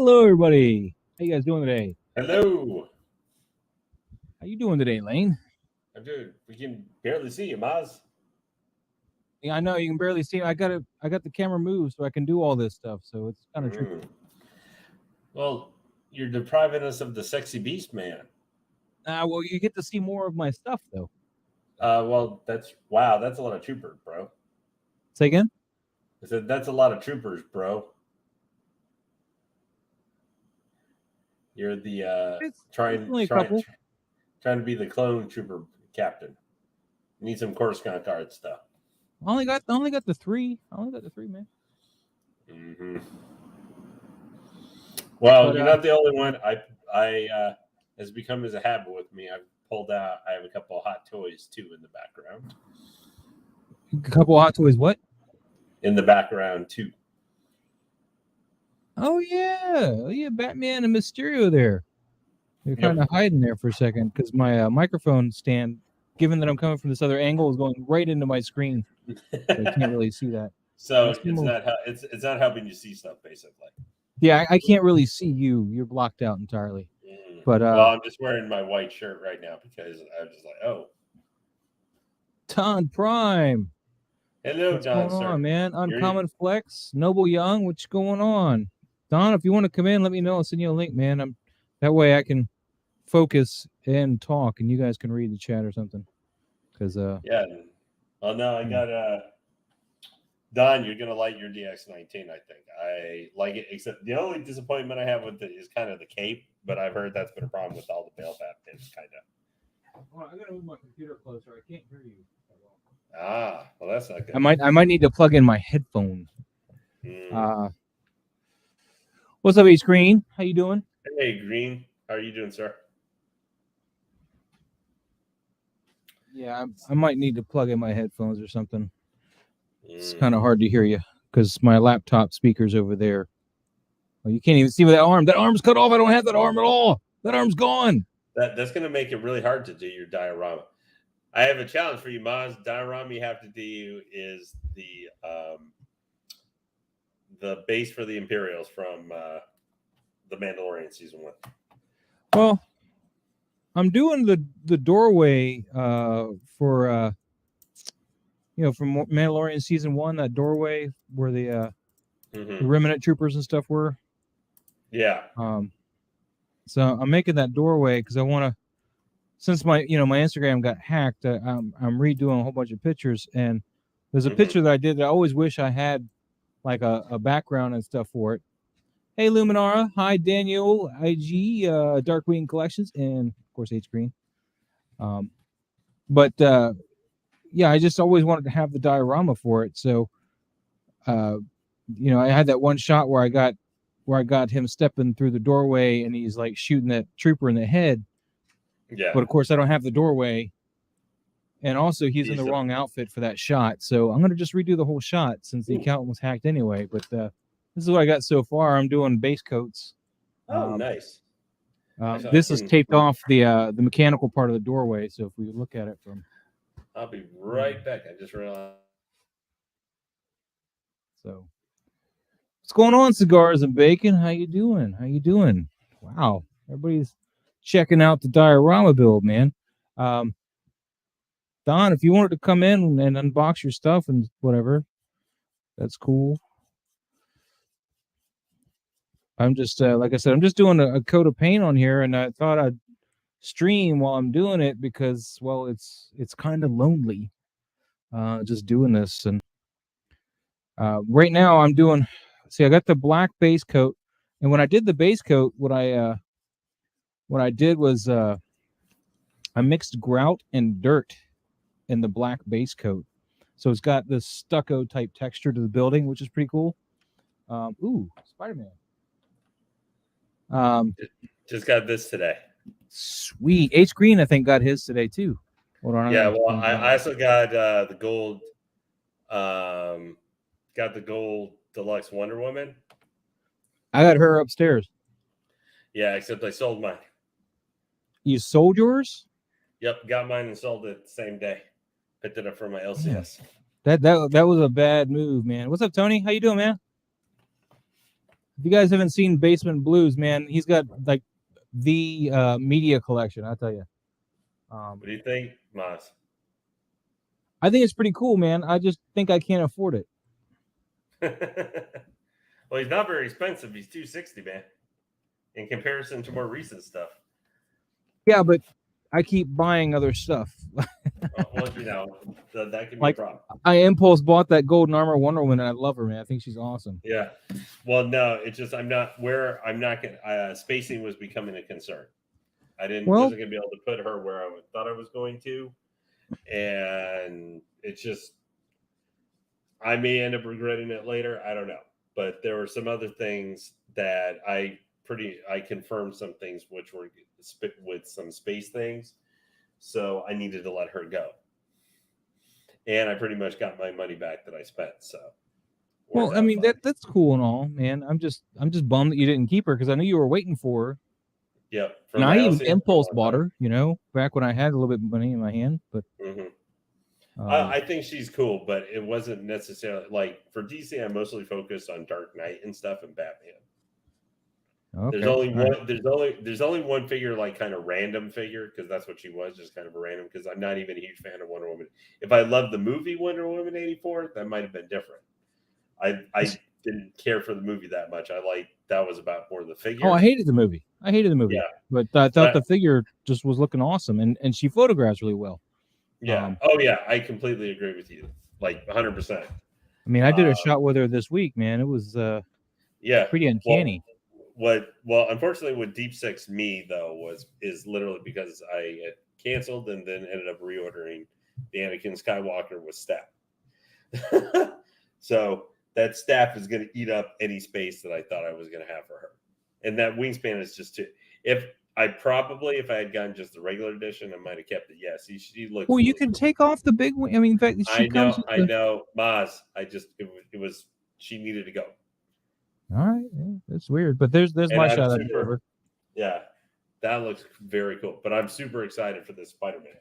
Hello, everybody. How you guys doing today? Hello. How you doing today, Lane? I'm good. We can barely see you, Maz. Yeah, I know you can barely see me. I got the camera moved so I can do all this stuff. So it's kind of tricky. Well, you're depriving us of the sexy beast, man. Well, you get to see more of my stuff though. Well, wow. That's a lot of troopers, bro. Say again? I said that's a lot of troopers, bro. You're the It's trying only a couple. to be the clone trooper captain. Need some Coruscant guard stuff. I only got the three. I only got the three, man. Mm-hmm. Well, But, you're not the only one. I has become as a habit with me. I've pulled out. I have a couple of hot toys too in the background. A couple Hot Toys. What? In the background too. Oh yeah, Batman and Mysterio there. They're kind of hiding there for a second because my microphone stand, given that I'm coming from this other angle, is going right into my screen. So I can't really see that. So it's not helping you see stuff, basically. Yeah, I can't really see you. You're blocked out entirely. But well, I'm just wearing my white shirt right now because I'm just like, oh. Don Prime. Hello, what's Don, going sir. on, man? Uncommon Flex, Noble Young, what's going on? Don, if you want to come in, let me know. I'll send you a link, man. That way I can focus and talk, and you guys can read the chat or something. Because yeah. Well, no, I got Don, you're gonna like your DX19. I think I like it, except the only disappointment I have with it is kind of the cape. But I've heard that's been a problem with all the Bailbat pins, kind of. Well, I gotta move my computer closer. I can't hear you. Well, that's not good. I might need to plug in my headphone. What's up, Ace Green? How you doing? Hey, Green. How are you doing, sir? Yeah, I might need to plug in my headphones or something. It's kind of hard to hear you because my laptop speaker's over there. Oh, you can't even see with that arm. That arm's cut off. I don't have that arm at all. That arm's gone. That's going to make it really hard to do your diorama. I have a challenge for you, Maz. Diorama you have to do is the base for the Imperials from the Mandalorian season 1. Well, I'm doing the doorway for from Mandalorian season 1. That doorway where the remnant troopers and stuff were. Yeah. So I'm making that doorway because I want to. Since my Instagram got hacked, I'm redoing a whole bunch of pictures, and there's a picture that I did that I always wish I had like a background and stuff for it. Hey Luminara, hi Daniel, IG, Darkwing Collections, and of course H Green. But I just always wanted to have the diorama for it. So, I had that one shot where I got him stepping through the doorway and he's like shooting that trooper in the head. Yeah. But of course I don't have the doorway. And also he's in the wrong outfit for that shot. So I'm going to just redo the whole shot since the account was hacked anyway. But this is what I got so far. I'm doing base coats. Oh, nice. This is taped off the mechanical part of the doorway. So if we look at it from... I'll be right back. I just realized. So what's going on, Cigars and Bacon? How you doing? Wow. Everybody's checking out the diorama build, man. Don, if you wanted to come in and unbox your stuff and whatever, that's cool. I'm just, like I said, I'm just doing a coat of paint on here, and I thought I'd stream while I'm doing it because, well, it's kind of lonely just doing this. And right now I'm doing, I got the black base coat, and when I did the base coat, what I did was I mixed grout and dirt in the black base coat. So it's got this stucco type texture to the building, which is pretty cool. Ooh, Spider-Man. Just got this today. Sweet. H Green, I think, got his today too. Hold on. Yeah, well, I also got the gold. Got the gold deluxe Wonder Woman. I got her upstairs. Yeah, except I sold mine. You sold yours? Yep, got mine and sold it the same day. Picked it up for my LCS. That was a bad move, man. What's up, Tony? How you doing, man? If you guys haven't seen Basement Blues, man, he's got like the media collection. I'll tell you. What do you think, Mas? I think it's pretty cool, man. I just think I can't afford it. Well, he's not very expensive. He's $260, man, in comparison to more recent stuff. Yeah, but I keep buying other stuff. Well, you know, that can be Like, a problem. I impulse bought that Golden Armor Wonder Woman, and I love her, man. I think she's awesome. Yeah. Well, no, it's just I'm not gonna. Spacing was becoming a concern. I wasn't gonna be able to put her where I thought I was going to, and it's just I may end up regretting it later. I don't know, but there were some other things that I confirmed some things which were with some space things, so I needed to let her go, and I pretty much got my money back that I spent. So, well, I mean that's cool and all, man. I'm just bummed that you didn't keep her because I knew you were waiting for her. Yeah, and I even impulse bought her, you know, back when I had a little bit of money in my hand. But I think she's cool, but it wasn't necessarily like for DC. I'm mostly focused on Dark Knight and stuff and Batman. Okay. There's only one figure, like kind of random figure, because that's what she was, just kind of a random. Because I'm not even a huge fan of Wonder Woman. If I loved the movie Wonder Woman 84, that might have been different. I didn't care for the movie that much. That was about more the figure. Oh, I hated the movie. Yeah, but I thought the figure just was looking awesome, and she photographs really well. Yeah. I completely agree with you, like 100%. I mean, I did a shot with her this week, man. It was pretty uncanny. Well, unfortunately, with Deep Six Me though is literally because I canceled and then ended up reordering the Anakin Skywalker with staff. So that staff is going to eat up any space that I thought I was going to have for her, and that wingspan is just too. If I had gotten just the regular edition, I might have kept it. Yes, she looks. Well, you can take off the big wing. I mean, in fact, I know, Maz. It was. She needed to go. All right, yeah, that's weird, but there's my shot at it. Yeah, that looks very cool. But I'm super excited for this Spider-Man.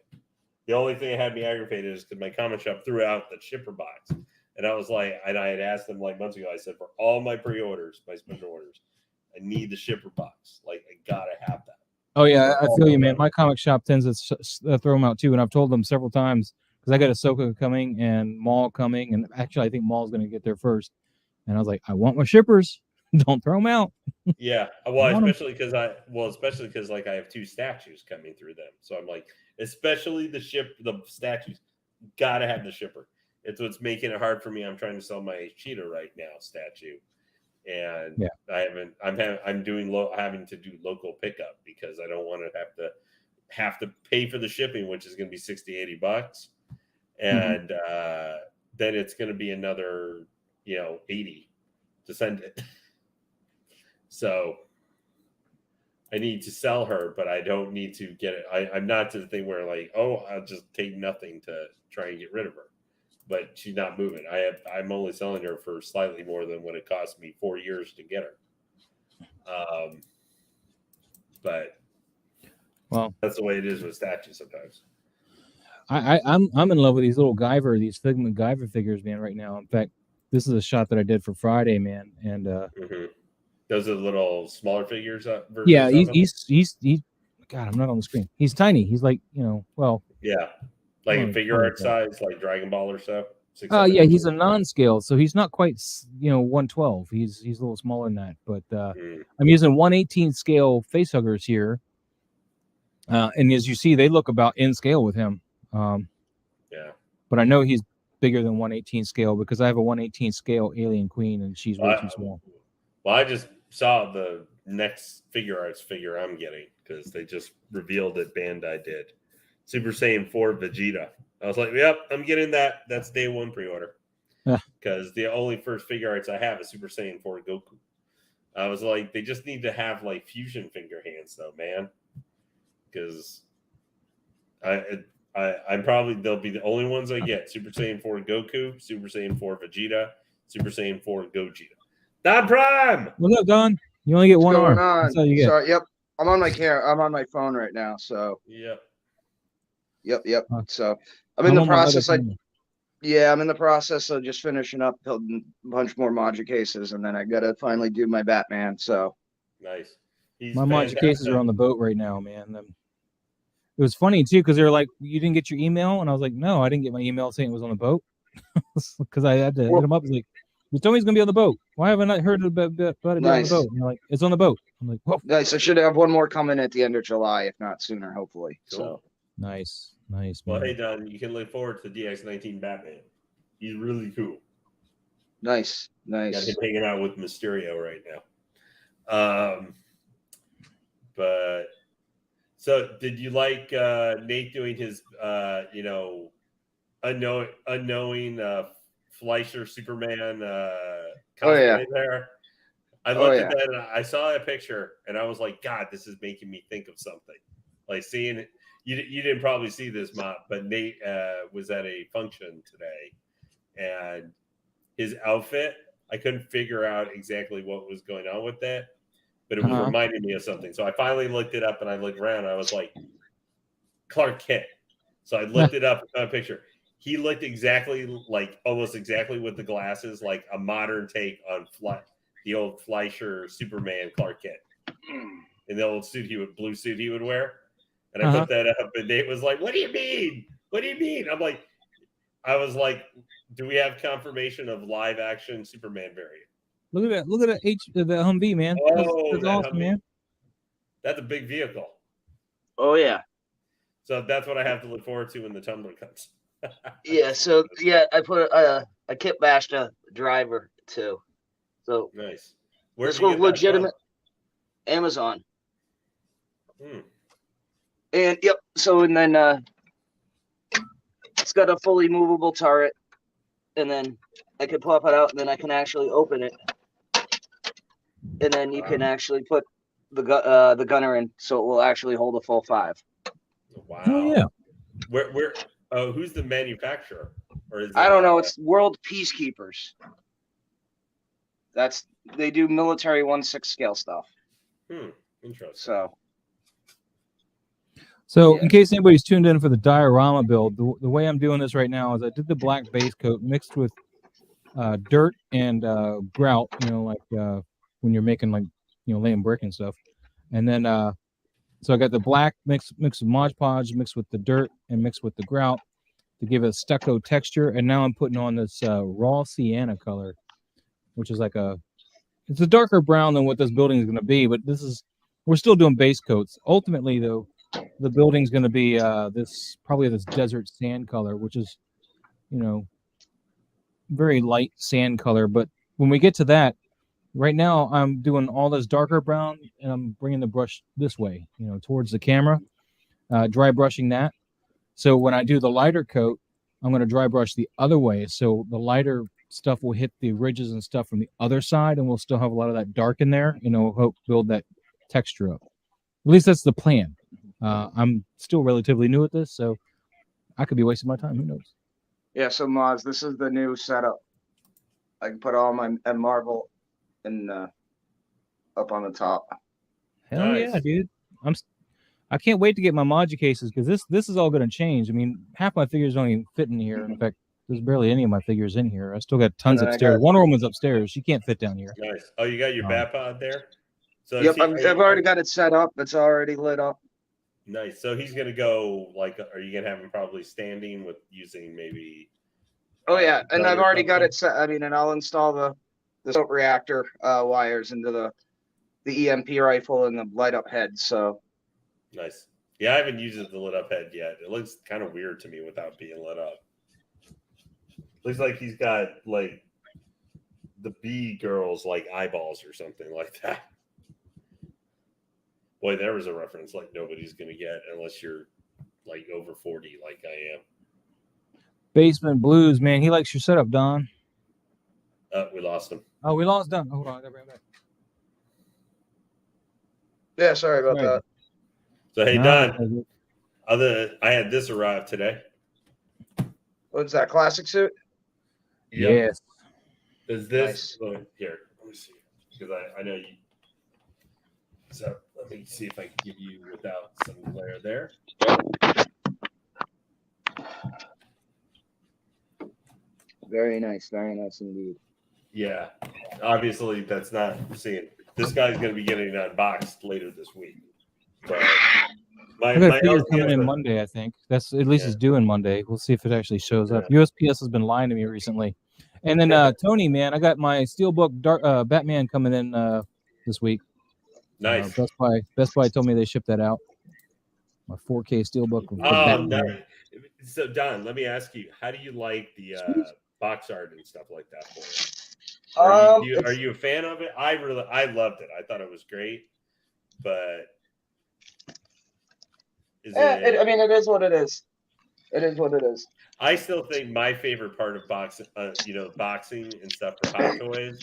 The only thing that had me aggravated is because my comic shop threw out the shipper box, and I was like, and I had asked them like months ago. I said, for all my pre-orders, my special orders, I need the shipper box. Like, I gotta have that. Oh yeah, I feel you, man. My comic shop tends to throw them out too, and I've told them several times because I got Ahsoka coming and Maul coming, and actually I think Maul's going to get there first. And I was like, I want my shippers. Don't throw them out. Yeah, well, especially because like I have 2 statues coming through them, so I'm like, especially the statues, gotta have the shipper. It's what's making it hard for me. I'm trying to sell my Cheetah right now statue, and I'm having to do local pickup because I don't want to have to pay for the shipping, which is going to be $60-$80, and then it's going to be another $80 to send it. So I need to sell her, but I don't need to get it. I'm not to the thing where like, I'll just take nothing to try and get rid of her. But she's not moving. I'm only selling her for slightly more than what it cost me 4 years to get her. But that's the way it is with statues sometimes. I'm in love with these little these Figment Guyver figures, man, right now. In fact, this is a shot that I did for Friday, man, and those are the little smaller figures. Yeah, he's God, I'm not on the screen. He's tiny. He's like like a figure art size, like Dragon Ball or so. Yeah, he's a non-scale, so he's not quite 112. He's a little smaller than that, but I'm using 1/18 scale face huggers here, and as you see, they look about in scale with him. But I know he's bigger than 1/18 scale because I have a 1/18 scale Alien Queen, and she's way too small. Well, I just saw the next figure arts figure I'm getting because they just revealed that Bandai did Super Saiyan 4 Vegeta. I was like, yep, I'm getting that. That's day 1 pre-order. Because the only first figure arts I have is Super Saiyan 4 Goku. I was like, they just need to have like fusion finger hands though, man. Because I'm probably they'll be the only ones I get. Super Saiyan 4 Goku, Super Saiyan 4 Vegeta, Super Saiyan 4 Gogeta. Don Prime! What's up, Don? You only get one arm. That's all you get. Sorry, yep. I'm on my phone right now, so. Yep. So I'm in the process. Yeah, I'm in the process of just finishing up building a bunch more module cases, and then I gotta finally do my Batman. So Nice. He's My module cases fantastic. are on the boat right now, man. It was funny too because they were like, "You didn't get your email," and I was like, "No, I didn't get my email saying it was on the boat," because I had to hit them up. I was like, "You told me it's gonna be on the boat. Why haven't I heard about it being on the nice, boat?" And they're like, "It's on the boat." I'm like, "Whoa, nice. I should have one more coming at the end of July, if not sooner, hopefully. Cool. So nice, man." Well, hey, Don, you can look forward to DX19 Batman. He's really cool. nice. Got him hanging out with Mysterio right now. But so did you like Nate doing his unknowing Fleischer Superman cosplay there? I looked at that and I saw a picture and I was like, God, this is making me think of something. Like seeing it, you didn't probably see this, Mop, but Nate was at a function today, and his outfit, I couldn't figure out exactly what was going on with that, but it was reminding me of something. So I finally looked it up and I looked around and I was like, Clark Kent. So I looked it up and found a picture. He looked exactly like, almost exactly with the glasses, like a modern take on the old Fleischer Superman Clark Kent. In the old suit blue suit he would wear. And I put that up and Nate was like, what do you mean? What do you mean? I was like, do we have confirmation of live action Superman variant? Look at that! Look at the Humvee, man. Oh, that's awesome, Humvee. man. That's a big vehicle. Oh yeah. So that's what I have to look forward to when the Tumbler comes. Yeah. So yeah, I put a kit bashed a driver too. So nice. This was legitimate. Amazon. And yep. So and then it's got a fully movable turret, and then I can pop it out, and then I can actually open it, and then you can actually put the gunner in, so it will actually hold a full 5. Wow. Oh yeah. Where? Oh, who's the manufacturer? Or is it, I don't know. It's World Peacekeepers. They do military 1/6 scale stuff. Interesting. So in case anybody's tuned in for the diorama build, the way I'm doing this right now is I did the black base coat mixed with dirt and grout, like when you're making laying brick and stuff. And then so I got the black mixed with Mod Podge, mixed with the dirt and mixed with the grout to give it a stucco texture. And now I'm putting on this raw sienna color, which is it's a darker brown than what this building is going to be, but we're still doing base coats. Ultimately, though, the building's going to be probably this desert sand color, which is, very light sand color. But when we get to that, right now I'm doing all this darker brown, and I'm bringing the brush this way, towards the camera, dry brushing that. So when I do the lighter coat, I'm going to dry brush the other way. So the lighter stuff will hit the ridges and stuff from the other side, and we'll still have a lot of that dark in there, hope build that texture up. At least that's the plan. I'm still relatively new at this, so I could be wasting my time. Who knows? Yeah, so Moz, this is the new setup. I can put all my Marvel and up on the top. Hell nice. Yeah, dude! I can't wait to get my module cases because this is all going to change. I mean, half my figures don't even fit in here. In fact, there's barely any of my figures in here. I still got tons upstairs. Wonder Woman's upstairs. She can't fit down here. Nice. Oh, you got your bat pod there? So yep, I've already got it set up. It's already lit up. Nice. So he's going to go, are you going to have him probably standing with using maybe... Oh, yeah. And I've already got it set. I mean, and I'll install the soap reactor wires into the EMP rifle and the light up head. So nice. Yeah, I haven't used the lit up head yet. It looks kind of weird to me without being lit up. Looks like he's got the bee girls eyeballs or something like that. Boy, there was a reference nobody's going to get unless you're over 40 like I am. Basement Blues, man. He likes your setup, Don. We lost him. Oh, we lost Don. Hold on. I got to bring him back. Yeah, sorry about that. So, hey, Don, I had this arrive today. What's that, classic suit? Yep. Yes. Is this... Nice. Here, let me see. Because I know you... So let me see if I can give you without some glare there. Very nice indeed. Yeah, obviously that's not seeing. This guy's going to be getting it unboxed later this week. But I got a my figure coming LCS in Monday, I think. That's at least it's due in Monday. We'll see if it actually shows up. Yeah. USPS has been lying to me recently. And then Tony, man, I got my Steelbook Batman coming in this week. Nice. Best Buy told me they shipped that out. My 4K Steelbook of the Batman. No. So Don, let me ask you, how do you like the box art and stuff like that for it? Are you a fan of it? I loved it. I thought it was great, but it is what it is. It is what it is. I still think my favorite part of boxing and stuff for Hot Toys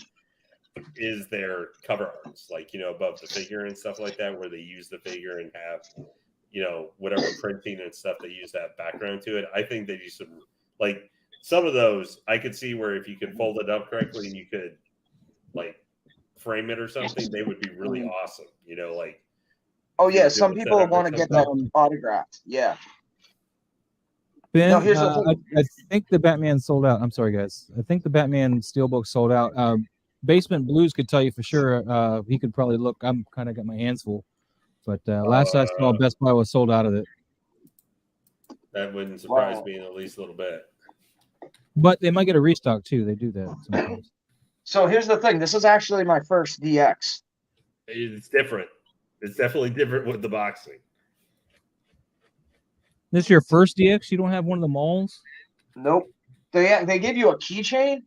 is their cover arts, like above the figure and stuff like that, where they use the figure and have whatever printing and stuff they use that background to it. I think they use some of those. I could see where if you could fold it up correctly and you could frame it or something, they would be really awesome. Oh yeah, some people want to get that autographed. Yeah. Ben, no, here's I think the Batman sold out. I'm sorry, guys. I think the Batman Steelbook sold out. Basement Blues could tell you for sure. He could probably look. I'm kind of got my hands full. But last I saw, Best Buy was sold out of it. That wouldn't surprise me in at least a little bit. But they might get a restock too. They do that sometimes. So here's the thing. This is actually my first DX. It's different. It's definitely different with the boxing. This is your first DX? You don't have one of the malls? Nope. They give you a keychain?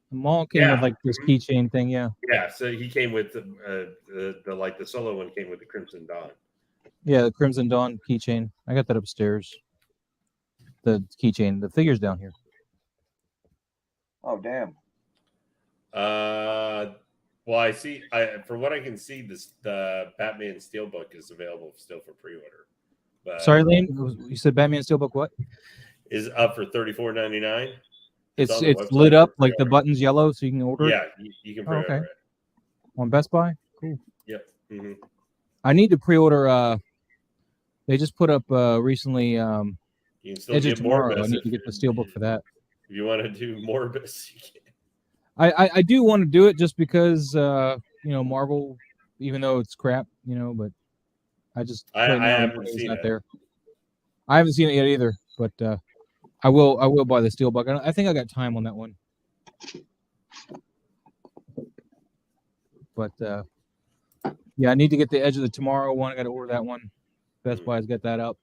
The mall came with this keychain thing, yeah. Yeah, so he came with the solo one came with the Crimson Dawn. Yeah, the Crimson Dawn keychain. I got that upstairs. The keychain. The figure's down here. Oh damn. Well, I see. For what I can see, the Batman Steelbook is available still for pre-order. But sorry, Lane. You said Batman Steelbook what? Is up for $34.99. It's lit up like the button's yellow, so you can order it. Yeah, you can pre-order it on Best Buy. Cool. Yep. Mm-hmm. I need to pre-order. They just put up recently. You can still Edge get of Tomorrow. Morbus. I need to get the Steelbook for that. If you want to do Morbus, you can. I do want to do it just because Marvel, even though it's crap, but I haven't seen it there. I haven't seen it yet either, but I will buy the Steelbook. I think I got time on that one. But I need to get the Edge of the Tomorrow one. I got to order that one. Best Buy's got that up.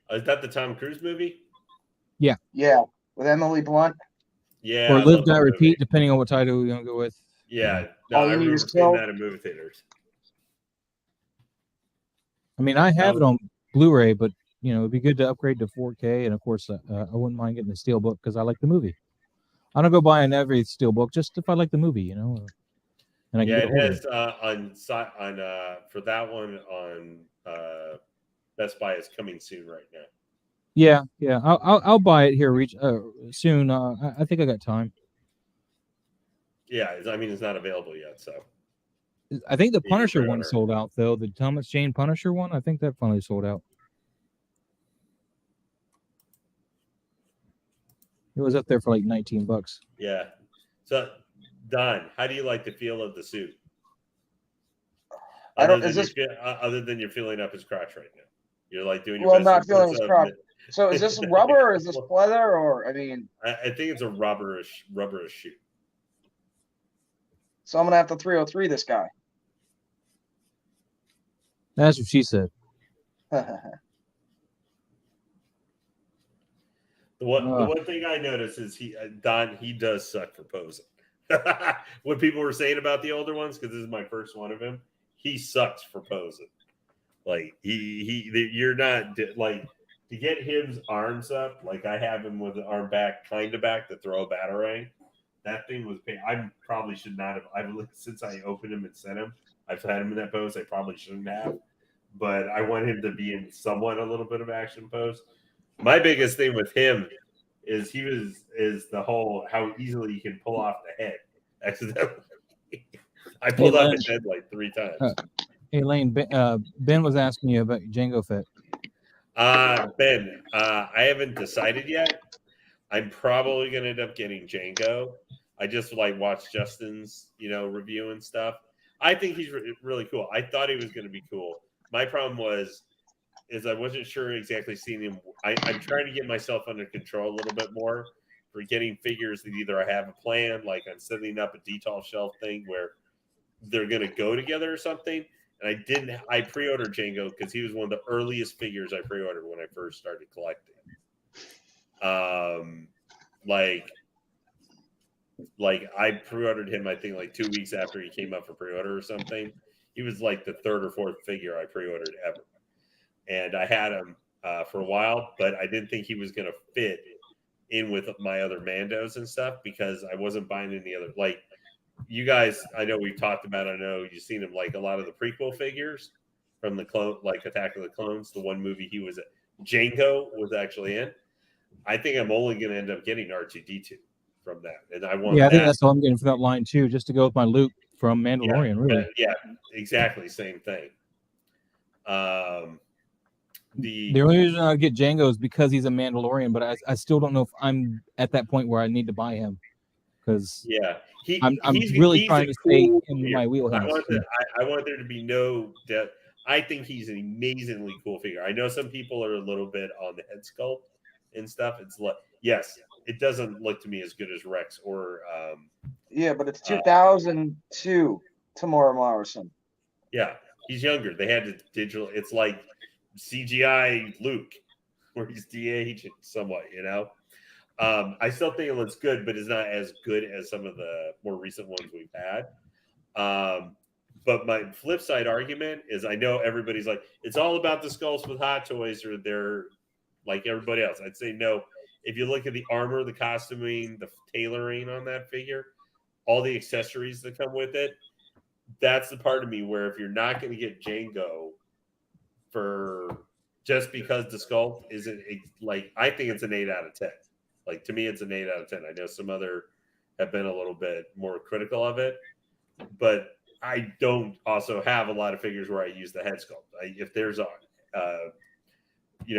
Is that the Tom Cruise movie? Yeah, with Emily Blunt. Yeah, or Live Die Repeat, depending on what title you want to go with. Yeah, no, I remember seeing that in movie theaters. I mean, I have it on Blu-ray, but it'd be good to upgrade to 4K, and of course, I wouldn't mind getting the Steelbook because I like the movie. I don't go buying every Steelbook just if I like the movie, And I can it has on for that one on Best Buy is coming soon right now. Yeah. I'll buy it here soon. I think I got time. Yeah, I mean it's not available yet, so. I think the Punisher one sold out though. The Thomas Jane Punisher one, I think that finally sold out. It was up there for like $19. Yeah. So, Don, how do you like the feel of the suit? Other than you're feeling up his crotch right now, you're like doing your best. Well, I'm not feeling his crotch. So, is this rubber or is this leather? Or I think it's a rubberish shoe. So I'm gonna have to 303 this guy. That's what she said. The one thing I noticed is he does suck for posing. What people were saying about the older ones, because this is my first one of him, he sucks for posing. Like you're not like to get his arms up. Like I have him with the arm back, kind of back to throw a batarang. That thing was pain. I probably should not have. Since I opened him and sent him, I've had him in that pose. I probably shouldn't have, but I want him to be in somewhat a little bit of action pose. My biggest thing with him is the whole how easily he can pull off the head accidentally. I pulled off his head like 3 times. Hey Lane, Ben was asking you about Jango Fett. Ben, I haven't decided yet, I'm probably gonna end up getting Django. I just like watched Justin's, review and stuff. I think he's really cool. I thought he was going to be cool. My problem is I wasn't sure exactly seeing him. I'm trying to get myself under control a little bit more for getting figures that either I have a plan, like I'm setting up a detail shelf thing where they're going to go together or something. And I pre-ordered Django because he was one of the earliest figures I pre-ordered when I first started collecting. Like I pre-ordered him, I think like 2 weeks after he came up for pre-order or something. He was like the third or fourth figure I pre-ordered ever. And I had him for a while, but I didn't think he was going to fit in with my other Mandos and stuff because I wasn't buying any other, like you guys, I know we've talked about, I know you've seen him, like a lot of the prequel figures from the clone, like Attack of the Clones, the one movie he was at, Django was actually in. I think I'm only going to end up getting R2-D2 from that. And I want I think that's all I'm getting for that line too, just to go with my Luke from Mandalorian, really. Yeah, exactly. Same thing. The only reason I get Django is because he's a Mandalorian, but I still don't know if I'm at that point where I need to buy him. Because I'm really trying to stay in my wheelhouse. I want there to be no death. I think he's an amazingly cool figure. I know some people are a little bit on the head sculpt and stuff. It's like, yes, it doesn't look to me as good as Rex or but it's 2002 Tamora Morrison. Yeah, he's younger. They had to digital. It's like CGI Luke, where he's de-aged somewhat. I still think it looks good, but it's not as good as some of the more recent ones we've had. But my flip side argument is, I know everybody's like, it's all about the skulls with Hot Toys, or they're like everybody else. I'd say no. If you look at the armor, the costuming, the tailoring on that figure, all the accessories that come with it, that's the part of me where if you're not going to get Django for just because the sculpt isn't like, I think it's an 8 out of 10. Like, to me, it's an 8 out of 10. I know some other have been a little bit more critical of it, but I don't also have a lot of figures where I use the head sculpt. If there's a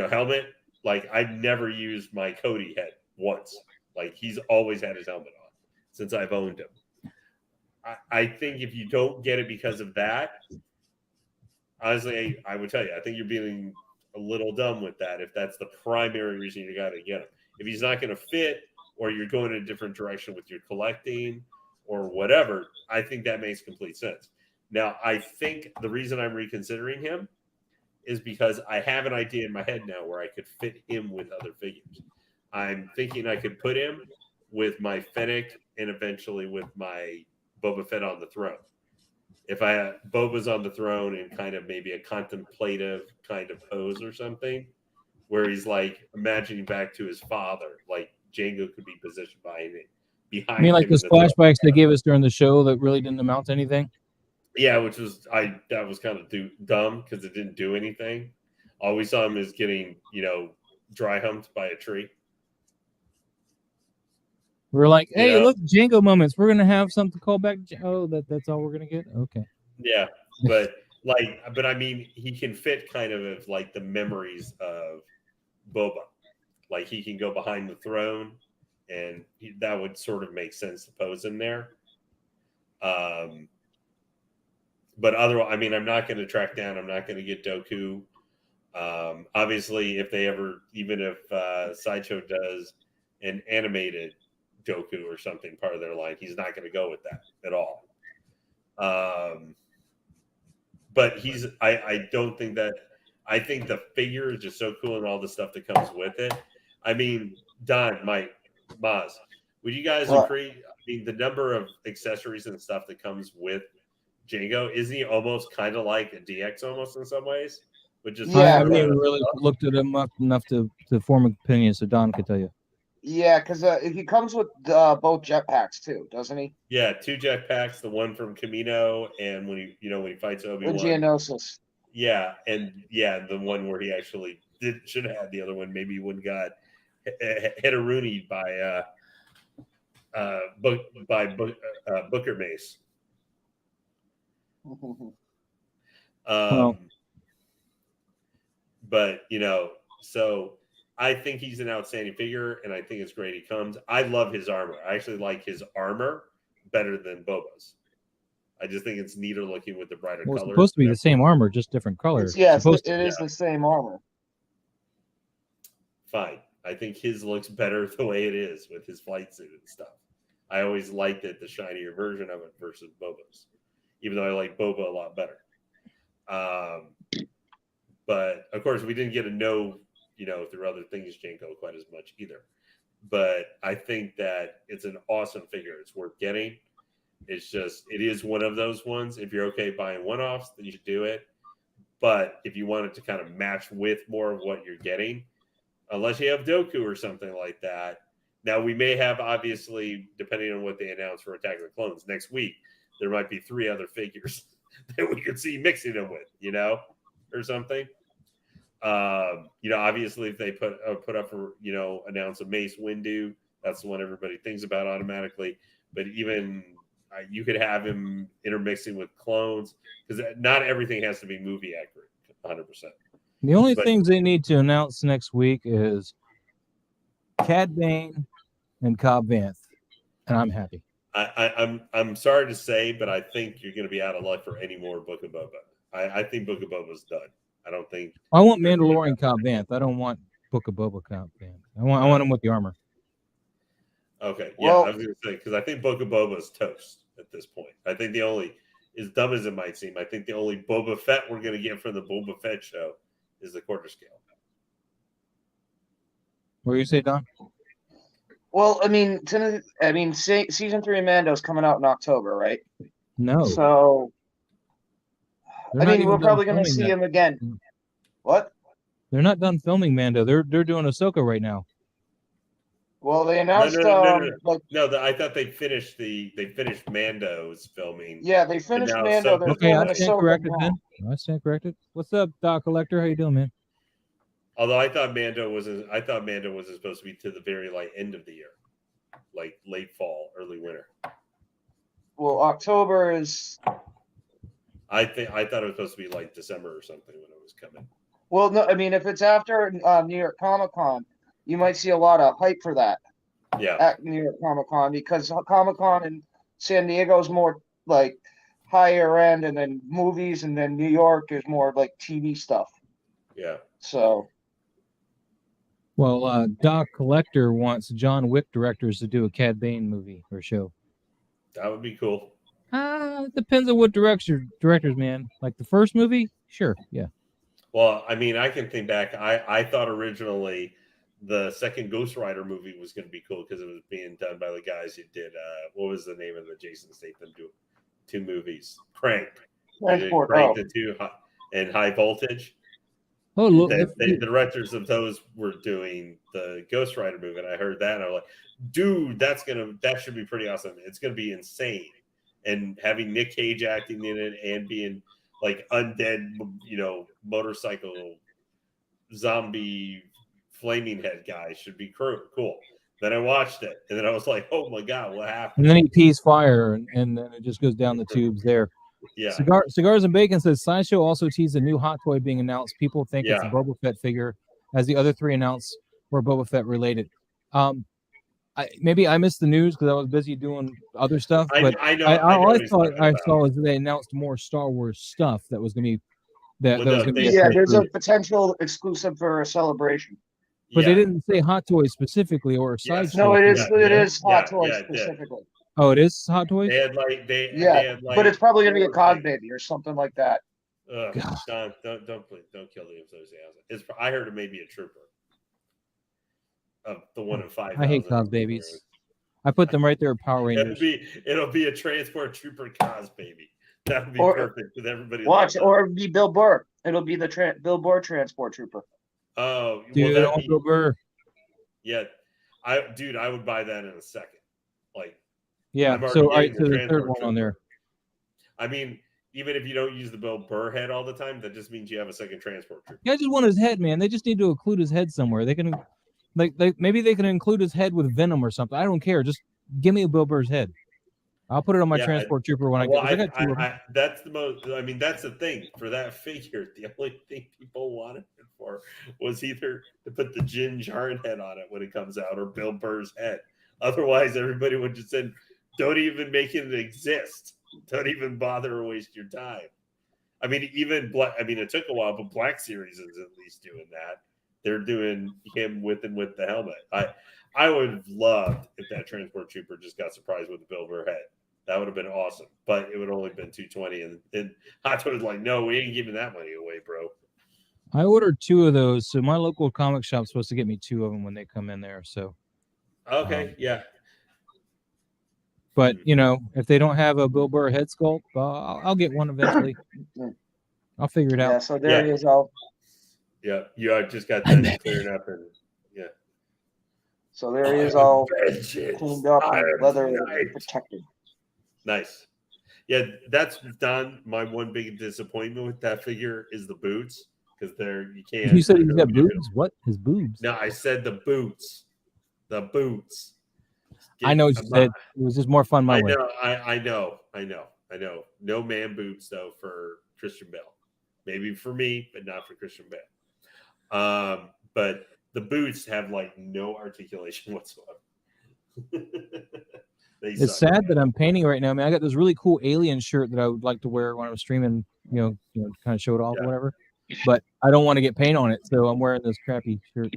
helmet, like I've never used my Cody head once. Like, he's always had his helmet on since I've owned him. I think if you don't get it because of that, honestly, I would tell you, I think you're being a little dumb with that if that's the primary reason you got to get him. If he's not going to fit, or you're going in a different direction with your collecting or whatever, I think that makes complete sense. Now, I think the reason I'm reconsidering him is because I have an idea in my head now where I could fit him with other figures. I'm thinking I could put him with my Fennec and eventually with my Boba Fett on the throne. If Boba's on the throne in kind of maybe a contemplative kind of pose or something, where he's like imagining back to his father, like Django could be positioned behind it. I mean, like those flashbacks they gave us during the show that really didn't amount to anything. Yeah, which was that was kind of dumb because it didn't do anything. All we saw him is getting dry humped by a tree. We're like, hey, look, Django moments. We're gonna have something called back. Oh, that's all we're gonna get. Okay. Yeah, but I mean, he can fit kind of like the memories of Boba. Like, he can go behind the throne, and that would sort of make sense to pose in there. But otherwise, I mean, I'm not going to track down. I'm not going to get Dooku. Obviously, if they ever, even if Sideshow does an animated Dooku or something part of their line, he's not going to go with that at all. But I don't think that. I think the figure is just so cool and all the stuff that comes with it. I mean, Don, Mike, Maz, would you guys agree? I mean, the number of accessories and stuff that comes with Django, isn't he almost kind of like a DX almost in some ways? Which is I haven't even really looked at him enough to form an opinion, so Don could tell you. Yeah, because he comes with both jetpacks too, doesn't he? Yeah, 2 jetpacks. The one from Camino, and when he fights Obi-Wan. Geonosis. Yeah, and the one where he actually should have had the other one. Maybe he wouldn't got hit a Rooney by Booker Mace. But so I think he's an outstanding figure, and I think it's great he comes. I love his armor. I actually like his armor better than Boba's. I just think it's neater looking with the brighter Well, colors. it's supposed to be the same armor, just different colors. It Yeah. is the same armor. Fine. I think his looks better the way it is with his flight suit and stuff. I always liked it, the shinier version of it versus Boba's, even though I like Boba a lot better. But of course, we didn't get to know, through other things, Janko quite as much either. But I think that it's an awesome figure. It's worth getting. It's just, it is one of those ones. If you're okay buying one-offs, then you should do it. But if you wanted to kind of match with more of what you're getting, unless you have Dooku or something like that. Now, we may have, obviously, depending on what they announce for Attack of the Clones next week, there might be 3 other figures that we could see mixing them with, or something. Obviously, if they put up for, announce a Mace Windu, that's the one everybody thinks about automatically. But even you could have him intermixing with clones, because not everything has to be movie accurate, 100%. The only things they need to announce next week is Cad Bane and Cobb Vanth, and I'm happy. I'm sorry to say, but I think you're going to be out of luck for any more Book of Boba. I think Book of Boba's done. I don't think. I want Mandalorian Cobb Vanth. I don't want Book of Boba Cobb Vanth. I want him with the armor. Okay, yeah, I was going to say, because I think Book of Boba is toast at this point. I think the only, as dumb as it might seem, I think the only Boba Fett we're going to get from the Boba Fett show is the quarter scale. What do you say, Don? Well, season 3 of Mando's coming out in October, right? No. So, we're probably going to see that. him again. What? They're not done filming Mando. They're doing Ahsoka right now. Well, they announced. No, I thought they finished Mando's filming. Yeah, they finished Mando. Okay, I stand corrected then. I stand corrected. What's up, Doc Collector? How you doing, man? Although I thought Mando was supposed to be to the very end of the year, like late fall, early winter. Well, October is. I thought it was supposed to be like December or something when it was coming. Well, no, if it's after New York Comic-Con, you might see a lot of hype for that. Yeah. At New York Comic-Con, because Comic-Con in San Diego is more like higher end, and then movies, and then New York is more like TV stuff. Yeah. So. Well, Doc Collector wants John Wick directors to do a Cad Bane movie or show. That would be cool. It depends on what directors, man. Like the first movie? Sure, yeah. Well, I can think back. I thought originally the second Ghost Rider movie was going to be cool because it was being done by the guys who did, what was the name of the Jason Statham 2 movies? Crank. Transport. Crank the 2 and High Voltage. Oh, look, the directors of those were doing the Ghost Rider movie, and I heard that, and I was like, dude, that should be pretty awesome. It's going to be insane. And having Nick Cage acting in it and being like undead, motorcycle zombie flaming head guy should be cool. Then I watched it, and then I was like, oh my God, what happened? And then he pees fire, and then it just goes down the tubes there. Yeah. Cigars and Bacon says Sideshow also teased a new hot toy being announced. People think it's a Boba Fett figure, as the other 3 announced were Boba Fett related. Maybe I missed the news because I was busy doing other stuff. But I know. All I saw is that they announced more Star Wars stuff that was going to be there's a potential exclusive for a celebration. But they didn't say hot toys specifically or Sideshow. No, it is hot toys specifically. Oh, it is hot toys. They had but it's probably going to be a COD baby or something like that. Don't kill the enthusiasm. I heard it may be a trooper. Of the 1 in 5. I hate COD babies. I put them right there at Power Rangers. It'll be a transport trooper COS baby. That would be perfect with everybody. Watch, or it'll be Bill Burr. It'll be the Bill Burr transport trooper. Oh, dude, Bill Burr. Yeah, I would buy that in a second. Yeah, so the third one on there. Even if you don't use the Bill Burr head all the time, that just means you have a second transport trooper. Yeah, I just want his head, man. They just need to include his head somewhere. They can, maybe they can include his head with Venom or something. I don't care. Just give me a Bill Burr's head. I'll put it on my transport trooper when I get. That's the most. That's the thing for that figure. The only thing people wanted it for was either to put the Jin Jarn head on it when it comes out, or Bill Burr's head. Otherwise, everybody would just say, don't even make it exist. Don't even bother or waste your time. I mean, even it took a while, but Black Series is at least doing that. They're doing him with the helmet. I would have loved if that transport trooper just got surprised with the Bill Burr head. That would have been awesome. But it would only been $220, and Hot Toy was like, "No, we ain't giving that money away, bro." I ordered 2 of those, so my local comic shop's supposed to get me 2 of them when they come in there. So okay, yeah. But if they don't have a Bill Burr head sculpt, I'll get one eventually. I'll figure it out. Yeah, so there he is all. Yeah, you just got that cleared up, and yeah. So there he is all cleaned up and leather protected. Nice. Yeah, that's done. My one big disappointment with that figure is the boots, because you can't. You said he's got boobs? What? His boobs? No, I said the boots. The boots. I know what you said. It was just more fun my way. I know. No man boobs though for Christian Bale. Maybe for me, but not for Christian Bale. But the boots have like no articulation whatsoever. It's sad that I'm painting right now. I mean, I got this really cool alien shirt that I would like to wear when I'm streaming. Kind of show it off or whatever. But I don't want to get paint on it, so I'm wearing this crappy shirt.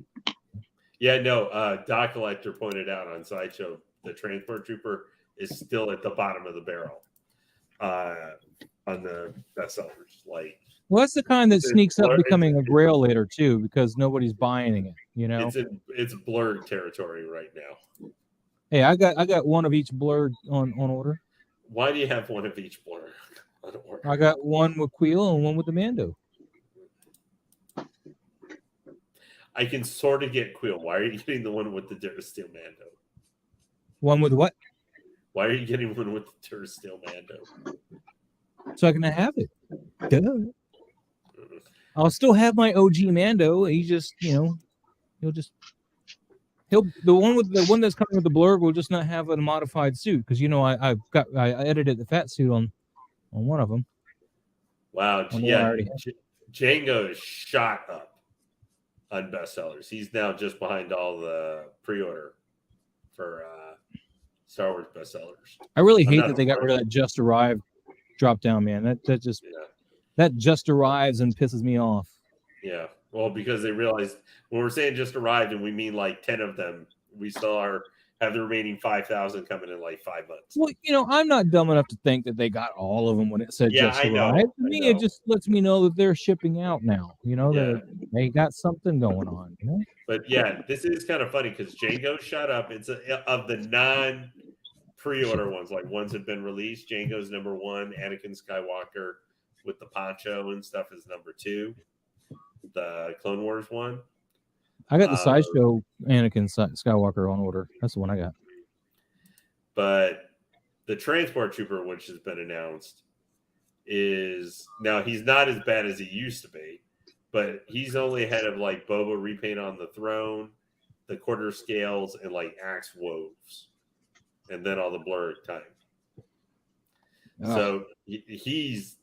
Yeah, no. Doc Collector pointed out on Sideshow the transport trooper is still at the bottom of the barrel on the bestsellers. Well, that's the kind that sneaks up becoming a grail later too, because nobody's buying it. It's blurred territory right now. Hey, I got one of each blurred on order. Why do you have one of each blur on order? I got one with Queel and one with the Mando. I can sort of get Queel. Why are you getting the one with the Durasteel Mando? One with what? Why are you getting one with the Durasteel Mando? So I can have it. Duh. I'll still have my OG Mando. He just, the one that's coming with the blurb will just not have a modified suit because I edited the fat suit on one of them. Wow, yeah, Django is shot up on bestsellers. He's now just behind all the pre-order for Star Wars bestsellers. I really hate that they got rid of that just arrived drop down, man. That just arrives and pisses me off. Yeah, well, because they realized when we're saying just arrived and we mean like 10 of them, we still have the remaining 5,000 coming in like 5 months. Well, I'm not dumb enough to think that they got all of them when it said just arrived. To me, it just lets me know that they're shipping out now. They got something going on. But yeah, this is kind of funny because Django shot up. It's of the non-pre-order ones, like ones have been released. Django's number 1. Anakin Skywalker with the poncho and stuff is number 2. The Clone Wars one. I got the Sideshow Anakin Skywalker on order. That's the one I got. But the Transport Trooper, which has been announced, is now he's not as bad as he used to be, but he's only ahead of like Boba repaint on the throne, the quarter scales, and like axe woves, and then all the blur time. Oh. So he's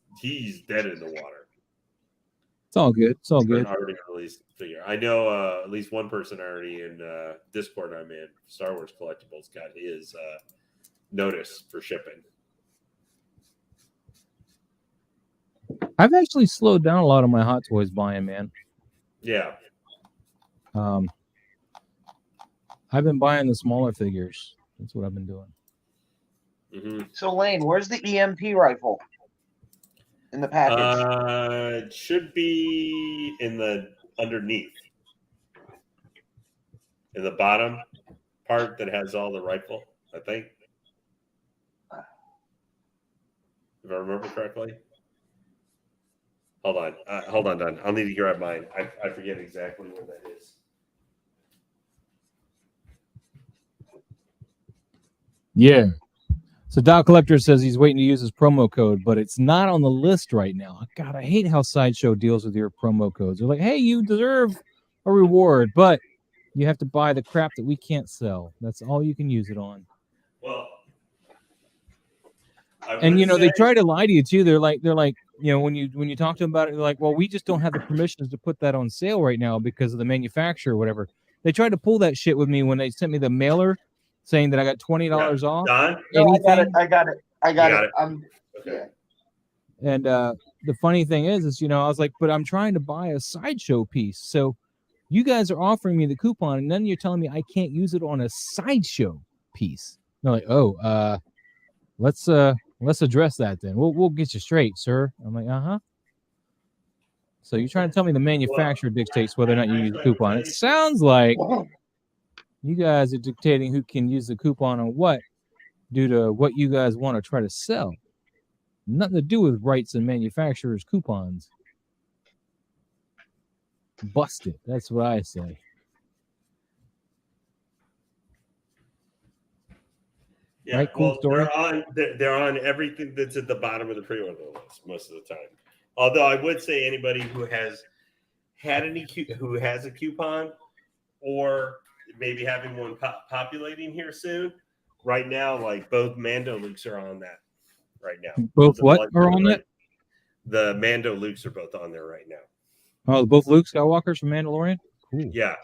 dead in the water. It's all good. It's all good. Already released figure. I know at least one person already in Discord I'm in, Star Wars Collectibles, got his notice for shipping. I've actually slowed down a lot of my Hot Toys buying, man. Yeah. I've been buying the smaller figures. That's what I've been doing. Mm-hmm. So, Lane, where's the EMP rifle in the package? It should be in the underneath, in the bottom part that has all the rifle, I think. If I remember correctly. Hold on, Don. I'll need to grab mine. I forget exactly where that is. Yeah. So Doc Collector says he's waiting to use his promo code, but it's not on the list right now. God, I hate how Sideshow deals with your promo codes. They're like, hey, you deserve a reward, but you have to buy the crap that we can't sell. That's all you can use it on. Well, and they try to lie to you too. They're like, when you talk to them about it, they're like, well, we just don't have the permissions to put that on sale right now because of the manufacturer or whatever. They tried to pull that shit with me when they sent me the mailer saying that I got $20 off. Don? No, Anything. I got it. Okay. Yeah. And the funny thing is, I was like, but I'm trying to buy a sideshow piece. So you guys are offering me the coupon, and then you're telling me I can't use it on a sideshow piece. They're like, oh, let's address that then. We'll get you straight, sir. I'm like, uh-huh. So you're trying to tell me the manufacturer dictates whether or not you use the coupon. It sounds like you guys are dictating who can use the coupon on what due to what you guys want to try to sell. Nothing to do with rights and manufacturers' coupons. Busted. That's what I say. Yeah, right, cool story. They're on everything that's at the bottom of the pre-order list most of the time. Although I would say anybody who has a coupon, or maybe having one populating here soon. Right now, like both Mando Lukes are on that right now. Both what are on it? The Mando Lukes are both on there right now. Oh, both Luke Skywalkers from Mandalorian? Cool. Yeah.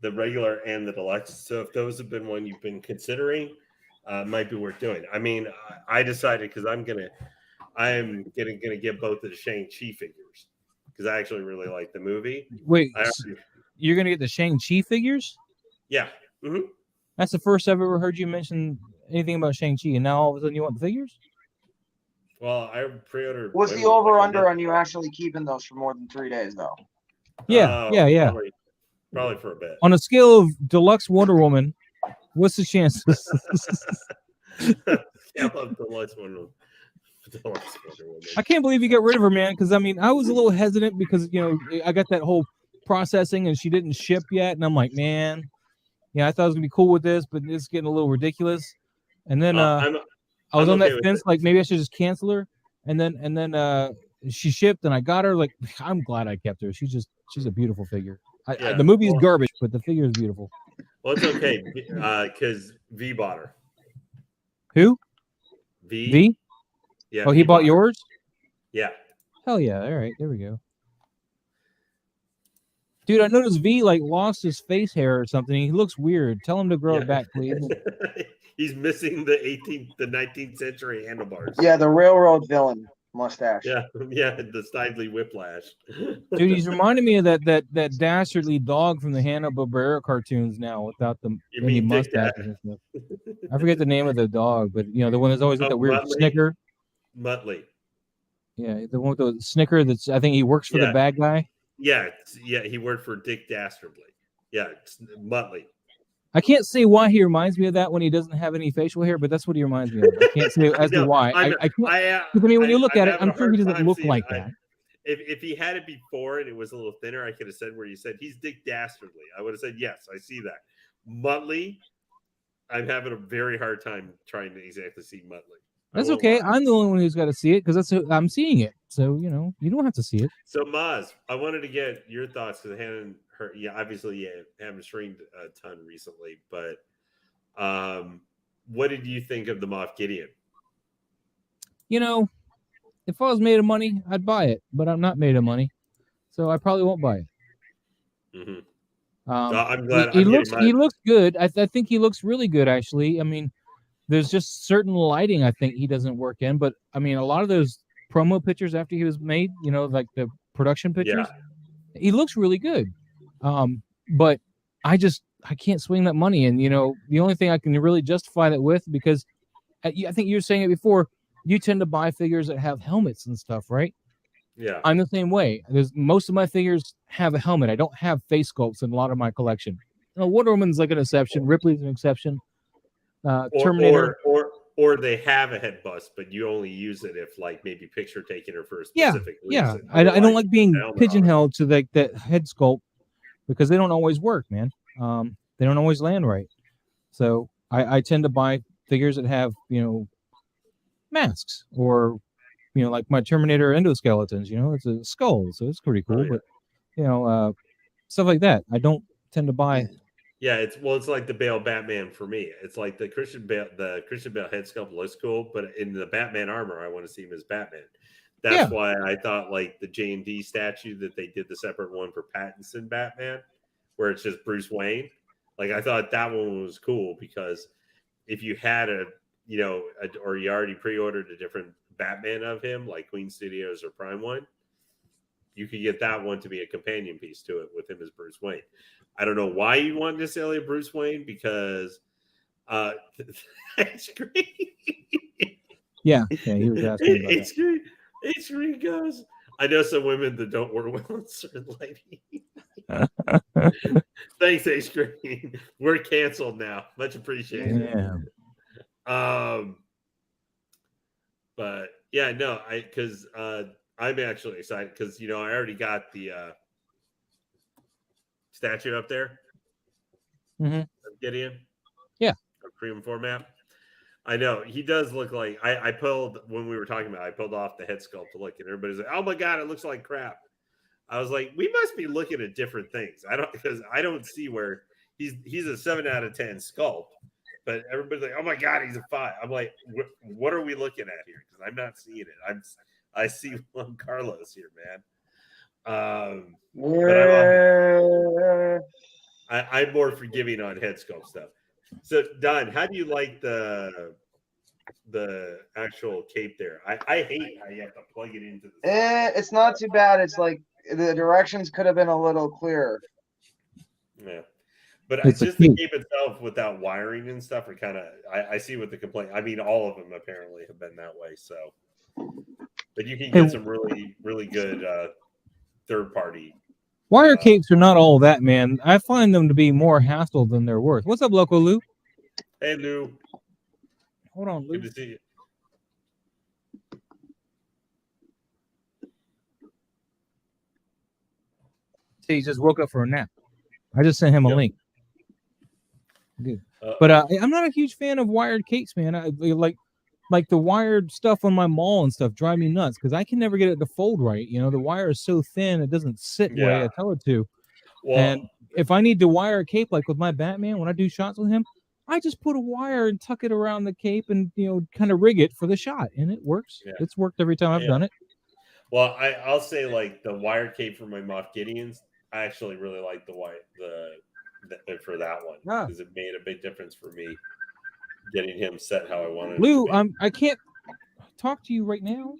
The regular and the deluxe. So if those have been one you've been considering, might be worth doing. I mean, I decided because I'm gonna get both of the Shang-Chi figures because I actually really like the movie. Wait, you're gonna get the Shang-Chi figures? Yeah. Mm-hmm. That's the first I've ever heard you mention anything about Shang-Chi, and now all of a sudden you want the figures? Well, I pre-ordered. What's the over/under on you actually keeping those for more than 3 days, though? Yeah. Probably for a bit. On a scale of deluxe Wonder Woman, what's the chances? I love deluxe Wonder Woman. I can't believe you got rid of her, man. Because I mean, I was a little hesitant because I got that whole processing and she didn't ship yet, and I'm like, man, I thought I was gonna be cool with this, but it's getting a little ridiculous. And then I was on that fence, like maybe I should just cancel her. And then she shipped, and I got her. Like, I'm glad I kept her. She's a beautiful figure. The movie is garbage, but the figure is beautiful. Well, it's okay because V bought her. Who? V? Yeah. Oh, he bought yours? Yeah. Hell yeah. All right. There we go. Dude, I noticed V lost his face hair or something. He looks weird. Tell him to grow it back, please. He's missing the 19th century handlebars. Yeah, the railroad villain mustache. Yeah, the Snidely Whiplash. Dude, he's reminding me of that dastardly dog from the Hanna-Barbera cartoons now without any mustaches and stuff. I forget the name of the dog, but the one that's always got that weird snicker. Muttley. Yeah, the one with the snicker that's I think he works for the bad guy. Yeah, he worked for Dick Dastardly. Yeah, it's Muttley. I can't say why he reminds me of that when he doesn't have any facial hair, but that's what he reminds me of. I can't say as to why. I mean, when you look at it, I'm sure he doesn't look like that. If he had it before and it was a little thinner, I could have said where you said he's Dick Dastardly. I would have said, yes, I see that. Muttley, I'm having a very hard time trying to exactly see Muttley. That's okay. I'm the only one who's got to see it because I'm seeing it. So, you don't have to see it. So, Maz, I wanted to get your thoughts because I hadn't heard. Yeah, obviously, you haven't streamed a ton recently, but what did you think of the Moff Gideon? If I was made of money, I'd buy it, but I'm not made of money, so I probably won't buy it. Mm-hmm. I'm glad he looks good. I think he looks really good, actually. I mean, there's just certain lighting I think he doesn't work in, but I mean, a lot of those promo pictures after he was made, like the production pictures, he looks really good. But I can't swing that money. And, the only thing I can really justify that with, because I think you were saying it before, you tend to buy figures that have helmets and stuff, right? Yeah. I'm the same way. Most of my figures have a helmet. I don't have face sculpts in a lot of my collection. Wonder Woman's like an exception. Ripley's an exception. Terminator. Or they have a head bust, but you only use it if maybe picture taken or for a specific reason. Yeah. I don't like being pigeonholed to that head sculpt because they don't always work, man. They don't always land right. So I tend to buy figures that have, masks or, like my Terminator endoskeletons, it's a skull. So it's pretty cool. But, stuff like that. I don't tend to buy. Yeah, it's like the Bale Batman for me. It's like the Christian Bale head sculpt looks cool, but in the Batman armor, I want to see him as Batman. That's why I thought like the J&D statue that they did the separate one for Pattinson Batman, where it's just Bruce Wayne. Like I thought that one was cool because if you had or you already pre-ordered a different Batman of him, like Queen Studios or Prime One, you could get that one to be a companion piece to it with him as Bruce Wayne. I don't know why you want necessarily Bruce Wayne because it's great. Yeah, he was asking about it's great. It's great goes. I know some women that don't work well in certain lighting. Thanks, H Green. We're canceled now. Much appreciated. Yeah. But yeah, no, because I'm actually excited because I already got the statue up there. Mm-hmm. Of Gideon. Yeah. Premium format. I know he does look like I pulled when we were talking about it, I pulled off the head sculpt to look and everybody's like, oh my god, it looks like crap. I was like, we must be looking at different things. I don't see where he's a 7 out of 10 sculpt, but everybody's like, oh my god, he's a 5. I'm like, what are we looking at here? Because I'm not seeing it. I see Juan Carlos here, man. But I'm more forgiving on head sculpt stuff. So Don, how do you like the actual cape there? I hate how you have to plug it into the it's not too bad. It's like the directions could have been a little clearer. Yeah. But It's just the cape itself without wiring and stuff are kind of I see what the complaint. I mean, all of them apparently have been that way. So, but you can get some really, really good third party. Wire capes are not all that, man. I find them to be more hassle than they're worth. What's up, Loco Lu? Hey, Lou. Hold on, Lou. Good to see you. He just woke up for a nap. I just sent him a link. Good. But I'm not a huge fan of wired capes, man. I like the wired stuff on my mall and stuff drive me nuts because I can never get it to fold right. The wire is so thin it doesn't sit the way I tell it to. Well, and if I need to wire a cape, like with my Batman, when I do shots with him, I just put a wire and tuck it around the cape and kind of rig it for the shot, and it works. Yeah. It's worked every time I've done it. Well, I'll say like the wire cape for my Moff Gideons, I actually really like the for that one because it made a big difference for me getting him set how I wanted. Lou, I can't talk to you right now.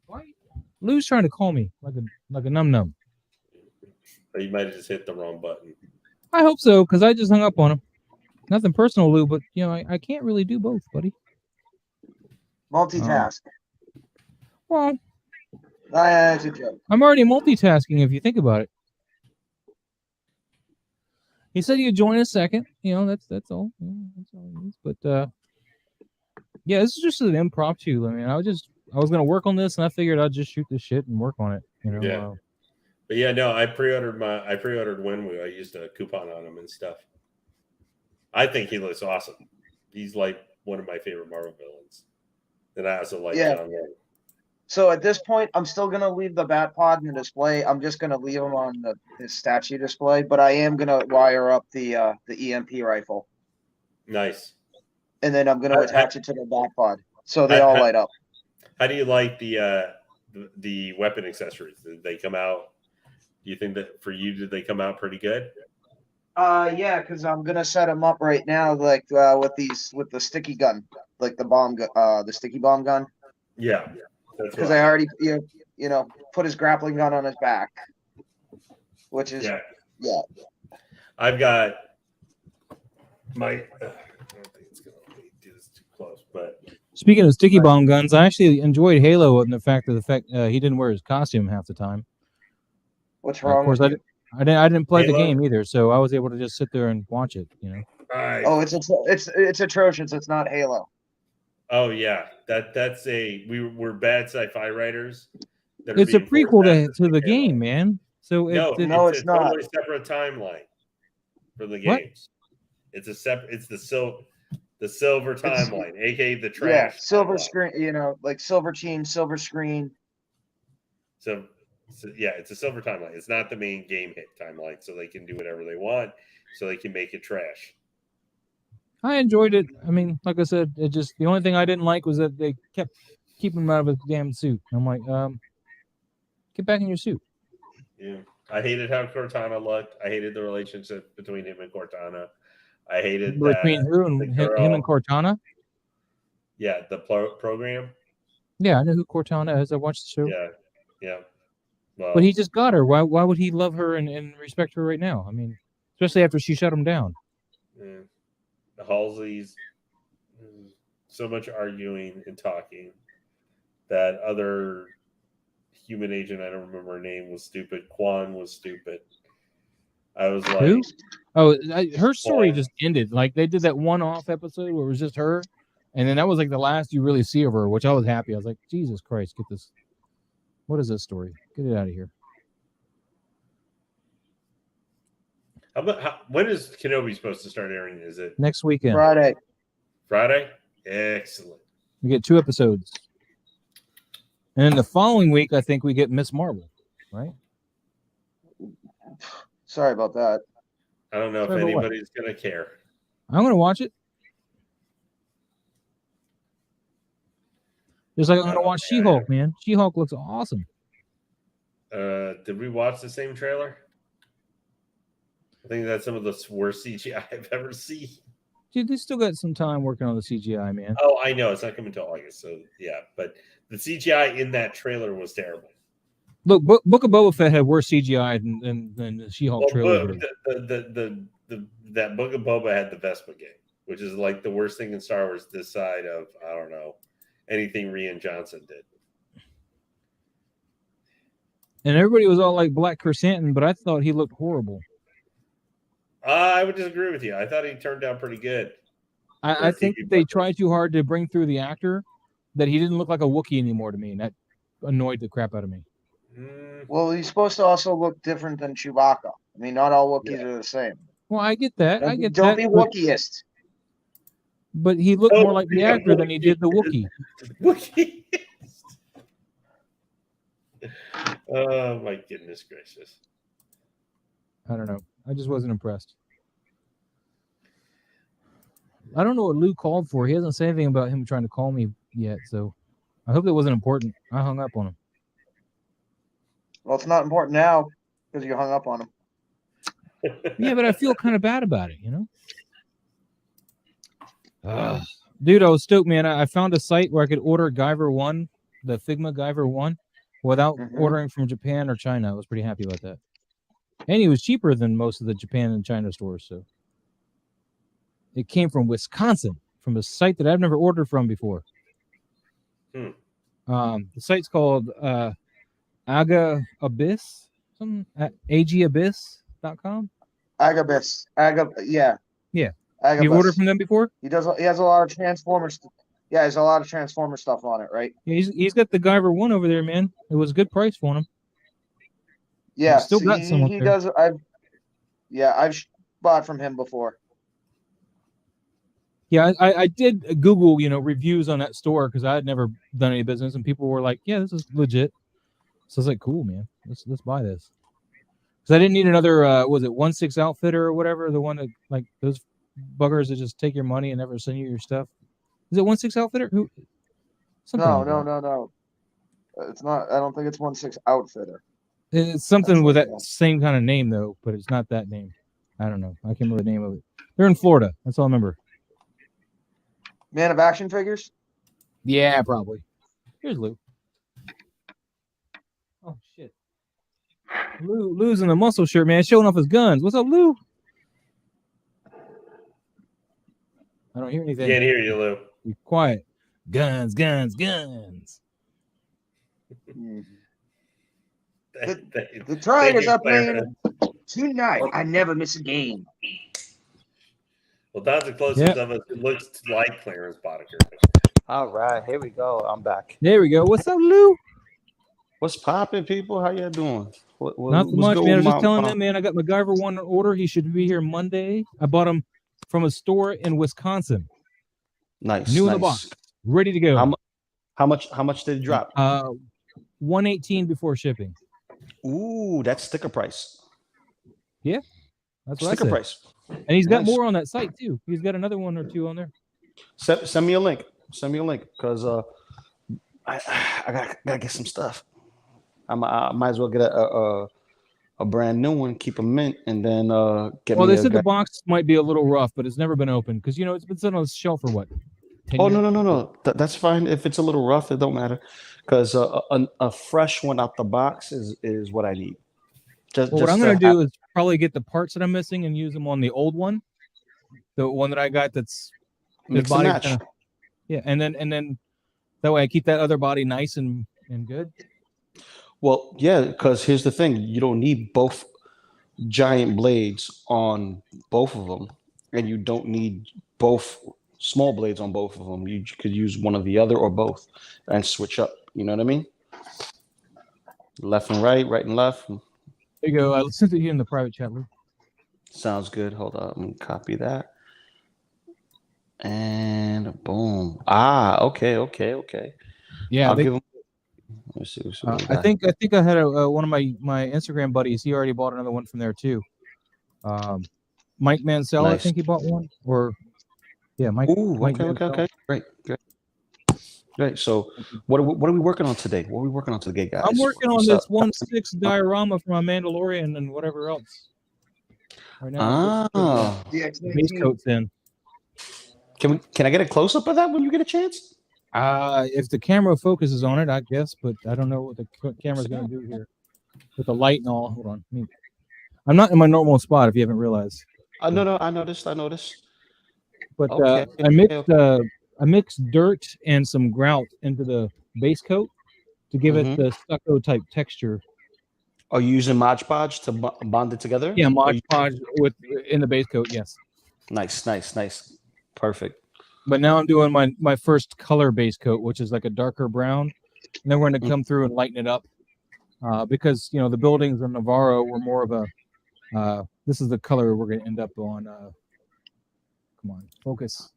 Why? Lou's trying to call me like a num. You might have just hit the wrong button. I hope so, because I just hung up on him. Nothing personal, Lou, but I can't really do both, buddy. Multitask. Well, that's a joke. I'm already multitasking if you think about it. He said he'd join a second. That's all. That's all it is. But yeah, this is just an impromptu. I mean, I was gonna work on this, and I figured I'd just shoot this shit and work on it. Yeah. But yeah, no, I pre-ordered Wenwu. I used a coupon on him and stuff. I think he looks awesome. He's like one of my favorite Marvel villains. And I also like John Wayne. So at this point, I'm still going to leave the Bat Pod in the display. I'm just going to leave him on the statue display, but I am going to wire up the EMP rifle. Nice. And then I'm going to attach it to the Bat Pod so they all light up. How do you like the weapon accessories? Did they come out? Do you think that for you, did they come out pretty good? Yeah, because I'm gonna set them up right now, like with the sticky gun, like the sticky bomb gun. Yeah, because I already put his grappling gun on his back, which is yeah. I've got my. I don't think it's gonna do this too close, but speaking of sticky bomb guns, I actually enjoyed Halo and the fact he didn't wear his costume half the time. What's wrong? Of course, I didn't play the game either, so I was able to just sit there and watch it. Oh, it's atrocious. It's not Halo. Oh yeah, that's we're bad sci-fi writers. It's a prequel to the game, man. So it's not. Totally separate timeline for the games. What? It's the silver timeline, aka the trash. Yeah, silver screen. Like silver team, silver screen. So yeah, it's a silver timeline. It's not the main game hit timeline, so they can do whatever they want, so they can make it trash. I enjoyed it. I mean, like I said, it just the only thing I didn't like was that they kept keeping him out of his damn suit. I'm like, get back in your suit. Yeah, I hated how Cortana looked. I hated the relationship between him and Cortana. I hated that Between who and him and Cortana? Yeah, the program. Yeah, I know who Cortana is. I watched the show. Yeah. Well, but he just got her. Why would he love her and respect her right now? I mean, especially after she shut him down. Yeah. The Halseys, so much arguing and talking. That other human agent, I don't remember her name, was stupid. Kwan was stupid. I was like, who? Oh, her story just ended. Like they did that one-off episode where it was just her, and then that was like the last you really see of her, which I was happy. I was like, Jesus Christ, get this. What is this story? Get it out of here. When is Kenobi supposed to start airing? Is it next weekend? Friday? Excellent. We get 2 episodes. And then the following week, I think we get Miss Marvel, right? Sorry about that. I don't know if anybody's going to care. I'm going to watch it. Just like I'm going to watch She-Hulk, man. She-Hulk looks awesome. Did we watch the same trailer? I think that's some of the worst CGI I've ever seen. Dude, they still got some time working on the CGI, man. Oh, I know. It's not coming until August, so yeah. But the CGI in that trailer was terrible. Look, Book of Boba Fett had worse CGI than the She-Hulk trailer. That Book of Boba had the Vespa game, which is like the worst thing in Star Wars this side of, I don't know, anything Rian Johnson did. And everybody was all like Black Chrysanthemum, but I thought he looked horrible. I would disagree with you. I thought he turned out pretty good. I think they tried too hard to bring through the actor that he didn't look like a Wookiee anymore to me, and that annoyed the crap out of me. Well, he's supposed to also look different than Chewbacca. I mean, not all Wookiees are the same. Well, I get that. Don't be Wookieist. But he looked more like the actor than he did the Wookiee. Wookiee. Oh, my goodness gracious. I don't know. I just wasn't impressed. I don't know what Lou called for. He hasn't said anything about him trying to call me yet, so I hope that wasn't important. I hung up on him. Well, it's not important now because you hung up on him. Yeah, but I feel kind of bad about it, you know? Dude, I was stoked, man. I found a site where I could order Guyver 1, the Figma Guyver 1, without ordering from Japan or China. I was pretty happy about that. And he was cheaper than most of the Japan and China stores, so. It came from Wisconsin, from a site that I've never ordered from before. The site's called Aga Abyss, something at agabyss.com. Agabus. Yeah. Agabus. You ordered from them before? He has a lot of Transformers. Yeah, there's a lot of Transformer stuff on it, right? Yeah, he's got the Guyver 1 over there, man. It was a good price for him. Yeah, still got some up he there. does. I've bought from him before. Yeah, I did Google, reviews on that store because I had never done any business, and people were like, "Yeah, this is legit." So I was like, "Cool, man. Let's buy this." Because I didn't need another. Was it 1/6 Outfitter or whatever? The one that like those buggers that just take your money and never send you your stuff. Is it 1/6 Outfitter? Who? No. It's not. I don't think it's 1/6 Outfitter. It's something with that same kind of name though, but it's not that name. I don't know. I can't remember the name of it. They're in Florida. That's all I remember. Man of Action Figures? Yeah, probably. Here's Lou. Oh shit. Lou's in a muscle shirt, man, showing off his guns. What's up, Lou? I don't hear anything. Can't hear you, Lou. Be quiet. Guns. The Tigers are playing tonight. I never miss a game. Well, that's the closest of us. It looks like Clarence Boddicker. All right, here we go. I'm back. There we go. What's up, Lou? What's popping, people? How y'all doing? Not much, man. I was just telling them, man, I got MacGyver 1 in order. He should be here Monday. I bought him from a store in Wisconsin. Nice. New in the box. Ready to go. How much did it drop? $118 before shipping. Ooh, that's sticker price. Yeah. That's what sticker price. And he's got Nice. more on that site too. He's got another one or two on there. Send me a link. Send me a link because I gotta get some stuff. I might as well get a brand new one, keep a mint, and then get Well, me they a said the guy. box might be a little rough, but it's never been opened because it's been sitting on the shelf for what? 10 Oh years? no. That's fine. If it's a little rough, it don't matter. Because a fresh one out the box is what I need. Well, what Just I'm to going to have- do is probably get the parts that I'm missing and use them on the old one, the one that I got. That's his mix and body's match. yeah, and then that way I keep that other body nice and good. Well, yeah, because here's the thing: you don't need both giant blades on both of them, and you don't need both small blades on both of them. You could use one or the other or both, and switch up. You know what I mean? Left and right and left. There you go. I sent it here in the private chat, Lou. Sounds good. Hold on, let me copy that. And boom. Okay. Yeah, I'll give him. Let's see what we I got. think I had one of my Instagram buddies. He already bought another one from there too. Mike Mansell, I Nice. think he bought one. Or yeah, Mike. Ooh, Mike okay. Mansell. Great. So, what are we working on today? What are we working on today, guys? I'm working on What's this up? 1/6 diorama from a Mandalorian and whatever else. Right now, Ah, the base coat's in. can I get a close up of that when you get a chance? If the camera focuses on it, I guess, but I don't know what the camera's going to do here with the light and all. Hold on, I'm not in my normal spot. If you haven't realized, No, I noticed. but Okay, I mixed dirt and some grout into the base coat to give it the stucco type texture. Are you using Mod Podge to bond it together? Yeah, Or Mod Podge in the base coat. Yes. Nice. Perfect. But now I'm doing my first color base coat, which is like a darker brown. And then we're going to come through and lighten it up because the buildings in Navarro were more of a. This is the color we're going to end up on. Come on, focus.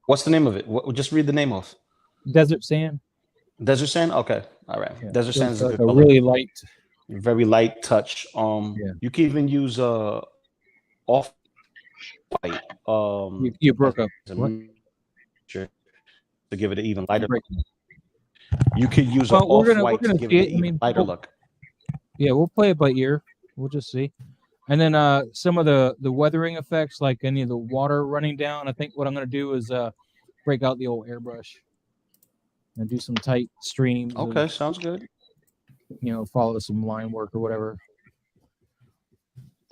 What's the name of it? Just read the name off. Desert sand. Desert sand. Okay, all right. Yeah. Desert So sand it's is a like good a color. really light. Very light touch. You can even use off white. You broke up. as a What? mixture to give it an even lighter look. You could use an Well, we're off gonna white to give see it it. an even lighter look. Yeah, we'll play it by ear. We'll just see. And then some of the weathering effects, like any of the water running down. I think what I'm gonna do is break out the old airbrush and do some tight streams. Okay, sounds good. Follow some line work or whatever.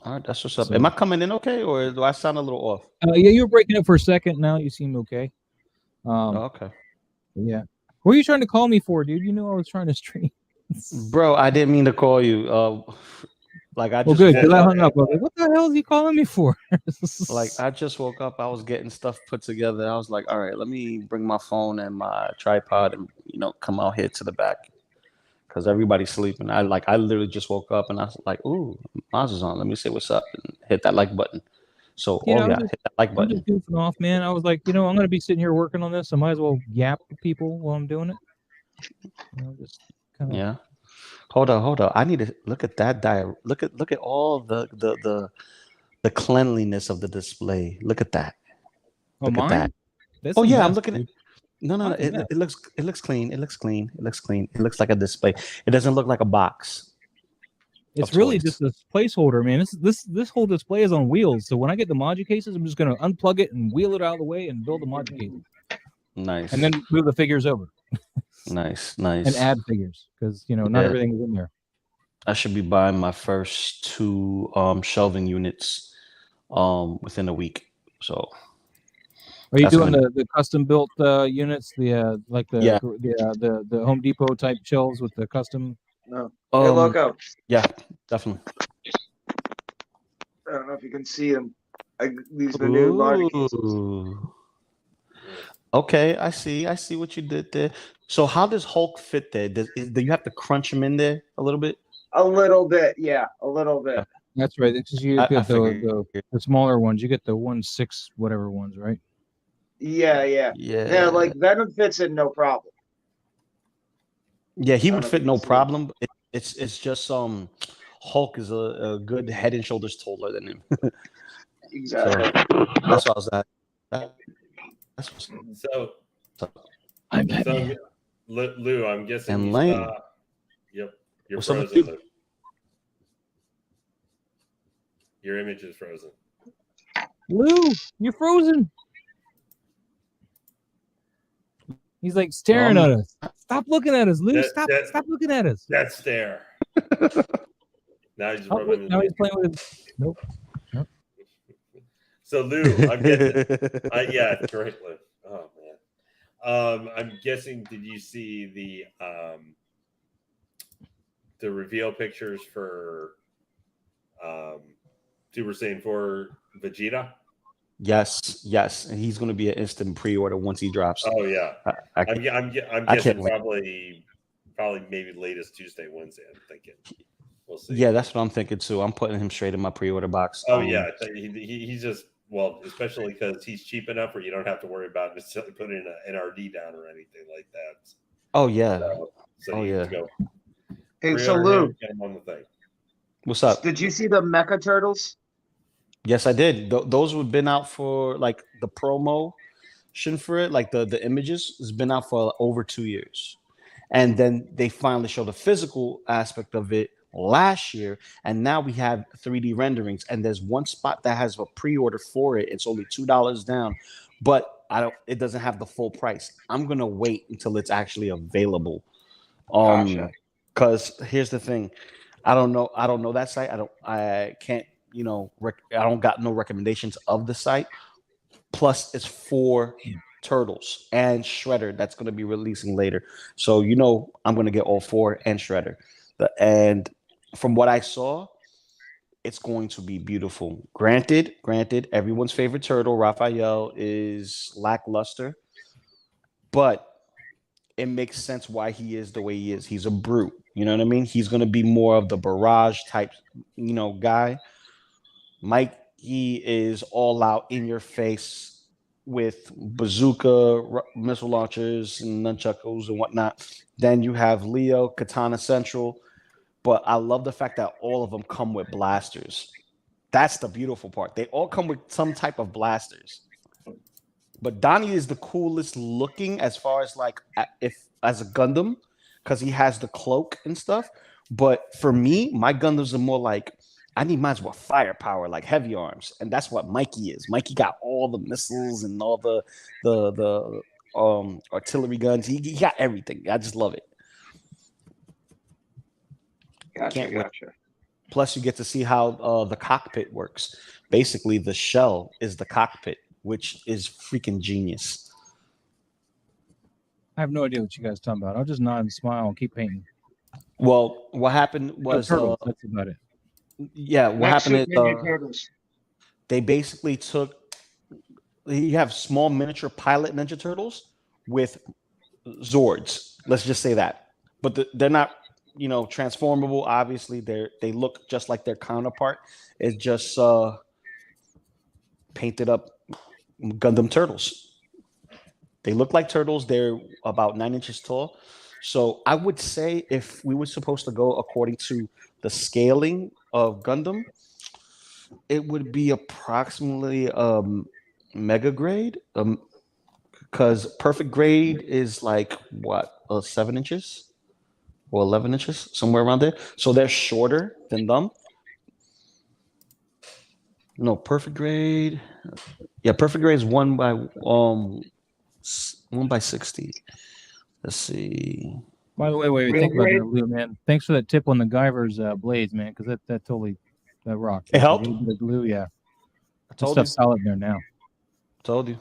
All right, that's what's up. So- Am I coming in okay, or do I sound a little off? Yeah, you were breaking up for a second. Now you seem okay. Okay. Yeah. What are you trying to call me for, dude? You knew I was trying to stream. Bro, I didn't mean to call you. Like I Well, just good. woke Because I up. hung up. I was like, what the hell is he calling me for? Like I just woke up. I was getting stuff put together. I was like, all right, let me bring my phone and my tripod and come out here to the back because everybody's sleeping. I literally just woke up and I was like, ooh, Maz is on. Let me say what's up and hit that like button. So hit that like I'm button. just goofing off, man. I was like, I'm going to be sitting here working on this. I might as well yap with people while I'm doing it. Just kind of. Yeah. Hold on. I need to look at that Look at all the cleanliness of the display. Look at that. Look at that. That's Oh a yeah, mess, I'm looking at. dude. No. That's a mess. It looks clean. It looks clean. It looks like a display. It doesn't look like a box. It's of really toys. just a placeholder, man. This whole display is on wheels. So when I get the module cases, I'm just going to unplug it and wheel it out of the way and build the module case. Nice. And then move the figures over. Nice. And add figures because not everything is in there. I should be buying my first 2 shelving units within a week. So Are you that's doing gonna- the custom built units, the Home Depot type shelves with the custom? No. Hey, Loco. Yeah, definitely. I don't know if you can see them. These are the new body cases. Ooh. Okay, I see what you did there. So how does Hulk fit there? Do you have to crunch him in there a little bit? A little bit, yeah, a little bit. That's right. Because you I get figured. the smaller ones. You get the 1/6 whatever ones, right? Yeah. Yeah, like Venom fits in no problem. Yeah, he I would don't know fit if you no can see problem. It's just Hulk is a good head and shoulders taller than him. Exactly. So that's what I was at. That's what's So, up. I'm so Lou, I'm guessing And you Lane. Yep, you're What's up with frozen, you? Lou. Your image is frozen. Lou, you're frozen. He's like staring at us. Stop looking at us, Lou. Stop looking at us. That stare. Now he's Oh, wait, now he's playing with his... Nope. So Lou, I'm guessing. Yeah, great, Lou. Oh man. I'm guessing. Did you see the reveal pictures for Super Saiyan 4 Vegeta? Yes, and he's going to be an instant pre-order once he drops. Oh yeah, I'm guessing probably maybe latest Tuesday, Wednesday. I'm thinking. We'll see. Yeah, that's what I'm thinking too. I'm putting him straight in my pre-order box. Oh yeah, he's just especially because he's cheap enough where you don't have to worry about necessarily putting an NRD down or anything like that. Oh yeah. So you go. Hey, so Lou, get him on the thing. What's up? did you see the Mecha Turtles? Yes, I did. Those have been out for like the promotion for it, like the images has been out for over 2 years. And then they finally showed the physical aspect of it last year, and now we have 3D renderings. And there's one spot that has a pre-order for it. It's only $2 down, but it doesn't have the full price. I'm gonna wait until it's actually available. Because here's the thing, I don't know that site. I can't, I don't got no recommendations of the site. Plus, it's 4 Turtles and Shredder that's going to be releasing later. So, I'm going to get all 4 and Shredder. And from what I saw, it's going to be beautiful. Granted, everyone's favorite turtle, Raphael, is lackluster, but it makes sense why he is the way he is. He's a brute. You know what I mean? He's going to be more of the barrage type, guy. Mike, he is all out in your face with bazooka, missile launchers, and nunchuckos and whatnot. Then you have Leo, Katana Central. But I love the fact that all of them come with blasters. That's the beautiful part. They all come with some type of blasters. But Donnie is the coolest looking as far as as a Gundam, because he has the cloak and stuff. But for me, my Gundams are more like, I need mine with firepower, like heavy arms, and that's what Mikey is. Mikey got all the missiles and all the artillery guns. He got everything. I just love it. Gotcha. Plus, you get to see how the cockpit works. Basically, the shell is the cockpit, which is freaking genius. I have no idea what you guys are talking about. I'll just nod and smile and keep painting. Well, what happened was that's about it. Yeah, what happened is they basically you have small miniature pilot Ninja Turtles with Zords. Let's just say that. But they're not, transformable. Obviously, they look just like their counterpart. It's just painted up Gundam Turtles. They look like turtles. They're about 9 inches tall. So I would say if we were supposed to go according to the scaling of Gundam, it would be approximately mega grade, because perfect grade is like 7 inches or 11 inches, somewhere around there. So they're shorter than them. No, perfect grade. Yeah, perfect grade is 1 by 60. Let's see. By the way, wait, think about that, Lou, man. Thanks for that tip on the Guyver's blades, man, because that totally rocked. It helped. Lou, yeah. I told stuff's solid there now. Told you.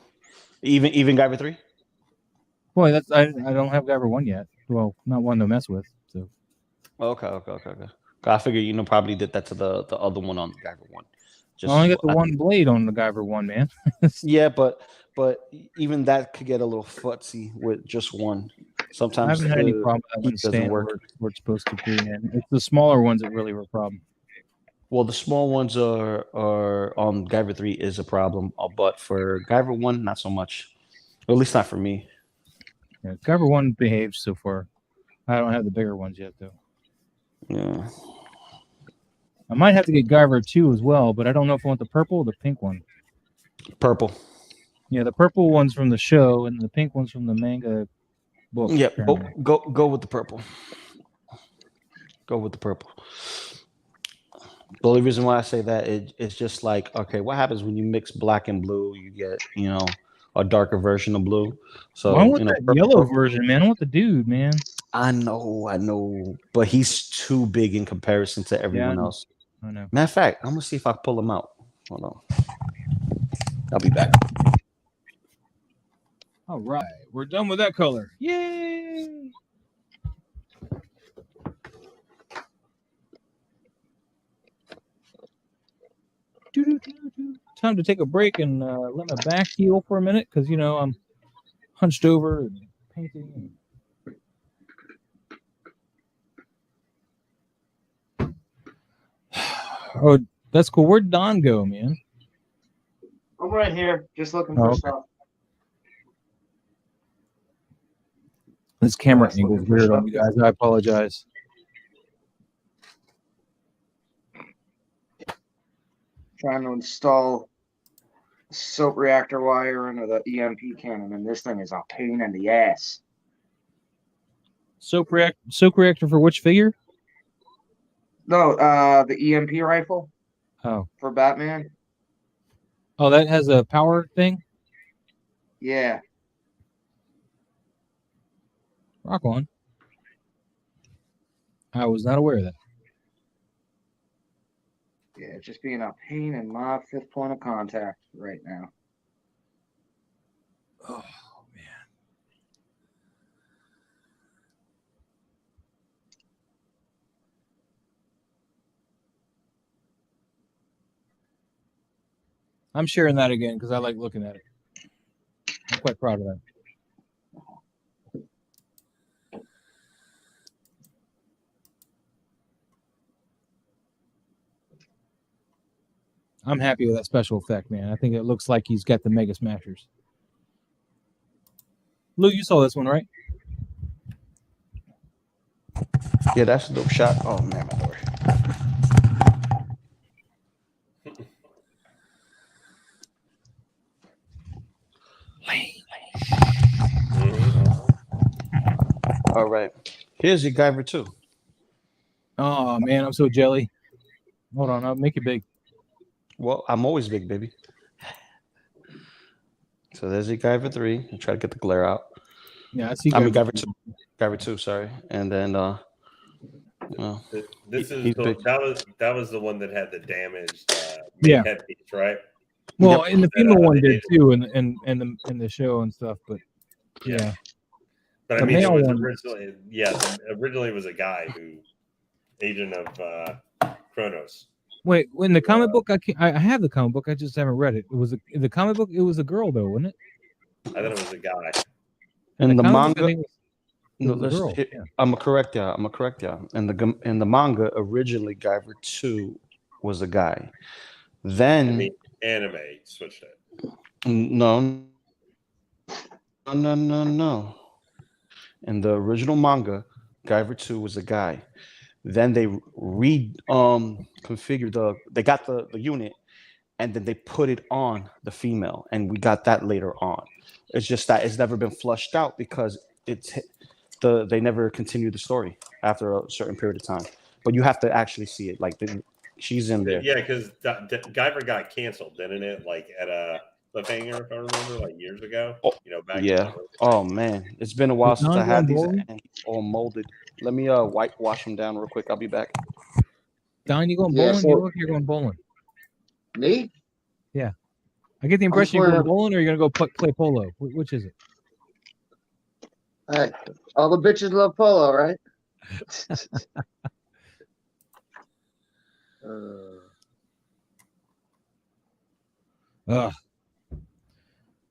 Even Guyver 3? Boy, I don't have Guyver 1 yet. Well, not one to mess with. So. Okay. I figure probably did that to the other one on Guyver 1. I only got the one blade on the Guyver 1, man. Yeah, but even that could get a little futzy with just one. Sometimes I haven't had any problem with that one staying where it's supposed to be, and it's the smaller ones that really were a problem. Well, the small ones are on Guyver 3 is a problem, but for Guyver 1, not so much. Or at least not for me. Yeah, Guyver 1 behaves so far. I don't have the bigger ones yet, though. Yeah. I might have to get Guyver 2 as well, but I don't know if I want the purple or the pink one. Purple. Yeah, the purple one's from the show, and the pink one's from the manga book. Yeah, apparently. go with the purple. Go with the purple. The only reason why I say that it's just like, okay, what happens when you mix black and blue? You get, a darker version of blue. So, Well, I want that yellow version, man. I want the dude, man. I know, but he's too big in comparison to everyone else. I know. Matter of fact, I'm gonna see if I pull him out. Hold on. I'll be back. All right, we're done with that color. Yay! Time to take a break and let my back heal for a minute because I'm hunched over and painting. Oh, that's cool. Where'd Don go, man? I'm right here, just looking for stuff. This camera angle is weird on you guys. I apologize. Trying to install soap reactor wire into the EMP cannon, and this thing is a pain in the ass. Soap reactor for which figure? No, the EMP rifle. Oh. For Batman. Oh, that has a power thing? Yeah. Rock on. I was not aware of that. Yeah, it's just being a pain in my fifth point of contact right now. Oh, man. I'm sharing that again because I like looking at it. I'm quite proud of that. I'm happy with that special effect, man. I think it looks like he's got the Mega Smashers. Lou, you saw this one, right? Yeah, that's a dope shot. Oh, man, my door. All right. Here's your Guyver 2. Oh, man, I'm so jelly. Hold on, I'll make it big. Well, I'm always big, baby. So there's your Guyver 3. I try to get the glare out. Yeah, I see. Guyver 2. Guyver 2, sorry. And then that was the one that had the damaged headpiece, right? Well, and the female one did too, in the show and stuff. But yeah. But I mean, it was originally it was a guy who, agent of Kronos. Wait, in the comic book, I have the comic book. I just haven't read it. It was in the comic book. It was a girl, though, wasn't it? I thought it was a guy. In the manga, I'm gonna correct you. In the manga, originally Guyver 2 was a guy. Then in the anime switched it. No. In the original manga, Guyver 2 was a guy. Then they configured they got the unit, and then they put it on the female, and we got that later on. It's just that it's never been flushed out because they never continued the story after a certain period of time. But you have to actually see it. Like she's in there. Yeah, because Guyver got canceled, didn't it? Like at a cliffhanger, if I remember, like years ago. Back. Yeah. Oh man, it's been a while since I had these and all molded. Let me wash them down real quick. I'll be back. Don, you going bowling? You look, you're going bowling. Me? Yeah. I get the impression you're going bowling, or you're gonna go play polo. Which is it? Hey, all the bitches love polo, right?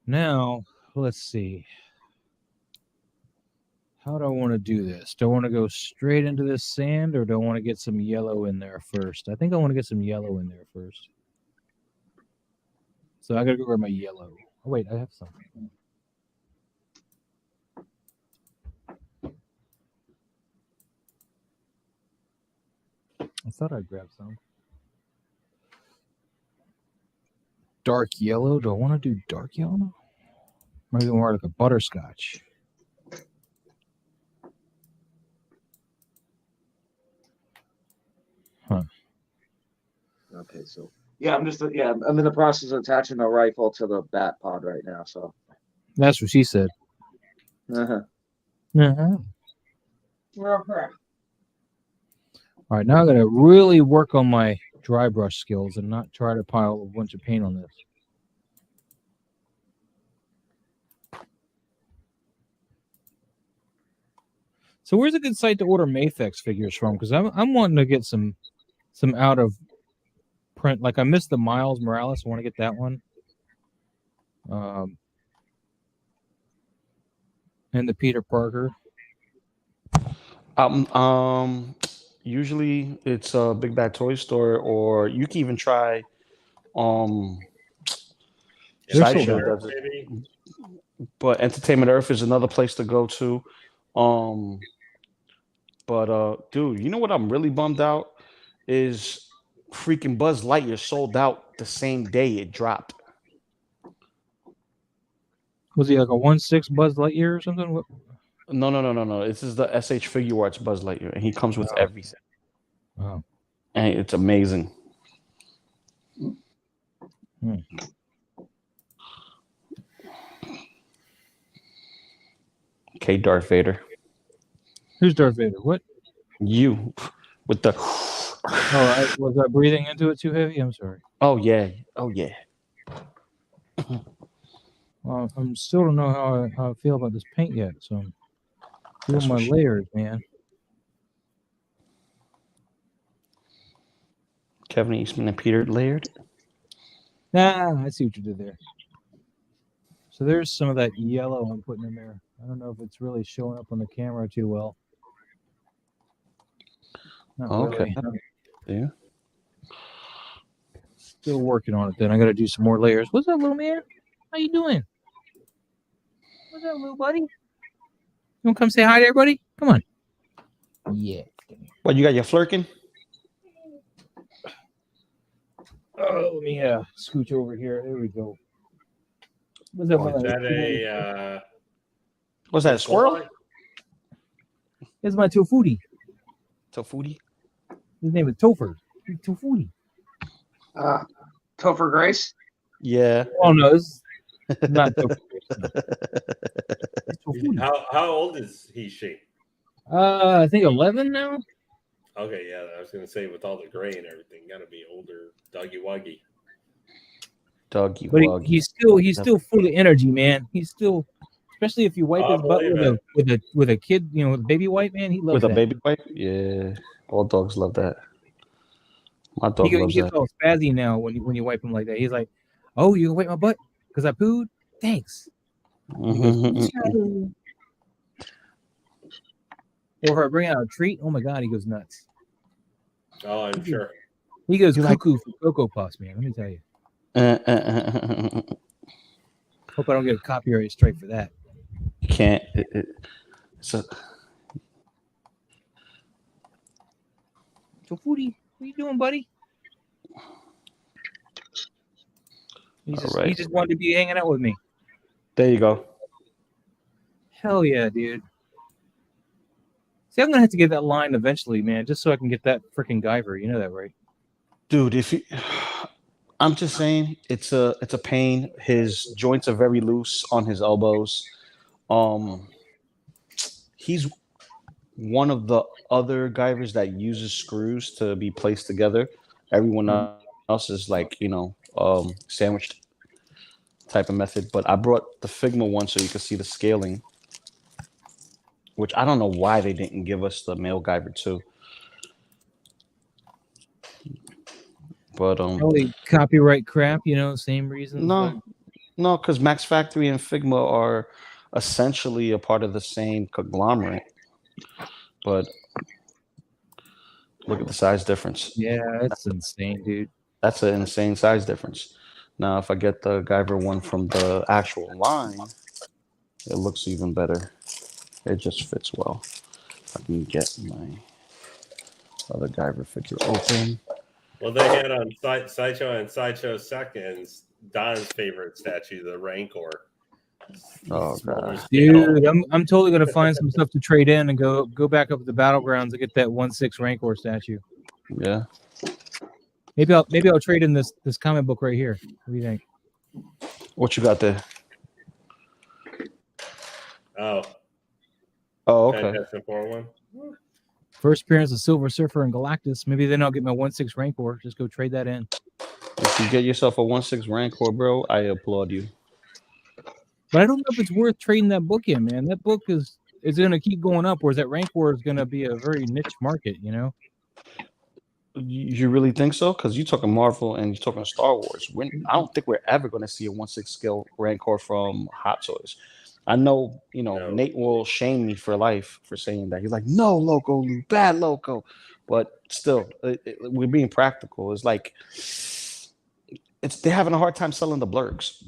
Now, let's see. How do I want to do this? Do I want to go straight into this sand, or do I want to get some yellow in there first? I think I want to get some yellow in there first. So I got to go grab my yellow. Oh, wait, I have some. I thought I'd grab some. dark yellow. Do I want to do dark yellow? Maybe more like a butterscotch. Huh. Okay, so yeah, I'm in the process of attaching the rifle to the bat pod right now. So That's what she said. uh-huh. All right, now I gotta really work on my dry brush skills and not try to pile a bunch of paint on this. So where's a good site to order Mafex figures from? Because I'm wanting to get some out of print. Like I missed the Miles Morales. I want to get that one. And the Peter Parker. Usually it's a Big Bad Toy Store, or you can even try Sideshow does it. Maybe. But Entertainment Earth is another place to go to. Dude, you know what I'm really bummed out is freaking Buzz Lightyear sold out the same day it dropped. Was he like a 1/6 Buzz Lightyear or something? What? No. This is the SH Figure Arts Buzz Lightyear, and he comes with everything. Wow. And it's amazing. Okay, Darth Vader. Who's Darth Vader? What? You with the. Oh, was I breathing into it too heavy? I'm sorry. Oh yeah. Well, I still don't know how I feel about this paint yet, so I'm doing my layers, man. Kevin Eastman and Peter layered. Ah, I see what you did there. So there's some of that yellow I'm putting in there. I don't know if it's really showing up on the camera too well. Not Okay. Really. Yeah. Still working on it. Then I got to do some more layers. What's up, little man? How you doing? What's up, little buddy? You want to come say hi to everybody? Come on. Yeah. What, you got your flirking? Oh, let me scooch over here. There we go. What's up, Is that What's that, a squirrel? It's my Tofudi. Tofudi? His name is Topher. Tofudi. Topher Grace. Yeah. Oh no, it's not Topher. How old is she? I think 11 now. Okay, yeah, I was gonna say with all the gray and everything, gotta be older, doggy wuggy. Doggy But wuggy. he's still full of energy, man. He's still, especially if you wipe his butt with a kid, with a baby wipe, man. He loves with that. a baby wipe. Yeah, all dogs love that. My dog loves he gets that. all spazzy now when you wipe him like that. He's like, "Oh, you gonna wipe my butt because I pooed? Thanks." He goes, or if I bring out a treat, oh my god, he goes nuts. Oh, I'm sure. He goes cuckoo for Cocoa Puffs, man. Let me tell you. Hope I don't get a copyright strike for that. You can't. So, Foodie, what you doing, buddy? He just wanted to be hanging out with me. There you go. Hell yeah, dude. See, I'm gonna have to get that line eventually, man, just so I can get that freaking Guyver. You know that, right? Dude, I'm just saying, it's a pain. His joints are very loose on his elbows. He's one of the other Guyvers that uses screws to be placed together. Everyone else is like, sandwiched type of method. But I brought the Figma one so you can see the scaling, which I don't know why they didn't give us the male Guyver too. But probably copyright crap, same reason. No, because Max Factory and Figma are essentially a part of the same conglomerate. But look at the size difference. Yeah, that's insane, dude. That's an insane size difference. Now, if I get the Guyver one from the actual line, it looks even better. It just fits well. I can get my other Guyver figure open. Well, they had on Sideshow and Sideshow Seconds Don's favorite statue, the Rancor. Oh, Smaller God. scale. Dude, I'm totally gonna find some stuff to trade in and go back up to the battlegrounds and get that 1/6 Rancor statue. Yeah. Maybe I'll trade in this comic book right here. What do you think? What you got there? Oh, Oh, okay. Fantastic Four one. First appearance of Silver Surfer and Galactus. Maybe then I'll get my 1/6 Rancor. Just go trade that in. If you get yourself a 1/6 Rancor, bro, I applaud you. But I don't know if it's worth trading that book in, man. That book is gonna keep going up, whereas that Rancor is gonna be a very niche market, you know? You really think so? Because you're talking Marvel and you're talking Star Wars. I don't think we're ever going to see a 1/6 scale Rancor from Hot Toys. I know, No. Nate will shame me for life for saying that. He's like, no, Loco Lu, bad Loco. But still, we're being practical. It's like, they're having a hard time selling the blurgs.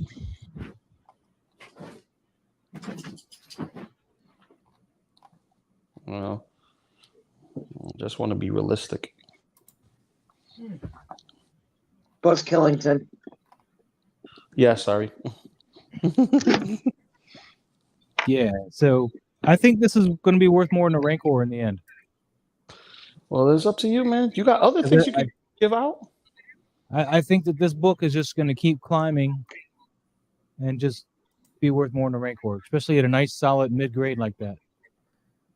Well, I just want to be realistic. Buzz Killington. Yeah, sorry. Yeah. So I think this is going to be worth more than a Rancor in the end. Well, it's up to you, man. You got other things you can give out. I think that this book is just going to keep climbing and just be worth more than a Rancor, especially at a nice, solid mid grade like that.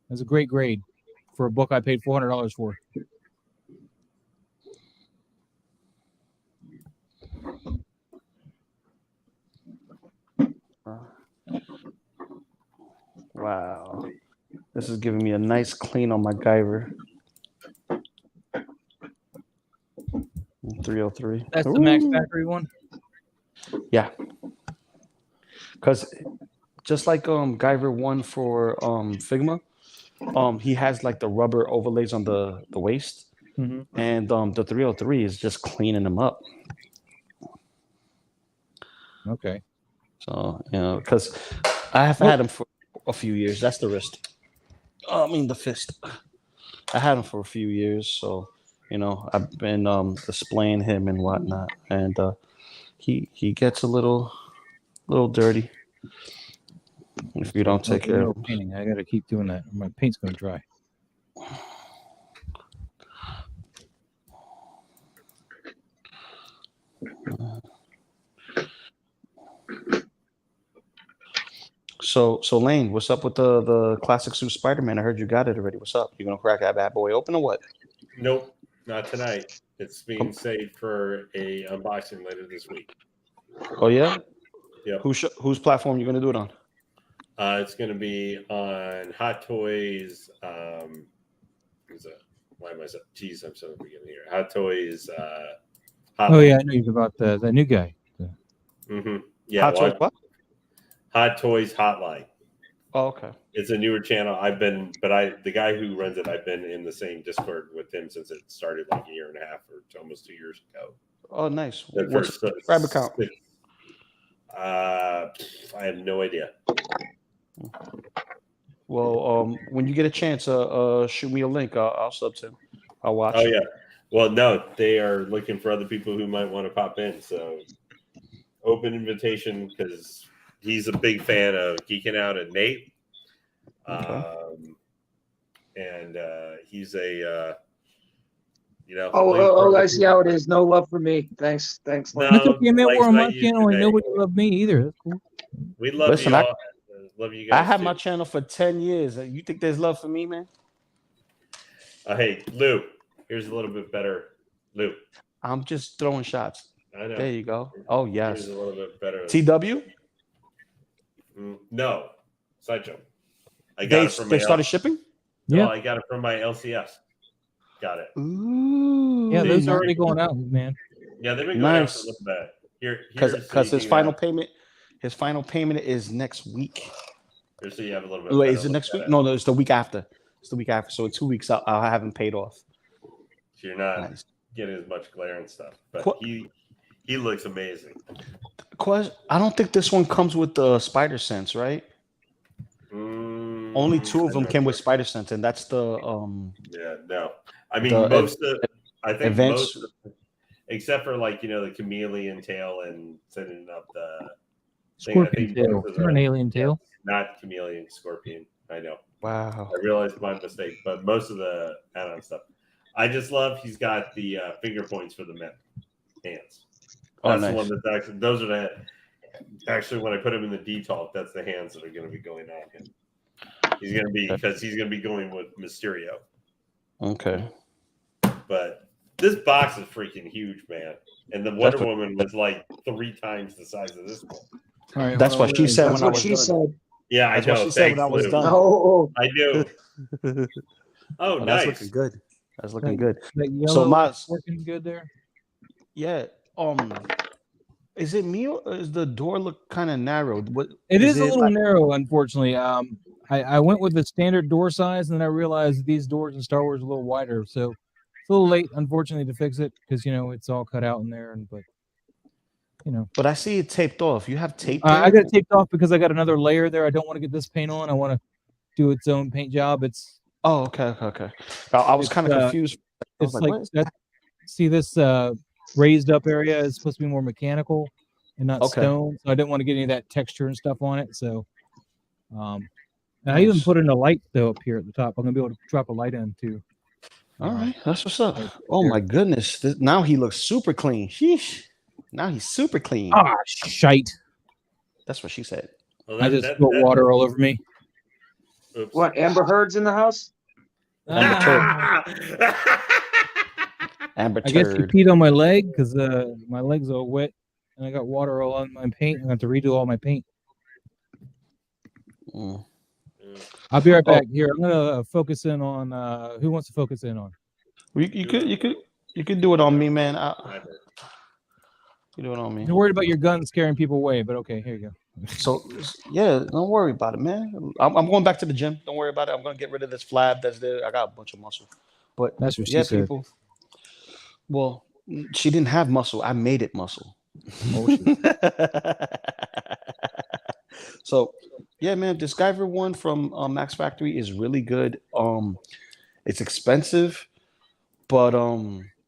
That's a great grade for a book I paid $400 for. Wow. This is giving me a nice clean on my Guyver. 303. That's the Max Factory one? Yeah. Because just like Guyver 1 for Figma, he has like the rubber overlays on the waist. Mm-hmm. And the 303 is just cleaning them up. Okay. So, because I have had him for a few years. That's the wrist. I mean, the fist. I had him for a few years. So, I've been displaying him and whatnot. And he gets a little dirty if you don't take care of him. Painting. I got to keep doing that. My paint's going to dry. So Lane, what's up with the classic suit Spider-Man? I heard you got it already. What's up? You gonna crack that bad boy open or what? Nope, not tonight. It's being saved for a unboxing later this week. Oh yeah. Yeah. Whose platform you gonna do it on? It's gonna be on Hot Toys. Why am I so? Geez, I'm so beginning here. Hot Toys. Oh yeah, I know you're about that new guy. Mm-hmm. Yeah. Hot Toys what? Hot Toys Hotline. Oh, okay. It's a newer channel. The guy who runs it, I've been in the same Discord with him since it started like a year and a half or almost 2 years ago. Oh, nice. What's the subscriber count? I have no idea. Well, when you get a chance, shoot me a link. I'll sub to him. I'll watch. Oh yeah. Well, no, they are looking for other people who might want to pop in. So open invitation because he's a big fan of Geeking Out and Nate. Okay. And he's a I see how it is. No love for me. Thanks. No, That's okay, man. Blake's We're on my not you channel and today. nobody loved me either. That's cool. We love Listen, you all. Love you guys. I had too. my channel for 10 years. You think there's love for me, man? Hey, Lou, here's a little bit better. Lou. I'm just throwing shots. I know. There you go. Oh, yes. Here's a little bit better. TW? No. Sideshow. I got it from They started shipping? Yeah. No, I got it from my LCS. Got it. Ooh. Yeah, those Nice. are already going out, man. Yeah, they've been going out for Nice. a little bit. Because his final payment is next week. Here's so you have a little bit. Wait, better is it look next at week? No, it's the week after. It's the week after. So in 2 weeks, I'll have him paid off. So you're not Nice. getting as much glare and stuff, but What? he looks amazing. I don't think this one comes with the Spider Sense, right? Only 2 of them came with Spider Sense, and that's the Yeah, no. I mean, the most of I think advanced. except for like the chameleon tail and setting up the Scorpion tail. both of You're an alien yeah, tail. not chameleon, scorpion. I know. Wow. I realized my mistake, but most of the add-on stuff, I just love. He's got the finger points for the hands. That's the one that's actually. Those are the. Actually, when I put him in the D-Talk, that's the hands that are going to be going on him. He's going to be going with Mysterio. Okay. But this box is freaking huge, man. And the Wonder Woman was like 3 times the size of this one. All right, That's what she said when I was done. Said. Yeah, I know. That's what she said when I was done. Oh, I knew. Oh, nice. That's looking good. That's looking good. That So yellow Maz, working good there. yeah. Is it me or does the door look kind of narrow? What It is a little like, narrow, unfortunately. I went with the standard door size, and then I realized these doors in Star Wars are a little wider, so it's a little late, unfortunately, to fix it because it's all cut out in there. But I see it taped off. You have tape there? I got it taped off because I got another layer there. I don't want to get this paint on. I want to do its own paint job. It's okay. I was kind of confused. I it's was like that. See this raised up area is supposed to be more mechanical and not stone, so I didn't want to get any of that texture and stuff on it. So, and I even put in a light though up here at the top. I'm gonna be able to drop a light in too. All right, that's what's up. Right Oh there. my goodness! Now he looks super clean. Sheesh. Now he's super clean. Ah, shite! That's what she said. Well, I just spilled water all over me. Oops. what? Amber Heard's in the house? Amber I guess you turd. peed on my leg because my leg's all wet and I got water all on my paint. I have to redo all my paint. Mm. I'll be right back. Here, I'm gonna focus in on who wants to focus in on. You could do it on me, man. You do it on me. You're worried about your gun scaring people away, but okay, here you go. So yeah, don't worry about it, man. I'm going back to the gym. Don't worry about it. I'm gonna get rid of this flab that's there. I got a bunch of muscle. But That's what she said. people. Well, she didn't have muscle. I made it muscle. Oh, shit. So yeah, man, this Guyver one from Max Factory is really good. It's expensive, but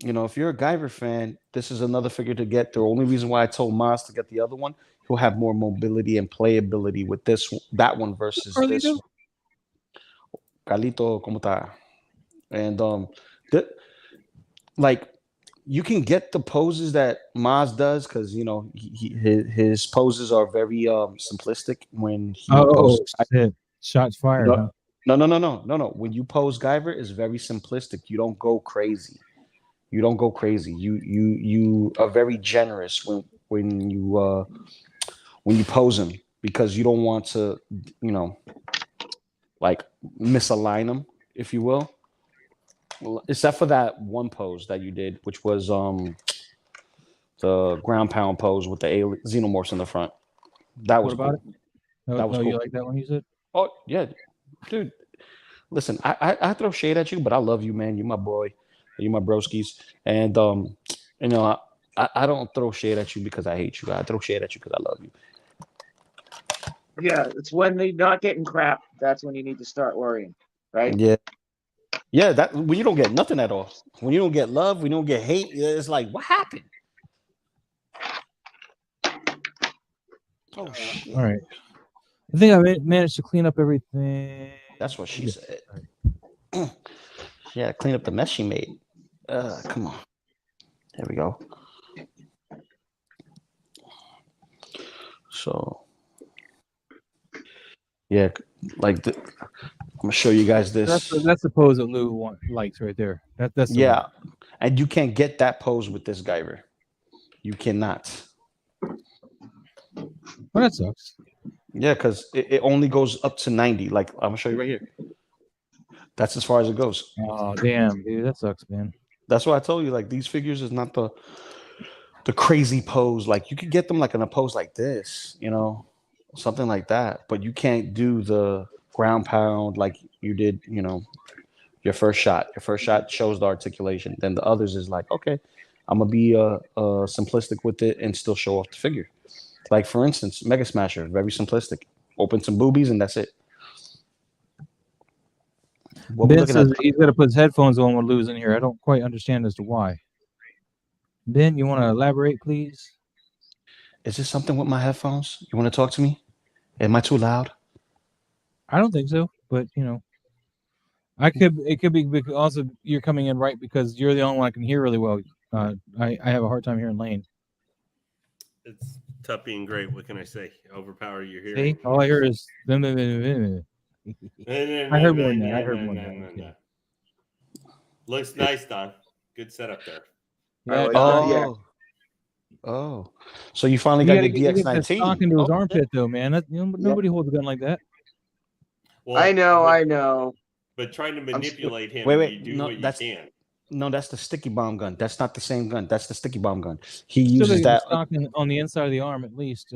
if you're a Guyver fan, this is another figure to get. The only reason why I told Maz to get the other one, he'll have more mobility and playability with that one versus this one. Carlito, ¿cómo está? And you can get the poses that Maz does because his poses are very simplistic when he poses. Shots fired. No. When you pose Guyver, it's very simplistic. You don't go crazy. You are very generous when you pose him because you don't want to misalign him, if you will. Except for that one pose that you did, which was the ground pound pose with the xenomorphs in the front. That was about cool. it? That was cool. You like that one? You said? Oh yeah, dude. Listen, I throw shade at you, but I love you, man. You're my boy. You're my broskies, and I don't throw shade at you because I hate you. I throw shade at you because I love you. Yeah, it's when they're not getting crap. That's when you need to start worrying, right? Yeah. That when you don't get nothing at all, when you don't get love, when you don't get hate, it's like, what happened? Oh shit! All right. I think I managed to clean up everything. That's what she said. Yeah, clean up the mess she made. Come on. There we go. So, yeah, I'm gonna show you guys this. That's the pose that Lou likes right there. That's the yeah, one. And you can't get that pose with this Guyver. You cannot. Well, that sucks. Yeah, because it only goes up to 90. Like I'm gonna show you right here. That's as far as it goes. Oh damn, dude, that sucks, man. That's why I told you, like, these figures is not the crazy pose. Like, you could get them like in a pose like this, something like that. But you can't do the ground pound like you did, your first shot. Your first shot shows the articulation. Then the others is like, okay, I'm gonna be simplistic with it and still show off the figure. Like, for instance, Mega Smasher, very simplistic. Open some boobies and that's it. Ben says he's got to put his headphones on when Lou's in here. I don't quite understand as to why. Ben, you want to elaborate, please? Is this something with my headphones? You want to talk to me? Am I too loud? I don't think so, but you know, it could be because also you're coming in right because you're the only one I can hear really well. I have a hard time hearing Lane. It's tough being great. What can I say? Overpower your See, hearing. all I hear is. I heard more than that. I heard more than that. Okay. Looks nice, Don. Good setup there. Yeah, like Don, that, yeah. Oh. So you finally you got gotta your get that stock DX19. into his armpit, though, man. Nobody holds a gun like that. Well, I know. But trying to manipulate him, Wait, you do no, what you that's can. no, that's the sticky bomb gun. That's not the same gun. That's the sticky bomb gun. He Still gotta uses get the that. stock on the inside of the arm, at least.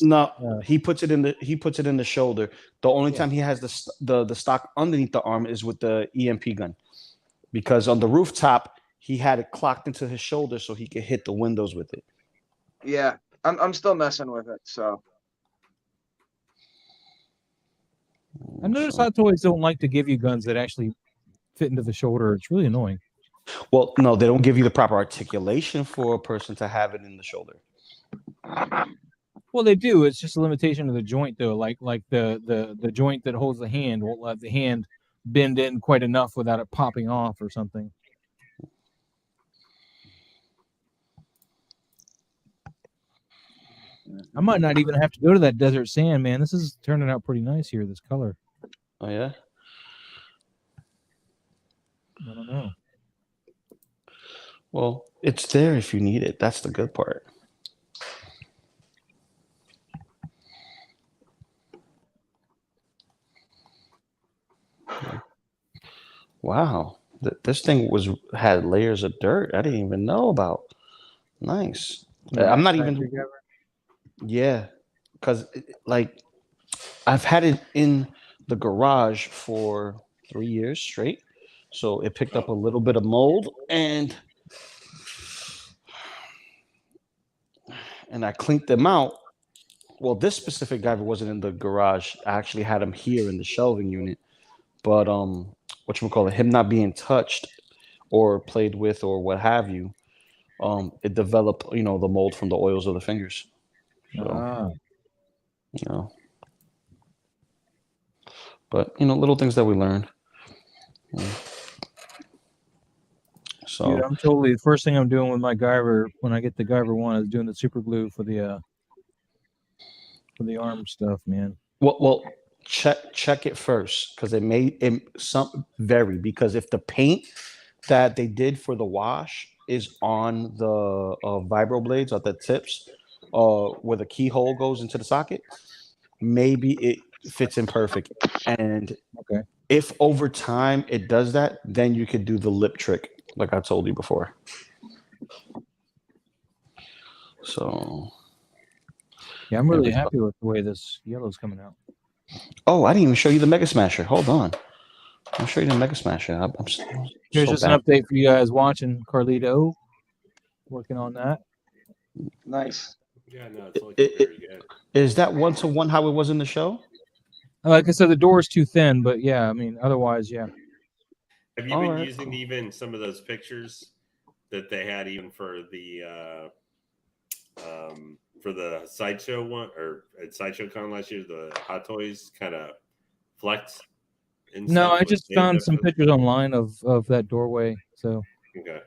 No, he puts it in the shoulder. The only time he has the stock underneath the arm is with the EMP gun, because on the rooftop he had it clocked into his shoulder so he could hit the windows with it. Yeah, I'm still messing with it. So I noticed Hot Toys don't like to give you guns that actually fit into the shoulder. It's really annoying. Well, no, they don't give you the proper articulation for a person to have it in the shoulder. Well, they do. It's just a limitation of the joint, though. Like the joint that holds the hand won't let the hand bend in quite enough without it popping off or something. I might not even have to go to that desert sand, man. This is turning out pretty nice here, this color. Oh, yeah? I don't know. Well, it's there if you need it. That's the good part. Wow. This thing had layers of dirt I didn't even know about. Nice. I'm not even... Yeah, because like I've had it in the garage for 3 years straight, so it picked up a little bit of mold, and I cleaned them out. Well, this specific guy wasn't in the garage. I actually had him here in the shelving unit, but whatchamacallit, him not being touched or played with or what have you, it developed, the mold from the oils of the fingers. So, but little things that we learned. So dude, I'm totally, the first thing I'm doing with my Guyver when I get the Guyver 1 is doing the super glue for the arm stuff, man. Well, check it first, because it may some vary, because if the paint that they did for the wash is on the vibro blades at the tips, where the keyhole goes into the socket, maybe it fits in perfect. And if over time it does that, then you could do the lip trick, like I told you before. So yeah, I'm really happy with the way this yellow's coming out. Oh, I didn't even show you the Mega Smasher. Hold on. I'll show you the Mega Smasher. Here's just an update for you guys watching. Carlito working on that. Nice. Yeah, no, it's looking very good. Is that 1-to-1 how it was in the show? Like I said, the door is too thin, but yeah, I mean, otherwise, yeah. Have you been using even some of those pictures that they had even for the sideshow one, or at Sideshow Con last year, the Hot Toys kind of flex? No, I just found some pictures online of that doorway. So okay.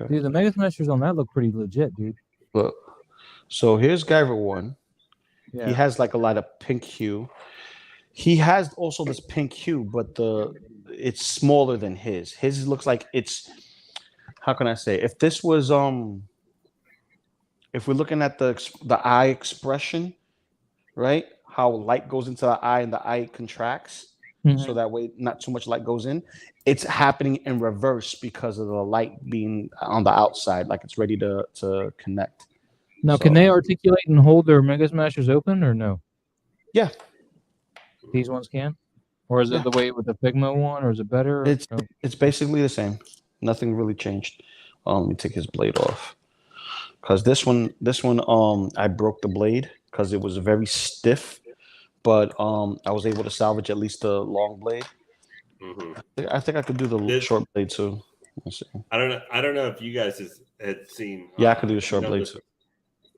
Dude, the Mega Smashers on that look pretty legit, dude. Look, so here's Guyver 1. Yeah. He has like a lot of pink hue. He has also this pink hue, but it's smaller than his. His looks like it's, how can I say? If this was if we're looking at the eye expression, right? How light goes into the eye and the eye contracts, so that way not too much light goes in. It's happening in reverse because of the light being on the outside, like it's ready to connect. Now, can they articulate and hold their Mega Smashers open or no? Yeah. These ones can? Or is it the way with the Figma one, or is it better? It's basically the same. Nothing really changed. Let me take his blade off. Because this one, I broke the blade because it was very stiff, but I was able to salvage at least the long blade. I think I could do the short blade too. Let's see. I don't know if you guys had seen. Yeah, I could do the short you know, blade too.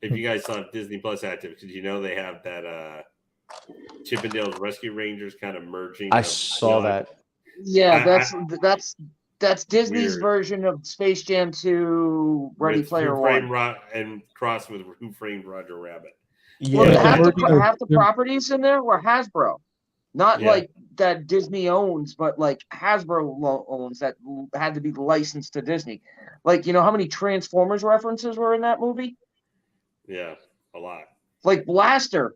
if you guys saw Disney Plus active, because you know they have that Chippendales Rescue Rangers kind of merging. I saw that. Yeah, that's Disney's Weird. version of Space Jam 2 Ready with Player Who One. Framed and crossed with Who Framed Roger Rabbit. Well, Yeah, half the properties in there were Hasbro. Not Yeah. like that Disney owns, but like Hasbro owns that had to be licensed to Disney. Like, you know how many Transformers references were in that movie? Yeah, a lot. Like Blaster.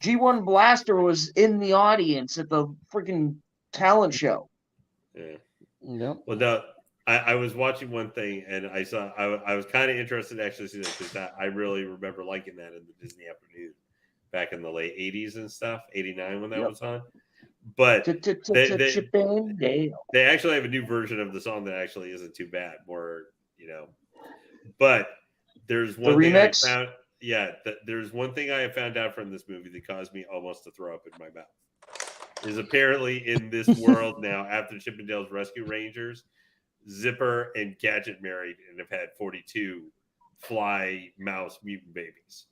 G1 Blaster was in the audience at the freaking talent show. Yeah. Yep. Well, no, I was watching one thing and I saw I was kind of interested to actually see that because I really remember liking that in the Disney afternoon back in the late 80s and stuff, 89 when that was on. But they actually have a new version of the song that actually isn't too bad. More, you know. But there's one thing I found. Yeah, there's one thing I have found out from this movie that caused me almost to throw up in my mouth. Is apparently in this world now, after Chippendales Rescue Rangers, Zipper and Gadget married and have had 42 fly mouse mutant babies.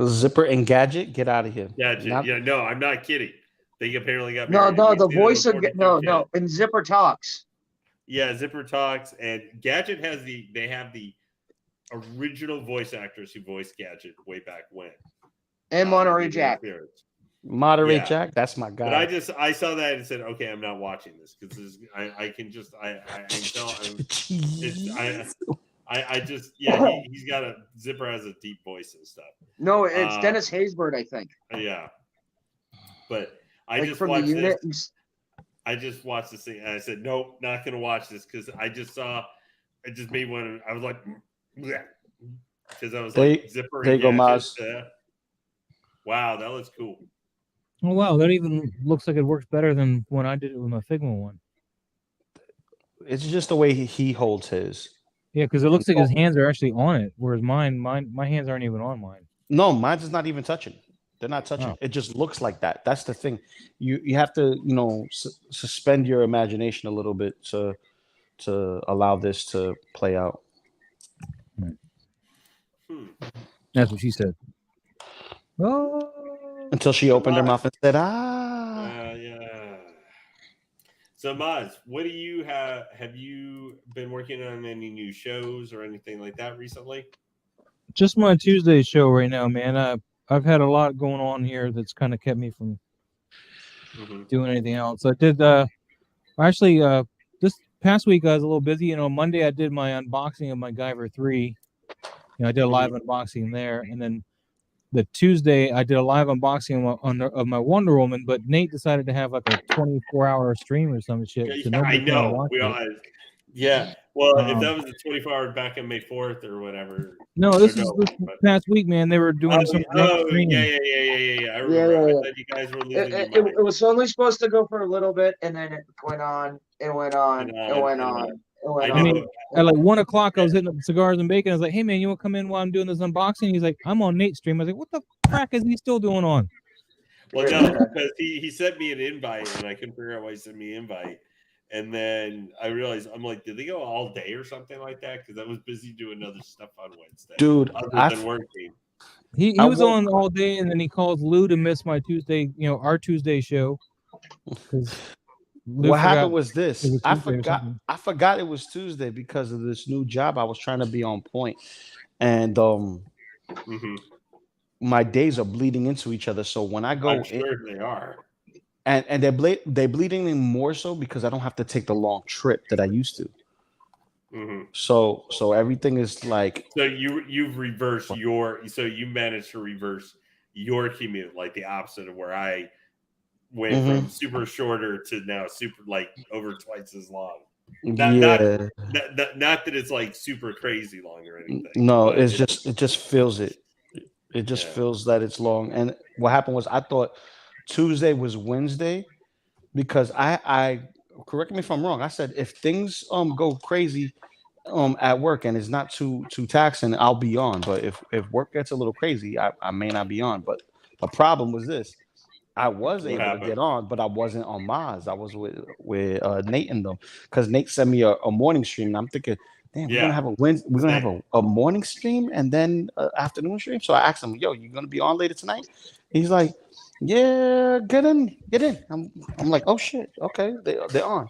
Zipper and Gadget, get out of here. Gadget, yeah, no, I'm not kidding. They apparently got married. No, the voice of no, and Zipper talks. Yeah, Zipper talks, and Gadget has they have the original voice actors who voiced Gadget way back when. And Monterey Jack. Monterey Jack, that's my guy. But I saw that and said, okay, I'm not watching this because I can just I just he's got a Zipper has a deep voice and stuff. No, it's Dennis Haysbert, I think. Yeah, but I like just from watched the unit. this. I just watched this thing and I said, nope, not gonna watch this because I just made one. I was like, because I was like Zipper. There you go, Maz. Wow, that looks cool. Oh wow, that even looks like it works better than when I did it with my Figma one. It's just the way he holds his. Yeah, because it looks like his hands are actually on it, whereas my hands aren't even on mine. No, mine's is not even touching. They're not touching. Oh. It just looks like that. That's the thing. You have to suspend your imagination a little bit to allow this to play out. That's what she said. Oh. Until she opened her mouth and said, yeah. So, Maz, what do you have? Have you been working on any new shows or anything like that recently? Just my Tuesday show right now, man. I've had a lot going on here that's kind of kept me from doing anything else. I did actually this past week I was a little busy. Monday I did my unboxing of my Guyver 3. I did a live unboxing there, and then the Tuesday I did a live unboxing of my Wonder Woman, but Nate decided to have like a 24-hour stream or some shit. So I know. Yeah. Well, if that was the 24-hour back on May 4th or whatever. No, this past week, man. They were doing some stream. Yeah. I remember. I thought you guys were losing your mind. It was only supposed to go for a little bit, and then it went on. It went on. I mean, at like 1 o'clock, I was hitting up cigars and bacon. I was like, "Hey, man, you want to come in while I'm doing this unboxing?" He's like, "I'm on Nate's stream." I was like, "What the frack is he still doing on?" Well, no, because he sent me an invite, and I couldn't figure out why he sent me an invite. And then I realized, I'm like, did they go all day or something like that? Because I was busy doing other stuff on Wednesday. Dude, other than working. He was on all day, and then he calls Lou to miss my Tuesday, our Tuesday show. What happened was this. I forgot it was Tuesday because of this new job. I was trying to be on point. And my days are bleeding into each other. So when I go I'm sure they are. And they're bleeding in more so because I don't have to take the long trip that I used to. So everything is like. So you've reversed you managed to reverse your commute, like the opposite of where I went from super shorter to now super like over twice as long. Not that it's like super crazy long or anything. No, it just feels it. It just feels that it's long. And what happened was I thought Tuesday was Wednesday because I correct me if I'm wrong. I said if things go crazy at work and it's not too taxing, I'll be on. But if work gets a little crazy, I may not be on. But the problem was this. I was able to get on, but I wasn't on Maz. I was with Nate and them because Nate sent me a morning stream. And I'm thinking damn, Yeah. we're gonna have we're gonna have a morning stream and then afternoon stream. So I asked him, yo, you gonna be on later tonight? He's like, yeah, get in. I'm like, oh shit, okay, they're on.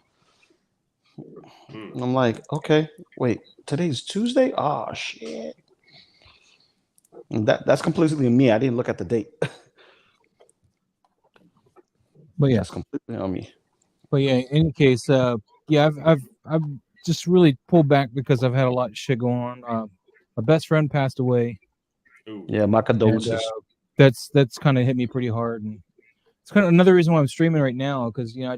And I'm like, okay, wait, today's Tuesday. Oh shit. And that's completely me. I didn't look at the date. But yeah, That's completely on me. but yeah. In any case, yeah, I've just really pulled back because I've had a lot of shit going on. My best friend passed away. Ooh. Yeah, my condolences. And, that's kind of hit me pretty hard, and it's kind of another reason why I'm streaming right now, because you know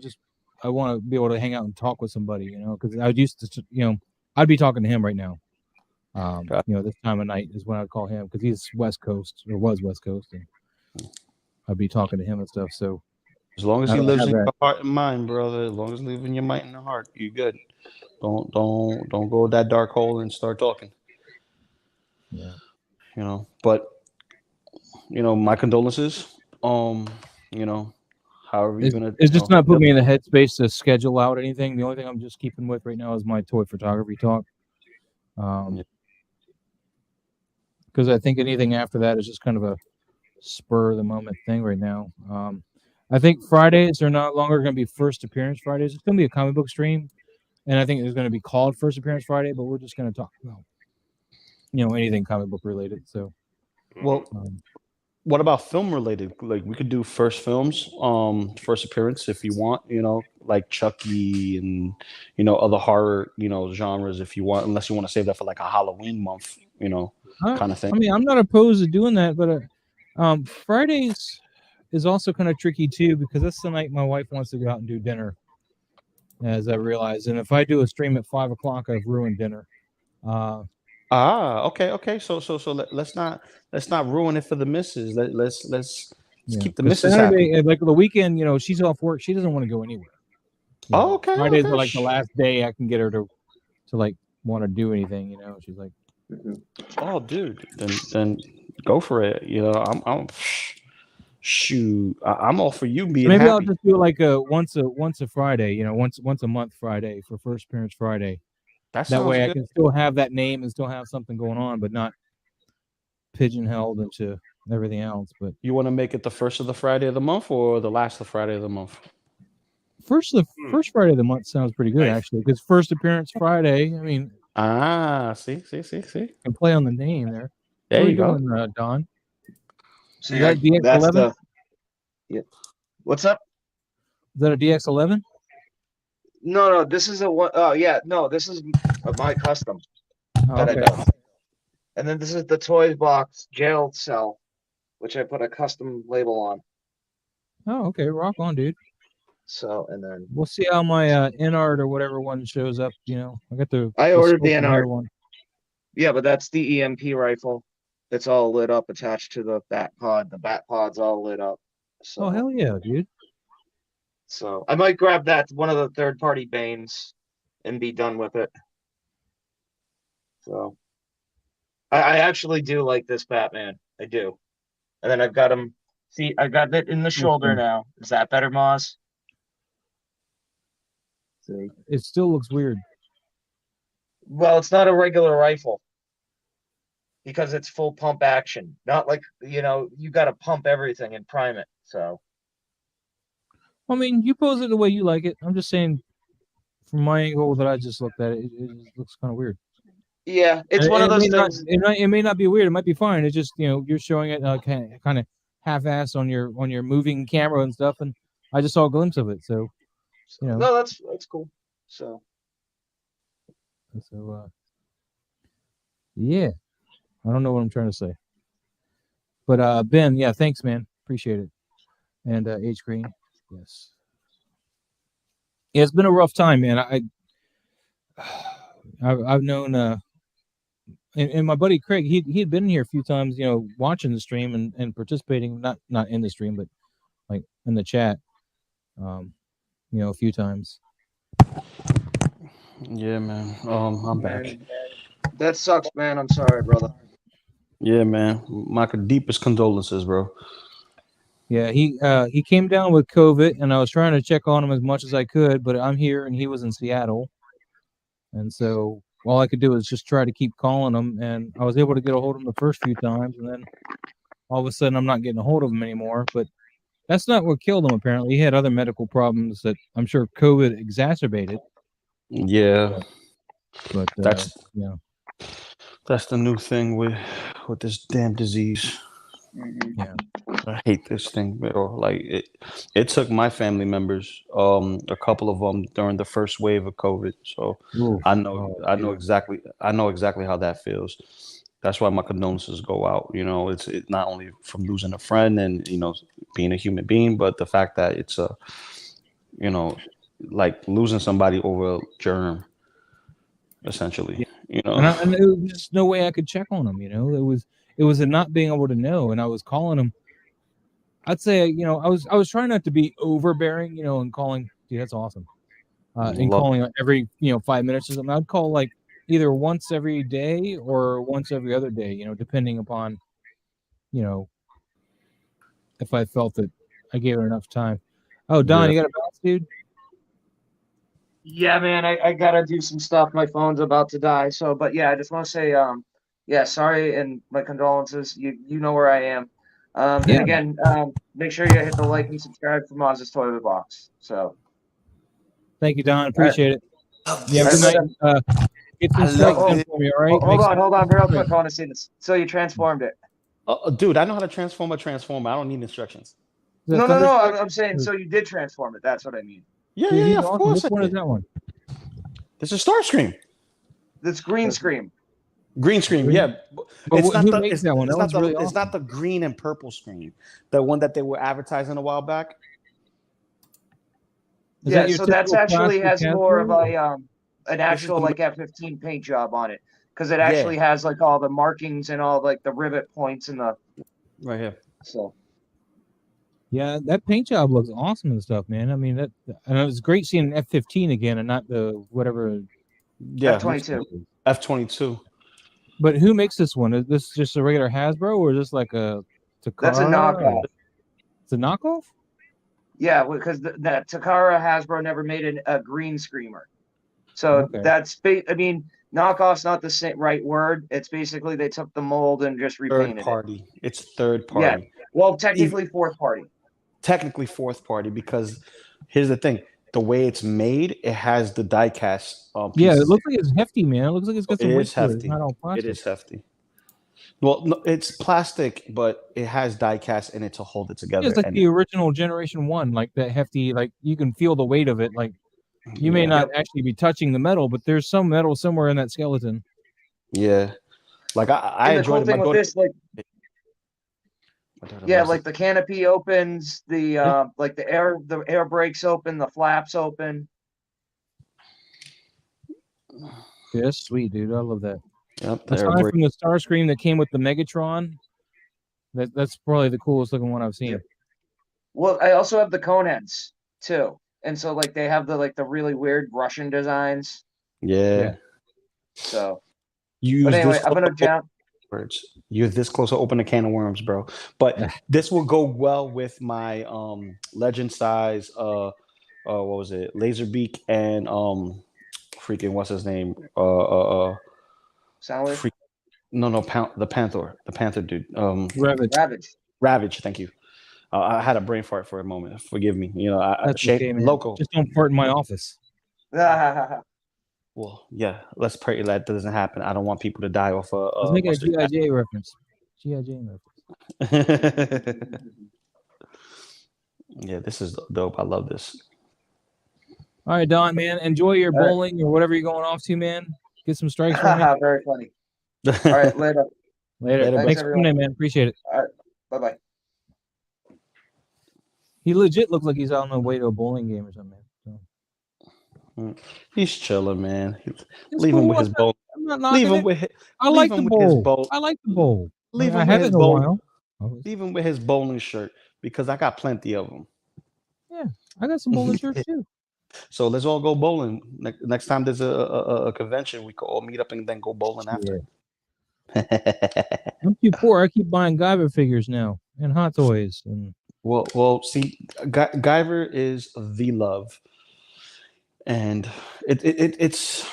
I want to be able to hang out and talk with somebody, you know, because I used to, you know, I'd be talking to him right now. You know, this time of night is when I'd call him because he's West Coast or was West Coast, and I'd be talking to him and stuff. So as long as I he don't lives have in that. your heart and mind, brother. As long as he lives in your mind and heart, you good. Don't go that dark hole and start talking. Yeah. You know, but you know, my condolences. You know, however you're gonna. It's you just know, not putting me in the headspace to schedule out anything. The only thing I'm just keeping with right now is my toy photography talk. Because I think anything after that is just kind of a spur of the moment thing right now. I think Fridays are no longer going to be first appearance Fridays. It's going to be a comic book stream, and I think it's going to be called First Appearance Friday. But we're just going to talk about, you know, anything comic book related. So, well, what about film related? Like we could do first films, first appearance if you want. You know, like Chucky and you know other horror, you know, genres if you want. Unless you want to save that for like a Halloween month, you know, kind of thing. I mean, I'm not opposed to doing that, but Fridays is also kind of tricky too, because that's the night my wife wants to go out and do dinner, as I realize. And if I do a stream at 5 o'clock, I've ruined dinner. Okay. So let's not ruin it for the missus. Let's Yeah. keep the 'Cause missus happy. Saturday, like the weekend, you know, she's off work. She doesn't want to go anywhere. You know, Okay. Fridays are like the last day I can get her to like want to do anything. You know, she's like, oh, dude, then go for it. You know, I'm shoot. I'm all for you being so maybe happy. I'll just do like once a Friday. You know, once a month Friday for First Appearance Friday. That way, I can still have that name and still have something going on, but not pigeonholed into everything else. But you want to make it the first of the Friday of the month or the last of the Friday of the month? First Friday of the month sounds pretty good, actually, because First Appearance Friday. I mean, see. Can play on the name there. There what you go, doing, Don. So Is that DX11? Yeah. What's up? Is that a DX11? No, this is a one. Oh yeah, no, this is my custom that I built. And then this is the Toys Box jail cell, which I put a custom label on. Oh, okay, rock on, dude. So, and then we'll see how my InArt or whatever one shows up. You know, I ordered the InArt one. Yeah, but that's the EMP rifle. It's all lit up, attached to the bat pod. The bat pod's all lit up. So, oh hell yeah, dude! So I might grab that one of the third-party Banes and be done with it. So I actually do like this Batman. I do. And then I've got him. See, I got it in the shoulder now. Is that better, Moz? See, it still looks weird. Well, it's not a regular rifle because it's full pump action. Not like, you know, you got to pump everything and prime it. So, I mean, you pose it the way you like it. I'm just saying, from my angle that I just looked at it, it looks kind of weird. Yeah, it's one of those things. It may not be weird. It might be fine. It's just, you know, you're showing it kind of half-assed on your moving camera and stuff, and I just saw a glimpse of it. So, you know. No, that's cool. So yeah, I don't know what I'm trying to say, but Ben, yeah, thanks, man, appreciate it, and H Green, yes, yeah, it's been a rough time, man. I've known and my buddy Craig, he had been here a few times, you know, watching the stream and participating, not in the stream, but like in the chat, you know, a few times. Yeah, man. I'm back. That sucks, man. I'm sorry, brother. Yeah, man. My deepest condolences, bro. Yeah, he came down with COVID, and I was trying to check on him as much as I could, but I'm here and he was in Seattle, and so all I could do was just try to keep calling him, and I was able to get a hold of him the first few times, and then all of a sudden I'm not getting a hold of him anymore. But that's not what killed him. Apparently, he had other medical problems that I'm sure COVID exacerbated. Yeah, But that's yeah. That's the new thing with this damn disease. Yeah. I hate this thing, bro. Like it took my family members, a couple of them during the first wave of COVID. So Oof. I know exactly how that feels. That's why my condolences go out. You know, it's not only from losing a friend and, you know, being a human being, but the fact that it's you know, like losing somebody over a germ, essentially. Yeah. You know, And there was just no way I could check on him. You know, it was a not being able to know, and I was calling him. I'd say, you know, I was trying not to be overbearing, you know, and calling. Dude, that's awesome. And calling every, you know, 5 minutes or something. I'd call like either once every day or once every other day, you know, depending upon, you know, if I felt that I gave her enough time. Oh, Don, you got a bounce, dude? Yeah, man, I gotta do some stuff. My phone's about to die. So, but yeah, I just want to say, yeah, sorry and my condolences. You know where I am. And again, make sure you hit the like and subscribe for Maz's Toilet Box. So, thank you, Don. Appreciate it. Yeah, good night. Get some strikes done for me, all right? Hold on, real quick. I want to see this. So you transformed it. Dude, I know how to transform a transformer. I don't need instructions. No. I'm saying so you did transform it. That's what I mean. Yeah, of course. Which one is that one? This is Starscream. That's Green Scream. Green Scream, yeah. But who makes that one? It's not the green and purple screen. The one that they were advertising a while back. Yeah, so that's actually has more of a an actual like F-15 paint job on it, because it actually has like all the markings and all like the rivet points and the right here. So yeah, that paint job looks awesome and stuff, man. I mean, and it was great seeing an F-15 again and not the whatever. Yeah, F-22. F-22. But who makes this one? Is this just a regular Hasbro, or is this like a Takara? That's a knockoff. It's a knockoff? Yeah, because that Takara Hasbro never made a green screamer. So that's, I mean, knockoff's not the same right word. It's basically they took the mold and just repainted third party. It's third party. Yeah. Well, technically fourth party. Technically fourth party, because here's the thing. The way it's made, it has the die cast. Yeah, it looks like it's hefty, man. It looks like it's got some weight to it. It's not all plastic. It is hefty. Well, no, it's plastic, but it has die cast in it to hold it together. Yeah, it's like the original Generation 1, like that hefty, like you can feel the weight of it. Like you may not actually be touching the metal, but there's some metal somewhere in that skeleton. Yeah. Like I enjoyed the cool thing with this, like like the canopy opens, the like the air brakes open, the flaps open. Yeah, that's sweet, dude. I love that. Yep, aside from the Starscream that came with the Megatron, that's probably the coolest looking one I've seen. Yep. Well, I also have the Coneheads too, and so like they have the really weird Russian designs. Yeah. So. But anyway, I'm gonna jump. You're this close to open a can of worms, bro. But this will go well with my legend size what was it? Laserbeak and freaking what's his name? Soundwave? The Panther dude. Ravage, thank you. I had a brain fart for a moment. Forgive me. You know, that's okay, man. Loco. Just don't fart in my office. Well, yeah, let's pray that doesn't happen. I don't want people to die off Let's make a G.I. Jane reference. G.I. Jane reference. Yeah, this is dope. I love this. All right, Don, man. Enjoy your bowling or whatever you're going off to, man. Get some strikes for me. Very funny. All right, later. Later. Thanks for coming in, man. Appreciate it. All right, bye-bye. He legit looks like he's on the way to a bowling game or something. So. He's chilling, man. Leave him with his bowl. Leave him with. I like the bowl. I like the bowl. Leave him with his bowl. Leave him with his bowling shirt because I got plenty of them. Yeah, I got some bowling shirts too. So let's all go bowling. Next time there's a convention, we could all meet up and then go bowling after. I'm too poor. I keep buying Guyver figures now and Hot Toys. And well, see, Guyver is the love. And it's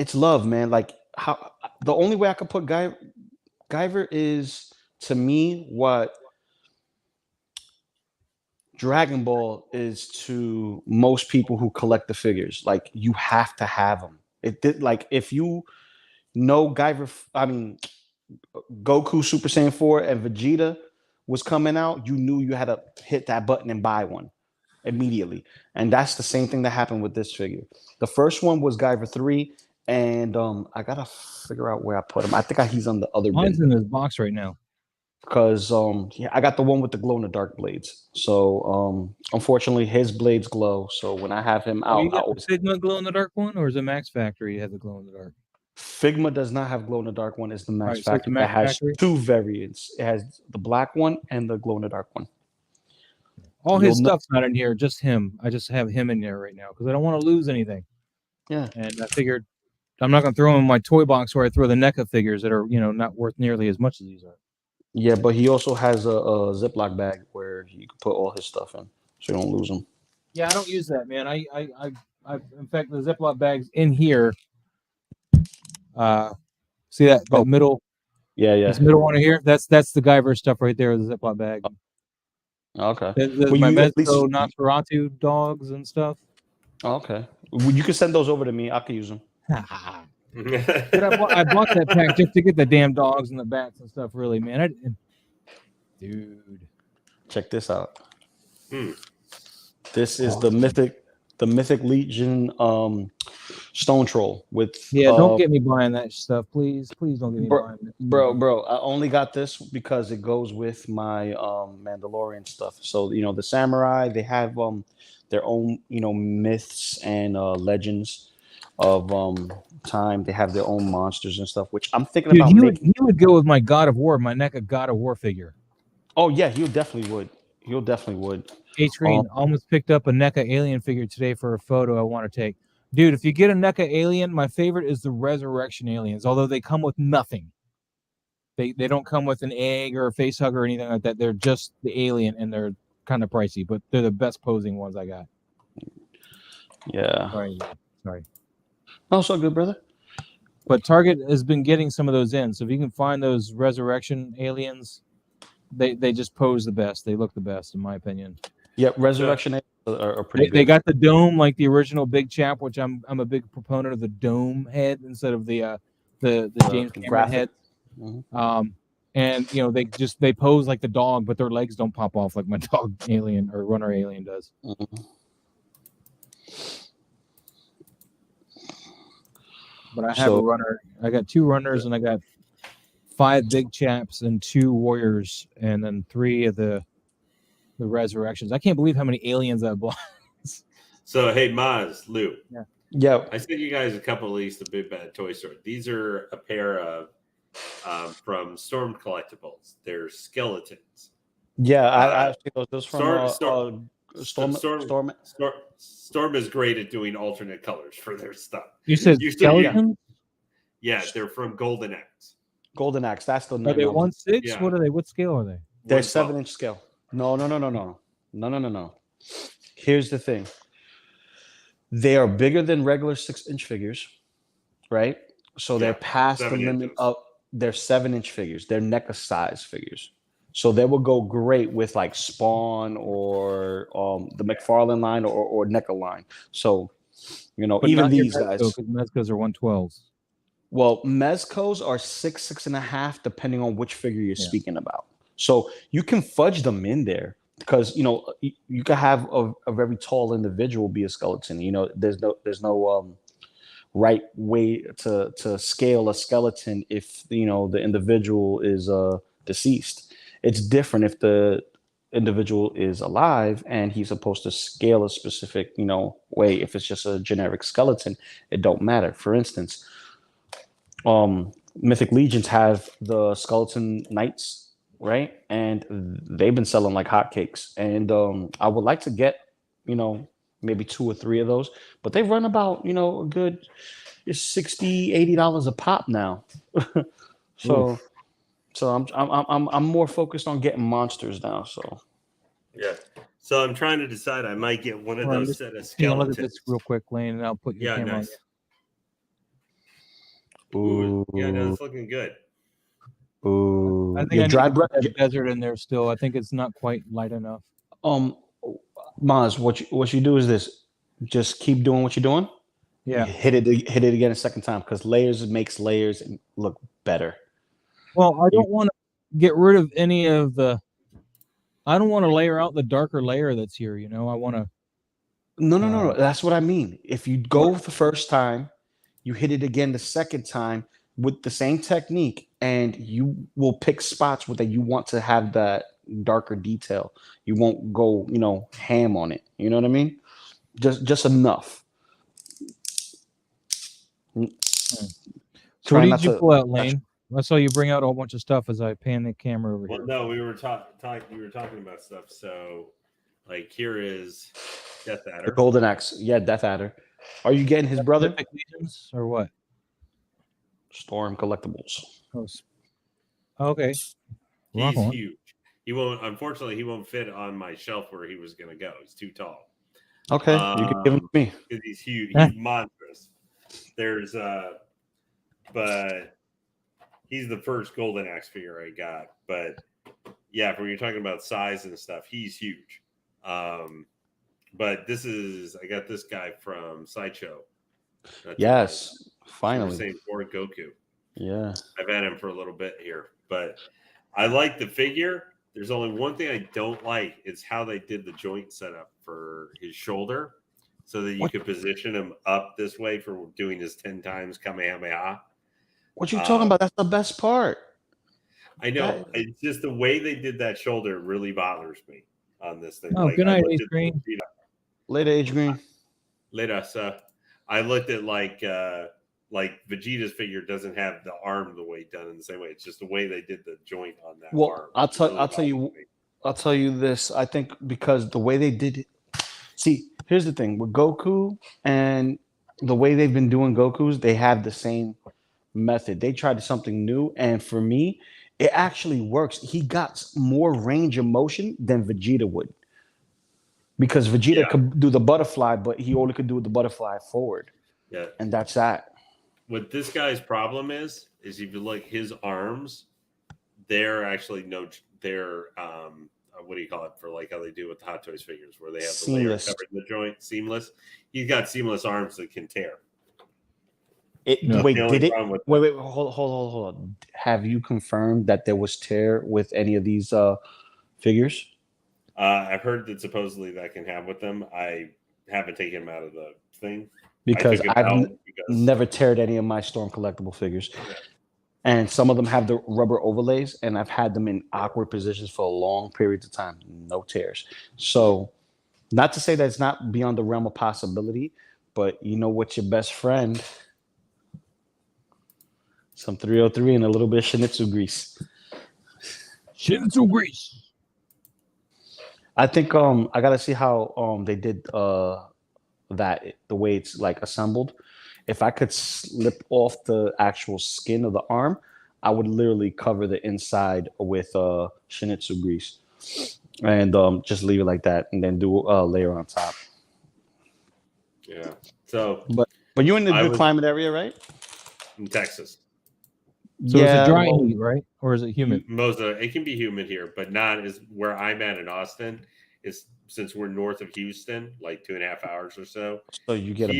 it's love, man. Like how the only way I could put Guyver is to me what Dragon Ball is to most people who collect the figures. Like you have to have them. It did like if you know Guyver, I mean Goku Super Saiyan 4 and Vegeta was coming out, you knew you had to hit that button and buy one immediately. And that's the same thing that happened with this figure. The first one was Guyver 3, and I gotta figure out where I put him. I think he's on the other Mine's bin in this box right now. because yeah, I got the one with the glow in the dark blades. So unfortunately his blades glow. So when I have him out, You I got the always Figma glow in the dark one, or is it Max Factory has a glow in the dark? Figma does not have glow in the dark one. It's the Max Right, so it's the Factory Max that has Factory? two variants. It has the black one and the glow in the dark one. All his You'll know- stuff's not in here, just him. I just have him in there right now because I don't want to lose anything. Yeah. And I figured I'm not going to throw him in my toy box where I throw the NECA figures that are, not worth nearly as much as these are. Yeah, but he also has a Ziploc bag where you can put all his stuff in, so you don't lose them. Yeah, I don't use that, man. I in fact, the Ziploc bags in here. See that Oh. middle? Yeah. This middle one here. That's the Guyver stuff right there. The Ziploc bag. Okay. There's Well, my you at least- Mezco Nosferatu dogs and stuff. Okay. Well, you can send those over to me. I can use them. But I bought that pack just to get the damn dogs and the bats and stuff. Really, man. Dude, Check this out. Hmm. This is the Mythic Legion Stone Troll with don't get me buying that stuff, please. Please don't get me buying it, bro. I only got this because it goes with my Mandalorian stuff. So the samurai, they have their own myths and legends of time. They have their own monsters and stuff, which I'm thinking Dude, about he would go with my God of War, my NECA God of War figure. Oh yeah, he definitely would. H-Green almost picked up a NECA alien figure today for a photo I want to take. Dude, if you get a NECA alien, my favorite is the Resurrection aliens, although they come with nothing. They don't come with an egg or a face hug or anything like that. They're just the alien, and they're kind of pricey, but they're the best posing ones I got. Yeah. Sorry. Oh, so good, brother. But Target has been getting some of those in, so if you can find those Resurrection aliens, they just pose the best. They look the best, in my opinion. Yeah, Resurrection are pretty good. They got the dome like the original Big Chap, which I'm a big proponent of the dome head instead of the James Cameron graphic. head. Mm-hmm. And they pose like the dog, but their legs don't pop off like my dog alien or runner alien does. Mm-hmm. But I have a runner. I got 2 runners, and I got 5 Big Chaps and 2 warriors, and then 3 of the resurrections. I can't believe how many aliens I bought. So hey, Maz, Lou. Yeah. I sent you guys a couple of these to Big Bad Toy Store. These are a pair of from Storm Collectibles. They're skeletons. Yeah, I see those from Storm is great at doing alternate colors for their stuff. You said skeletons? Yeah, they're from Golden Axe. Golden Axe. That's the Are they 1/6? Yeah. What are they? What scale are they? They're 7-inch scale. No. Here's the thing. They are bigger than regular 6-inch figures, right? So they're past the limit of they're 7-inch figures. They're NECA size figures. So they will go great with like Spawn or the McFarlane line or NECA line. So, but even these guys. Mezcos are 112s. Well, Mezcos are 6.5, depending on which figure you're speaking about. So you can fudge them in there because you can have a very tall individual be a skeleton. There's no right way to scale a skeleton if the individual is deceased. It's different if the individual is alive and he's supposed to scale a specific way. If it's just a generic skeleton, it don't matter. For instance, Mythic Legions have the skeleton knights, right? And they've been selling like hotcakes. And I would like to get maybe 2 or 3 of those, but they run about a good $60-$80 a pop now. So I'm more focused on getting monsters now. So yeah. So I'm trying to decide. I might get one of those set of skeletons. Look at this real quick, Lane, and I'll put your camera on. Ooh, yeah, no, it's looking good. Ooh. I think Your I need dry to brush. put that desert in there still. I think it's not quite light enough. Maz, what you do is this: just keep doing what you're doing. Yeah. Hit it again a second time because layers makes layers look better. Well, I don't want to get rid of any of the. I don't want to layer out the darker layer that's here. You know, I want to. No. That's what I mean. If you go the first time, you hit it again the second time with the same technique, and you will pick spots where that you want to have that darker detail. You won't go, ham on it. You know what I mean? Just enough. So what did you pull out, Lane? I saw you bring out a whole bunch of stuff as I pan the camera over here. Well, no, we were talking about stuff. So, like, here is Death Adder. The Golden Axe. Yeah, Death Adder. Are you getting his brother? Or what? Storm Collectibles. Oh, okay. He's huge. Unfortunately, he won't fit on my shelf where he was going to go. He's too tall. Okay, you can give him to me. Because he's huge. He's monstrous. But he's the first Golden Axe figure I got. But yeah, when you're talking about size and stuff, he's huge. But I got this guy from Sideshow. Yes, finally. Same for Goku. Yeah. I've had him for a little bit here, but I like the figure. There's only one thing I don't like. It's how they did the joint setup for his shoulder so that you could position him up this way for doing his 10 times Kamehameha. What you talking about? That's the best part. I know. It's just the way they did that shoulder really bothers me on this thing. Oh, good night, Age Green. Later, Age Green. Later, sir. I looked at like Vegeta's figure doesn't have the arm the way done in the same way. It's just the way they did the joint on that arm. I'll tell you this. I think because the way they did it. See, here's the thing with Goku and the way they've been doing Gokus, they have the same method. They tried something new, and for me, it actually works. He got more range of motion than Vegeta would. Because Vegeta could do the butterfly, but he only could do the butterfly forward. Yeah. And that's that. What this guy's problem is if you look his arms, they're actually what do you call it for like how they do with the Hot Toys figures where they have the layer covering the joint, seamless. He's got seamless arms that can tear. Wait, hold on. Have you confirmed that there was tear with any of these figures? I've heard that supposedly that can happen with them. I haven't taken them out of the thing. Because I've never teared any of my Storm collectible figures. Yeah. And some of them have the rubber overlays, and I've had them in awkward positions for a long period of time. No tears. So not to say that it's not beyond the realm of possibility, but you know what's your best friend? Some 303 and a little bit of Shinichi grease. Shinichi grease. I think I gotta see how they did that the way it's like assembled. If I could slip off the actual skin of the arm, I would literally cover the inside with Shinichi grease and just leave it like that, and then do a layer on top. Yeah. So, but you're in the good climate area, right? In Texas. So is it dry heat, right? Or is it humid? It can be humid here, but not as where I'm at in Austin. Is since we're north of Houston, like 2.5 hours or so. So you get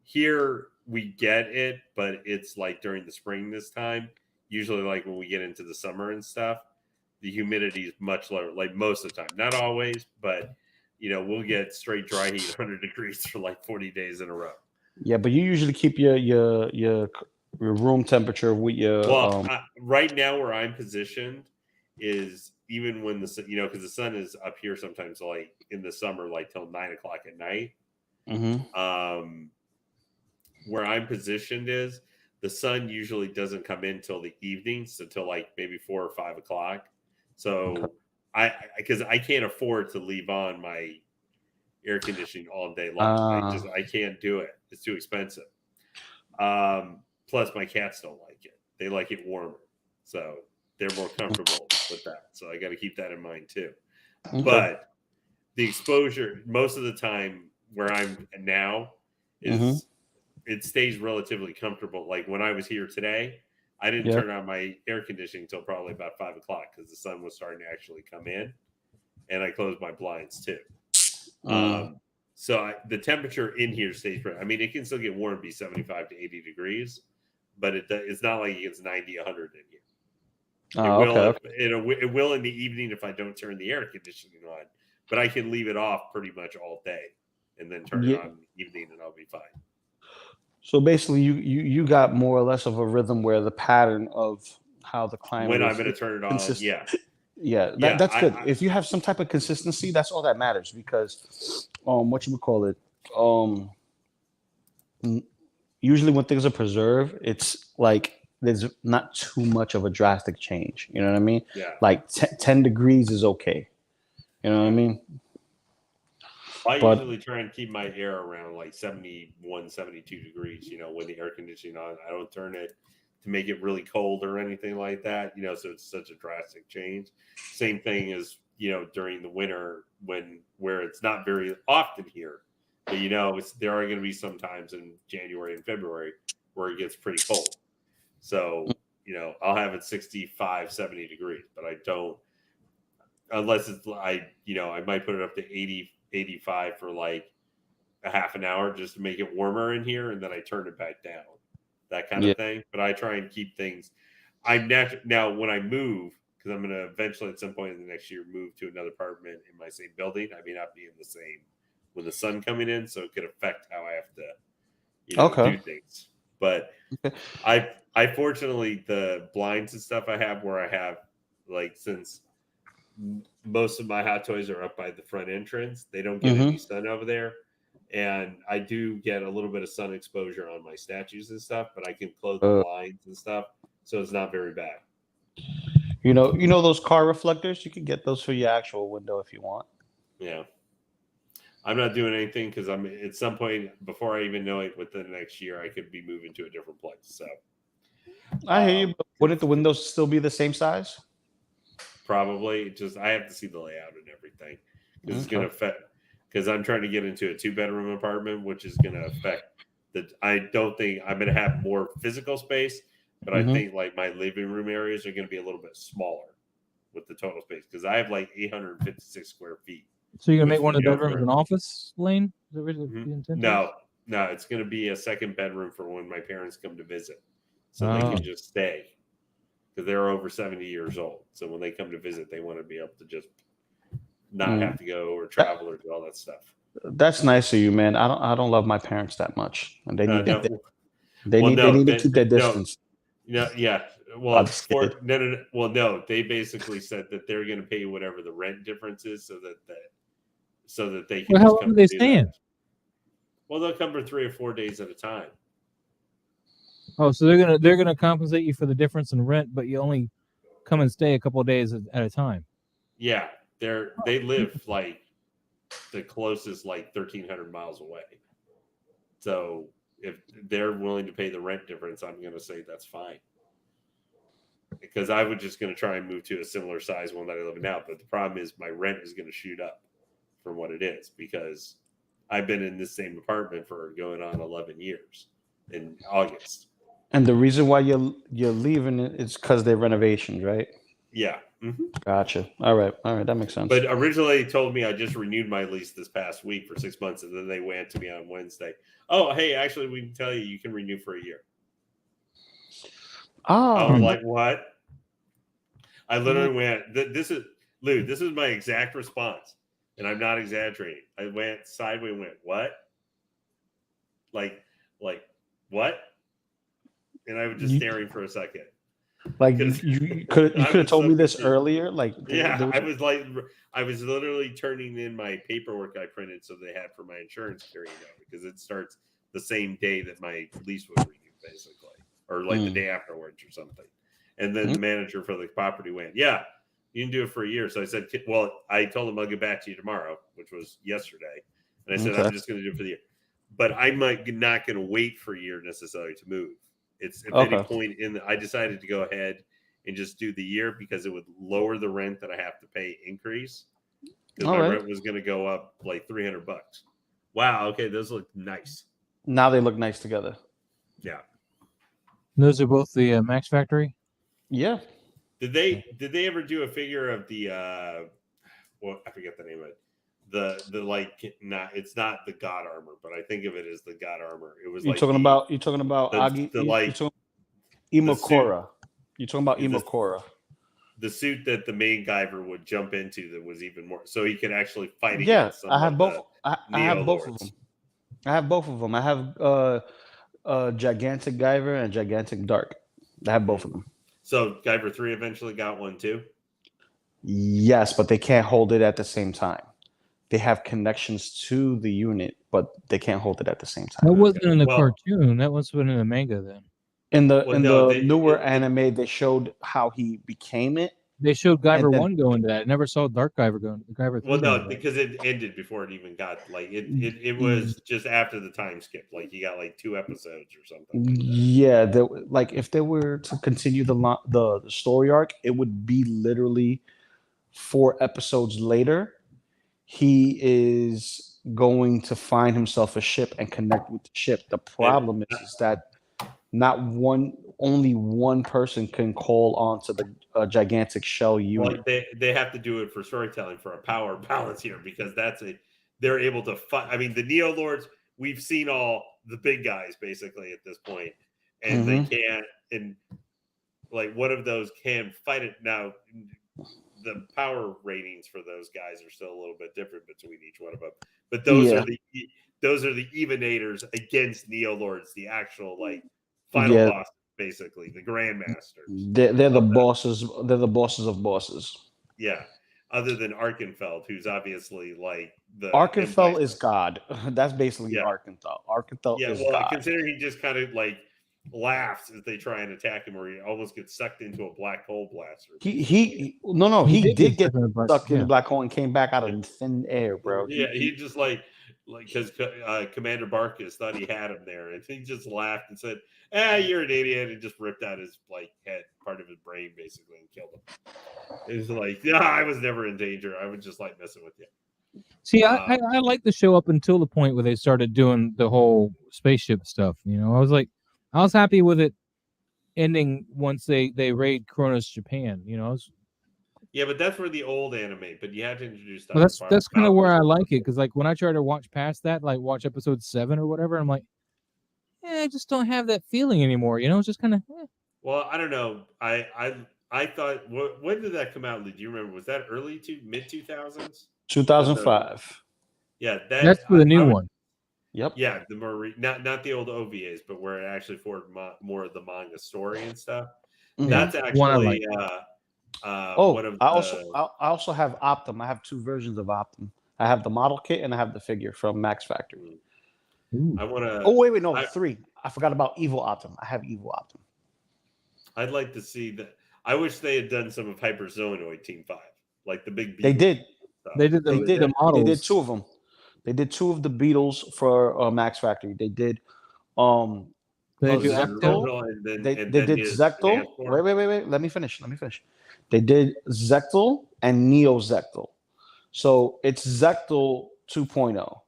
here we get it, but it's like during the spring this time. Usually, like when we get into the summer and stuff, the humidity is much lower. Like most of the time, not always, but we'll get straight dry heat, 100 degrees for like 40 days in a row. Yeah, but you usually keep your room temperature with your. Right now where I'm positioned is even when because the sun is up here sometimes like in the summer like till 9 o'clock at night. Mm-hmm. Where I'm positioned is the sun usually doesn't come in till the evening, so till like maybe 4 or 5 o'clock. So because I can't afford to leave on my air conditioning all day long. I can't do it. It's too expensive. Plus my cats don't like it. They like it warmer. So they're more comfortable with that. So I got to keep that in mind too. Okay. But the exposure most of the time where I'm now is it stays relatively comfortable. Like when I was here today, I didn't turn on my air conditioning until probably about 5 o'clock because the sun was starting to actually come in, and I closed my blinds too. So the temperature in here stays pretty. I mean, it can still get warm, be 75 to 80 degrees, but it's not like it gets 90, 100 in here. It will in the evening if I don't turn the air conditioning on, but I can leave it off pretty much all day and then turn it on in the evening and I'll be fine. So basically, you got more or less of a rhythm where the pattern of how the climate when I'm going to turn it on, that's good. If you have some type of consistency, that's all that matters because, usually when things are preserved, it's like there's not too much of a drastic change. You know what I mean? Yeah. Like 10 degrees is okay. You know what I mean? I usually try and keep my air around like 71, 72 degrees, when the air conditioning on. I don't turn it to make it really cold or anything like that, so it's such a drastic change. Same thing as, during the winter where it's not very often here, but there are going to be some times in January and February where it gets pretty cold. So, I'll have it 65, 70 degrees, but I don't, unless it's I might put it up to 80, 85 for like a half an hour just to make it warmer in here, and then I turn it back down, that kind of thing. But I try and keep things. Now when I move, because I'm going to eventually at some point in the next year move to another apartment in my same building. I may not be in the same with the sun coming in, so it could affect how I have to do things. But I fortunately, the blinds and stuff I have where I have, like, since most of my Hot Toys are up by the front entrance, they don't get any sun over there, and I do get a little bit of sun exposure on my statues and stuff, but I can close the blinds and stuff, so it's not very bad. You know those car reflectors? You can get those for your actual window if you want. Yeah. I'm not doing anything because I'm at some point before I even know it within the next year, I could be moving to a different place. So I hear you. But wouldn't the windows still be the same size? Probably. Just I have to see the layout and everything because it's going to affect. Because I'm trying to get into a 2-bedroom apartment, which is going to affect that. I don't think I'm going to have more physical space, but I think like my living room areas are going to be a little bit smaller with the total space because I have like 856 square feet. So you're gonna make one of the bedrooms an office, Lane? Is that the intent? No, it's gonna be a second bedroom for when my parents come to visit, so they can just stay because they're over 70 years old. So when they come to visit, they want to be able to just not have to go or travel or do all that stuff. That's nice of you, man. I don't love my parents that much, and they need they need to keep their distance. Well, no. They basically said that they're going to pay whatever the rent difference is, so that they can. Well, how long are they staying? Well, they'll come for 3 or 4 days at a time. Oh, so they're gonna compensate you for the difference in rent, but you only come and stay a couple of days at a time. Yeah, they live like the closest, like 1,300 miles away. So if they're willing to pay the rent difference, I'm going to say that's fine. Because I was just going to try and move to a similar size one that I live in now. But the problem is my rent is going to shoot up from what it is because I've been in this same apartment for going on 11 years in August. And the reason why you're leaving it is because they're renovations, right? Yeah. Gotcha. All right. That makes sense. But originally they told me I just renewed my lease this past week for 6 months. And then they went to me on Wednesday. Oh, hey, actually, we can tell you can renew for a year. Oh, I was like, what? I literally went, this is my exact response. And I'm not exaggerating. I went sideways and went, what? Like, what? And I was just staring for a second. Like you could have told me this earlier. Like I was literally turning in my paperwork I printed so they had for my insurance carrying out because it starts the same day that my lease was renewed, basically, or like the day afterwards or something. And then the manager for the property went, yeah, you can do it for a year. So I said, well, I told him I'll get back to you tomorrow, which was yesterday. And I said, I'm just going to do it for the year. But I'm not going to wait for a year necessarily to move. It's at any point I decided to go ahead and just do the year because it would lower the rent that I have to pay increase. Because my rent was going to go up like $300. Wow. Okay. Those look nice. Now they look nice together. Yeah. Those are both the Max Factory. Yeah. Did they ever do a figure of the well, I forget the name of it. The like not it's not the God armor, but I think of it as the God armor. It was You're like talking about Agi, the like Imakora. You're talking about Is this- Imakora. the suit that the main Guyver would jump into that was even more so he could actually fight Yeah, against some I have of both. the I have both of Neo-Lords. them. I have both of them. I have Gigantic Guyver and Gigantic Dark. I have both of them. So Guyver 3 eventually got one too. Yes, but they can't hold it at the same time. They have connections to the unit, but they can't hold it at the same That time. wasn't in the Well- cartoon. That was in the manga. Then In the Well, no, newer anime, they showed how he became it. they showed Guyver And then- 1 going to that. I never saw Dark Guyver going. Guyver 3 Well, no, going to that. because it ended before it even got like it was just after the time skip. Like he got like 2 episodes or something. Like that. Yeah, like if they were to continue the story arc, it would be literally 4 episodes later. He is going to find himself a ship and connect with the ship. The problem is that only one person can call onto the gigantic shell unit. Well, they have to do it for storytelling for a power balance here because they're able to fight. I mean, the Neo Lords, we've seen all the big guys basically at this point, and they can't. And like one of those can fight it now. The power ratings for those guys are still a little bit different between each one of them, but those are the evenators against Neo Lords, the actual like final boss, basically the grandmasters. They're the bosses. They're the bosses of bosses. Yeah, other than Arkenfeld, who's obviously like the Arkenfeld is God. That's basically Yeah. Arkenfeld. Arkenfeld Yeah, is well, God. considering he just kind of like laughs as they try and attack him, or he almost gets sucked into a black hole blaster. He did get stuck in the black hole and came back out of thin air, bro. Yeah, he just like because Commander Barkus thought he had him there, and he just laughed and said, you're an idiot," and just ripped out his like head, part of his brain, basically, and killed him. It was like, I was never in danger. I was just like messing with you. See, I liked the show up until the point where they started doing the whole spaceship stuff. You know, I was happy with it ending once they raid Kronos Japan. You know, Yeah, but that's for the old anime. But you have to introduce stuff. well, that's kind of where I like it because like when I try to watch past that, like watch episode 7 or whatever, I'm like, I just don't have that feeling anymore. You know, it's just kind of. Well, I don't know. I thought when did that come out? Do you remember? Was that early to mid 2000s? 2005. Yeah, That's for the new one. Yep. Yeah, the more not the old OVAs, but where it actually forward more of the manga story and stuff. That's actually one of I also have Optum. I have 2 versions of Optum. I have the model kit and I have the figure from Max Factory. I want to. Oh wait, no, 3. I forgot about Evil Optum. I have Evil Optum. I'd like to see that. I wish they had done some of Hyperzonoid Team 5, like the big. They did. Stuff. They did the models. They did 2 of them. They did 2 of the Beatles for Max Factory. They did They do Zecto. They did Zecto. Wait. Wait. Let me finish. They did Zecto and Neo Zecto. So it's Zecto 2.0.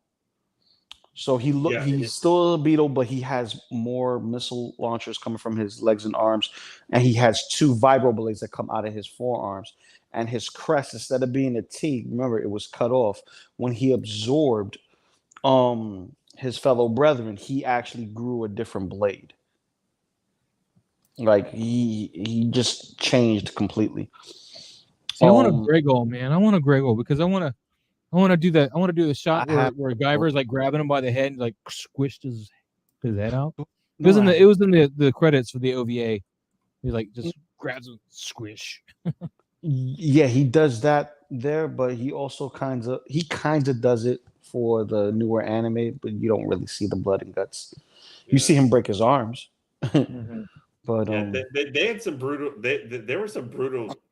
So he's still a Beetle, but he has more missile launchers coming from his legs and arms, and he has 2 vibroblades that come out of his forearms. And his crest, instead of being a T, remember it was cut off. When he absorbed his fellow brethren, he actually grew a different blade. Like he just changed completely. See, I want a Gregol, man. I want a Gregol because I want to do that. I want to do the shot where Guyver's like grabbing him by the head and like squished his head out. It was in the credits for the OVA. He like just grabs him, squish. Yeah, he does that there, but he also kind of does it for the newer anime, but you don't really see the blood and guts. You see him break his arms. But they had some brutal. There was some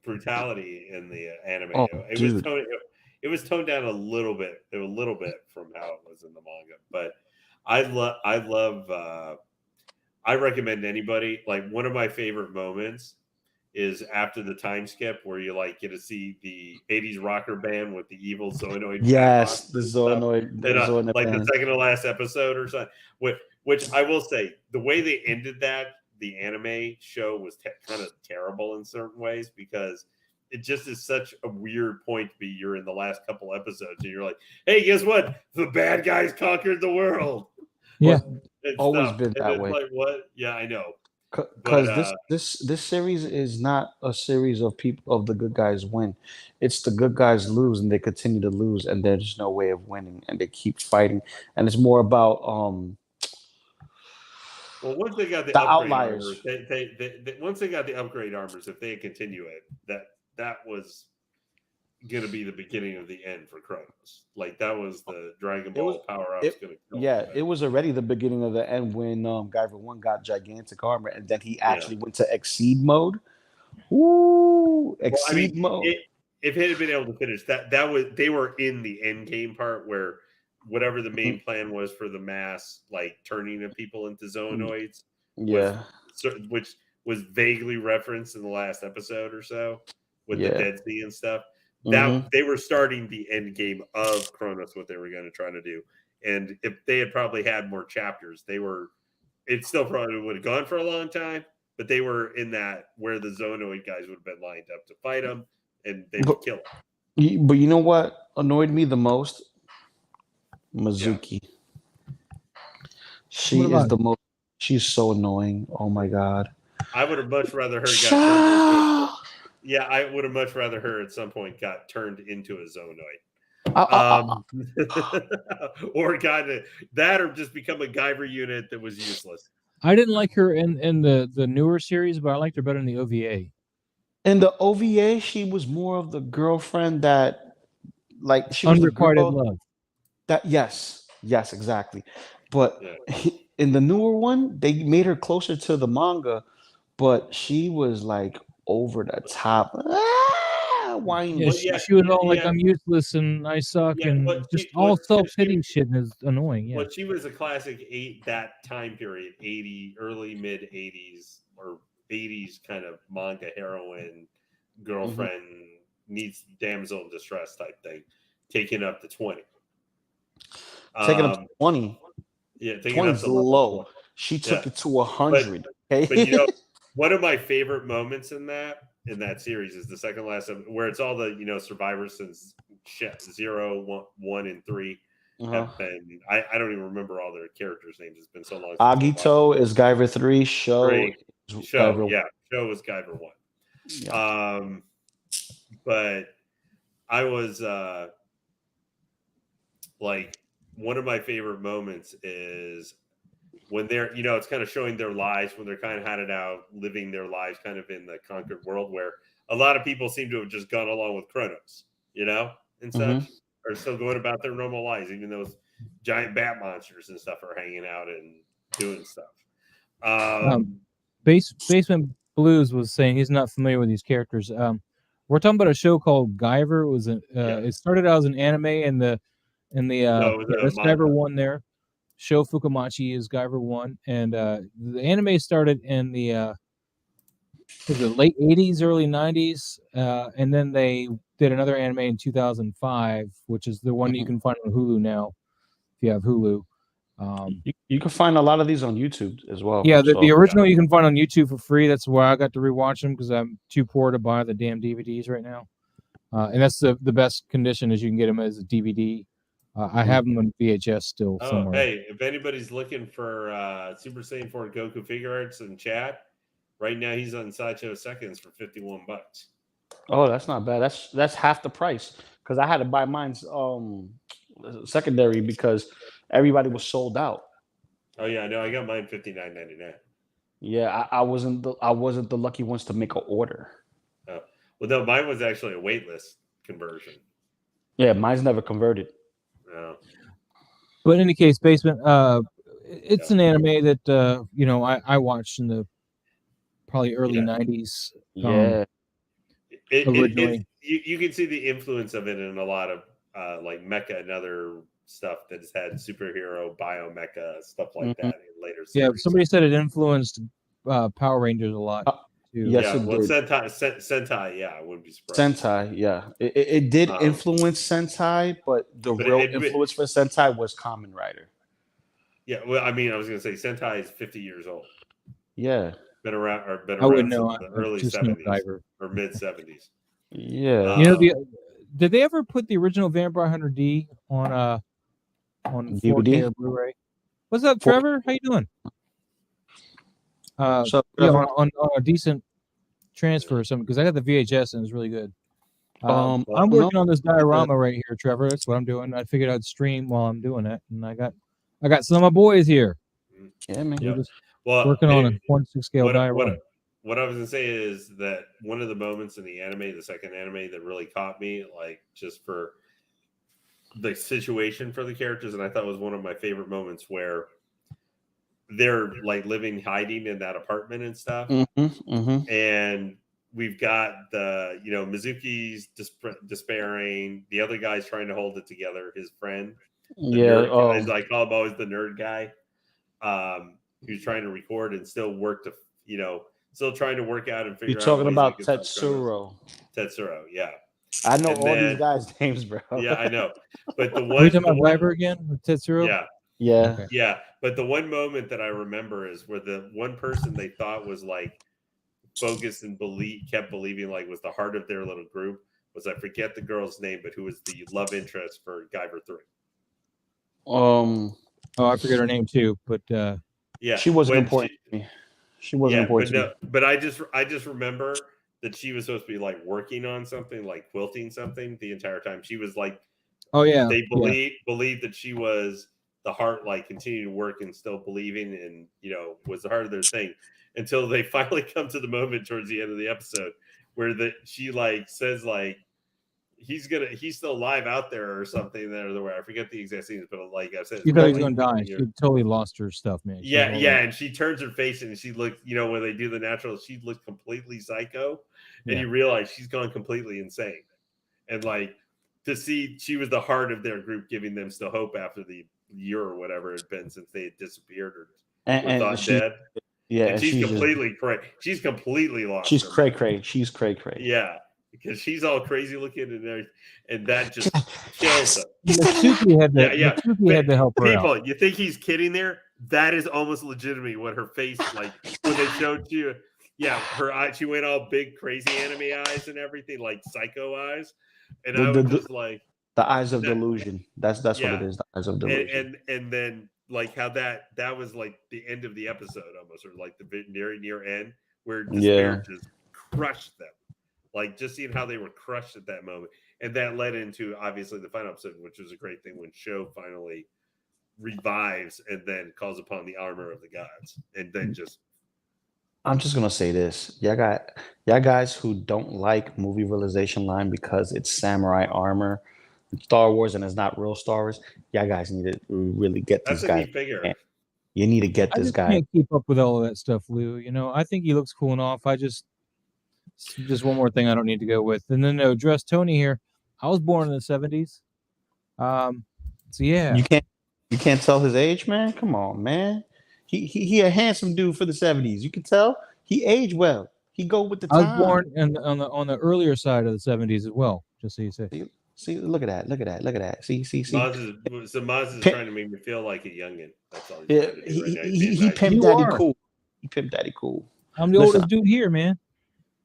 brutality in the anime. Oh, it was toned down a little bit, from how it was in the manga. But I recommend anybody. Like one of my favorite moments is after the time skip where you like get to see the 80s rocker band with the evil Zoanoid. Yes, the Zoanoid, Zoanoid like band. the second to last episode or something. Which I will say, the way they ended that, the anime show was kind of terrible in certain ways because it just is such a weird point to be. You're in the last couple episodes and you're like, hey, guess what? The bad guys conquered the world. Yeah, And always stuff. been And that it's way. like, what? Yeah, I know. Because But this series is not a series of people of the good guys win. It's the good guys lose and they continue to lose and there's no way of winning and they keep fighting. And it's more about well, once they got the the upgrade outliers. armors, they once they got the upgrade armors, if they continue it, that was going to be the beginning of the end for Kronos. Like that was the Dragon Ball power ups going to kill. Yeah, it was already the beginning of the end when Guyver 1 got gigantic armor and then he actually went to exceed mode. Ooh, exceed mode. If it had been able to finish that was they were in the end game part where whatever the main plan was for the mass, like turning the people into Zoanoids, which was vaguely referenced in the last episode or so with the Dead Sea and stuff. That they were starting the end game of Kronos, what they were going to try to do. And if they had probably had more chapters, it still probably would have gone for a long time, but they were in that where the Zoanoid guys would have been lined up to fight them and they would kill them. But you know what annoyed me the most? Mizuki. She is the most. She's so annoying. Oh my god. I would have much rather her got turned yeah, I would have much rather her at some point got turned into a Zoanoid. Or got that or just become a Guyver unit that was useless. I didn't like her in the newer series, but I liked her better in the OVA. In the OVA, she was more of the girlfriend that, like, she was unrequited the girl love. that yes, exactly. But in the newer one, they made her closer to the manga, but she was like over the top. Whiny. Yeah, she was all like, I'm useless and I suck and just all self-pity shit is annoying. Yeah. But she was a classic that time period, early mid 80s or 80s kind of manga heroine girlfriend needs damsel in distress type thing, taking up to 20. Taking up to 20. Yeah, taking up to low. 20. She took it to 100. But you know, one of my favorite moments in that series is the second last where it's all the survivors since 0, 1, and 3 have been. I don't even remember all their characters' names. It's been so long. Agito is Guyver 3. Show was Guyver 1. Yeah. But I was like, one of my favorite moments is when they're, it's kind of showing their lives when they're kind of had it out, living their lives kind of in the conquered world where a lot of people seem to have just gone along with Kronos, and such, or still going about their normal lives, even those giant bat monsters and stuff are hanging out and doing stuff. Basement Blues was saying he's not familiar with these characters. We're talking about a show called Guyver. It was it started out as an anime and that's Guyver 1 there. Sho Fukumachi is Guyver 1, and the anime started in the late 80s, early 90s, and then they did another anime in 2005, which is the one you can find on Hulu now, if you have Hulu. You can find a lot of these on YouTube as well. Yeah, the original you can find on YouTube for free. That's why I got to rewatch them because I'm too poor to buy the damn DVDs right now. And that's the best condition is you can get them as a DVD. I have them on VHS still somewhere. Hey, if anybody's looking for Super Saiyan 4 Goku figure arts in chat, right now he's on Sideshow Seconds for $51. Oh, that's not bad. That's half the price because I had to buy mine's secondary because everybody was sold out. Oh yeah, no, I got mine $59.99. Yeah, I wasn't the lucky ones to make an order. Oh. Well, no, mine was actually a waitlist conversion. Yeah, mine's never converted. No. But in any case, Basement, it's an anime that I watched in the probably early 90s. Yeah. You can see the influence of it in a lot of like Mecha and other stuff that has had superhero biomecha stuff like that in later series. Yeah, somebody said it influenced Power Rangers a lot. too. Yes, yeah, it well, did. Sentai, yeah, I wouldn't be surprised. Sentai, yeah, it did influence Sentai, but the But real influence for Sentai was Kamen Rider. Yeah, well, I mean, I was going to say Sentai is 50 years old. Yeah, Been around I wouldn't since know. the I early just know 70s Diver. or mid 70s. yeah. You know, did they ever put the original Vampire Hunter D on 4K DVD? or Blu-ray? What's up, Trevor? How you doing? What's up, Yeah, Trevor? on a decent transfer or something, because I got the VHS and it's really good. I'm no. working on this diorama right here, Trevor. That's what I'm doing. I figured I'd stream while I'm doing it, and I got some of my boys here. Yeah, man. Yeah. Just Well, working on a 1/6 scale diorama. What I was going to say is that one of the moments in the anime, the second anime, that really caught me, like just for the situation for the characters, and I thought was one of my favorite moments where they're like living hiding in that apartment and stuff. And we've got the, Mizuki's despairing, the other guy's trying to hold it together, his friend, as I call him always, the nerd guy, who's trying to record and still work to, still trying to work out and figure out. You're talking about Tetsuro. Tetsuro, yeah. I know all these guys' names, bro. Yeah, I know. But the Are one, you talking about Viber again with Tetsuro? yeah. Yeah. Okay. Yeah. But the one moment that I remember is where the one person they thought was like focused and kept believing like was the heart of their little group was, I forget the girl's name, but who was the love interest for Guyver 3. Oh, I forget her name too, but yeah, she wasn't important to me. She wasn't important to me. But I just remember that she was supposed to be like working on something, like quilting something the entire time. She was like, oh yeah, they believed that she was the heart, like continuing to work and still believing, and was the heart of their thing, until they finally come to the moment towards the end of the episode where she like says like he's still alive out there or something there. I forget the exact scenes, but like I said, you thought he was going to die. She totally lost her stuff, man. Yeah, and she turns her face and she looked, when they do the natural, she looked completely psycho, and you realize she's gone completely insane. And like to see she was the heart of their group, giving them still hope after the year or whatever it had been since they had disappeared or were thought dead. Yeah, and she's completely crazy. She's completely lost. She's cray. She's cray. Yeah, because she's all crazy looking and that just kills them. Mitsuki had to help her People, out. you think he's kidding there? That is almost legitimately what her face like when they showed you. Yeah, her eye. She went all big, crazy anime eyes and everything, like psycho eyes. And I was just like, the eyes of delusion. That's what it is. The eyes of delusion. And then like how that was like the end of the episode almost, or like the near end where despair just crushed them. Like just seeing how they were crushed at that moment, and that led into obviously the final episode, which was a great thing when Sho finally revives and then calls upon the armor of the gods, and then just. I'm just gonna say this, y'all guys who don't like movie realization line because it's samurai armor, Star Wars, and it's not real Star Wars. Y'all guys need to really get this guy. You need to get this guy. I can't keep up with all of that stuff, Lou. I think he looks cool enough. Just one more thing I don't need to go with. And then to address Tony here, I was born in the 70s. So yeah. You can't tell his age, man? Come on, man. He a handsome dude for the 70s. You can tell he aged well. He go with the time. I was born on the earlier side of the 70s as well, just so you say. See, look at that. See. Maz is trying to make me feel like a youngin'. That's all he's trying to do right now. He pimped daddy cool. He pimped daddy cool. I'm the oldest dude here, man.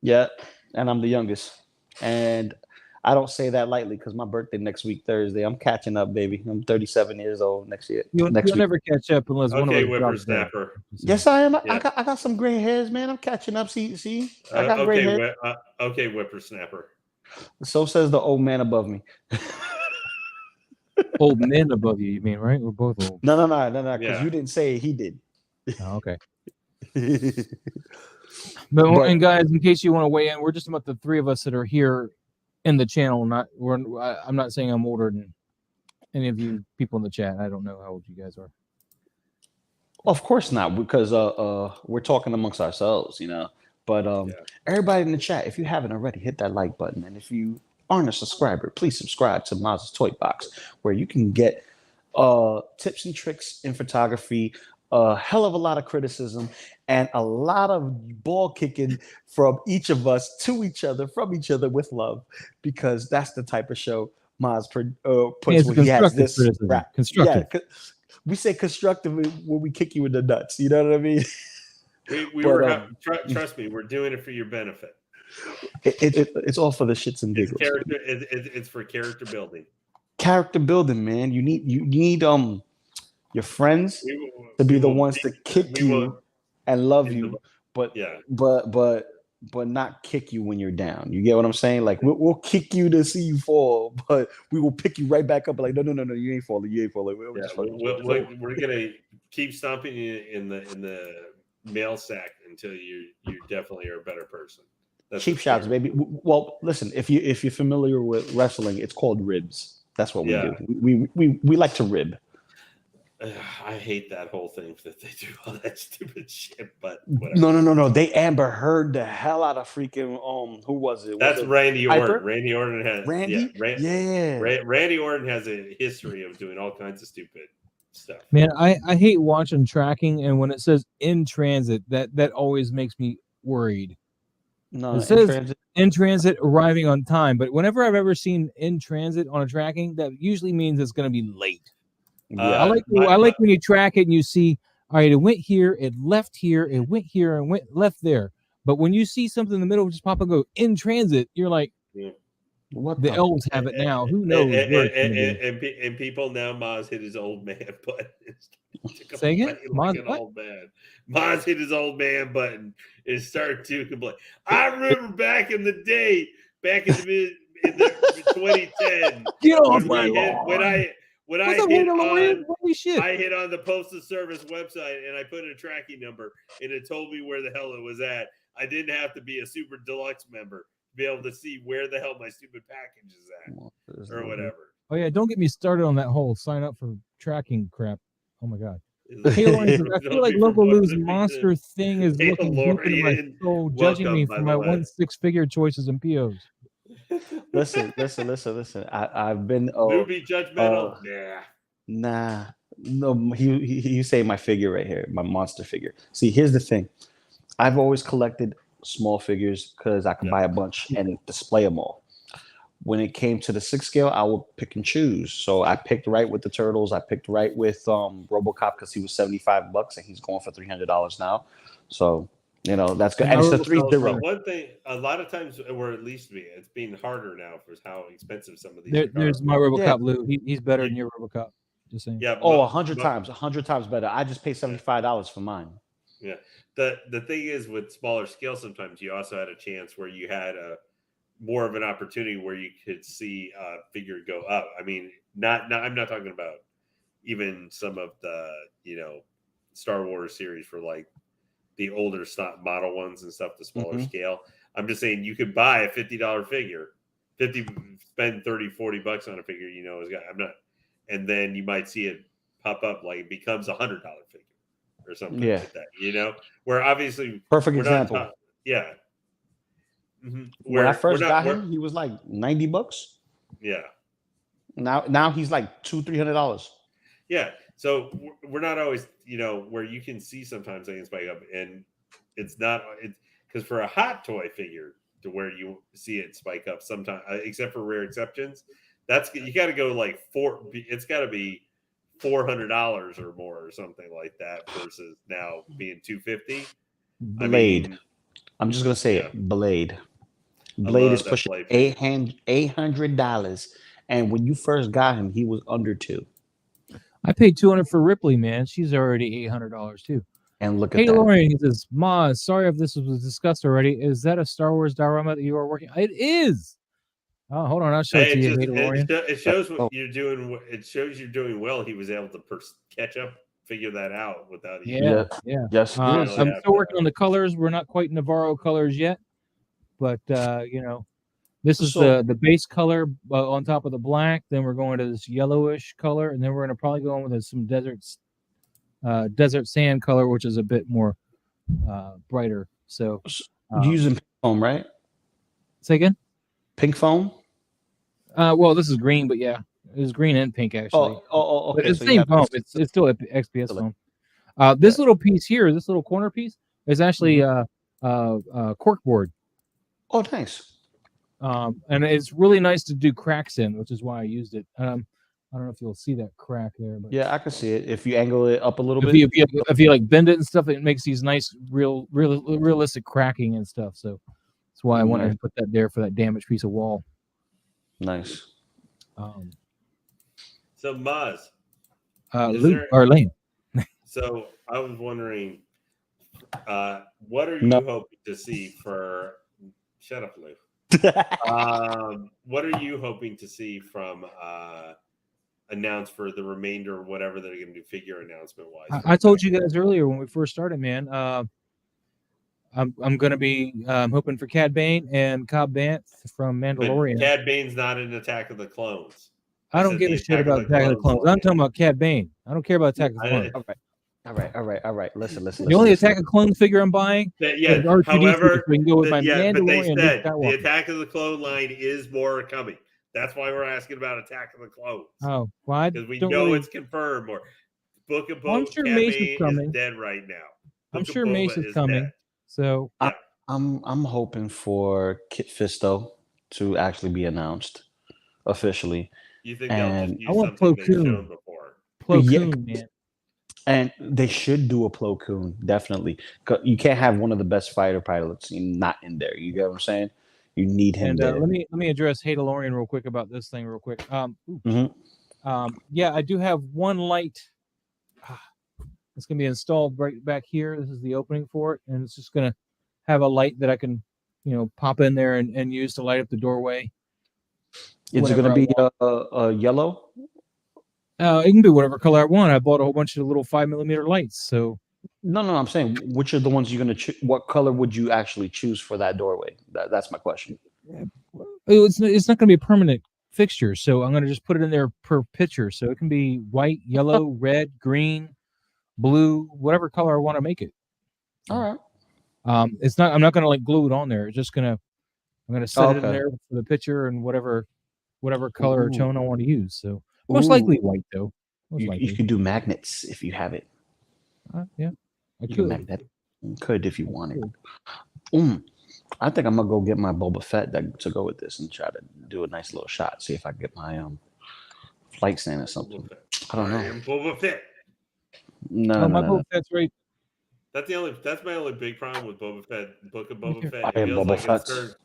Yeah, and I'm the youngest. And I don't say that lightly because my birthday next week, Thursday. I'm catching up, baby. I'm 37 years old next year. You'll never catch up unless one of us whippersnapper. Yes, I am. Yeah. I got some gray hairs, man. I'm catching up. See, I got gray hair. Okay, whippersnapper. So says the old man above me. Old men above you mean, right? We're both old. No. Because you didn't say it, he did. Oh, okay. But and guys, in case you want to weigh in, we're just about the three of us that are here in the channel. I'm not saying I'm older than any of you people in the chat. I don't know how old you guys are. Of course not, because we're talking amongst ourselves, But everybody in the chat, if you haven't already, hit that like button, and if you aren't a subscriber, please subscribe to Maz's Toy Box, where you can get tips and tricks in photography, a hell of a lot of criticism and a lot of ball kicking from each of us to each other, from each other with love, because that's the type of show Maz puts It's a when he has constructive this criticism. rap. Constructive. Yeah, we say constructive when we kick you in the nuts. You know what I mean? Trust me, we're doing it for your benefit. It's all for the shits and It's giggles. it's for character building. Character building, man. You need your friends to be the ones to kick you and love you, but not kick you when you're down. You get what I'm saying? Like we'll kick you to see you fall, but we will pick you right back up. Like no, you ain't falling. We're gonna keep stomping you in the mail sack until you definitely are a better person. That's cheap shots, baby. Well, listen, if you're familiar with wrestling, it's called ribs. That's what we do. We like to rib. I hate that whole thing that they do all that stupid shit, but whatever. No. They Amber Heard the hell out of freaking who was it? That's Randy Piper? Orton. Randy Orton has Randy Orton has a history of doing all kinds of stupid stuff. Man, I hate watching tracking, and when it says in transit, that always makes me worried. No, it says in transit arriving on time, but whenever I've ever seen in transit on a tracking, that usually means it's going to be late. I like when you track it and you see, all right, it went here, it left here, it went here, and went left there. But when you see something in the middle, just pop up and go in transit, you're like, what the elves have it now? Who knows? And people now, Maz hit his old man button. Say again? Old man. Maz hit his old man button and started to complain. I remember back in the day, back in the 2010. Get off my lawn. When I hit on the Postal Service website and I put in a tracking number and it told me where the hell it was at, I didn't have to be a super deluxe member to be able to see where the hell my stupid package is at or whatever. Oh yeah, don't get me started on that whole sign up for tracking crap. Oh my god. I feel like Loco Lu's monster thing is looking deep into my soul, judging me for my 1 6-figure choices and POs. Listen. I've been be judgmental. No. You say my figure right here, my monster figure. See, here's the thing. I've always collected small figures because I can buy a bunch and display them all. When it came to the 6 scale, I would pick and choose. So I picked right with the Turtles. I picked right with RoboCop because he was $75 and he's going for $300 now. So that's good. And it's the 3 0. One thing, a lot of times, or at least it's being harder now for how expensive some of these. There's my RoboCop Lou. He's better than your RoboCop. Just saying. Yeah. 100 times better. I just paid $75 for mine. Yeah. The thing is, with smaller scale, sometimes you also had a chance where you had more of an opportunity where you could see a figure go up. I mean, I'm not talking about even some of the Star Wars series for like the older stock model ones and stuff, the smaller scale. I'm just saying you could buy a $50 figure, spend $30-$40 on a figure, and then you might see it pop up like it becomes $100 figure or something like that, where obviously perfect example. Mm-hmm. When I first got him, he was like $90. Yeah. Now he's like $200-$300. Yeah. So we're not always, where you can see sometimes things spike up, and it's because for a hot toy figure to where you see it spike up sometimes, except for rare exceptions, you got to go like it's got to be $400 or more or something like that versus now being $250. Blade. I'm just gonna say it. Blade is pushing $800, and when you first got him, he was under $200. I paid $200 for Ripley, man. She's already $800 too. And look at that. Hey, Lauren, he says, Ma, sorry if this was discussed already. Is that a Star Wars diorama that you are working? It is. Oh, hold on. I'll show it to you. It shows what you're doing. It shows you're doing well. He was able to catch up, figure that out without. Yeah. Yes. I'm still working on the colors. We're not quite Navarro colors yet, but this is the base color on top of the black. Then we're going to this yellowish color, and then we're going to probably go in with some desert sand color, which is a bit more brighter. So you're using pink foam, right? Say again? Pink foam? Well, this is green, but yeah, it was green and pink actually. Okay. But it's the same foam. It's still XPS foam. This little piece here, this little corner piece, is actually corkboard. Oh, nice. And it's really nice to do cracks in, which is why I used it. I don't know if you'll see that crack there, but Yeah, I can see it. If you angle it up a little if bit. if you like bend it and stuff, it makes these nice, realistic cracking and stuff. So that's why I wanted to put that there for that damaged piece of wall. Nice. So Maz, Luke or Lane. So I was wondering, what are you hoping to see for? Shut up, Lou. What are you hoping to see from announced for the remainder, whatever they're going to do figure announcement wise? I told you guys earlier when we first started, man. I'm going to be hoping for Cad Bane and Cobb Vanth from Mandalorian. But Cad Bane's not in Attack of the Clones. I don't give a shit about Attack of the Clones. I'm talking about Cad Bane. I don't care about Attack of the Clones. All right. Listen. The only Attack of the Clones figure I'm buying is however, we can go with my but they said the Attack of the Clone line is more coming. That's why we're asking about Attack of the Clones. Oh, why? Because we know it's confirmed. Or Book of Boba Fett is dead right now. I'm sure Mace is coming. Dead. So yeah. I'm hoping for Kit Fisto to actually be announced officially. You think they'll just use I want something Plo they've Koon. shown before? Plo Koon, man. And they should do a Plo Koon, definitely. You can't have one of the best fighter pilots not in there. You get what I'm saying? You need him there. Let me address Haydalorian real quick about this thing real quick. Yeah, I do have one light. It's gonna be installed right back here. This is the opening for it, and it's just gonna have a light that I can, pop in there and use to light up the doorway. Is it gonna be a yellow? It can be whatever color I want. I bought a whole bunch of little 5mm lights. So no, I'm saying which are the ones you're gonna choose? What color would you actually choose for that doorway? That's my question. It's not going to be a permanent fixture, so I'm going to just put it in there per picture. So it can be white, yellow, red, green, blue, whatever color I want to make it. All right. I'm not going to glue it on there. It's just I'm going to set it in there for the picture and whatever color or tone I want to use. So most likely white though. You could do magnets if you have it. Yeah, I could. You could if you wanted. I think I'm gonna go get my Boba Fett to go with this and try to do a nice little shot. See if I get my flight stand or something. I don't know. Boba Fett. No, my Boba Fett's right. That's my only big problem with Boba Fett. Book of Boba Fett.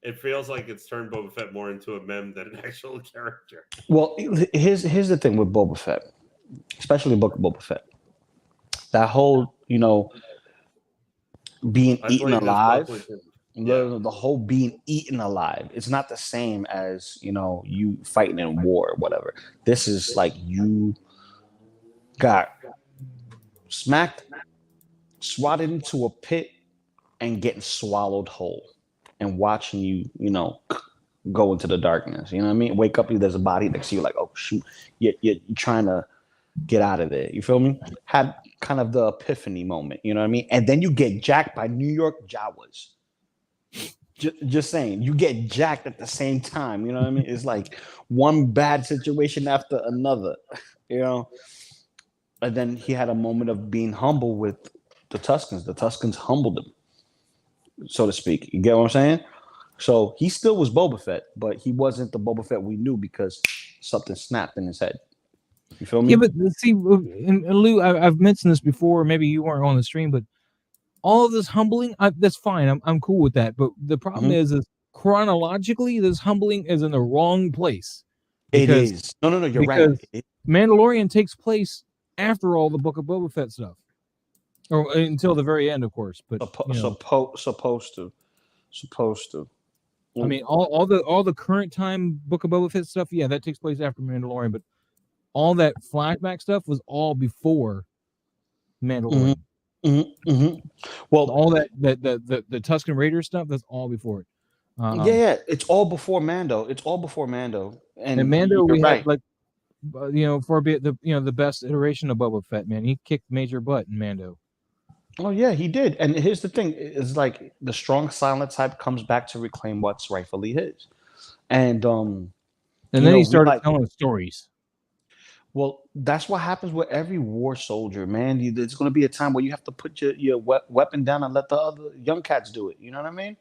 It feels like it's turned Boba Fett more into a meme than an actual character. Well, here's the thing with Boba Fett, especially Book of Boba Fett. That whole, being eaten alive, the whole being eaten alive, it's not the same as, you fighting in war or whatever. This is like you got smacked, swatted into a pit, and getting swallowed whole. And watching you, go into the darkness. You know what I mean? Wake up, there's a body next to you, like, oh shoot, you're trying to get out of there. You feel me? Had kind of the epiphany moment. You know what I mean? And then you get jacked by New York Jawas. Just saying, you get jacked at the same time. You know what I mean? It's like one bad situation after another. And then he had a moment of being humble with the Tuskens. The Tuskens humbled him, so to speak. You get what I'm saying? So he still was Boba Fett, but he wasn't the Boba Fett we knew because something snapped in his head. You feel me? Yeah, but see, and Lou, I've mentioned this before. Maybe you weren't on the stream, but all of this humbling, that's fine. I'm cool with that. But the problem is chronologically, this humbling is in the wrong place. It is. No, you're right. Mandalorian takes place after all the Book of Boba Fett stuff. Or until the very end, of course, but supposed to. I mean, all the current time Book of Boba Fett stuff, yeah, that takes place after Mandalorian, but all that flashback stuff was all before Mandalorian. Well, all that the Tusken Raider stuff, that's all before it. It's all before Mando. And Mando, we had for the best iteration of Boba Fett, man. He kicked major butt in Mando. Oh yeah, he did. And here's the thing: is like the strong silent type comes back to reclaim what's rightfully his, and then he started telling stories. Well, That's what happens with every war soldier, man. There's going to be a time where you have to put your weapon down and let the other young cats do it. You know what I mean?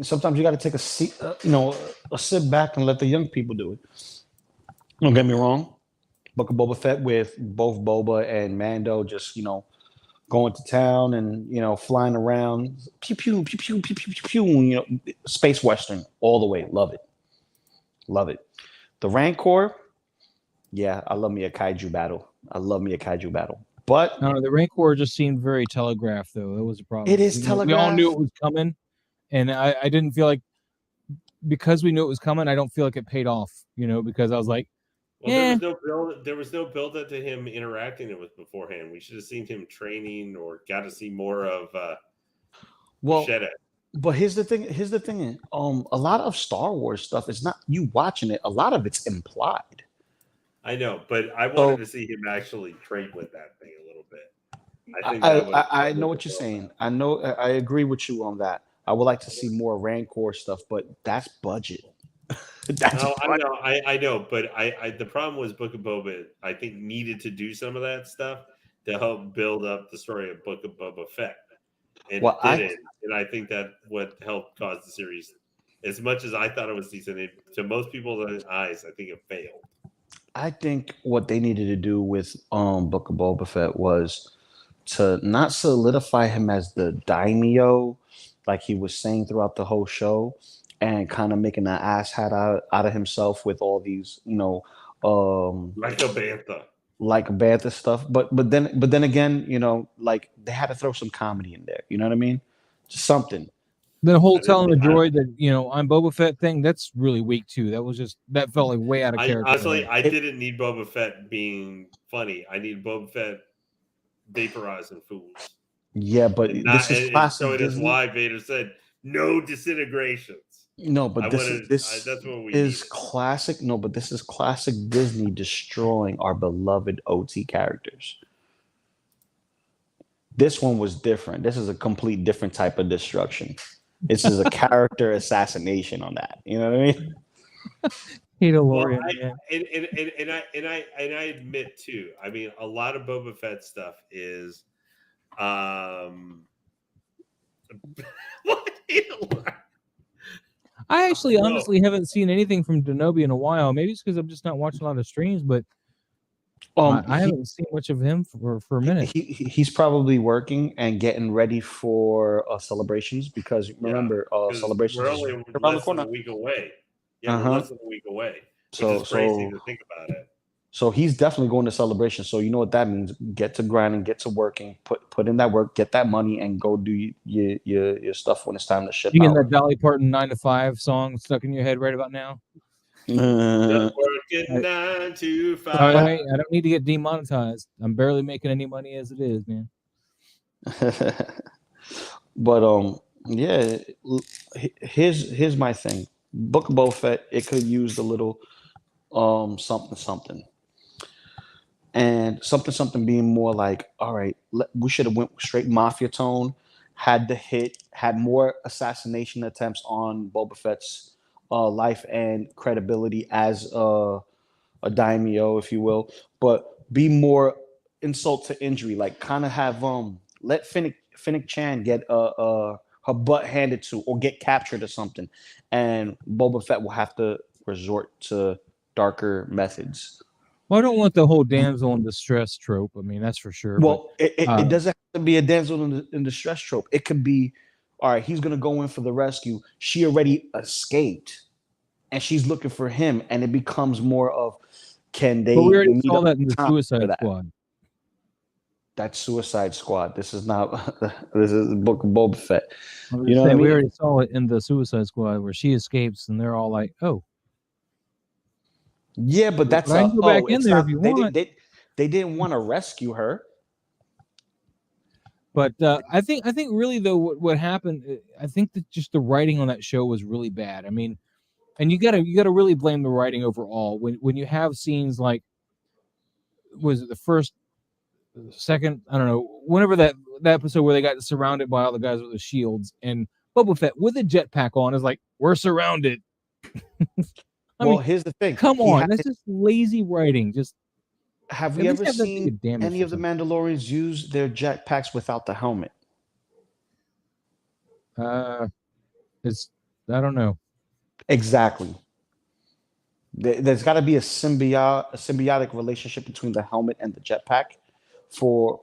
Sometimes you got to take a seat, a sit back and let the young people do it. Don't get me wrong. Book of Boba Fett with both Boba and Mando just, going to town and, flying around. Pew, pew, pew, pew, pew, pew, pew, pew, space Western all the way. Love it. Love it. The Rancor, yeah, I love me a kaiju battle. But the Rancor just seemed very telegraphed, though. That was a problem. It is We all knew telegraphed. it was coming, and I didn't feel like, because we knew it was coming, I don't feel like it paid off, because I was like, well, there was no build up to him interacting with beforehand. We should have seen him training or got to see more of Shed. But here's the thing. A lot of Star Wars stuff is not you watching it. A lot of it's implied. I know, but I wanted to see him actually trade with that thing a little bit. I know what you're saying. I know. I agree with you on that. I would like to see more Rancor stuff, but that's budget. I know, but the problem was Book of Boba, I think, needed to do some of that stuff to help build up the story of Book of Boba Fett. And it didn't. And I think that what helped cause the series, as much as I thought it was decent, to most people's eyes, I think it failed. I think what they needed to do with Book of Boba Fett was to not solidify him as the daimyo, like he was saying throughout the whole show, and kind of making an asshat out of himself with all these, like a bantha stuff. But then again, like they had to throw some comedy in there. You know what I mean? Just something. The whole telling the droid that, I'm Boba Fett thing, that's really weak too. That felt like way out of character. Honestly, I didn't need Boba Fett being funny. I need Boba Fett vaporizing fools. Yeah, but this is classic. So it is why Vader said no disintegrations. No, but this that's what we is needed. classic. No, but this is classic Disney destroying our beloved OT characters. This one was different. This is a complete different type of destruction. This is a character assassination on that. You know what I mean? And I admit too. I mean, a lot of Boba Fett stuff is, what? I actually honestly haven't seen anything from Denobi in a while. Maybe it's because I'm just not watching a lot of streams, but I haven't seen much of him for a minute. He's probably working and getting ready for celebrations, because remember, celebrations we're only less than a week away. Yeah, we're less than a week away. Which is crazy to think about it. So he's definitely going to celebration. So you know what that means? Get to grinding, get to working, put in that work, get that money, and go do your stuff when it's time to ship. You getting that Dolly Parton 9 to 5 song stuck in your head right about now? Working 9 to 5. I don't need to get demonetized. I'm barely making any money as it is, man. But yeah, here's my thing. Book of Boba Fett, it could use a little something. And something being more like, all right, we should have went straight mafia tone, had more assassination attempts on Boba Fett's life and credibility as a daimyo, if you will, but be more insult to injury, like kind of have let Fennec Chan get her butt handed to or get captured or something, and Boba Fett will have to resort to darker methods. Well, I don't want the whole damsel in distress trope. I mean, that's for sure. Well, it doesn't have to be a damsel in distress trope. It could be, all right, he's going to go in for the rescue. She already escaped, and she's looking for him, and it becomes more of, can they? But we already saw that in the Suicide Squad. That's Suicide Squad. This is not. This is the Book of Boba Fett. You know what I mean? We already saw it in the Suicide Squad where she escapes, and they're all like, "Oh." Yeah, but that's I can go back in there if you want. They didn't want to rescue her. But I think really though what happened, I think that just the writing on that show was really bad. I mean, and you gotta really blame the writing overall when you have scenes like, was it the first, second, I don't know, whenever that episode where they got surrounded by all the guys with the shields and Boba Fett with a jetpack on is like, we're surrounded. I Well, mean, here's the thing. come on, that's just lazy writing. Just have at we least ever have that thing seen get damaged any or of the something. Mandalorians use their jetpacks without the helmet? It's I don't know. Exactly. There's got to be a symbiotic relationship between the helmet and the jetpack for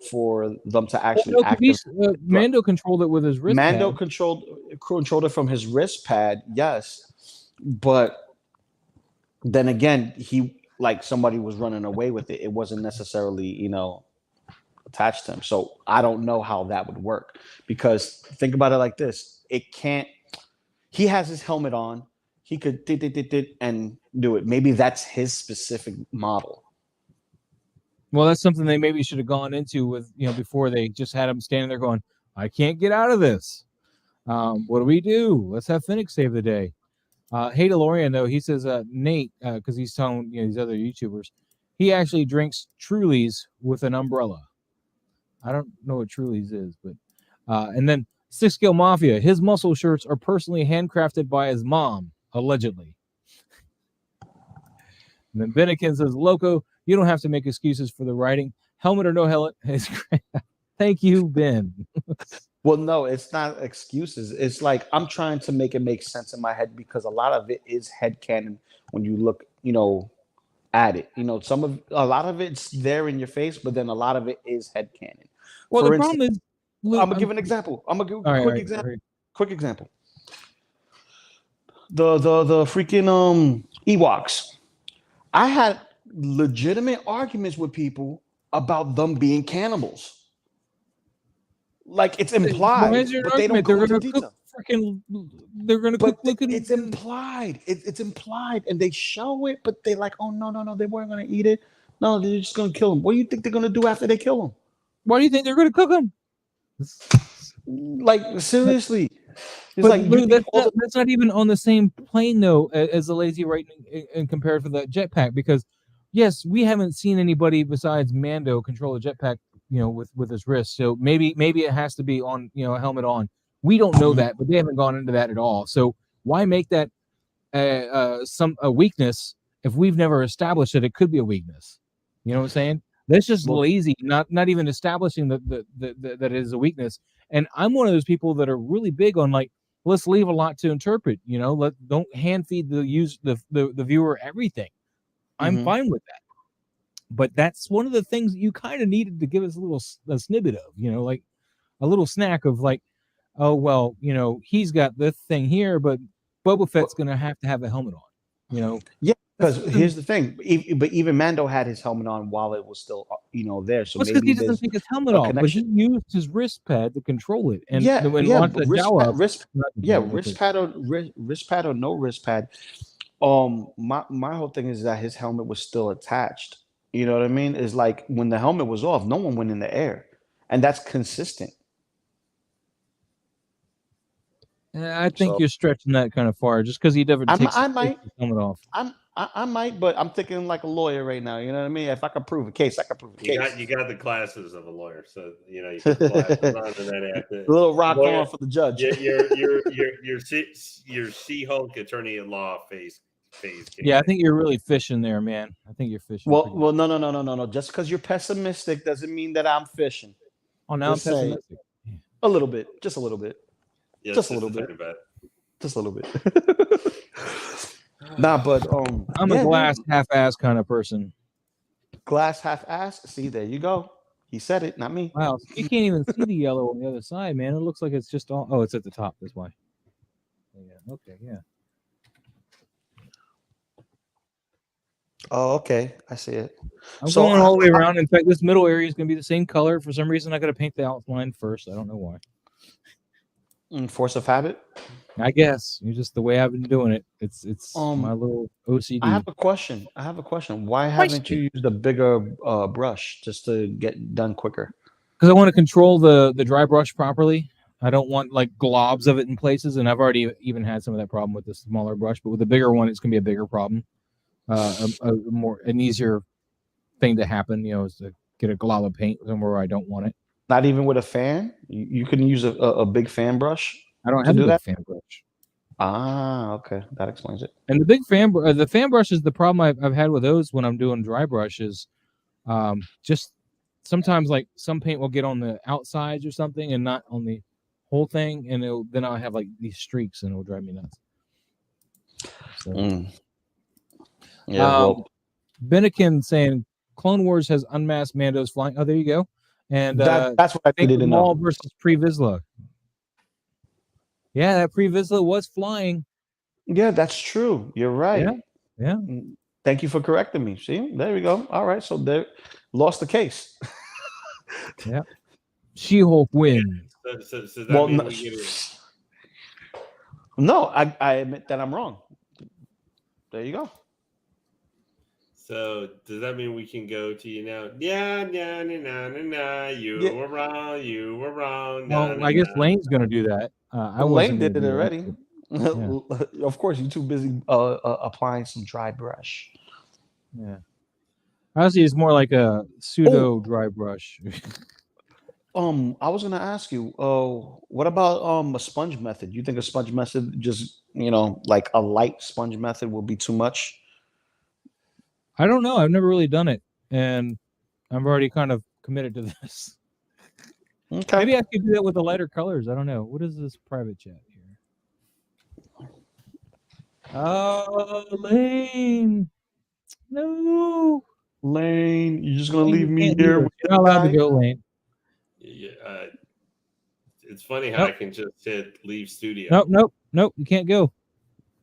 them to Well, actually no, 'cause activate. Mando controlled it with his wrist Mando pad. controlled it from his wrist pad, yes, but then again, he like somebody was running away with it. It wasn't necessarily attached to him. So I don't know how that would work because think about it like this: it can't. He has his helmet on. He could and do it. Maybe that's his specific model. Well, that's something they maybe should have gone into with before they just had him standing there going, "I can't get out of this. What do we do? Let's have Phoenix save the day." Hey DeLorean though, he says Nate because he's telling these other YouTubers, he actually drinks Trulies with an umbrella. I don't know what Trulies is, but and then Six Scale Mafia, his muscle shirts are personally handcrafted by his mom, allegedly. And then Bennikin says, Loco, you don't have to make excuses for the writing. Helmet or no helmet. Thank you, Ben. Well, no, it's not excuses. It's like I'm trying to make it make sense in my head because a lot of it is headcanon when you look, at it. A lot of it's there in your face, but then a lot of it is headcanon. Well, For the instance, problem is, I'm gonna give an example. I'm gonna give a quick example. Right. Quick example. The freaking Ewoks. I had legitimate arguments with people about them being cannibals. Like it's implied, but they don't go into detail. They're gonna cook. It's implied. It's implied, and they show it, but they like, oh no, they weren't gonna eat it. No, they're just gonna kill them. What do you think they're gonna do after they kill them? Why do you think they're gonna cook them? Like seriously, it's but like Lou, that's not even on the same plane though as the lazy writing in compared for the jetpack because yes, we haven't seen anybody besides Mando control a jetpack, with his wrist. So maybe it has to be on, a helmet on. We don't know that, but they haven't gone into that at all. So why make that a weakness if we've never established that it could be a weakness? You know what I'm saying? That's just lazy, not even establishing that it is a weakness. And I'm one of those people that are really big on like, let's leave a lot to interpret. Don't hand feed the viewer everything. I'm fine with that. But that's one of the things that you kind of needed to give us a snippet of, like a little snack of like, oh well, he's got this thing here, but Boba Fett's gonna have to have a helmet on. Yeah. Because here's the thing, but even Mando had his helmet on while it was still, there. So because maybe he doesn't take his helmet off, but he used his wrist pad to control it. And wrist pad or no wrist pad. My whole thing is that his helmet was still attached. You know what I mean? It's like when the helmet was off, no one went in the air, and that's consistent. I think you're stretching that kind of far, just because he never takes his helmet off. I might, but I'm thinking like a lawyer right now. You know what I mean? If I could prove a case, I could prove a case. You got the classes of a lawyer, so you put the glasses on, and then after a little rock on for the judge. Your She-Hulk attorney at law phase. Yeah, I think you're really fishing there, man. I think you're fishing. Well, no. Just because you're pessimistic doesn't mean that I'm fishing. Oh, now I'm pessimistic. A little bit, just a little bit. Yeah, just a little bit. Just a little bit. Nah, but I'm a glass half-ass kind of person. Glass half-ass? See, there you go. He said it, not me. Wow, you can't even see the yellow on the other side, man. It looks like it's just all. Oh, it's at the top. That's why. Yeah. Okay. Yeah. Oh, okay. I see it. I'm going all the way around. In fact, this middle area is going to be the same color. For some reason, I got to paint the outline first. I don't know why. Force of habit. I guess you're just the way I've been doing it. It's my little OCD. I have a question. Why haven't you used a bigger brush just to get done quicker? Because I want to control the dry brush properly. I don't want like globs of it in places, and I've already even had some of that problem with the smaller brush. But with the bigger one, it's going to be a bigger problem. An easier thing to happen, is to get a glob of paint somewhere I don't want it. Not even with a fan. You can use a big fan brush. I don't have a big fan brush. Ah, okay, that explains it. And the fan brushes, the problem I've had with those when I'm doing dry brushes, just sometimes like some paint will get on the outsides or something and not on the whole thing, and then I'll have like these streaks and it'll drive me nuts. So, Yeah, well, Benikin saying Clone Wars has unmasked Mandos flying. Oh, there you go. And that's what I Fake needed to Maul know. versus Pre Vizsla. Yeah, that Pre Vizsla was flying. Yeah, that's true. You're right. Yeah. Thank you for correcting me. See, there we go. All right, so there, lost the case. Yeah. She-Hulk wins. So that Well, mean no, we get no, I admit that I'm wrong. There you go. So does that mean we can go to you now? Yeah, you Yeah. were wrong. You were wrong. Well, I guess Lane's going to do that. I Lane wasn't did it gonna do already. that, Of course, you're too busy applying some dry brush. yeah. Honestly, it's more like a pseudo dry brush. I was gonna ask you, what about a sponge method? You think a sponge method, just like a light sponge method, will be too much? I don't know. I've never really done it, and I'm already kind of committed to this. Okay. Maybe I could do that with the lighter colors. I don't know. What is this private chat here? Oh, Lane. No. Lane, you're just gonna Lane, leave you me can't do here this. with You're not allowed to go, Lane. Yeah, it's funny how I can just hit leave studio. Nope. You can't go.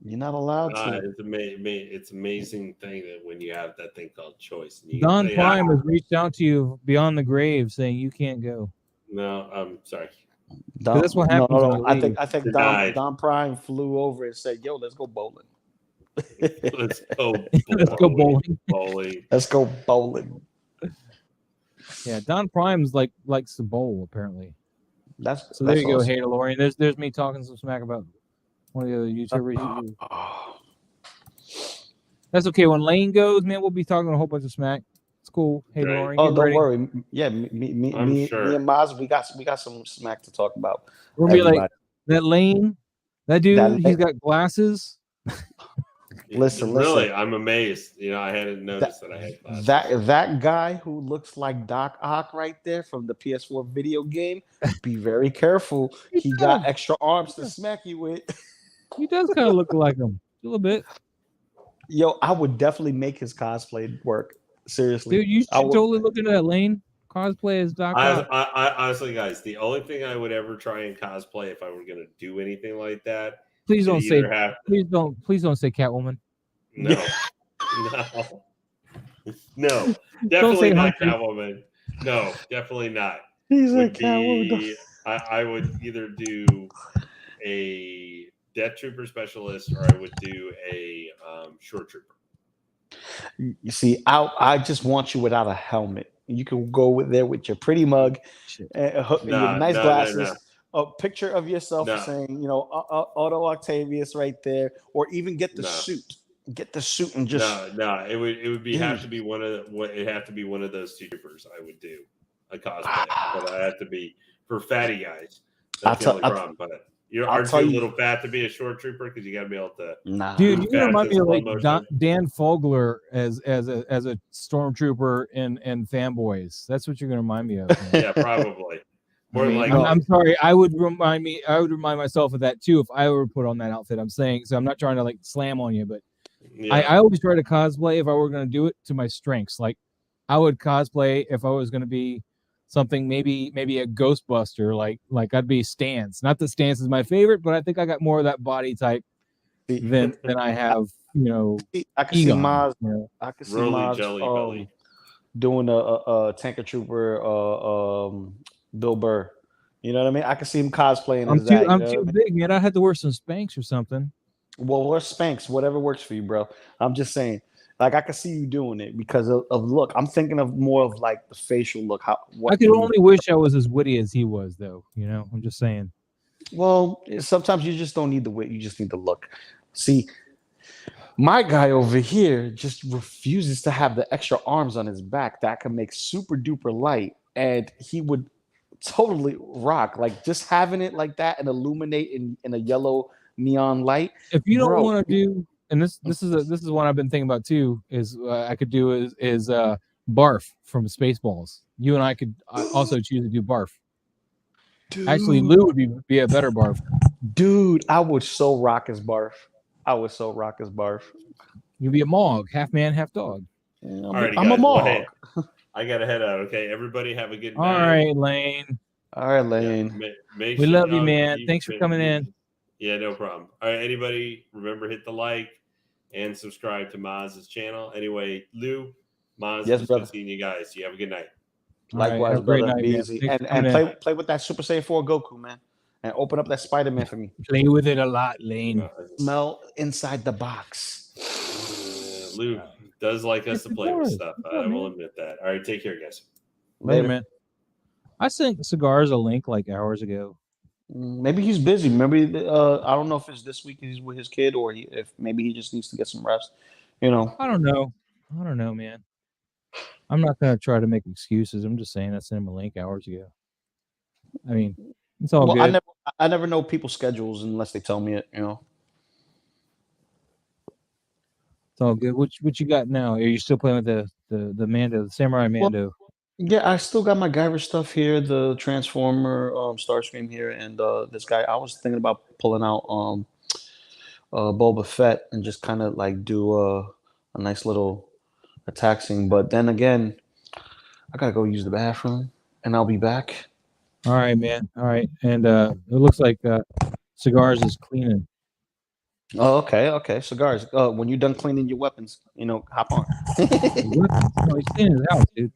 You're not allowed to. It's amazing thing that when you have that thing called choice. And you Don can say, Prime has reached out to you beyond the grave saying you can't go. No, I'm sorry. That's what happens. No. I think Denied. Don Prime flew over and said, "Yo, let's go bowling." Let's go Let's go bowling. Let's go bowling. Yeah, Don Prime's likes to bowl apparently. So there you go, awesome. Hey DeLorean. There's me talking some smack about one of the other YouTubers. That's okay. When Lane goes, man, we'll be talking a whole bunch of smack. It's cool. Hey DeLorean. Oh, don't worry. Yeah, me and Maz, we got some smack to talk about. We'll be like that Lane, that dude. He's got glasses. Listen. Really, I'm amazed. I hadn't noticed that I had glasses. That guy who looks like Doc Ock right there from the PS4 video game. Be very careful. He got extra arms to smack you with. He does kind of look like him a little bit. Yo, I would definitely make his cosplay work. Seriously, dude, you should totally look into that Lane cosplay as Doc Ock. I honestly, guys, the only thing I would ever try and cosplay if I were going to do anything like that. Please don't say Catwoman. No, no, definitely not Catwoman. No, definitely not. He's like Catwoman. I would either do a Death Trooper specialist or I would do a short trooper. You see, I just want you without a helmet. You can go there with your pretty mug, your nice glasses. A picture of yourself saying, Otto Octavius right there, or even get the suit. Get the suit and just it would have to be one of those two troopers. I would do a cosplay, but I have to be for fatty guys. That's the only problem. But aren't you a little fat to be a short trooper because you got to be able to. Nah, dude, you remind me of like Dan Fogler as a stormtrooper in Fanboys. That's what you're gonna remind me of. Yeah, probably. I'm sorry. I would remind myself of that too if I were put on that outfit. I'm saying so. I'm not trying to like slam on you, but I always try to cosplay if I were going to do it to my strengths. Like I would cosplay if I was going to be something maybe a Ghostbuster. Like I'd be Stance. Not that Stance is my favorite, but I think I got more of that body type than I have. I can see Maz. I can see Maz doing a Tanker Trooper. Bill Burr, you know what I mean? I can see him cosplaying. I'm too big, man. I had to wear some Spanx or something. Well, wear Spanx, whatever works for you, bro. I'm just saying, like I can see you doing it because of look. I'm thinking of more of like the facial look. I could only wish I was as witty as he was, though. I'm just saying. Well, sometimes you just don't need the wit; you just need the look. See, my guy over here just refuses to have the extra arms on his back that can make super duper light, and he would totally rock like just having it like that and illuminate in a yellow neon light. If you don't Bro. want to do, and this is one I've been thinking about too, is I could do is Barf from Spaceballs. You and I could also choose to do Barf. Actually, Lou would be a better Barf. Dude, I would so rock as Barf. You'd be a Mog, half man, half dog. Yeah, Alrighty, I'm a guys. Well, Mog. hey, I gotta head out. Okay, everybody have a good All night. right, Lane. All right, Yeah, Lane. make We sure love you, y'all man. keep Thanks for coming in. Yeah, no problem. All right, anybody, remember hit the like and subscribe to Maz's channel. Anyway, Lou, Maz, Yes, it's brother. good seeing you guys. You have a good night. All right, Likewise, have a great brother. night, Be man. easy. Thanks for And coming in. play with that Super Saiyan 4 Goku, man. And open up that Spider-Man for me. Play with it a lot, Lane. Smell inside the box. Lou does like us Yes, to it play with does. stuff. What's I up, will man? admit that. All right, take care, guys. Later, man. I sent Cigars a link like hours ago. Maybe he's busy. Maybe I don't know if it's this week he's with his kid or if maybe he just needs to get some rest. You know. I don't know, man. I'm not gonna try to make excuses. I'm just saying I sent him a link hours ago. I mean, it's all Well, good. I never know people's schedules unless they tell me it. You know. It's all good. What you got now? Are you still playing with the Mando, the Samurai Mando? Yeah, I still got my Guyver stuff here, the Transformer, Starscream here, and this guy. I was thinking about pulling out Boba Fett and just kind of like do a nice little attack scene. But then again, I gotta go use the bathroom, and I'll be back. All right, man. All right, and it looks like Cigars is cleaning. Oh, okay. Cigars. When you're done cleaning your weapons, hop on. No, he's cleaning his house, dude.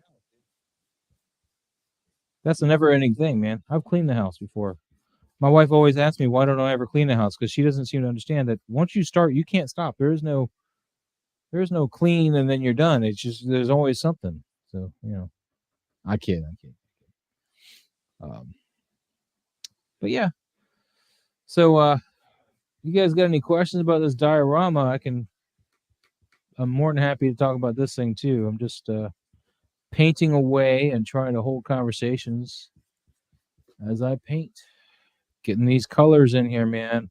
That's a never-ending thing, man. I've cleaned the house before. My wife always asks me why don't I ever clean the house, because she doesn't seem to understand that once you start, you can't stop. There's no clean and then you're done. It's just there's always something. So I kid. But yeah. So you guys got any questions about this diorama? I'm more than happy to talk about this thing too. I'm just painting away and trying to hold conversations as I paint. Getting these colors in here, man.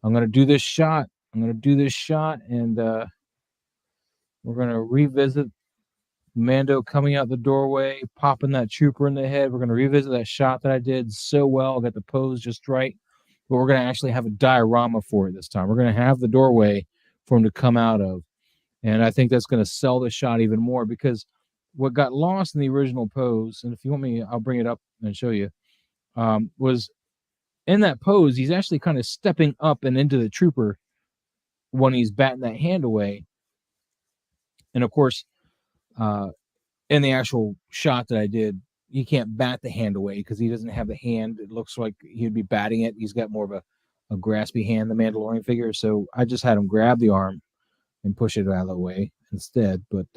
I'm gonna do this shot. and we're gonna revisit Mando coming out the doorway, popping that trooper in the head. We're gonna revisit that shot that I did so well. I got the pose just right. But we're gonna actually have a diorama for it this time. We're gonna have the doorway for him to come out of. And I think that's gonna sell the shot even more, because what got lost in the original pose, and if you want me, I'll bring it up and show you, was in that pose, he's actually kind of stepping up and into the trooper when he's batting that hand away. And of course, in the actual shot that I did, he can't bat the hand away because he doesn't have the hand. It looks like he'd be batting it. He's got more of a graspy hand, the Mandalorian figure. So I just had him grab the arm and push it out of the way instead. But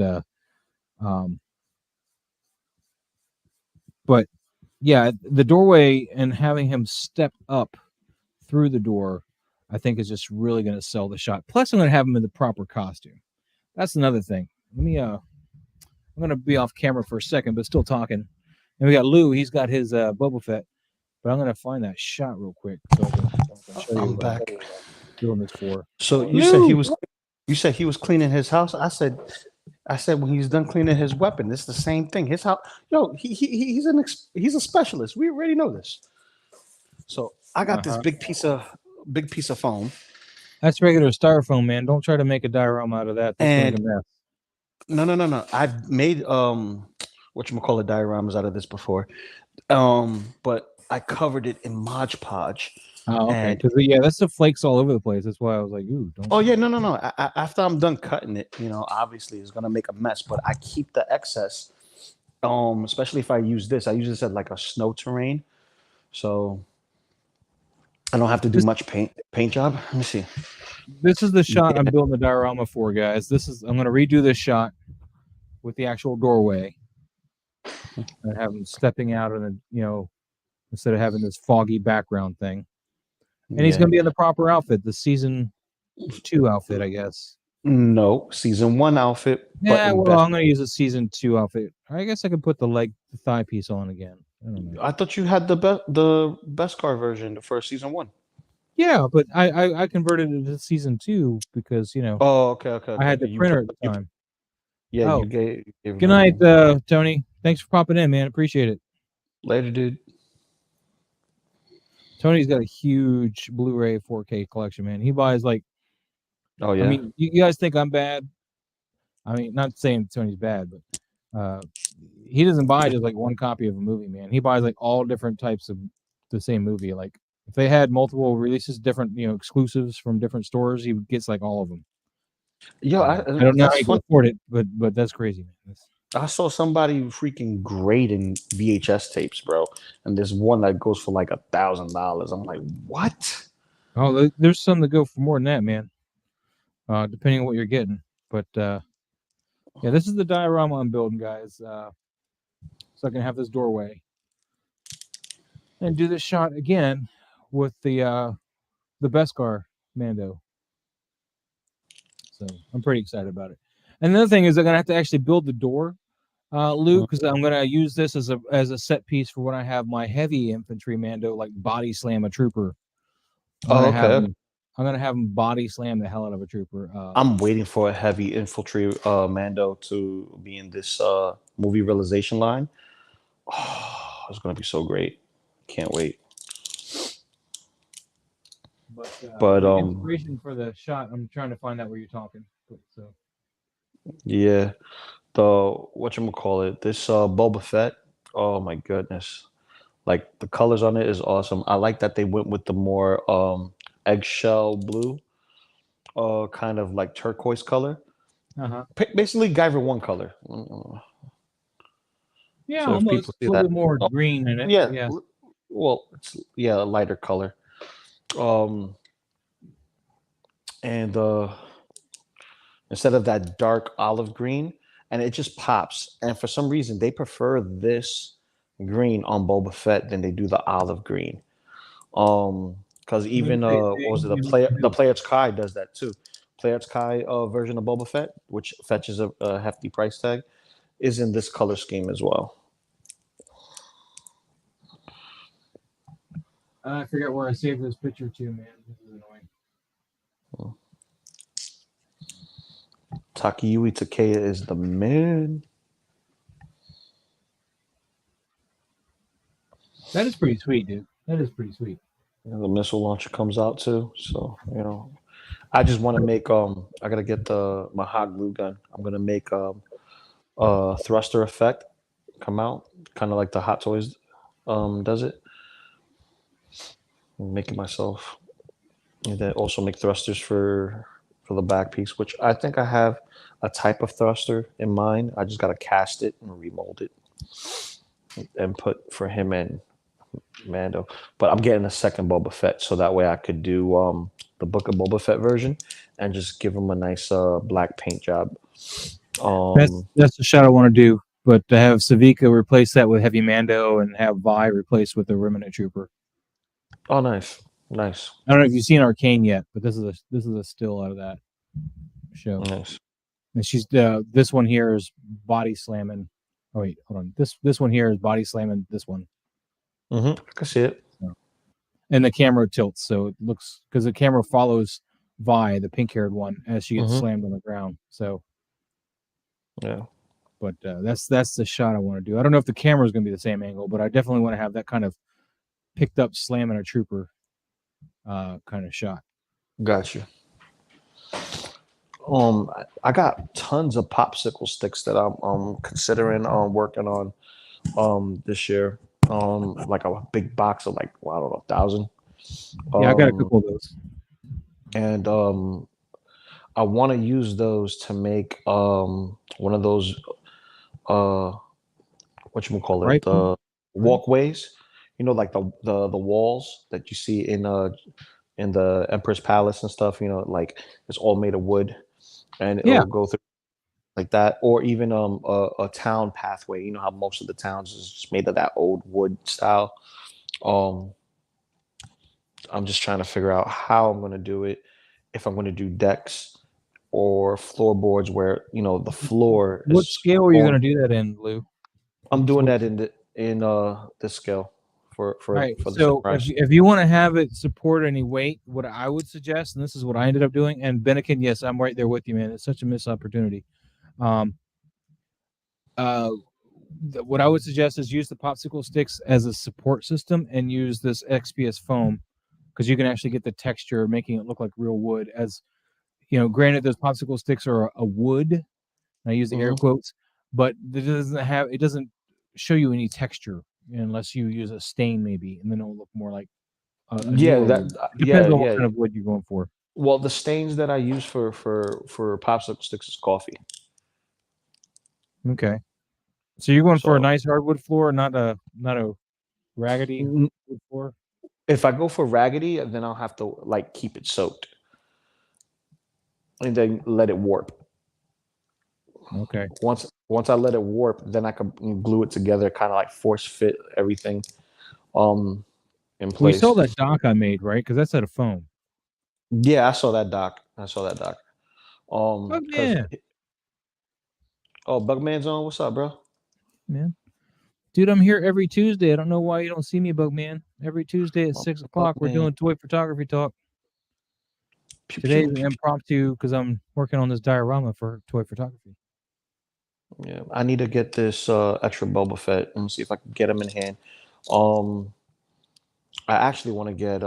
yeah, the doorway and having him step up through the door, I think is just really going to sell the shot. Plus, I'm going to have him in the proper costume. That's another thing. I'm going to be off camera for a second, but still talking. And we got Lou. He's got his Boba Fett. But I'm going to find that shot real quick so I can show you what I'm doing this for. So you said he was cleaning his house. I said when he's done cleaning his weapon, it's the same thing. His house, he's a specialist. We already know this. So I got this big piece of foam. That's regular styrofoam, man. Don't try to make a diorama out of that. That's like a mess. No. I've made whatchamacallit dioramas out of this before. But I covered it in Mod Podge. Oh, okay. Because that's the flakes all over the place. That's why I was like, ooh, don't. Oh yeah, no. After I'm done cutting it, obviously it's gonna make a mess. But I keep the excess. Especially if I use this. I use this at like a snow terrain, so I don't have to do much paint job. Let me see. This is the shot I'm building the diorama for, guys. I'm gonna redo this shot with the actual doorway and have him stepping out and instead of having this foggy background thing. And he's gonna be in the proper outfit, the season 2 outfit, I guess. No, season 1 outfit. Yeah, well, I'm gonna use a season 2 outfit. I guess I could put the thigh piece on again. I don't know. I thought you had the Beskar version for season 1. Yeah, but I converted it to season 2 because Oh, okay. I had the You printer at the you time. yeah, Oh, you gave good night, Tony. Thanks for popping in, man. Appreciate it. later, dude. Tony's got a huge Blu-ray 4K collection, man. He buys like, Oh yeah. I mean, you guys think I'm bad? I mean, not saying Tony's bad, but he doesn't buy just like one copy of a movie, man. He buys like all different types of the same movie. Like if they had multiple releases, different exclusives from different stores, he gets like all of them. Yo, I don't know how that's you can fun. afford it, but that's crazy, man. I saw somebody freaking grading VHS tapes, bro, and there's one that goes for like $1,000. I'm like, what? Oh, there's some that go for more than that, man. Depending on what you're getting. But yeah, this is the diorama I'm building, guys. So I can have this doorway and do this shot again with the Beskar Mando. So I'm pretty excited about it. And the other thing is I'm gonna have to actually build the door, Luke, because I'm gonna use this as a set piece for when I have my heavy infantry Mando like body slam a trooper. I'm gonna have him body slam the hell out of a trooper. I'm waiting for a heavy infantry Mando to be in this movie realization line. Oh, it's gonna be so great. Can't wait. But the inspiration for the shot, I'm trying to find out where you're talking. So yeah, the whatchamacallit, this Boba Fett. Oh my goodness. Like the colors on it is awesome. I like that they went with the more eggshell blue, kind of like turquoise color. Basically Guyver 1 color. Yeah, So if almost people a see little that, bit more green in it. yeah, Yeah. well, it's a lighter color. And instead of that dark olive green, and it just pops. And for some reason, they prefer this green on Boba Fett than they do the olive green. Because even what was it, the Player's Kai does that too. Player's Kai version of Boba Fett, which fetches a hefty price tag, is in this color scheme as well. I forget where I saved this picture to, man. This is annoying. Takayui Takeya is the man. That is pretty sweet, dude. That is pretty sweet. The missile launcher comes out too, so I just want to make I gotta get my hot glue gun. I'm gonna make a thruster effect come out, kind of like the Hot Toys does it. I'm making myself, and then also make thrusters for the back piece, which I think I have a type of thruster in mind. I just gotta cast it and remold it and put for him and Mando. But I'm getting a second Boba Fett, so that way I could do the Book of Boba Fett version and just give him a nice black paint job. That's the shot I want to do, but to have Savika replace that with Heavy Mando and have Vi replaced with the Remnant Trooper. Oh, nice. I don't know if you've seen Arcane yet, but this is a still out of that show. Nice. And she's this one here is body slamming. Oh wait, hold on. This one here is body slamming this one. I can see it. And the camera tilts, so it looks because the camera follows Vi, the pink-haired one, as she gets slammed on the ground. So yeah. But that's the shot I want to do. I don't know if the camera is going to be the same angle, but I definitely want to have that kind of picked up slamming a trooper kind of shot. Got you. I got tons of popsicle sticks that I'm considering working on this year. Like a big box of like, well, I don't know, 1,000. Yeah, I got a couple of those. And I want to use those to make one of those whatchamacallit, Right. the walkways, like the walls that you see in the Emperor's Palace and stuff, like it's all made of wood and it'll go through like that, or even a town pathway. You know how most of the towns is just made of that old wood style. I'm just trying to figure out how I'm going to do it, if I'm going to do decks or floorboards where the floor. What scale are you going to do that in, Lou? I'm doing that in this scale for Right. the So price. if you want to have it support any weight, what I would suggest, and this is what I ended up doing, and Bennikin, yes, I'm right there with you, man. It's such a missed opportunity. Um, what I would suggest is use the popsicle sticks as a support system and use this XPS foam because you can actually get the texture, making it look like real wood. As you know, granted, those popsicle sticks are a wood. And I use the air quotes, but it doesn't show you any texture unless you use a stain maybe, and then it'll look more like a newer wood. It depends on what kind of wood you're going for. Well, the stains that I use for popsicle sticks is coffee. Okay, so you're going for a nice hardwood floor, not a raggedy wood floor. If I go for raggedy, then I'll have to like keep it soaked and then let it warp. Okay. Once I let it warp, then I can glue it together, kind of like force fit everything in place. Well, you saw that dock I made, right? Because that's out of foam. Yeah, I saw that doc. Bugman. Oh, Bugman's on. What's up, bro? Man. Dude, I'm here every Tuesday. I don't know why you don't see me, Bugman. Every Tuesday at 6 o'clock, we're doing toy photography talk. Today's an impromptu because I'm working on this diorama for toy photography. Yeah, I need to get this extra Boba Fett and see if I can get him in hand. I actually want to get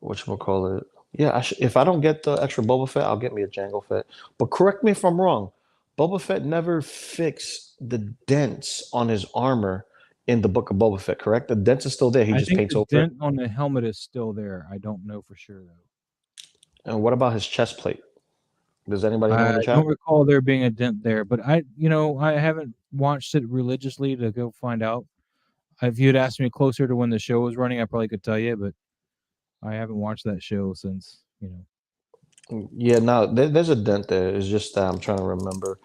whatchamacallit. Yeah, if I don't get the extra Boba Fett, I'll get me a Jango Fett. But correct me if I'm wrong. Boba Fett never fixed the dents on his armor in the Book of Boba Fett, correct? The dents are still there. He just paints over it. The dent on the helmet is still there. I don't know for sure though. And what about his chest plate? Does anybody know in the chat? I don't recall there being a dent there, but I haven't watched it religiously to go find out. If you'd asked me closer to when the show was running, I probably could tell you, but I haven't watched that show since, Yeah, no, there's a dent there. It's just that I'm trying to remember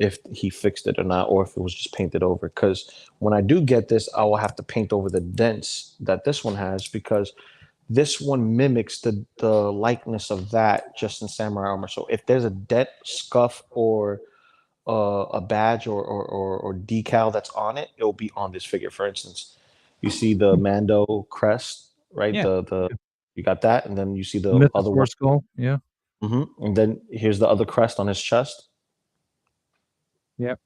if he fixed it or not, or if it was just painted over. Because when I do get this, I will have to paint over the dents that this one has, because this one mimics the likeness of that just in samurai armor. So if there's a dent, scuff, or a badge or decal that's on it, it'll be on this figure. For instance, you see the Mando crest, right? Yeah. You got that, and then you see the Myth other one. skull, yeah. And then here's the other crest on his chest. Yep.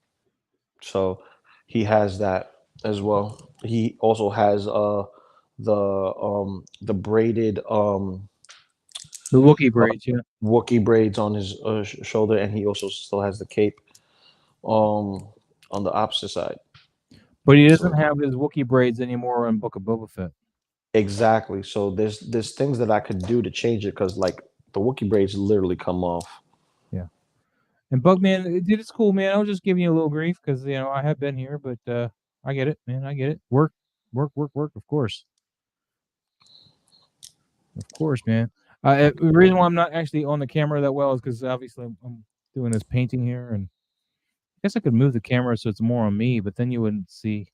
So he has that as well. He also has the braided the Wookiee braids, Wookiee braids on his shoulder, and he also still has the cape on the opposite side. But he doesn't have his Wookiee braids anymore in Book of Boba Fett. Exactly. So there's things that I could do to change it, because like the Wookiee braids literally come off. Yeah. And Bugman, dude, it's cool, man. I was just giving you a little grief because I have been here, but I get it, man. I get it. Work, of course. Of course, man. The reason why I'm not actually on the camera that well is because obviously I'm doing this painting here, and I guess I could move the camera so it's more on me, but then you wouldn't see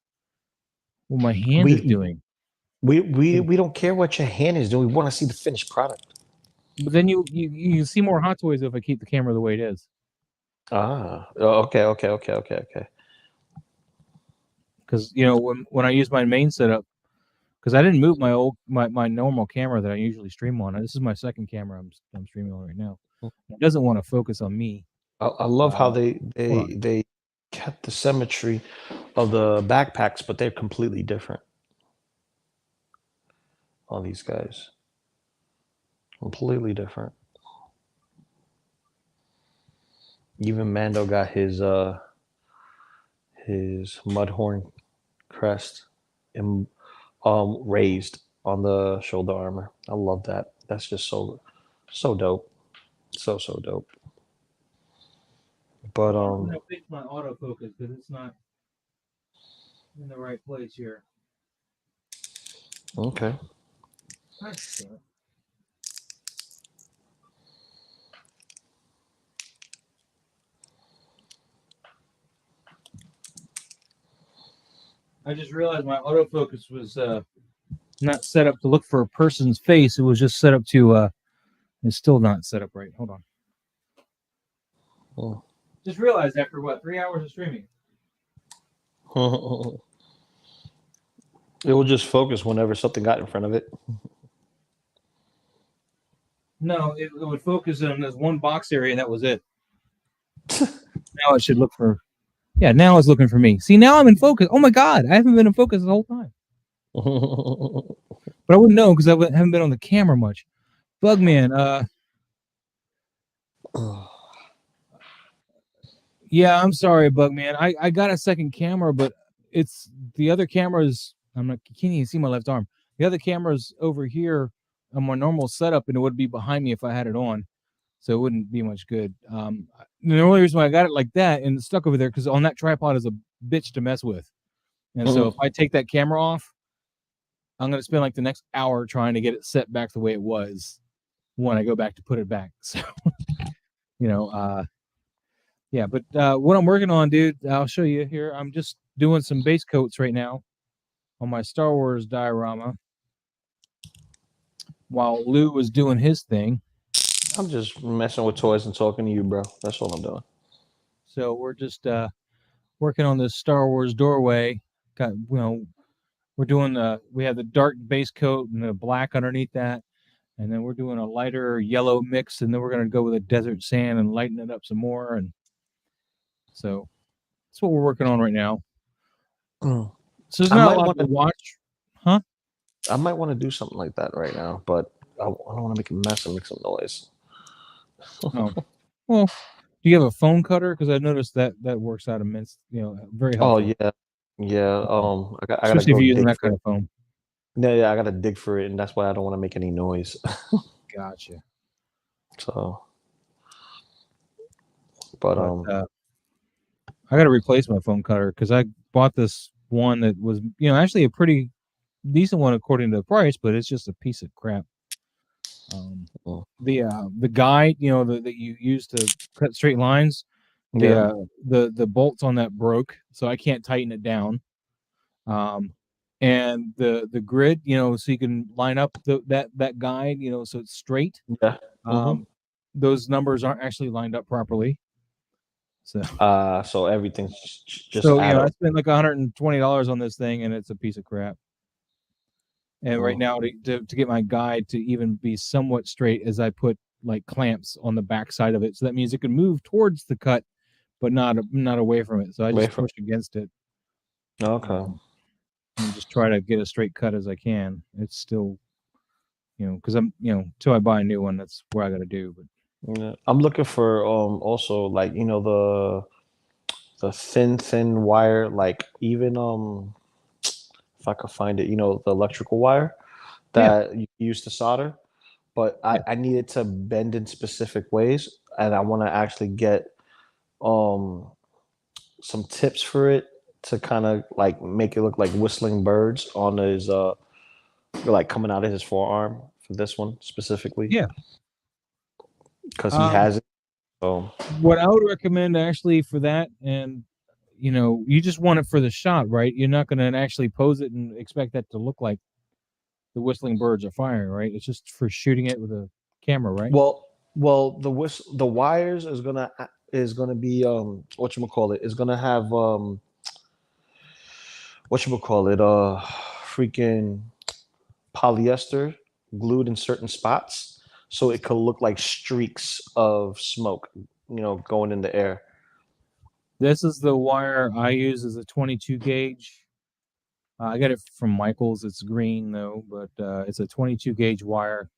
what my hand is doing. We don't care what your hand is doing. We want to see the finished product. But then you see more Hot Toys if I keep the camera the way it is. Okay. Because when I use my main setup, because I didn't move my normal camera that I usually stream on. This is my second camera I'm streaming on right now. It doesn't want to focus on me. I love how they kept the symmetry of the backpacks, but they're completely different. All these guys, completely different. Even Mando got his mudhorn crest raised on the shoulder armor. I love that. That's just so dope. So dope. But I'm gonna fix my autofocus because it's not in the right place here. Okay. I just realized my autofocus was not set up to look for a person's face. It was just set up to it's still not set up right. Hold on. Oh. Just realized after 3 hours of streaming. It will just focus whenever something got in front of it. No, it would focus on this one box area, and that was it. Now it should look for. Yeah, now it's looking for me. See, now I'm in focus. Oh my god, I haven't been in focus the whole time. But I wouldn't know because I haven't been on the camera much. Bugman, yeah, I'm sorry, Bugman. I got a second camera, but it's the other camera's. You can't even see my left arm. The other camera's over here on my normal setup, and it would be behind me if I had it on, so it wouldn't be much good. The only reason why I got it like that and stuck over there because on that tripod is a bitch to mess with, and so if I take that camera off, I'm gonna spend like the next hour trying to get it set back the way it was when I go back to put it back. So, yeah. But what I'm working on, dude, I'll show you here. I'm just doing some base coats right now on my Star Wars diorama while Lou was doing his thing. I'm just messing with toys and talking to you, bro. That's all I'm doing. So we're just working on this Star Wars doorway. We're doing we have the dark base coat and the black underneath that, and then we're doing a lighter yellow mix, and then we're gonna go with a desert sand and lighten it up some more. And so that's what we're working on right now. So there's not a lot to watch, huh? I might want to do something like that right now, but I don't want to make a mess and make some noise. Oh, well, do you have a foam cutter? Because I noticed that works out immense, very helpful. Oh yeah. I gotta Especially go if you're using dig that for kind it. of foam. Yeah, I gotta dig for it, and that's why I don't want to make any noise. Gotcha. So, but I got to replace my foam cutter because I bought this one that was, actually a pretty decent one according to the price, but it's just a piece of crap. The guide, that you use to cut straight lines, the bolts on that broke, so I can't tighten it down. And the grid, so you can line up that guide, so it's straight. Yeah. Those numbers aren't actually lined up properly. So everything's just I spent like $120 on this thing, and it's a piece of crap. And right now, to get my guide to even be somewhat straight, as I put like clamps on the back side of it, so that means it can move towards the cut, but not away from it. So I just push against it. Okay. And just try to get a straight cut as I can. It's still, because I'm, till I buy a new one, that's where I got to do. But yeah. I'm looking for also like the thin wire, like even if I could find it, the electrical wire that you use to solder, but I need it to bend in specific ways, and I want to actually get some tips for it to kind of like make it look like whistling birds on his like coming out of his forearm for this one specifically. Yeah, because he has it. So what I would recommend actually for that, and you just want it for the shot, right? You're not going to actually pose it and expect that to look like the whistling birds are firing, right? It's just for shooting it with a camera, right? Well, the wires is gonna be whatchamacallit is gonna have freaking polyester glued in certain spots, so it could look like streaks of smoke, going in the air. This is the wire I use as a 22 gauge. I got it from Michael's. It's green though, but it's a 22 gauge wire,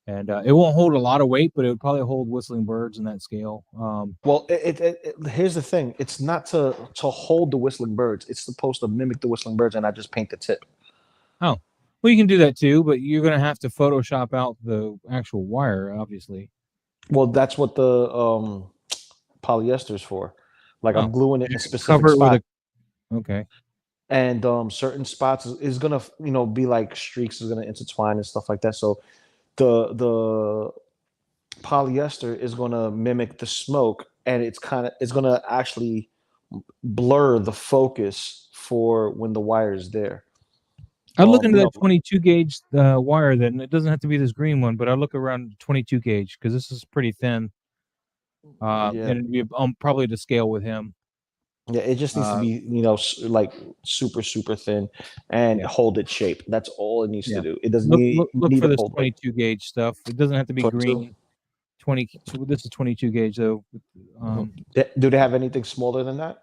and it won't hold a lot of weight, but it would probably hold whistling birds in that scale. Well, here's the thing: it's not to hold the whistling birds. It's supposed to mimic the whistling birds, and I just paint the tip. Oh, well, you can do that too, but you're gonna have to Photoshop out the actual wire, obviously. Well, that's what the polyester is for. Like I'm gluing it in specific spots. Okay. And certain spots is gonna be like streaks is gonna intertwine and stuff like that. So the polyester is gonna mimic the smoke, and it's gonna actually blur the focus for when the wire is there. I'd look into that 22 gauge wire. Then it doesn't have to be this green one, but I'll look around 22 gauge because this is pretty thin. And it'd be probably to scale with him. Yeah, it just needs to be, like super, super thin and Yeah. hold its shape. That's all it needs Yeah. to do. It doesn't Look need for to this hold like 22 gauge stuff. It doesn't have to be 22. green. 20. This is 22 gauge though. Do they have anything smaller than that?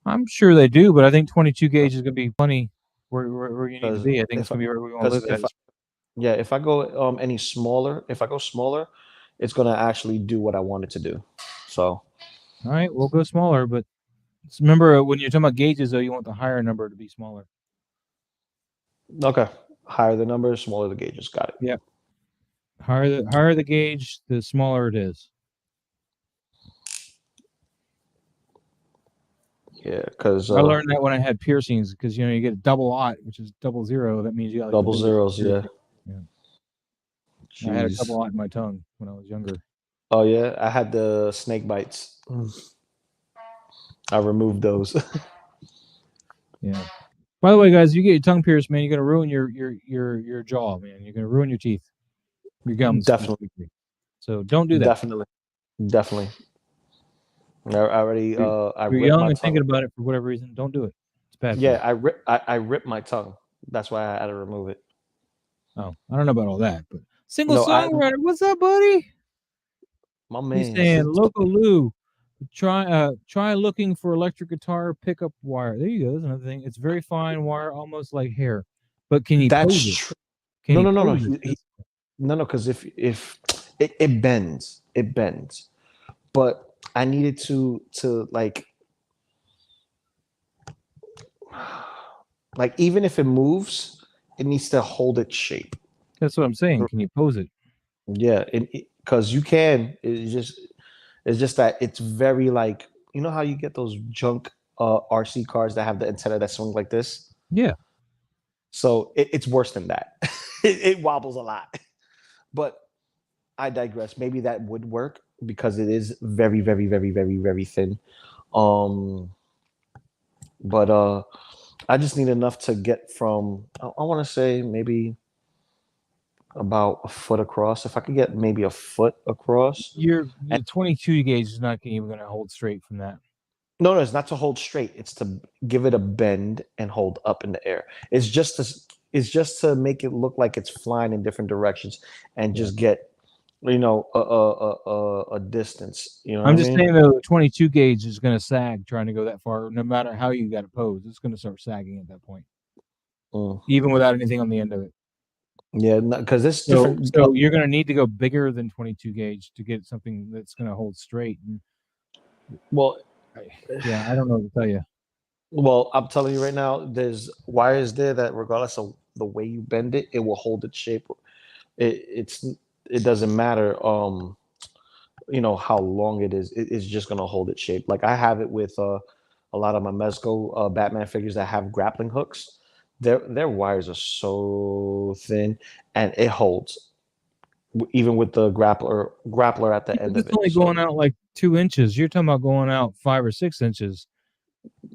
I'm sure they do, but I think 22 gauge is going to be plenty where you need to be. I think it's going to be where we want to live at. If I go any smaller, if I go smaller, it's gonna actually do what I want it to do. So, All right, we'll go smaller, but remember when you're talking about gauges, though, you want the higher number to be smaller. okay, higher the number, smaller the gauges. Got it. Yep. Higher the gauge, the smaller it is. Yeah, because I learned that when I had piercings, because you get a double aught, which is 00. That means you got double zeros. Yeah. I had a double aught in my tongue when I was younger. Oh yeah, I had the snake bites. I removed those. Yeah. By the way, guys, you get your tongue pierced, man, you're gonna ruin your jaw, man. You're gonna ruin your teeth, your gums. Definitely. So don't do that. Definitely. I already. You're young and thinking about it for whatever reason. Don't do it. It's bad. Yeah, I ripped my tongue. That's why I had to remove it. Oh, I don't know about all that, but single songwriter, what's up, buddy? My man. He's saying, Loco Lu, try looking for electric guitar pickup wire. There you go. There's another thing. It's very fine wire, almost like hair. But can you pose it? No, because if it bends, but I needed to like even if it moves, it needs to hold its shape. That's what I'm saying. Can you pose it? Yeah, because you can. It's just that it's very like, you know how you get those junk RC cars that have the antenna that swing like this? Yeah. So it's worse than that. it wobbles a lot. But I digress. Maybe that would work because it is very, very, very, very, very thin. But I just need enough to get from, I want to say maybe about a foot across. If I could get maybe a foot across. Your 22 gauge is not even going to hold straight from that. No, it's not to hold straight. It's to give it a bend and hold up in the air. It's just to make it look like it's flying in different directions and just get, a distance. I'm just saying though, the 22 gauge is going to sag trying to go that far. No matter how you got it posed, it's going to start sagging at that point, even without anything on the end of it. Yeah, because it's different. So you're going to need to go bigger than 22 gauge to get something that's going to hold straight. Well, yeah, I don't know what to tell you. Well, I'm telling you right now, there's wires there that regardless of the way you bend it, it will hold its shape. It doesn't matter how long it is. It's just gonna hold its shape. Like I have it with a lot of my Mezco Batman figures that have grappling hooks. Their wires are so thin and it holds even with the grappler at the end of it. It's only going out like 2 inches. You're talking about going out 5 or 6 inches.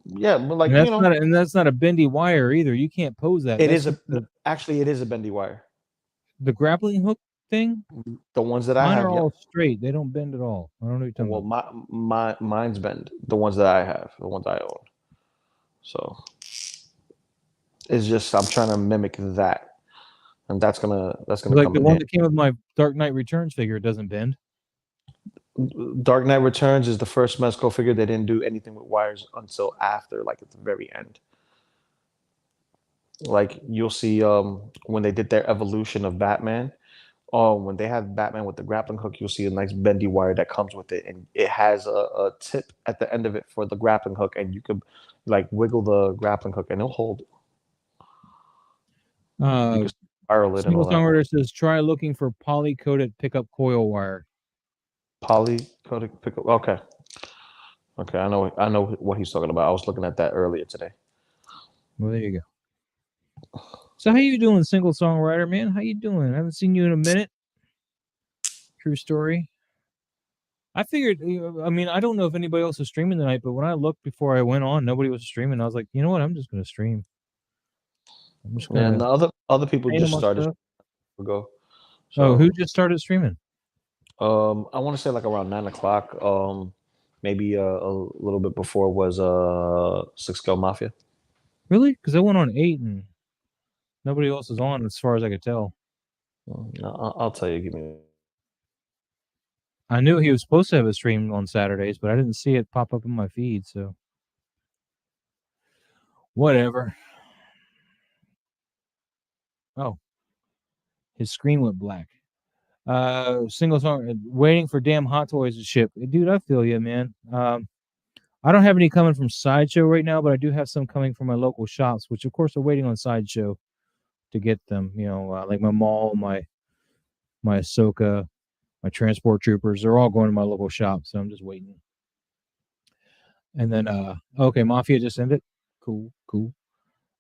Yeah, but like that's not a bendy wire either. You can't pose that. It is a bendy wire. The grappling hook thing. The ones that I have are all straight. They don't bend at all. I don't know what you're talking about. Well, mine's bend. The ones that I have, the ones I own. So it's just I'm trying to mimic that, and that's gonna like come the one that came with my Dark Knight Returns figure. It doesn't bend. Dark Knight Returns is the first Mezco figure they didn't do anything with wires until after, like at the very end. Like you'll see when they did their evolution of Batman, when they have Batman with the grappling hook, you'll see a nice bendy wire that comes with it, and it has a tip at the end of it for the grappling hook, and you could like wiggle the grappling hook and it'll hold. Single Songwriter says try looking for poly-coated pickup coil wire. Poly-coated pickup. Okay. I know what he's talking about. I was looking at that earlier today. Well, there you go. So how you doing, Single Songwriter, man? How you doing? I haven't seen you in a minute. True story. I figured, I mean, I don't know if anybody else is streaming tonight, but when I looked before I went on, nobody was streaming. I was like, you know what? I'm just going to stream. And the other people just started ago. So, who just started streaming? I want to say like around 9 o'clock. maybe a little bit before was Six Scale Mafia. Really? Because I went on 8 and nobody else is on, as far as I could tell. No, I'll tell you. Give me. I knew he was supposed to have a stream on Saturdays, but I didn't see it pop up in my feed, so whatever. Oh, his screen went black. Single song, waiting for damn Hot Toys to ship. Dude, I feel you, man. I don't have any coming from Sideshow right now, but I do have some coming from my local shops, which of course are waiting on Sideshow to get them. You know, like my mall, my Ahsoka, my Transport Troopers. They're all going to my local shop, so I'm just waiting. And then, okay, Mafia just ended. Cool.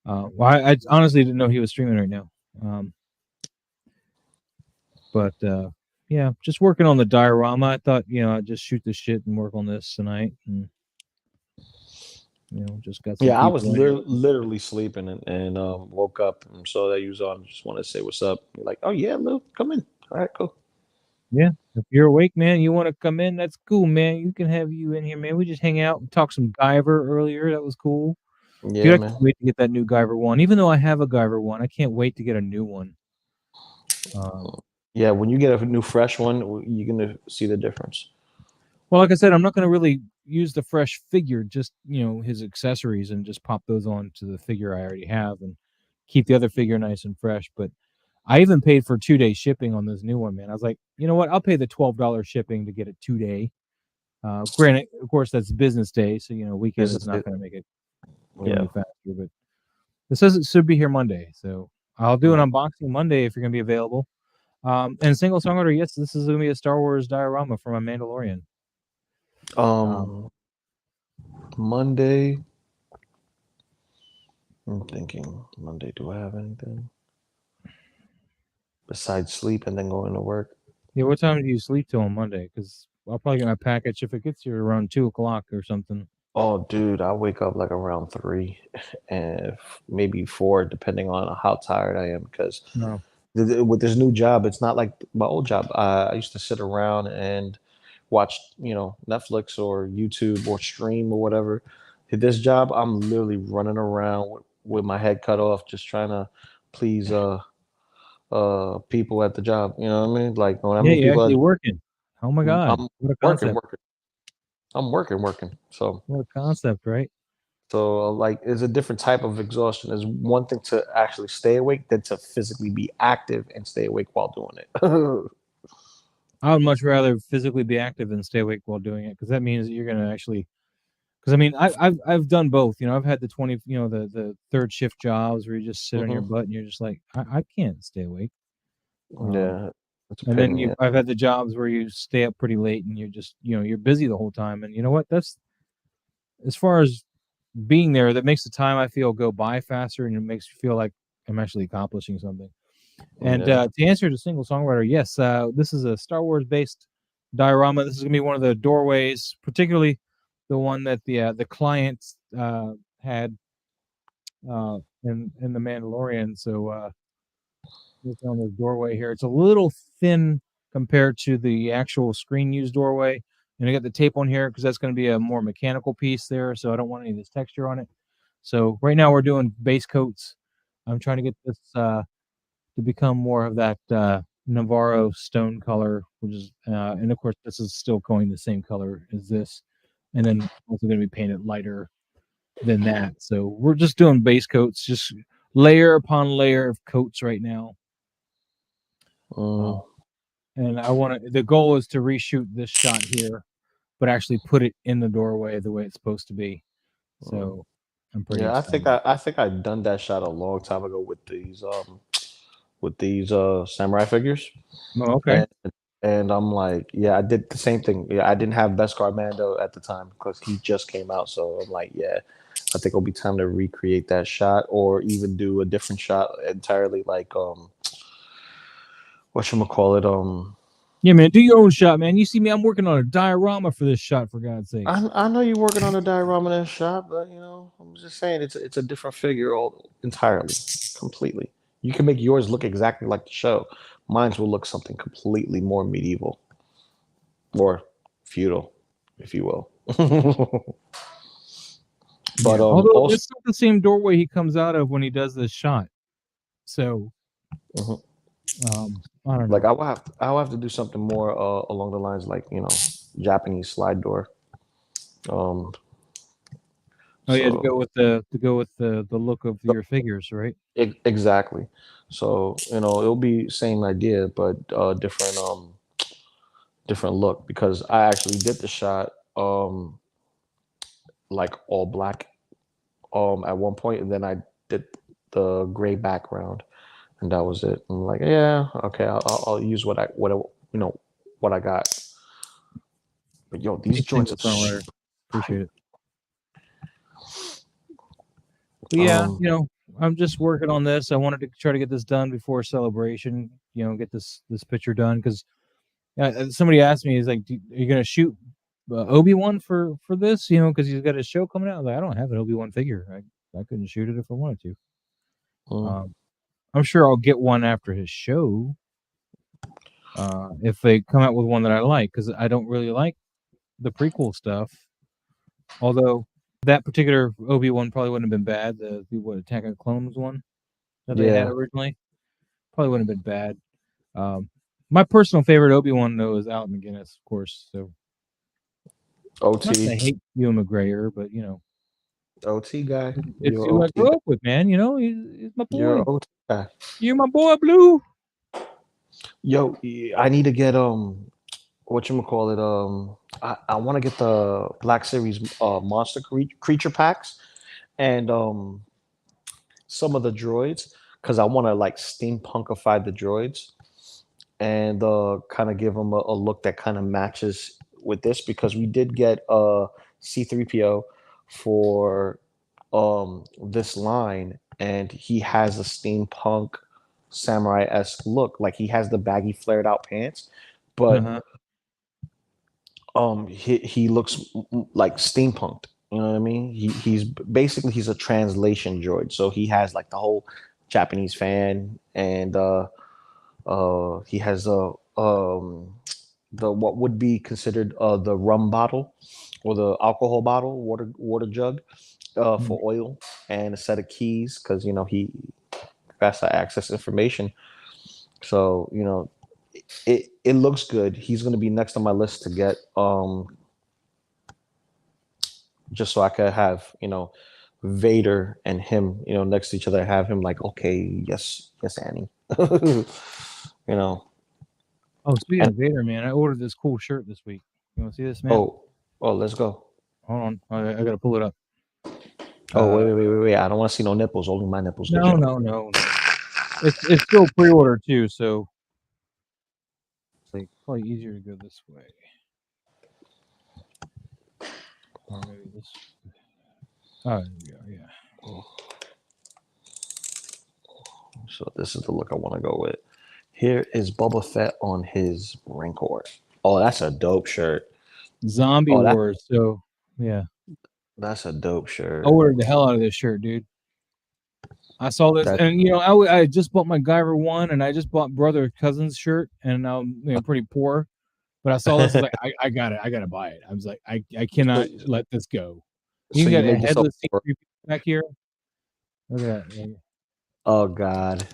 Well, I honestly didn't know he was streaming right now. But yeah, just working on the diorama. I thought, I'd just shoot the shit and work on this tonight, and just got some. Yeah, I was literally sleeping and woke up and saw that you was on. Just want to say what's up. You're like, oh yeah, Lou, come in. All right, cool. Yeah, if you're awake, man, you want to come in, that's cool, man. You can have you in here, man. We just hang out and talk some Guyver earlier. That was cool. Yeah, Dude, I man. can't wait to get that new Guyver one. Even though I have a Guyver one, I can't wait to get a new one. Yeah, when you get a new fresh one, you're gonna see the difference. Well, like I said, I'm not going to really use the fresh figure, just his accessories, and just pop those on to the figure I already have, and keep the other figure nice and fresh. But I even paid for 2-day shipping on this new one, man. I was like, you know what? I'll pay the $12 shipping to get it 2-day. Granted, of course, that's business day, so weekend is not going to make it any faster. But it says it should be here Monday, so I'll do an unboxing Monday if you're going to be available. And single songwriter, yes, this is going to be a Star Wars diorama from a Mandalorian. Monday. I'm thinking Monday. Do I have anything besides sleep and then going to work? Yeah, what time do you sleep till on Monday? Because I'll probably get my package if it gets here around 2:00 or something. Oh, dude, I wake up like around 3 and maybe 4, depending on how tired I am. Because with this new job, it's not like my old job. I used to sit around and watch, Netflix or YouTube or stream or whatever. At this job, I'm literally running around with my head cut off, just trying to please people at the job. You know what I mean? Like, when you're actually working. Oh my God! What a concept! I'm working. So what a concept, right? So like, it's a different type of exhaustion. It's one thing to actually stay awake than to physically be active and stay awake while doing it. I would much rather physically be active than stay awake while doing it, because that means that you're going to actually. Because I mean, I've done both. I've had the the third shift jobs where you just sit on your butt and you're just like, I can't stay awake. Yeah. And then I've had the jobs where you stay up pretty late and you're just you're busy the whole time. And you know what? That's, as far as being there, that makes the time, I feel, go by faster, and it makes me feel like I'm actually accomplishing something. And to answer the single songwriter, yes, this is a Star Wars based diorama. This is gonna be one of the doorways, particularly the one that the client had in the Mandalorian. So look on this doorway here. It's a little thin compared to the actual screen used doorway. And I got the tape on here because that's going to be a more mechanical piece there, so I don't want any of this texture on it. So right now we're doing base coats. I'm trying to get this to become more of that Navarro stone color, which is, and of course this is still going the same color as this, and then also going to be painted lighter than that. So we're just doing base coats, just layer upon layer of coats right now. And the goal is to reshoot this shot here, but actually put it in the doorway the way it's supposed to be. So I'm pretty excited. I think I've done that shot a long time ago with these samurai figures. Oh, okay. And I'm like, yeah, I did the same thing. Yeah, I didn't have Beskar Mando at the time because he just came out. So I'm like, yeah, I think it'll be time to recreate that shot, or even do a different shot entirely, like whatchamacallit. Yeah, man, do your own shot, man. You see me, I'm working on a diorama for this shot, for God's sake. I know you're working on a diorama in that shot, but I'm just saying it's a different figure entirely, completely. You can make yours look exactly like the show. Mine will look something completely more medieval or feudal, if you will. But although also, it's not the same doorway he comes out of when he does this shot. So, Mhm. I don't know. like I'll have to do something more along the lines like Japanese slide door. Oh yeah, to go with the look of your figures, right? Exactly. So it'll be same idea but different look, because I actually did the shot like all black at one point, and then I did the gray background, and that was it. I'm like, yeah, okay, I'll use what I got. But yo, these Thank you, joints the front runner. are Appreciate it. But yeah, um I'm just working on this. I wanted to try to get this done before celebration. Get this picture done because somebody asked me, "Is like, are you gonna shoot Obi-Wan for this? Because he's got a show coming out." I was like, I don't have an Obi-Wan figure. I couldn't shoot it if I wanted to. I'm sure I'll get one after his show. If they come out with one that I like, because I don't really like the prequel stuff. Although that particular Obi-Wan probably wouldn't have been bad. The Attack of the Clones one that they had originally probably wouldn't have been bad. My personal favorite Obi-Wan though is Alec McGuinness, of course. So OT. not that I hate Ewan McGregor, but OT guy. it's You're who I OT grew guy. up with, man. He's my boy. You're OT guy. You're my boy, Blue. Yo, I need to get whatchamacallit, I want to get the Black Series monster creature packs and some of the droids, because I want to like steampunkify the droids and kind of give them a look that kind of matches with this, because we did get C3PO for this line, and he has a steampunk samurai-esque look. Like he has the baggy flared out pants, but he looks like steampunked. You know what I mean? He's a translation droid, so he has like the whole Japanese fan, and he has the what would be considered the rum bottle or the alcohol bottle, water jug for oil, and a set of keys, because he has to access information. So it looks good. He's going to be next on my list to get, just so I could have Vader and him next to each other. Have him like, okay, yes, Annie. Oh, speaking of Vader, man, I ordered this cool shirt this week. You want to see this, man? Oh, let's go. Hold on, I gotta pull it up. Oh, wait! I don't want to see no nipples. Only my nipples. No. It's still pre-order too, so it's like probably easier to go this way. Or maybe this. Oh, there we go. Yeah. So this is the look I want to go with. Here is Boba Fett on his Rancor. Oh, that's a dope shirt. Zombie Wars. So yeah, that's a dope shirt. I ordered the hell out of this shirt, dude. I saw this, and I just bought my Guyver one, and I just bought brother cousin's shirt, and I'm pretty poor, but I saw this, I was like, I got it, I gotta buy it. I was like, I cannot let this go. You got a headless back here. Look at that. Oh God.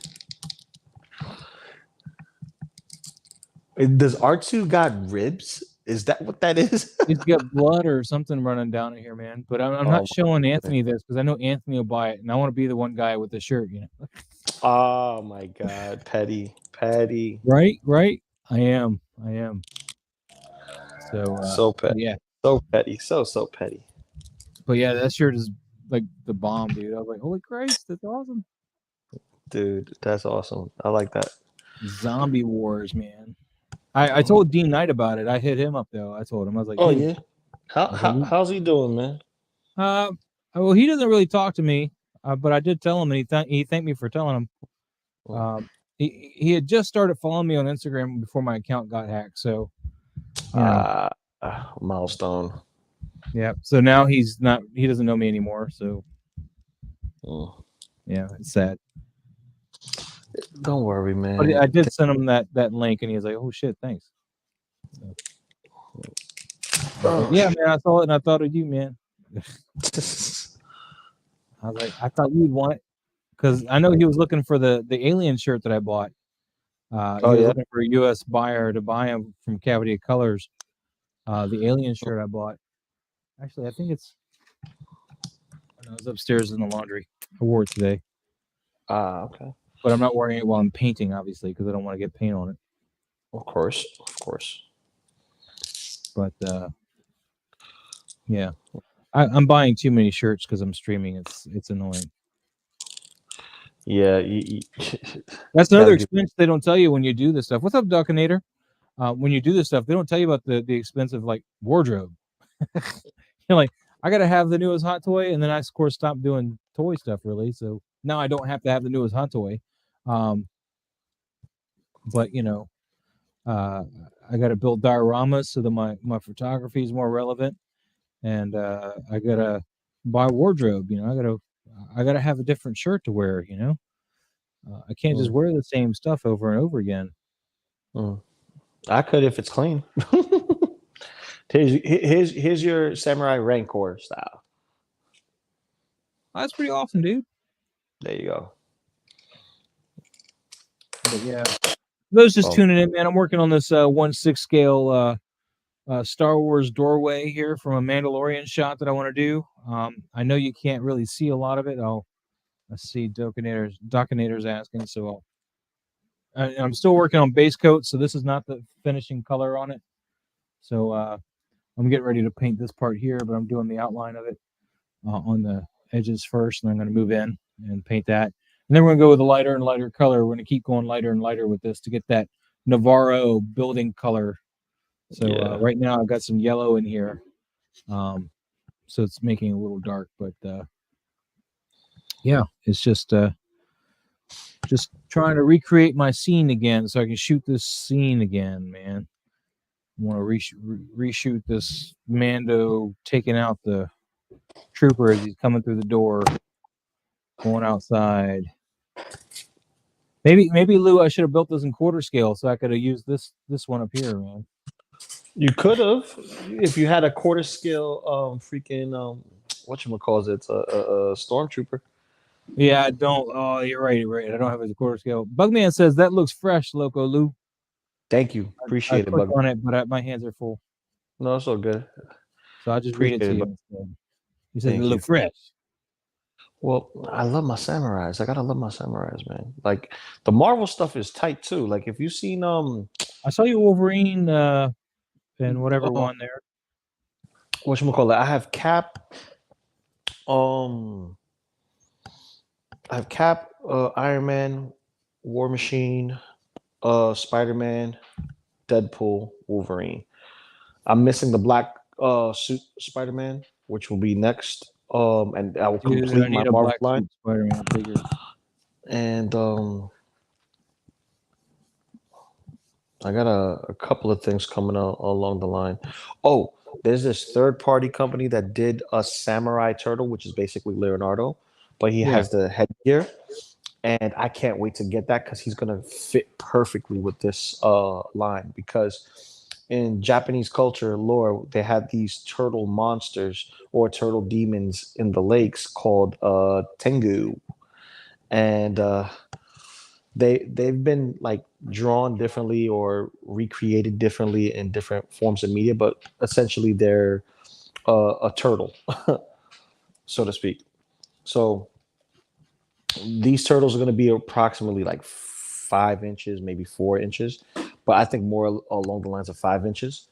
Does R2 got ribs? Is that what that is? He's got blood or something running down in here, man. But I'm not showing Anthony this because I know Anthony will buy it, and I want to be the one guy with the shirt, Oh my God, petty. Right. I am. So petty. Yeah. So petty. So petty. But yeah, that shirt is like the bomb, dude. I was like, holy Christ, that's awesome. Dude, that's awesome. I like that. Zombie Wars, man. I told Dean Knight about it. I hit him up though. I told him, I was like, oh yeah. How's he doing, man? Well, he doesn't really talk to me, but I did tell him, and he thanked me for telling him. He had just started following me on Instagram before my account got hacked, so milestone. Yeah. So now he doesn't know me anymore. So yeah, it's sad. Don't worry, man. But I did send him that link, and he was like, "Oh shit, thanks." Yeah, man, I saw it and I thought of you, man. I was like, I thought you'd want it because I know he was looking for the alien shirt that I bought. He was looking for a U.S. buyer to buy him from Cavity of Colors. The alien shirt I bought. Actually, I think it's. No, it's upstairs in the laundry. I wore it today. Okay. But I'm not wearing it while I'm painting, obviously, because I don't want to get paint on it. Of course. But yeah, I'm buying too many shirts because I'm streaming. It's annoying. Yeah, That's another expense they don't tell you when you do this stuff. What's up, Duckinator? When you do this stuff, they don't tell you about the expense of like wardrobe. You're like, I gotta have the newest hot toy, and then I of course stopped doing toy stuff really. So now I don't have to have the newest hot toy. But you know, I got to build dioramas so that my photography is more relevant, and I gotta buy wardrobe. You know, I gotta have a different shirt to wear. You know, I can't just wear the same stuff over and over again. I could if it's clean. Here's your samurai rancor style. That's pretty awesome, dude. There you go. But yeah, those just tuning in, man. I'm working on this 1/6 scale Star Wars doorway here from a Mandalorian shot that I want to do. I know you can't really see a lot of it. Let's see, Dockinator's asking, so I'm still working on base coat, so this is not the finishing color on it. So I'm getting ready to paint this part here, but I'm doing the outline of it on the edges first, and I'm going to move in and paint that. And then we're going to go with a lighter and lighter color. We're going to keep going lighter and lighter with this to get that Navarro building color. So right now I've got some yellow in here, so it's making it a little dark. But yeah, it's just trying to recreate my scene again, so I can shoot this scene again, man. I want to reshoot this Mando taking out the trooper as he's coming through the door, going outside. Maybe Lou, I should have built this in quarter scale so I could have used this one up here, man. You could have if you had a quarter scale freaking whatchamacallit, it's a stormtrooper. Yeah, I don't. Oh, you're right. I don't have a quarter scale. Bugman says that looks fresh, Loco Lu. Thank you. Appreciate it, Bug. On it, but my hands are full. No, it's all good. So I'll just read it to you instead. You said they look fresh. Well, I love my samurais. I gotta love my samurais, man. Like the Marvel stuff is tight too. Like if you've seen I saw you Wolverine and whatever one there. Whatchamacallit, I have Cap. I have Cap, Iron Man, War Machine, Spider-Man, Deadpool, Wolverine. I'm missing the black suit Spider-Man, which will be next. And I will complete my Marvel line. Spider-Man figure. And I got a couple of things coming along the line. Oh, there's this third-party company that did a samurai turtle, which is basically Leonardo, but he has the headgear. And I can't wait to get that because he's going to fit perfectly with this line. Because in Japanese culture lore, they had these turtle monsters or turtle demons in the lakes called Tengu. And they've been like drawn differently or recreated differently in different forms of media, but essentially they're a turtle, so to speak. So these turtles are going to be approximately like 5 inches, maybe 4 inches, but I think more along the lines of 5 inches.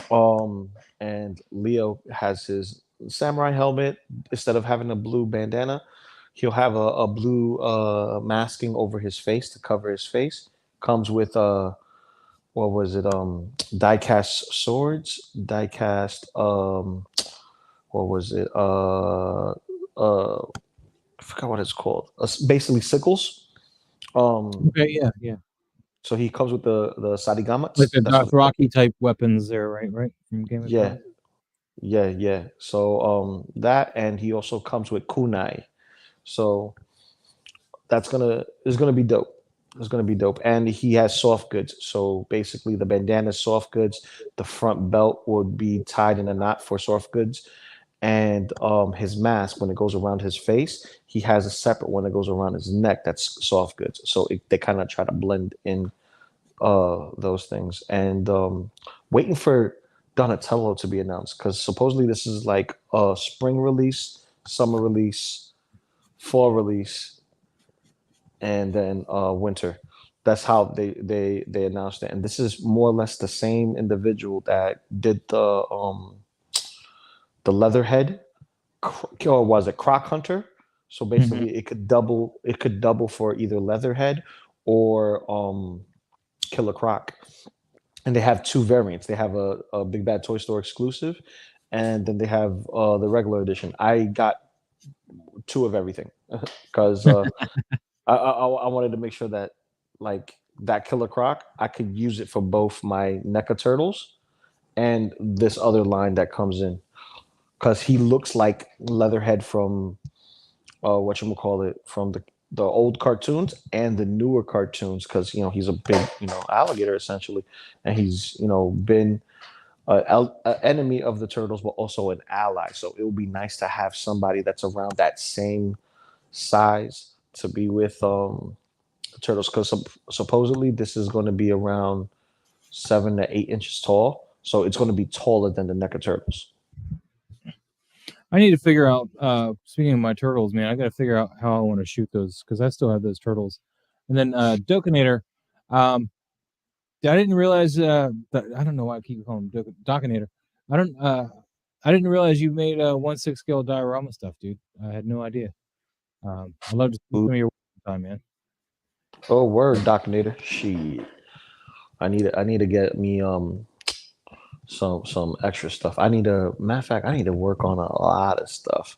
And Leo has his samurai helmet. Instead of having a blue bandana, he'll have a blue masking over his face to cover his face. Comes with what was it? Die-cast swords, die-cast what was it? I forgot what it's called. Basically sickles. Okay, yeah. So he comes with the sarigamats. Like the Dothraki type weapons there, right? From Game of Thrones. Yeah. So that, and he also comes with kunai. So it's gonna be dope. It's gonna be dope. And he has soft goods. So basically the bandana is soft goods. The front belt would be tied in a knot for soft goods. And his mask, when it goes around his face, he has a separate one that goes around his neck that's soft goods. So they kind of try to blend in those things. And waiting for Donatello to be announced, because supposedly this is like a spring release, summer release, fall release, and then winter. That's how they announced it. And this is more or less the same individual that did the Leatherhead, or was it Croc Hunter? So basically, it could double. It could double for either Leatherhead or Killer Croc. And they have two variants. They have a Big Bad Toy Store exclusive, and then they have the regular edition. I got two of everything because I wanted to make sure that like that Killer Croc, I could use it for both my NECA Turtles and this other line that comes in, because he looks like Leatherhead from whatchamacallit, from the old cartoons and the newer cartoons, because he's a big alligator essentially, and he's been an enemy of the turtles but also an ally. So it would be nice to have somebody that's around that same size to be with the turtles, because supposedly this is going to be around 7 to 8 inches tall, so it's going to be taller than the NECA Turtles. I need to figure out. Speaking of my turtles, man, I got to figure out how I want to shoot those because I still have those turtles. And then Dokinator, I didn't realize that. I don't know why I keep calling him Dokinator. I didn't realize you made 1/6 scale diorama stuff, dude. I had no idea. I'd love to see some of your work sometime, man. Oh, word, Docinator. Shit, I need to get me some extra stuff. Matter of fact, I need to work on a lot of stuff.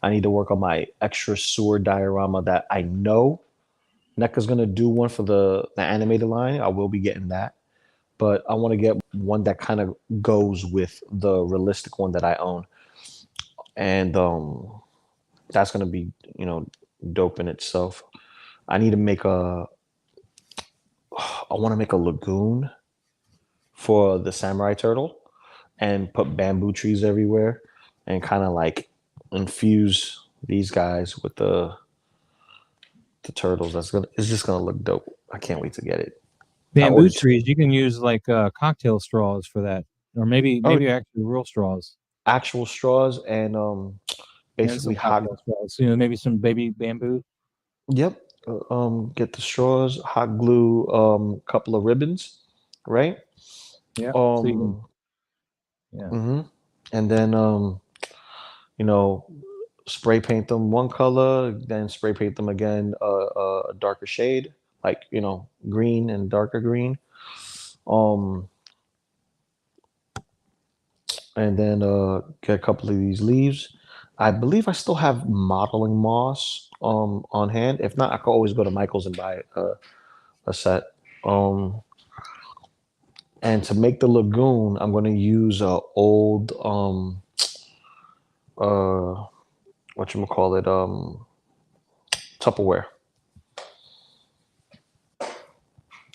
I need to work on my extra sewer diorama that I know NECA's gonna do one for the animated line. I will be getting that, but I want to get one that kind of goes with the realistic one that I own, and that's gonna be dope in itself. I need to make I want to make a lagoon for the samurai turtle and put bamboo trees everywhere and kind of like infuse these guys with the turtles. It's just gonna look dope. I can't wait to get it. Bamboo trees, you can use like cocktail straws for that, or maybe actually real straws. Actual straws and basically hot straws. Maybe some baby bamboo. Yep. Get the straws, hot glue, couple of ribbons, right? Yeah. And then spray paint them one color, then spray paint them again a darker shade, like green and darker green. And then get a couple of these leaves. I believe I still have modeling moss on hand. If not, I could always go to Michael's and buy a set. And to make the lagoon, I'm going to use a old Tupperware.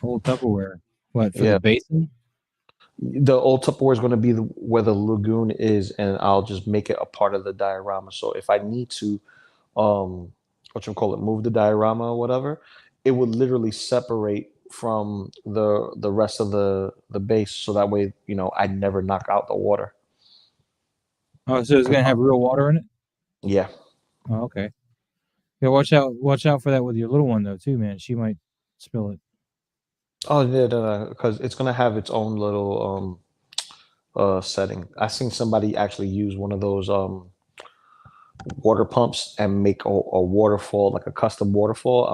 Old Tupperware. What, for the basin? The old Tupperware is going to be where the lagoon is, and I'll just make it a part of the diorama. So if I need to, move the diorama or whatever, it would literally separate from the rest of the base, so that way I never knock out the water. Oh, so it's gonna have real water in it? Yeah. Oh, okay. Yeah, watch out for that with your little one though too, man. She might spill it. Oh yeah, because it's gonna have its own little setting. I seen somebody actually use one of those water pumps and make a waterfall, like a custom waterfall.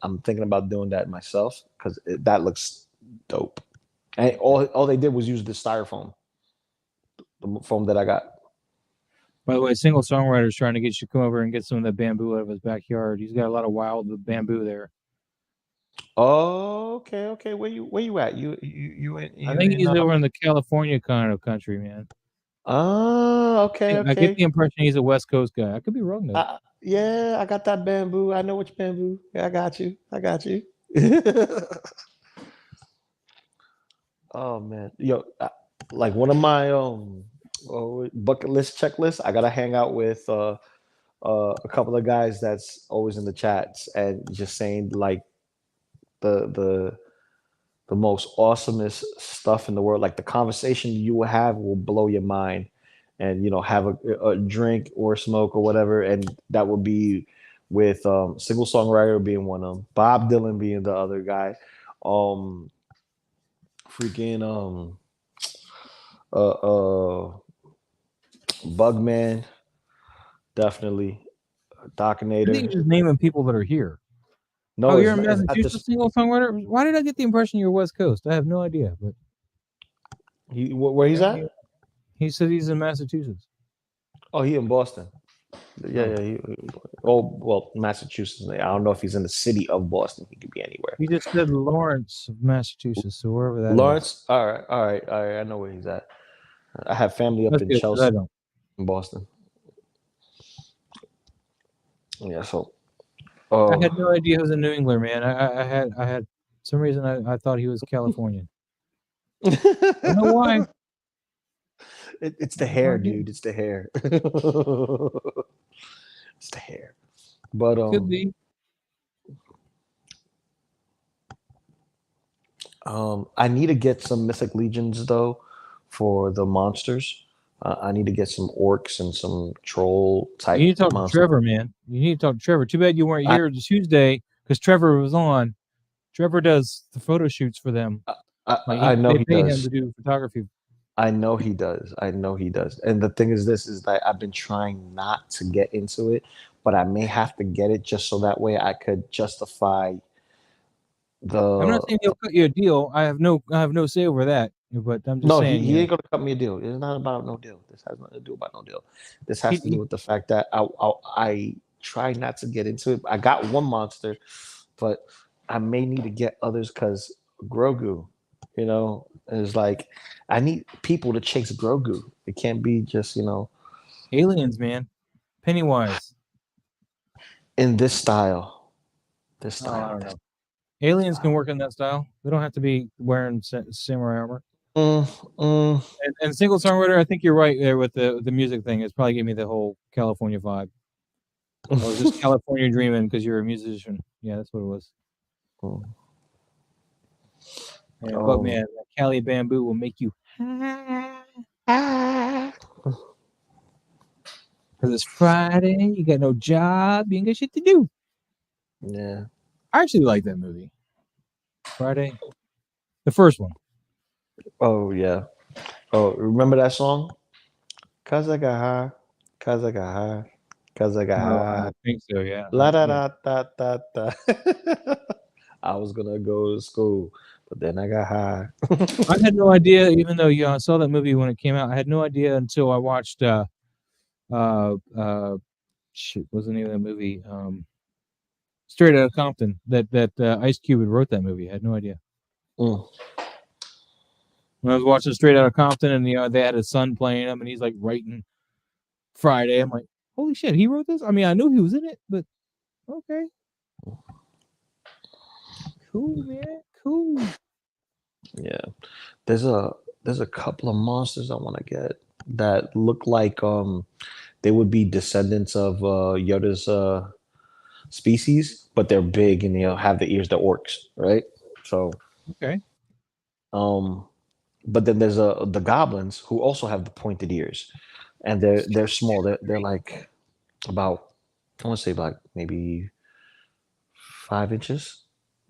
I'm thinking about doing that myself because that looks dope. And all they did was use the styrofoam, the foam that I got. By the way, Single Songwriter's trying to get you to come over and get some of that bamboo out of his backyard. He's got a lot of wild bamboo there. Oh, okay. Where you at? You I think he's over in the California kind of country, man. Oh, okay. I get the impression he's a West Coast guy. I could be wrong though. Yeah, I got that bamboo. I know which bamboo. Yeah, I got you. Oh man, yo, like one of my bucket list checklist. I gotta hang out with a couple of guys that's always in the chats and just saying like the the most awesomest stuff in the world. Like the conversation you will have will blow your mind, and have a drink or smoke or whatever, and that would be with single songwriter being one of them, Bob Dylan being the other guy, freaking uh uh Bugman, definitely, I think Dockinator. you're just naming people that are here. No, Oh, you're a it's not Massachusetts single songwriter? Why did I get the impression you're West Coast? I have no idea. But where he's at. he said he's in Massachusetts. Oh, he in Boston. Yeah, Oh. yeah. Well, Massachusetts. I don't know if he's in the city of Boston. He could be anywhere. He just said Lawrence, Massachusetts, so wherever that is. Lawrence. All right. I know where he's at. I have family up That's in good, 'cause Chelsea, I don't. in Boston. Yeah. So. I had no idea he was a New Englander, man. I had some reason I thought he was Californian. I don't know why. It's the hair, dude. It's the hair. It's the hair. But Could be. I need to get some Mythic Legions though for the monsters. I need to get some orcs and some troll type. You need to talk monsters. to Trevor, man. You need to talk to Trevor. Too bad you weren't here Tuesday because Trevor was on. Trevor does the photo shoots for them. I know he pay does. him to do photography. I know he does. And the thing is that I've been trying not to get into it, but I may have to get it just so that way I could justify the. I'm not saying he'll cut you a deal. I have no say over that. But I'm just saying. He ain't gonna cut me a deal. It's not about no deal. This has nothing to do about no deal. This has to do with the fact that I try not to get into it. I got one monster, but I may need to get others because Grogu, is like I need people to chase Grogu. It can't be just aliens, man. Pennywise. In this style. I don't know. Aliens can work in that style. They don't have to be wearing samurai armor. And single songwriter, I think you're right there with the music thing. It's probably gave me the whole California vibe. I was just California dreaming because you're a musician. Yeah, that's what it was. But man, that Cali bamboo will make you because it's Friday. You got no job. You ain't got shit to do. Yeah, I actually like that movie. Friday, the first one. Oh yeah. Oh, remember that song? Cause I got high. Cause I got high. Cause I got high. I think so. Yeah. La da da da da da. I was gonna go to school, but then I got high. I had no idea, even though I saw that movie when it came out. I had no idea until I watched shit, what's the name of that movie? Straight Outta Compton. That Ice Cube had wrote that movie. I had no idea. When I was watching Straight Outta Compton, and they had his son playing him, and he's like writing Friday. I'm like, holy shit, he wrote this? I mean, I knew he was in it, but okay. Cool, man. Cool. Yeah. There's a couple of monsters I want to get that look like they would be descendants of Yoda's species, but they're big and have the ears that orcs, right? So okay. But then there's the goblins who also have the pointed ears, and they're small. They're like about, I want to say like maybe 5 inches,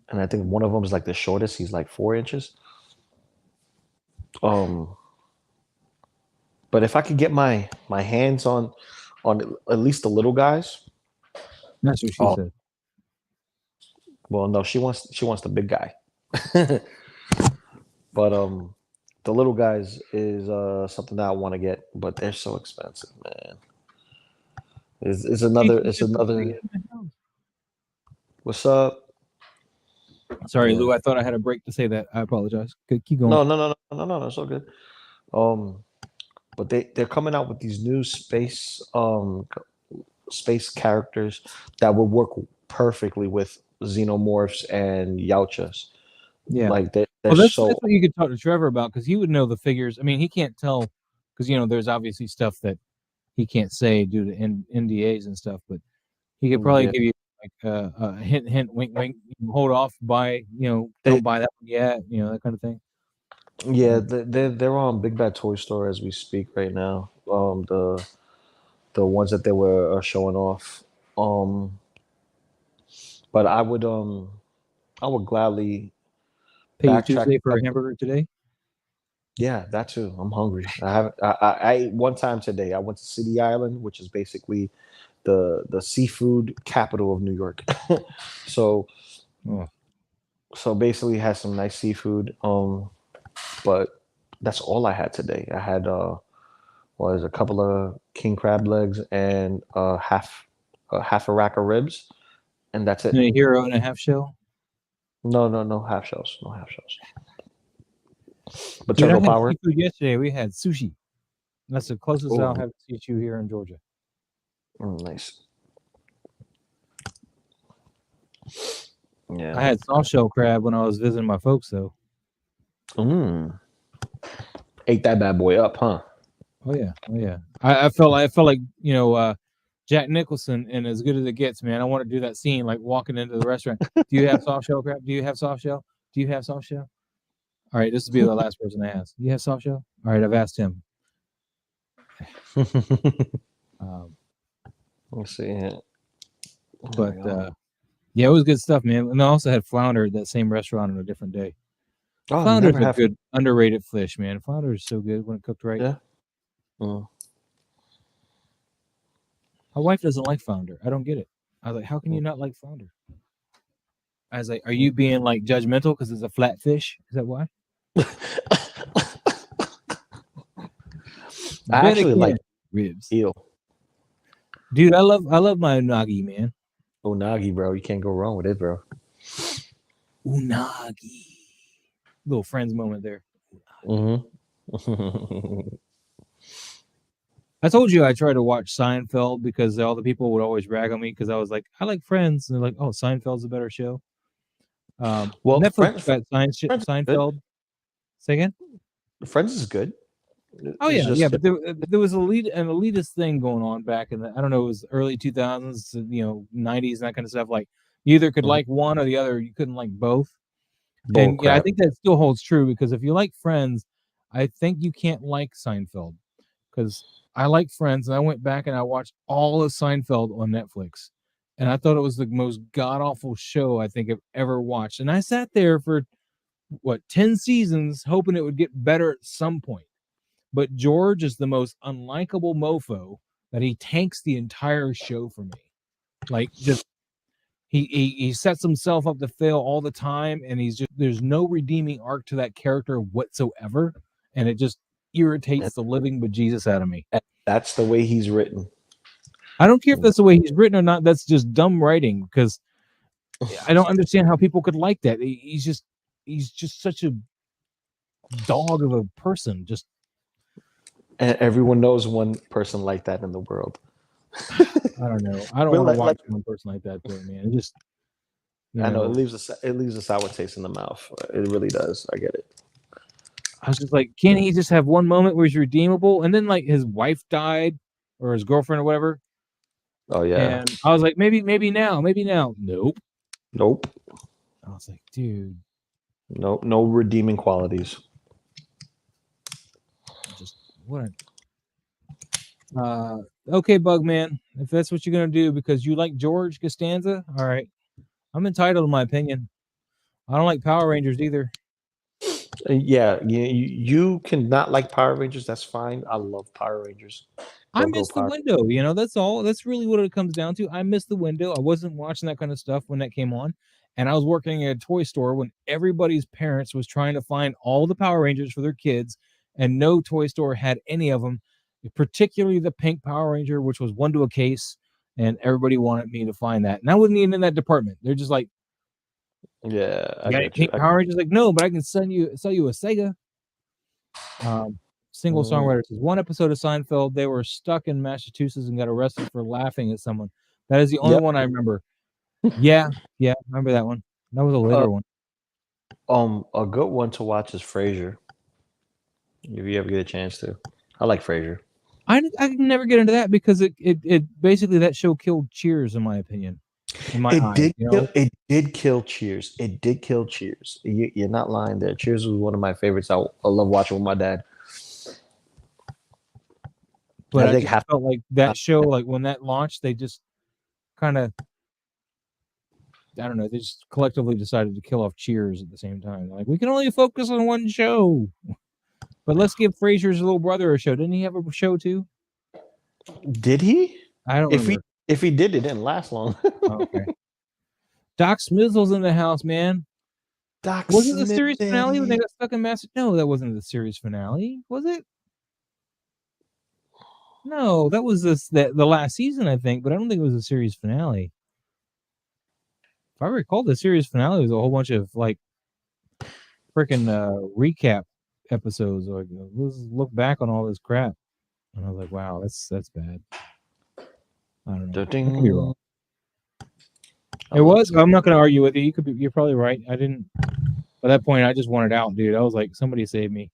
and I think one of them is like the shortest. He's like 4 inches. But if I could get my hands on at least the little guys. That's what she said. Well, no, she wants the big guy. But the little guys is something that I want to get, but they're so expensive, man. It's another. What's up? Sorry, Lou. I thought I had a break to say that. I apologize. Keep going. No. It's all good. But they're coming out with these new space characters that will work perfectly with xenomorphs and Yautjas. Yeah. Like they're Well, that's so what you could talk to Trevor about because he would know the figures. I mean, he can't tell because there's obviously stuff that he can't say due to NDAs and stuff, but he could probably yeah. give you like a hint, wink, wink. Hold off, buy, They- don't buy that one yet, that kind of thing. Yeah, they're on Big Bad Toy Store as we speak right now. The ones that they were showing off. But I would gladly Pay you backtrack. Tuesday for a hamburger today. Yeah, that too. I'm hungry. I ate one time today. I went to City Island, which is basically the seafood capital of New York. so Oh. so basically it has some nice seafood. But that's all I had today. I had was a couple of king crab legs and half a rack of ribs, and that's it. And a hero and a half shell. No half shells. No half shells. But Dude, I turbo had power. seafood yesterday. We had sushi. That's the closest Ooh. I'll have to you here in Georgia. Nice. Yeah. I had soft shell crab when I was visiting my folks, though. Ate that bad boy up, huh? Oh yeah. I felt like Jack Nicholson and As Good as It Gets, man. I want to do that scene like walking into the restaurant. Do you have soft shell crab? Do you have soft shell? Do you have soft shell? All right, this will be the last person I ask. You have soft shell? All right, I've asked him. Let's see. But yeah, it was good stuff, man. And I also had flounder at that same restaurant on a different day. Oh, Flounder's a good underrated fish, man. Flounder is so good when it cooked right. Yeah. My wife doesn't like flounder. I don't get it. I was like, how can you not like flounder? I was like, are you being like judgmental because it's a flat fish? Is that why? I actually like ribs. eel. Dude, I love my unagi, man. Unagi, bro. You can't go wrong with it, bro. Unagi. Little friends moment there. I told you I tried to watch Seinfeld because all the people would always rag on me because I was like, I like Friends. And they're like, oh, Seinfeld's a better show. Well, Netflix got Seinfeld. Say again? Friends is good. Oh yeah, but there was an elitist thing going on back in the, I don't know, it was early 2000s, 90s, and that kind of stuff. Like you either could like one or the other, you couldn't like both. And yeah, I think that still holds true because if you like Friends, I think you can't like Seinfeld because I like Friends and I went back and I watched all of Seinfeld on Netflix and I thought it was the most god awful show I think I've ever watched. And I sat there for 10 seasons hoping it would get better at some point. But George is the most unlikable mofo that he tanks the entire show for me. Like just he sets himself up to fail all the time, and there's no redeeming arc to that character whatsoever, and it just irritates the living bejesus out of me. That's the way he's written. I don't care if that's the way he's written or not. That's just dumb writing because I don't understand how people could like that. He's just such a dog of a person. Just. And everyone knows one person like that in the world. I don't know. I don't want to watch one person like that, though, man. It just, I know it leaves a sour taste in the mouth. It really does. I get it. I was just like, can't he just have one moment where he's redeemable? And then like his wife died or his girlfriend or whatever. Oh yeah. And I was like, maybe now. Nope. I was like, dude. No redeeming qualities. Just what? Okay, Bugman. If that's what you're gonna do because you like George Costanza, all right. I'm entitled to my opinion. I don't like Power Rangers either. Yeah, you can not like Power Rangers. That's fine. I love Power Rangers. I missed the window. That's all. That's really what it comes down to. I missed the window. I wasn't watching that kind of stuff when that came on. And I was working at a toy store when everybody's parents was trying to find all the Power Rangers for their kids. And no toy store had any of them, particularly the pink Power Ranger, which was one to a case. And everybody wanted me to find that. And I wasn't even in that department. They're just like, yeah, I got pink Power Rangers. Like, no, but I can sell you a Sega. Single songwriters. One episode of Seinfeld, they were stuck in Massachusetts and got arrested for laughing at someone. That is the only one I remember. Yeah, I remember that one. That was a later one. A good one to watch is Frasier. If you ever get a chance to, I like Frasier. I can never get into that because it basically that show killed Cheers in my opinion. In my eyes, It did kill Cheers. It did kill Cheers. You're not lying there. Cheers was one of my favorites. I love watching with my dad. But I think just felt like that show, like when that launched, they just kind of, I don't know, they just collectively decided to kill off Cheers at the same time. Like, we can only focus on one show, but let's give Frasier's little brother a show. Didn't he have a show too? Did he? I don't remember. If he did, it didn't last long. Okay. Doc Smizzle's in the house, man. Was it the series finale when they got stuck in Mass? No, that wasn't the series finale, was it? No, that was the last season, I think, but I don't think it was a series finale. If I recall, the series finale was a whole bunch of like freaking recap episodes. Like, let's look back on all this crap, and I was like, wow, that's bad. I don't know. I could be wrong. It was. I'm not going to argue with you. You're probably right. I didn't. At that point, I just wanted out, dude. I was like, somebody save me.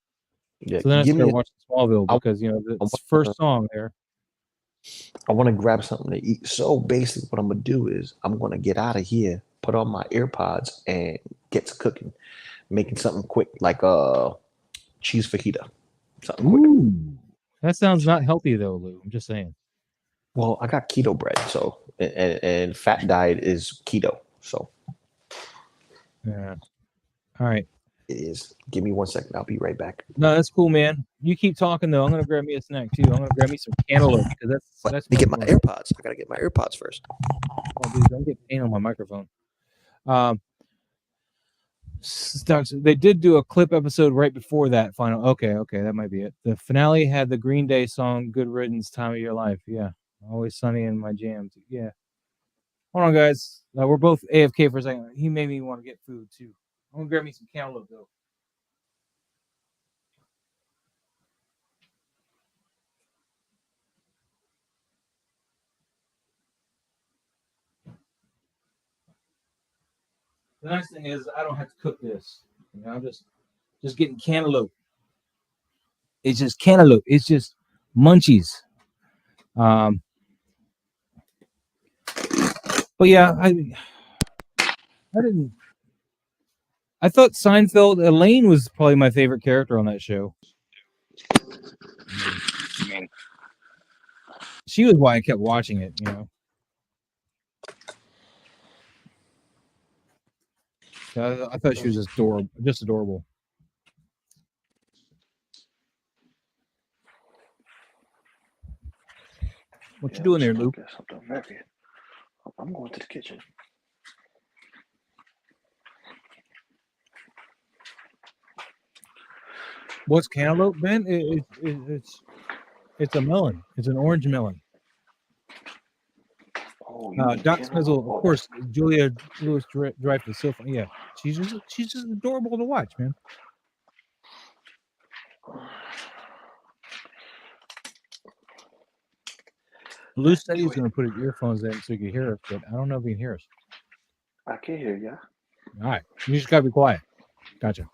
Yeah, so then I started watching Smallville because the first song there. I want to grab something to eat. So basically, what I'm gonna do is I'm gonna get out of here, put on my AirPods, and get to cooking, making something quick like cheese fajita. Something quick. That sounds not healthy though, Lou. I'm just saying. Well, I got keto bread, so and fat diet is keto. So yeah. All right. It is. Give me 1 second. I'll be right back. No, that's cool, man. You keep talking though. I'm gonna grab me a snack too. I'm gonna grab me some cantaloupe because that's. Let me get my AirPods. I gotta get my AirPods first. Oh, dude, don't get paint on my microphone. They did do a clip episode right before that final. Okay, that might be it. The finale had the Green Day song "Good Riddance," Time of Your Life. Yeah, Always Sunny in my jams. Yeah. Hold on, guys. We're both AFK for a second. He made me want to get food too. I'm gonna grab me some cantaloupe though. The nice thing is I don't have to cook this. I'm just getting cantaloupe. It's just cantaloupe. It's just munchies. But yeah, I didn't. I thought Seinfeld. Elaine was probably my favorite character on that show. She was why I kept watching it. I thought she was just adorable. What you doing there, Luke? I'm going to the kitchen. What's cantaloupe, Ben? It's a melon. It's an orange melon. Doc Smizzle, of course. Julia Louis-Dreyfus, so funny. Yeah, she's just adorable to watch, man. Lou said he was going to put his earphones in so he could hear us, but I don't know if he can hear us. I can hear you. All right, you just got to be quiet. Gotcha.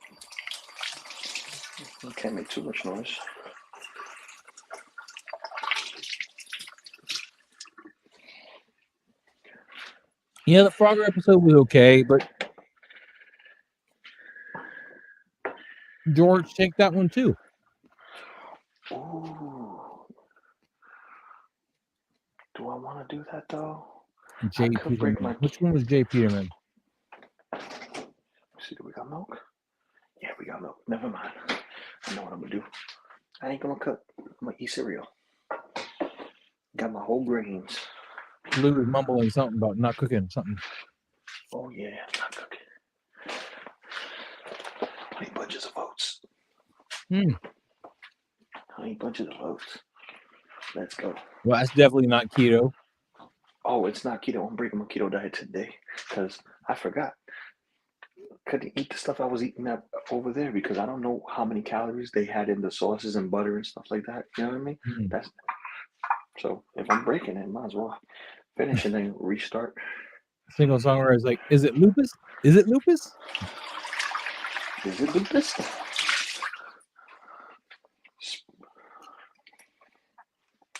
You can't make too much noise. Yeah, the Frogger episode was okay, but George take that one too. Ooh. Do I want to do that though? J. Peterman. Which one was J. Peterman? Let's see, do we got milk? Yeah, we got milk. Never mind. I know what I'm gonna do. I ain't gonna cook. I'm gonna eat cereal. Got my whole grains. Lou was mumbling something about not cooking something. Oh yeah, not cooking. I eat bunches of oats. I eat bunches of oats. Let's go. Well, that's definitely not keto. Oh, it's not keto. I'm breaking my keto diet today because I forgot. Couldn't eat the stuff I was eating over there because I don't know how many calories they had in the sauces and butter and stuff like that. You know what I mean? So if I'm breaking it, might as well finish and then restart. single songwriter is like, is it lupus? Is it lupus? Is it lupus?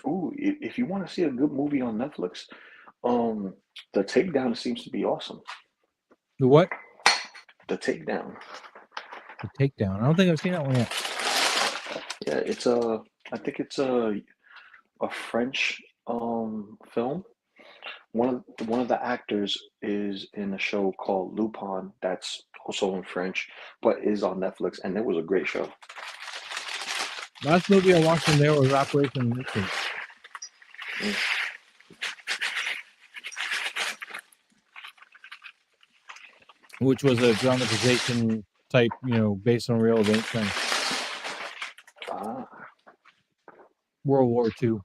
Ooh, if you want to see a good movie on Netflix, The Takedown seems to be awesome. The what? The Takedown. The Takedown. I don't think I've seen that one yet. Yeah, it's I think it's a French film. One of the actors is in a show called Lupin that's also in French, but is on Netflix, and it was a great show. Last movie I watched from there was Operation Instinct. Which was a dramatization type, based on real events thing. World War II.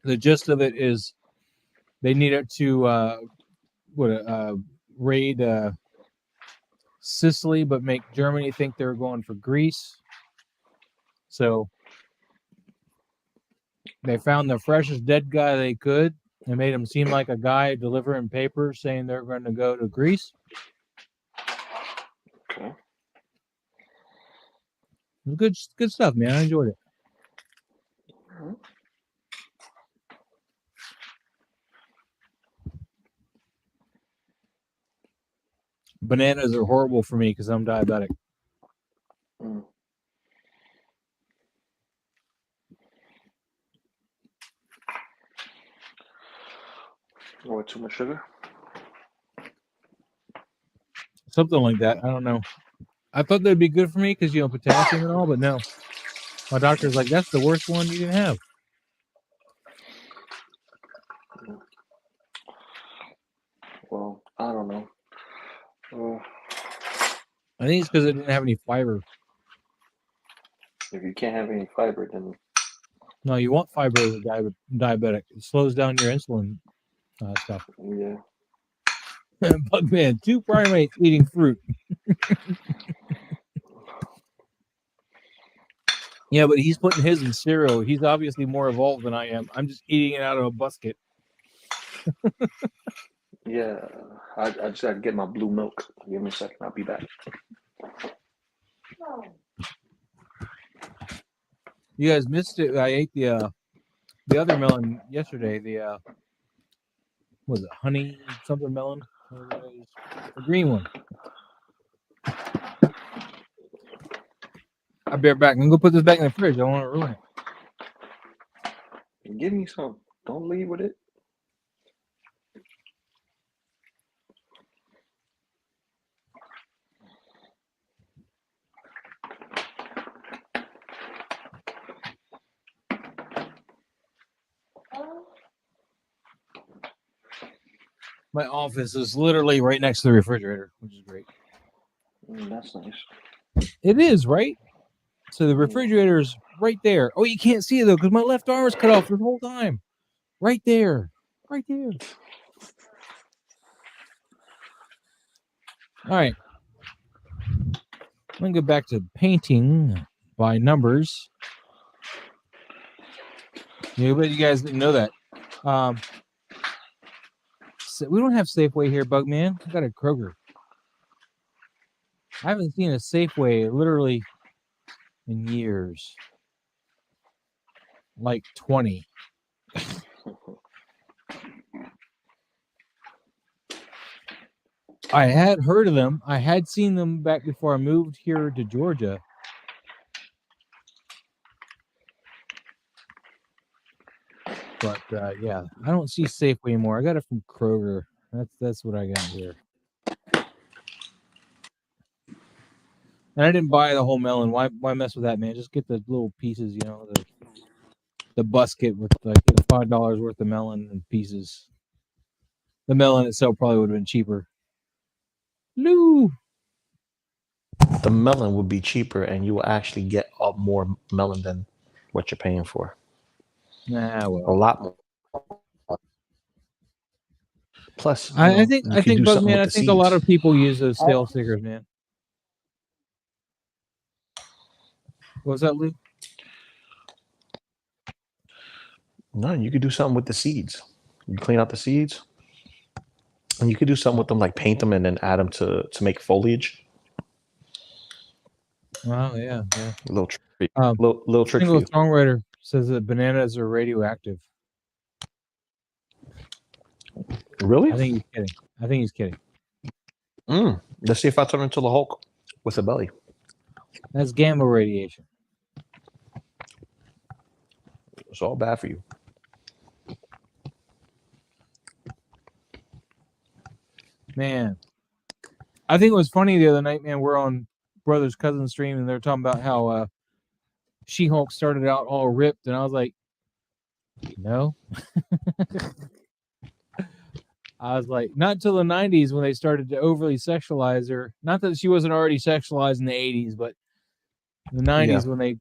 The gist of it is they needed to raid Sicily, but make Germany think they were going for Greece. So they found the freshest dead guy they could and made him seem like a guy delivering papers saying they're going to go to Greece. Okay. Good stuff, man. I enjoyed it. Bananas are horrible for me because I'm diabetic. Or too much sugar? Something like that. I don't know. I thought they'd be good for me because, potassium and all, but no. My doctor's like, that's the worst one you can have. Well, I don't know. I think it's because it didn't have any fiber. If you can't have any fiber, then... No, you want fiber as a diabetic. It slows down your insulin stuff. Yeah. But man, 2 primates eating fruit. Yeah, but he's putting his in cereal. He's obviously more evolved than I am. I'm just eating it out of a basket. Yeah, I just got to get my blue milk. Give me a second. I'll be back. You guys missed it. I ate the other melon yesterday. The was it honey something melon? The green one. I'll be right back. I'm gonna go put this back in the fridge. I don't want to ruin it. Give me some. Don't leave with it. My office is literally right next to the refrigerator, which is great. That's nice. It is, right? So the refrigerator is right there. Oh, you can't see it, though, because my left arm is cut off the whole time. Right there. Right there. All right. I'm going to go back to painting by numbers. Yeah, but you guys didn't know that. So we don't have Safeway here, Bugman. I got a Kroger. I haven't seen a Safeway literally in years. Like 20. I had heard of them. I had seen them back before I moved here to Georgia. But yeah, I don't see Safeway anymore. I got it from Kroger. That's what I got here. And I didn't buy the whole melon. Why mess with that, man? Just get the little pieces, the busket with like $5 worth of melon and pieces. The melon itself probably would have been cheaper. Lou. The melon would be cheaper, and you will actually get more melon than what you're paying for. Nah, well, a lot more. Plus, I think Bugman, I think a lot of people use those sale stickers, man. What was that, Lou? No, you could do something with the seeds. You clean out the seeds, and you could do something with them, like paint them and then add them to make foliage. Wow, yeah. A little trick, Um, little trick for Single you. songwriter says that bananas are radioactive. Really? I think he's kidding. Let's see if I turn into the Hulk with a belly. That's gamma radiation. It's all bad for you. Man, I think it was funny the other night, man. We're on Brothers Cousin stream, and they're talking about how She-Hulk started out all ripped, and I was like, no. I was like, not till the 90s when they started to overly sexualize her. Not that she wasn't already sexualized in the 80s, but in the 90s when they,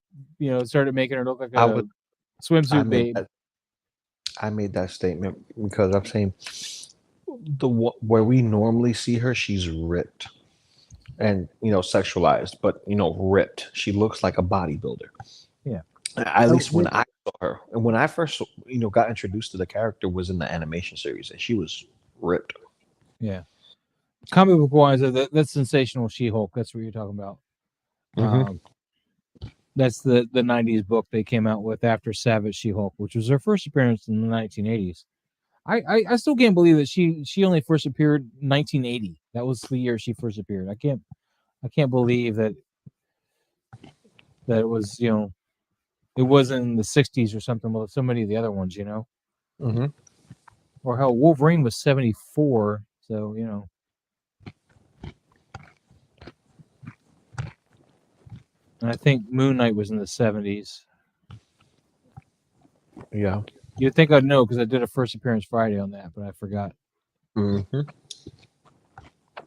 started making her look like a swimsuit babe. I made that statement because I'm saying where we normally see her, she's ripped and sexualized, but ripped. She looks like a bodybuilder. Yeah. At least when I saw her, and when I first got introduced to the character was in the animation series, and she was ripped. Yeah. Comic book wise, that's Sensational She-Hulk. That's what you're talking about. Mm-hmm. That's the 90s book they came out with after Savage She-Hulk, which was her first appearance in the 1980s. I still can't believe that she only first appeared in 1980. That was the year she first appeared. I can't believe that it was, it wasn't in the 60s or something with so many of the other ones, Mm-hmm. Or how Wolverine was 74, so and I think Moon Knight was in the 70s. Yeah. You'd think I'd know because I did a first appearance Friday on that, but I forgot. Mm-hmm.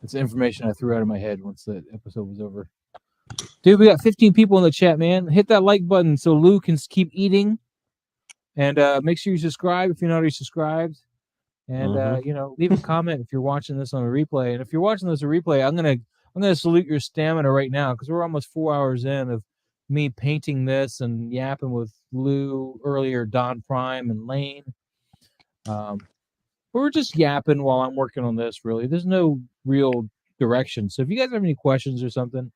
It's information I threw out of my head once the episode was over. Dude, we got 15 people in the chat, man. Hit that like button so Lou can keep eating. And make sure you subscribe if you're not already subscribed. And leave a comment if you're watching this on a replay. And if you're watching this on a replay, I'm gonna salute your stamina right now because we're almost 4 hours in of me painting this and yapping with Lou earlier, Don Prime and Lane. We're just yapping while I'm working on this. Really, there's no real direction. So if you guys have any questions or something,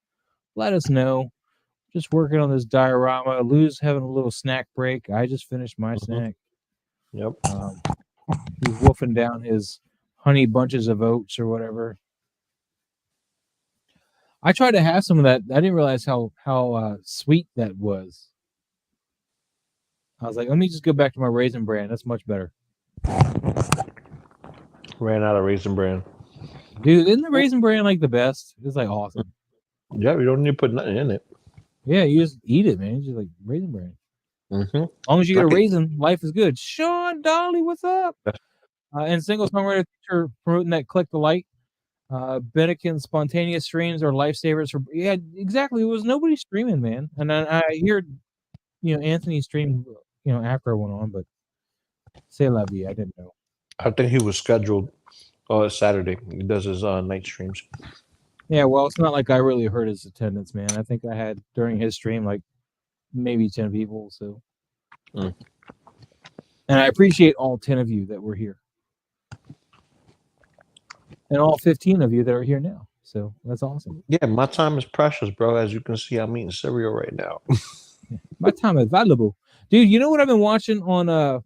let us know. Just working on this diorama. Lou's having a little snack break. I just finished my snack. Yep. He's wolfing down his honey bunches of oats or whatever. I tried to have some of that. I didn't realize how sweet that was. I was like, let me just go back to my Raisin Bran. That's much better. Ran out of Raisin Bran. Dude, isn't the Raisin Bran like the best? It's like awesome. Yeah, you don't need to put nothing in it. Yeah, you just eat it, man. It's just like Raisin Bran. Mm-hmm. As long as you get a raisin, life is good. Sean Dolly, what's up? And single songwriter teacher promoting that click the light. Bennikin spontaneous streams are lifesavers for exactly. It was nobody streaming, man. And I hear Anthony streamed after I went on, but say la vie, I didn't know. I think he was scheduled Saturday. He does his night streams. Yeah, well, it's not like I really heard his attendance, man. I think I had during his stream like maybe 10 people. So, and I appreciate all 10 of you that were here. And all 15 of you that are here now. So that's awesome. Yeah, my time is precious, bro. As you can see, I'm eating cereal right now. My time is valuable. Dude, you know what I've been watching on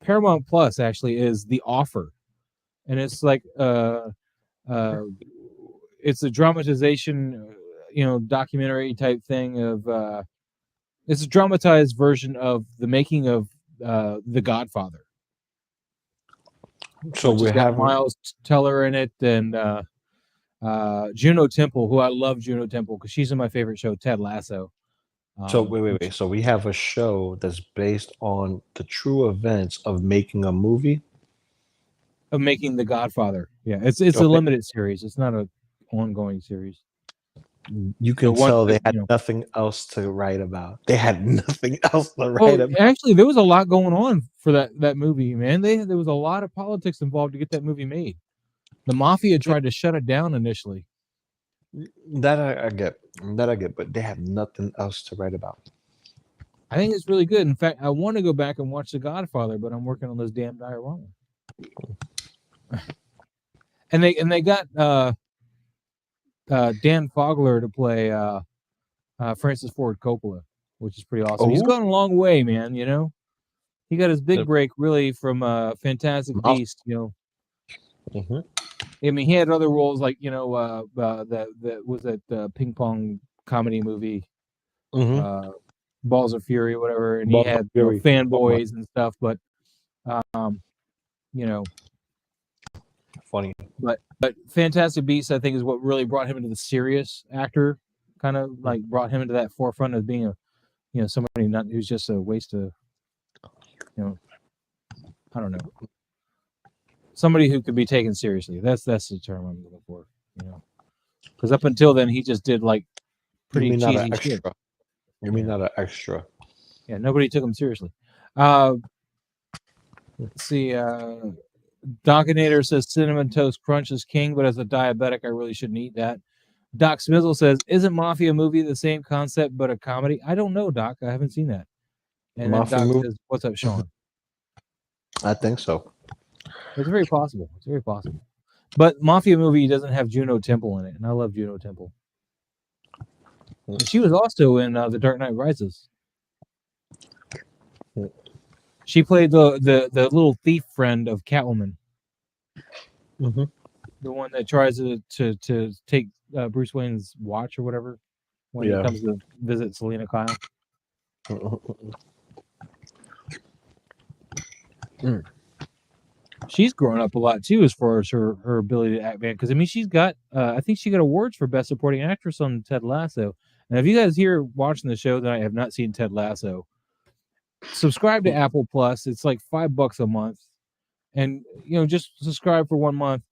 Paramount Plus actually is The Offer. And it's like it's a dramatization, documentary type thing of it's a dramatized version of the making of The Godfather. So we have Miles Teller in it and Juno Temple, who I love Juno Temple because she's in my favorite show, Ted Lasso. So wait. So we have a show that's based on the true events of making a movie. Of making The Godfather. Yeah, it's a limited series. It's not an ongoing series. You can tell they had nothing else to write about. They had nothing else to write about. Actually, there was a lot going on for that movie, man. There was a lot of politics involved to get that movie made. The mafia tried to shut it down initially. That I get, but they have nothing else to write about. I think it's really good. In fact, I want to go back and watch The Godfather, but I'm working on this damn diorama. And they got Dan Fogler to play Francis Ford Coppola, which is pretty awesome. He's gone a long way, man. You know, he got his big break really from Fantastic Beasts. You know, I mean, he had other roles like that was that ping pong comedy movie, Balls of Fury, or whatever, and he had fanboys and stuff. But funny. But Fantastic Beasts, I think, is what really brought him into the serious actor, kind of like brought him into that forefront of being somebody not who's just a waste of, I don't know, somebody who could be taken seriously. That's the term I'm looking for, because up until then he just did like pretty cheesy shit. You mean not an extra? Yeah, nobody took him seriously. Let's see. Donkinator says Cinnamon Toast Crunch is king, but as a diabetic, I really shouldn't eat that. Doc Smizzle says, isn't Mafia movie the same concept but a comedy? I don't know, Doc. I haven't seen that. And then Doc says, what's up, Sean? I think so. It's very possible. It's very possible. But Mafia movie doesn't have Juno Temple in it, and I love Juno Temple. And she was also in The Dark Knight Rises. She played the little thief friend of Catwoman. The one that tries to take Bruce Wayne's watch or whatever when he comes to visit Selena Kyle. She's grown up a lot too as far as her ability to act, man. Because I mean, she's got I think she got awards for Best Supporting Actress on Ted Lasso. And if you guys here watching the show that I have not seen Ted Lasso, subscribe to Apple Plus. It's like $5 a month, and just subscribe for 1 month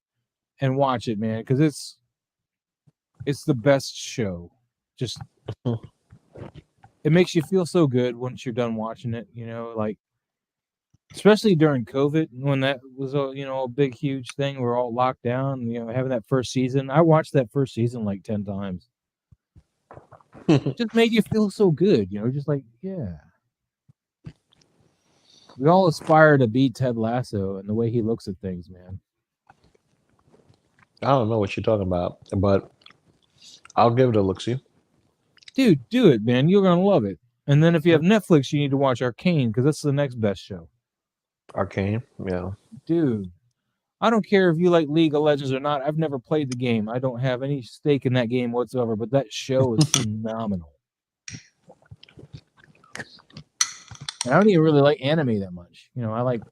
and watch it, man, because it's the best show. Just it makes you feel so good once you're done watching it. Like especially during COVID when that was a big huge thing. We're all locked down. Having that first season, I watched that first season like 10 times. It just made you feel so good. Just like we all aspire to be Ted Lasso and the way he looks at things, man. I don't know what you're talking about, but I'll give it a look-see. Dude, do it, man. You're going to love it. And then if you have Netflix, you need to watch Arcane because that's the next best show. Arcane? Yeah. Dude, I don't care if you like League of Legends or not. I've never played the game. I don't have any stake in that game whatsoever, but that show is phenomenal. And I don't even really like anime that much. I like,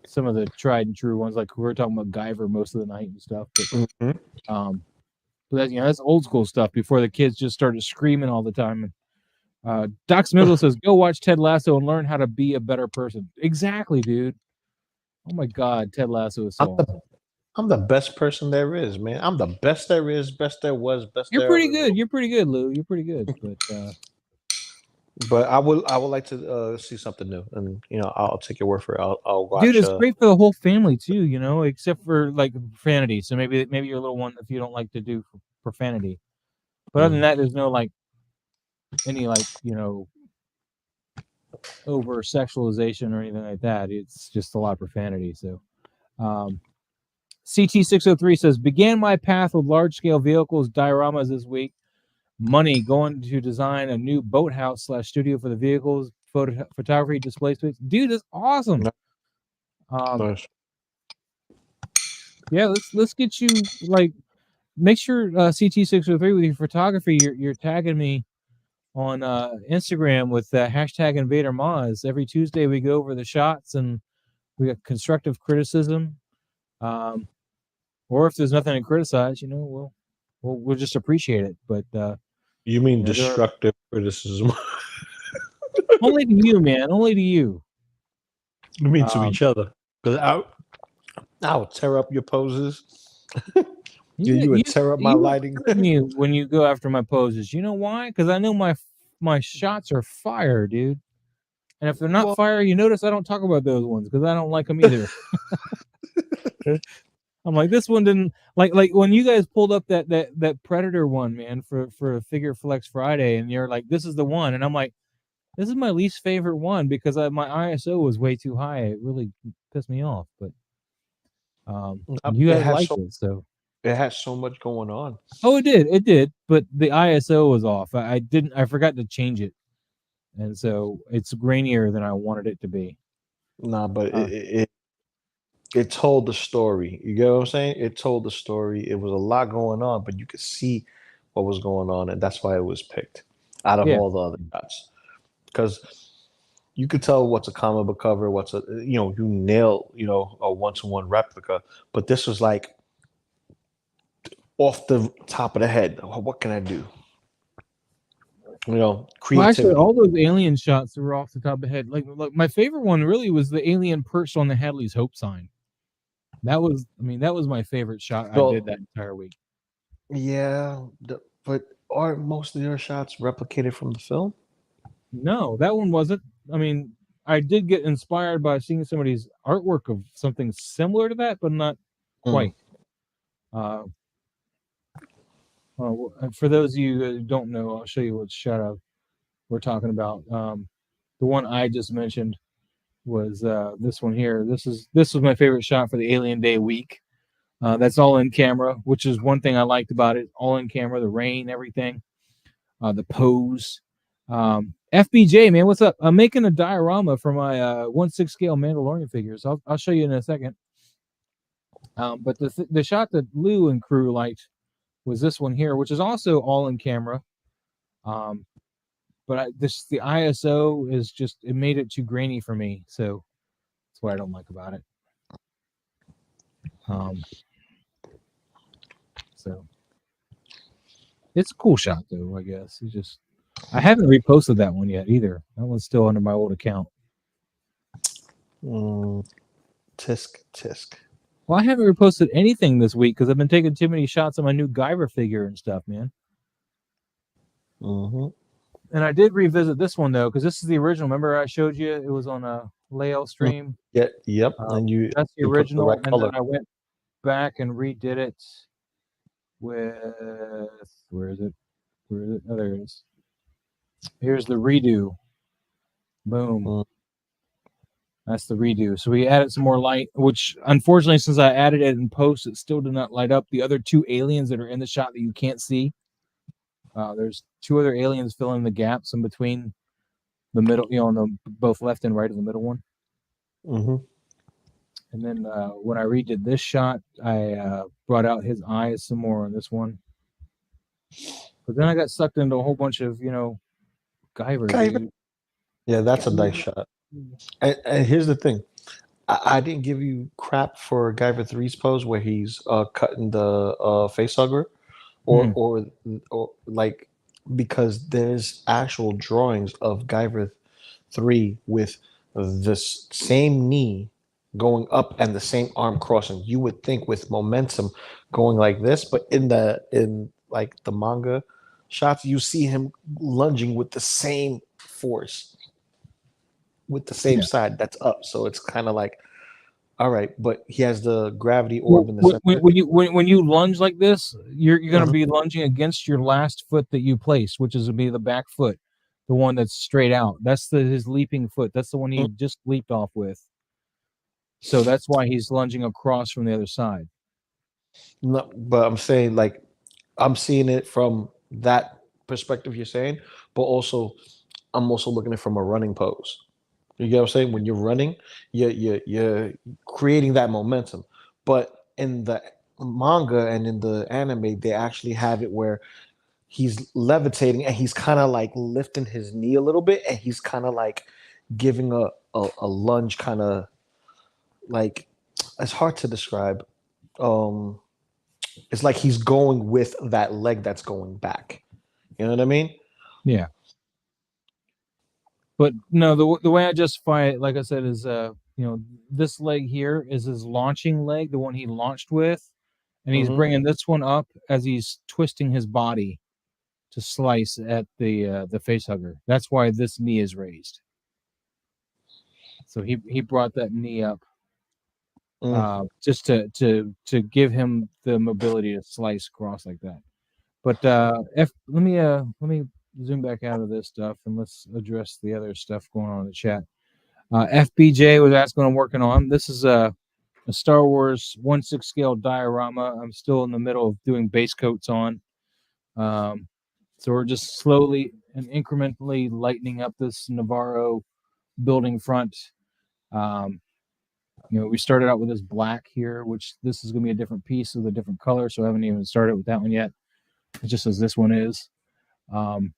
some of the tried and true ones, like we were talking about Guyver most of the night and stuff. But, but that's old school stuff before the kids just started screaming all the time. And Doc Smizzle says, go watch Ted Lasso and learn how to be a better person. Exactly, dude. Oh my God, Ted Lasso is so awesome. I'm the best person there is, man. I'm the best there is, best there was, best You're there pretty ever good. will. You're pretty good, Lou. You're pretty good. But I would like to see something new, and I'll take your word for it. I'll watch. Dude, it's great for the whole family too. Except for like profanity. So maybe you're a little one if you don't like to do profanity. But other than that, there's no like any like over sexualization or anything like that. It's just a lot of profanity. So, CT603 says, began my path with large scale vehicles dioramas this week. Money going to design a new boathouse / studio for the vehicles, photography, display space. Dude, that's awesome. Nice. Yeah, let's get you like. Make sure CT603 with your photography, you're tagging me on Instagram with hashtag Invader Moz. Every Tuesday we go over the shots and we got constructive criticism. Or if there's nothing to criticize, we'll just appreciate it. But you mean destructive criticism? Only to you, man. Only to you. You mean to each other? Because I'll tear up your poses. You would tear up my lighting. When you go after my poses, you know why? Because I know my shots are fire, dude. And if they're not fire, you notice I don't talk about those ones because I don't like them either. I'm like, this one didn't like when you guys pulled up that Predator one, man, for Figure Flex Friday, and you're like, this is the one, and I'm like, This is my least favorite one because my ISO was way too high. It really pissed me off. But you It guys has liked it, so it has so much going on. oh, it did. But the ISO was off. I forgot to change it, and so it's grainier than I wanted it to be. Nah, but Uh, it told the story. You get what I'm saying? It told the story. It was a lot going on, but you could see what was going on, and that's why it was picked out of Yeah. all the other shots. Because you could tell what's a comic book cover, what's you nail, a one-to-one replica, but this was like off the top of the head. What can I do? Well, Creativity. actually, all those alien shots were off the top of the head. Like my favorite one really was the alien perched on the Hadley's Hope sign. That was my favorite shot I did that entire week. Yeah, but are most of your shots replicated from the film? No, that one wasn't. I mean, I did get inspired by seeing somebody's artwork of something similar to that, but not quite. For those of you who don't know, I'll show you what shot we're talking about. The one I just mentioned was this one here. This was my favorite shot for the Alien Day week. That's all in camera, which is one thing I liked about it. All in camera, the rain, everything, the pose. FBJ, man, what's up? I'm making a diorama for my 1/6 scale Mandalorian figures. I'll show you in a second. But the shot that Lou and crew liked was this one here, which is also all in camera. But the ISO is just, it made it too grainy for me, so that's what I don't like about it. So it's a cool shot though, I guess. I haven't reposted that one yet either. That one's still under my old account. Tisk. Well, I haven't reposted anything this week because I've been taking too many shots of my new Guyver figure and stuff, man. And I did revisit this one though, because this is the original. Remember I showed you it was on a layout stream. Yeah, yep. And that's the you put the original, right and color. then I went back and redid it with where is it? Oh, there it is. Here's the redo. Boom. That's the redo. So we added some more light, which unfortunately, since I added it in post, it still did not light up the other two aliens that are in the shot that you can't see. There's two other aliens filling the gaps in between the middle, on the both left and right of the middle one. And then when I redid this shot, I brought out his eyes some more on this one. But then I got sucked into a whole bunch of, Guyver. Yeah, that's a nice shot. And here's the thing. I didn't give you crap for Guyver 3's pose where he's cutting the facehugger or like, because there's actual drawings of Guyver 3 with the same knee going up and the same arm crossing. You would think with momentum going like this, but in like the manga shots, you see him lunging with the same force, with the same side that's up. So it's kind of like, all right, but he has the gravity orb in the center. When you lunge like this, you're going to be lunging against your last foot that you placed, which is to be the back foot, the one that's straight out. That's his leaping foot. That's the one he just leaped off with. So that's why he's lunging across from the other side. No, but I'm saying, like, I'm seeing it from that perspective you're saying, but also I'm also looking at it from a running pose. You get what I'm saying? When you're running, you're creating that momentum. But in the manga and in the anime, they actually have it where he's levitating and he's kind of like lifting his knee a little bit, and he's kind of like giving a lunge, kind of like, it's hard to describe. It's like he's going with that leg that's going back. You know what I mean? Yeah. But no, the way I justify it, like I said, is this leg here is his launching leg, the one he launched with, and he's bringing this one up as he's twisting his body to slice at the facehugger. That's why this knee is raised. So he brought that knee up just to give him the mobility to slice across like that. But let me zoom back out of this stuff and let's address the other stuff going on in the chat. FBJ was asking what I'm working on. This is a Star Wars 1/6 scale diorama. I'm still in the middle of doing base coats on. So we're just slowly and incrementally lightening up this Navarro building front. We started out with this black here, which this is going to be a different piece with a different color, so I haven't even started with that one yet. It just as this one is. And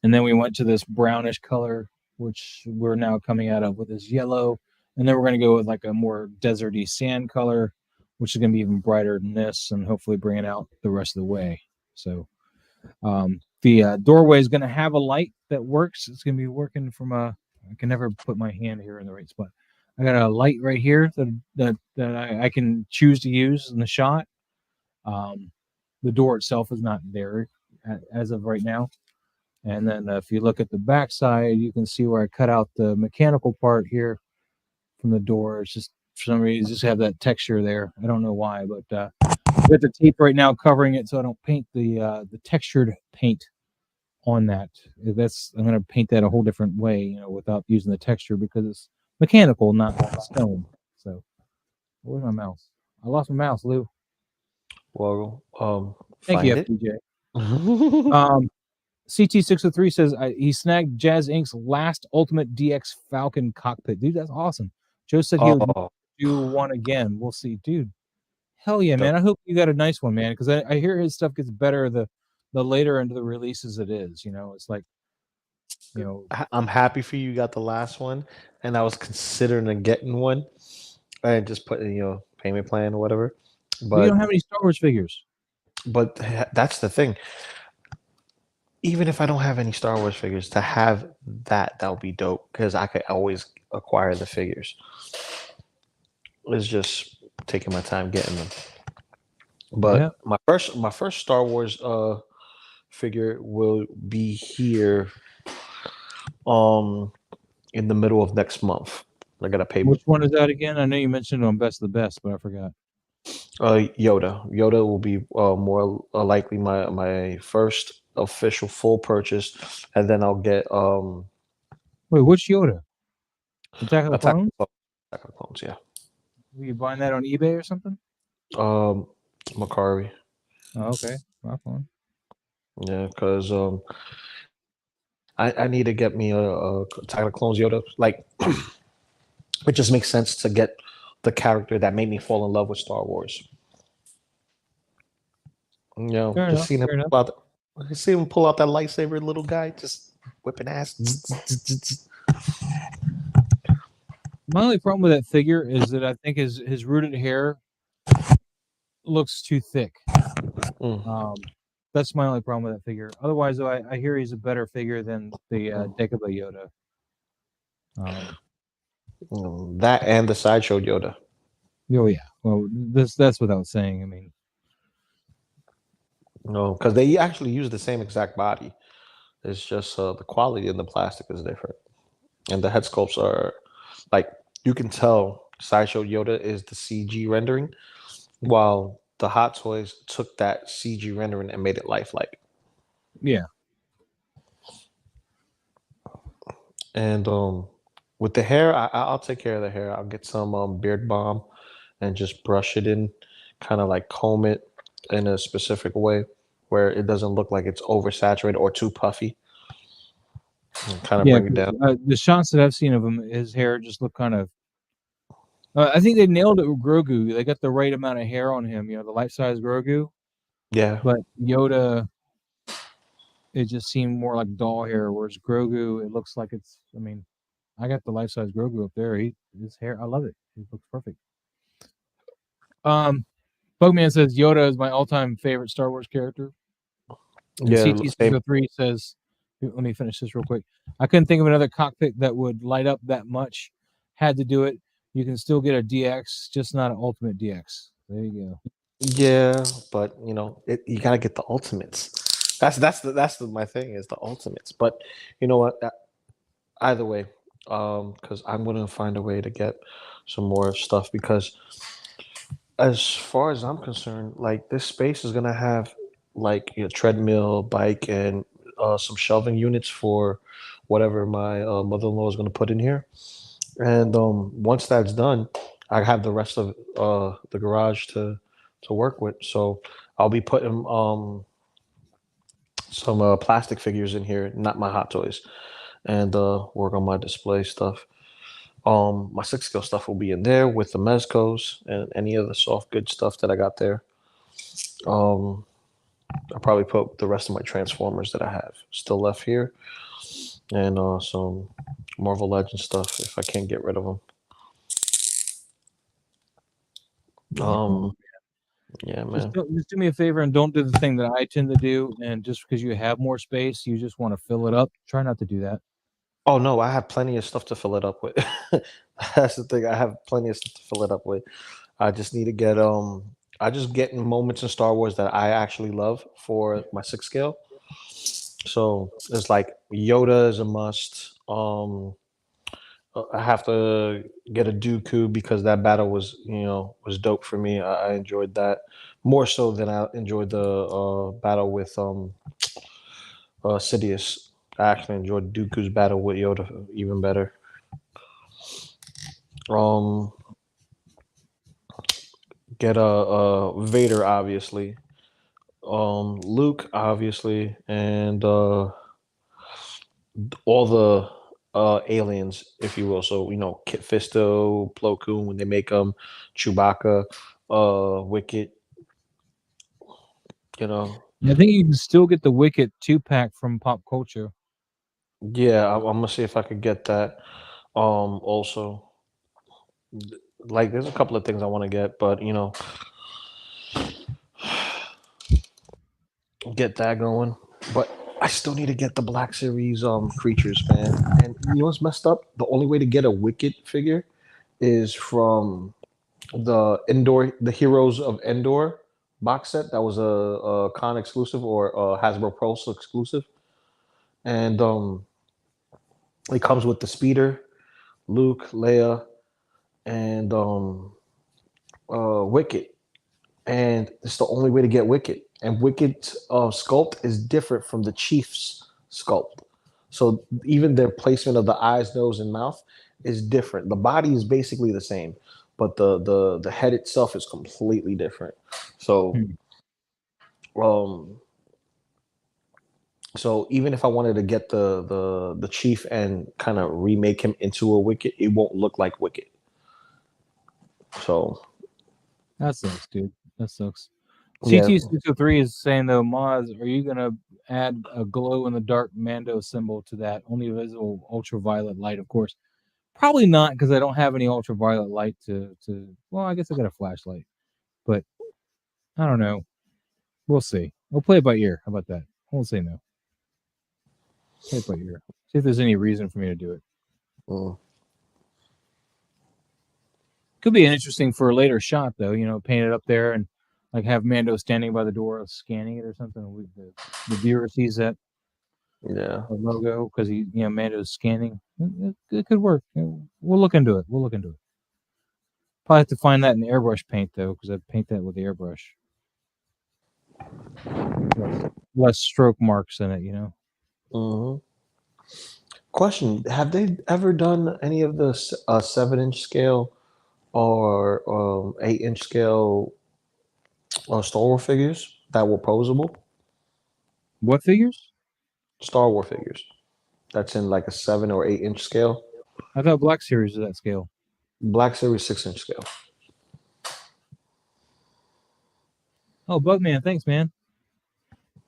then we went to this brownish color, which we're now coming out of with this yellow. And then we're going to go with like a more deserty sand color, which is going to be even brighter than this, and hopefully bring it out the rest of the way. So the doorway is going to have a light that works. It's going to be working from I can never put my hand here in the right spot. I got a light right here that I can choose to use in the shot. The door itself is not there as of right now. And then if you look at the back side, you can see where I cut out the mechanical part here from the door. It's just, for some reason, just have that texture there. I don't know why, but I've got the tape right now covering it so I don't paint the textured paint on that. I'm going to paint that a whole different way, without using the texture because it's mechanical, not stone. So, where's my mouse? I lost my mouse, Lou. Well, Thank you, FPJ. CT603 says he snagged Jazz Inc.'s last Ultimate DX Falcon cockpit. Dude, that's awesome. Joe said he would do one again. We'll see. Dude, hell yeah, man. I hope you got a nice one, man, because I hear his stuff gets better the later into the releases it is. It's like, I'm happy for you got the last one, and I was considering getting one. I just put in payment plan or whatever. But you don't have any Star Wars figures. But that's the thing. Even if I don't have any Star Wars figures, to have that would be dope because I could always acquire the figures. It's just taking my time getting them. But my first Star Wars figure will be here in the middle of next month. I gotta pay. Which one is that again? I know you mentioned it on Best of the Best, but I forgot. Yoda will be more likely my first official full purchase, and then I'll get wait, which Yoda? Attack of the Clones? Attack of the Clones, yeah. Were you buying that on eBay or something? Macari. Oh, okay. Rock on. Yeah, because I need to get me a Attack of the Clones Yoda. Like, it just makes sense to get the character that made me fall in love with Star Wars. Just seeing him pull out that lightsaber, little guy, just whipping ass. My only problem with that figure is that I think his rooted hair looks too thick. That's my only problem with that figure. Otherwise, though, I hear he's a better figure than the Dagobah Yoda. That and the sideshow Yoda. Oh yeah. Well, that's without saying. I mean, no, because they actually use the same exact body. It's just the quality of the plastic is different, and the head sculpts are like you can tell. Sideshow Yoda is the CG rendering, while the Hot Toys took that CG rendering and made it lifelike. Yeah. And with the hair, I'll take care of the hair. I'll get some beard balm and just brush it in, kind of like comb it in a specific way where it doesn't look like it's oversaturated or too puffy. And kind of bring it down. The shots that I've seen of him, his hair just look kind of. I think they nailed it with Grogu. They got the right amount of hair on him. The life-size Grogu. Yeah. But Yoda, it just seemed more like doll hair, whereas Grogu, it looks like it's. I mean, I got the life-size Grogu up there. His hair, I love it. It looks perfect. Bugman says Yoda is my all-time favorite Star Wars character. And CT603 says, let me finish this real quick. I couldn't think of another cockpit that would light up that much. Had to do it. You can still get a DX, just not an Ultimate DX. There you go. Yeah, but you gotta get the ultimates. That's my thing is the ultimates. But you know what? Either way, because I'm gonna find a way to get some more stuff because as far as I'm concerned, like this space is gonna have like treadmill, bike, and some shelving units for whatever my mother-in-law is going to put in here. And once that's done, I have the rest of the garage to work with. So I'll be putting some plastic figures in here, not my hot toys, and work on my display stuff. My 6 scale stuff will be in there with the mezcos and any of the soft good stuff that I got there. I'll probably put the rest of my Transformers that I have still left here, and some Marvel Legends stuff if I can't get rid of them. Yeah, man. Just do me a favor and don't do the thing that I tend to do. And just because you have more space, you just want to fill it up. Try not to do that. Oh no, I have plenty of stuff to fill it up with. That's the thing. I have plenty of stuff to fill it up with. I just need to get I just get in moments in Star Wars that I actually love for my 6 scale. So it's like Yoda is a must. I have to get a Dooku because that battle was dope for me. I enjoyed that more so than I enjoyed the battle with Sidious. I actually enjoyed Dooku's battle with Yoda even better. Get a Vader, obviously. Luke, obviously, and all the aliens, if you will. So Kit Fisto, Plo Koon when they make them, Chewbacca, Wicket. I think you can still get the Wicket 2-pack from Pop Culture. Yeah, I'm gonna see if I could get that. Also, like, there's a couple of things I want to get, but get that going. But I still need to get the Black Series creatures, man. And you know what's messed up? The only way to get a Wicket figure is from the Heroes of Endor box set. That was a con exclusive or a Hasbro Pulse exclusive, and it comes with the speeder, Luke, Leia, and Wicket, and it's the only way to get Wicket. And Wicket's sculpt is different from the Chief's sculpt, so even their placement of the eyes, nose, and mouth is different. The body is basically the same, but the head itself is completely different. So, so even if I wanted to get the Chief and kind of remake him into a Wicket, it won't look like Wicket. So that sucks, dude. That sucks. Yeah. CT603 is saying though, Maz, are you gonna add a glow in the dark Mando symbol to that? Only visible ultraviolet light, of course. Probably not, because I don't have any ultraviolet light to. Well, I guess I got a flashlight, but I don't know. We'll see. We'll play it by ear. How about that? I won't say no. Play it by ear. See if there's any reason for me to do it. Could be interesting for a later shot, though. Paint it up there and like have Mando standing by the door scanning it or something. The viewer sees that logo because Mando's scanning. It could work. We'll look into it. Probably have to find that in airbrush paint though, because I paint that with the airbrush. Less stroke marks in it, Question: have they ever done any of the 7-inch scale or 8-inch scale Star Wars figures that were posable? What figures? Star Wars figures. That's in like a 7 or 8-inch scale. I thought Black Series was that scale. Black Series 6-inch scale. Oh, Bugman, thanks, man.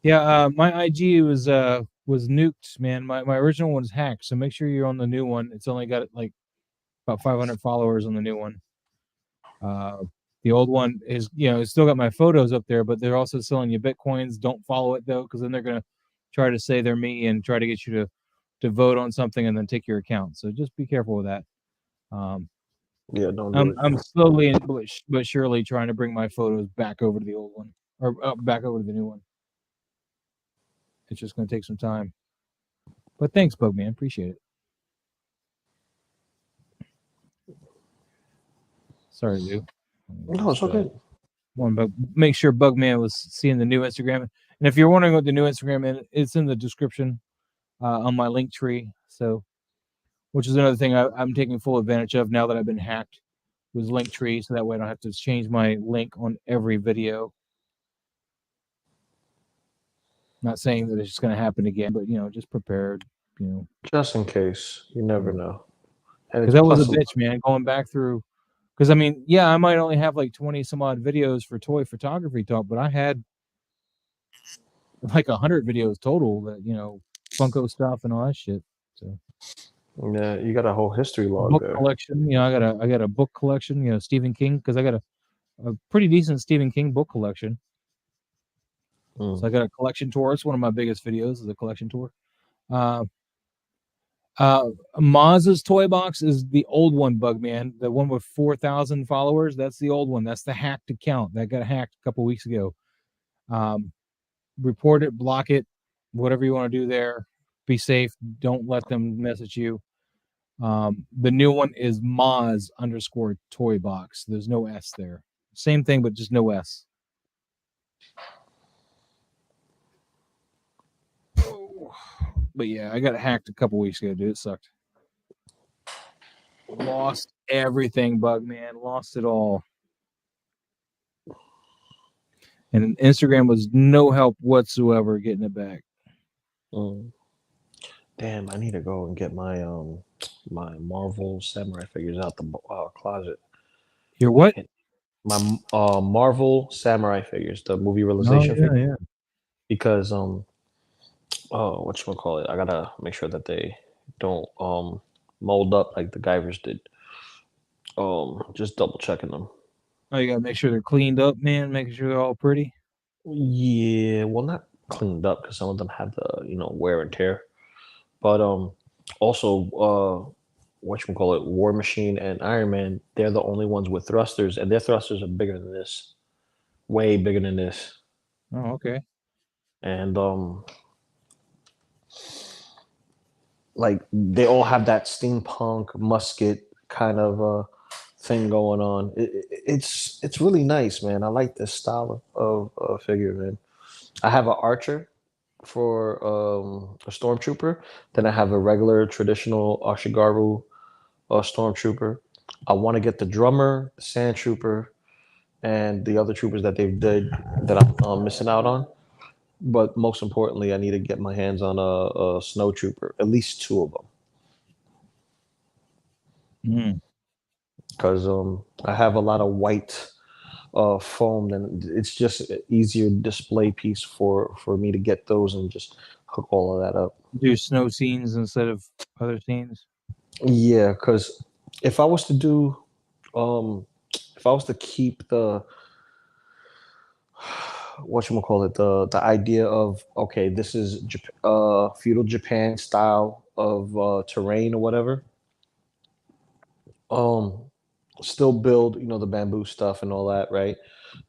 Yeah, my IG was nuked, man. My original one's hacked, so make sure you're on the new one. It's only got like about 500 followers on the new one. The old one is, it's still got my photos up there, but they're also selling you Bitcoins. Don't follow it though, because then they're gonna try to say they're me and try to get you to vote on something and then take your account. So just be careful with that. Yeah, don't do it. I'm slowly but surely trying to bring my photos back over to the old one or back over to the new one. It's just going to take some time. But thanks, Bugman. Appreciate it. Sorry, Lou. No, it's okay. Make sure Bugman was seeing the new Instagram. And if you're wondering what the new Instagram is, it's in the description on my link tree. So, which is another thing I'm taking full advantage of now that I've been hacked, was link tree, so that way I don't have to change my link on every video. Not saying that it's just going to happen again, but just prepared. Just in case, you never know. And Because that was a bitch, man. Going back through, because I mean, yeah, I might only have like 20 some odd videos for toy photography talk, but I had like 100 videos total that Funko stuff and all that shit. So yeah, you got a whole history log book there. collection. I got a book collection. Stephen King, because I got a pretty decent Stephen King book collection. So I got a collection tour. It's one of my biggest videos, is a collection tour. Maz's toy box is the old one, Bugman. The one with 4,000 followers. That's the old one. That's the hacked account that got hacked a couple weeks ago. Report it, block it, whatever you want to do there. Be safe. Don't let them message you. The new one is Maz_toy box. There's no S there. Same thing, but just no S. But yeah, I got hacked a couple weeks ago, dude. It sucked. Lost everything, Bugman. Lost it all. And Instagram was no help whatsoever getting it back. Damn, I need to go and get my my Marvel samurai figures out the closet. Your what? My Marvel samurai figures, the movie realization figure. Yeah. Because whatchamacallit, I gotta make sure that they don't mold up like the Guyvers did. Just double checking them. Oh, you gotta make sure they're cleaned up, man. Making sure they're all pretty. Yeah, well, not cleaned up because some of them have the wear and tear. But also whatchamacallit, War Machine and Iron Man, they're the only ones with thrusters, and their thrusters are bigger than this, way bigger than this. Oh, okay. And like they all have that steampunk musket kind of thing going on. It's really nice, man. I like this style of figure, man. I have an archer for a stormtrooper. Then I have a regular traditional Ashigaru stormtrooper. I want to get the drummer, the sand trooper, and the other troopers that they've did that I'm missing out on. But most importantly, I need to get my hands on a snow trooper, at least 2 of them. Because I have a lot of white foam, and it's just an easier display piece for me to get those and just hook all of that up. Do snow scenes instead of other scenes? Yeah, because if I was to do, if I was to keep the the idea of, okay, this is feudal Japan style of terrain or whatever, still build the bamboo stuff and all that, right?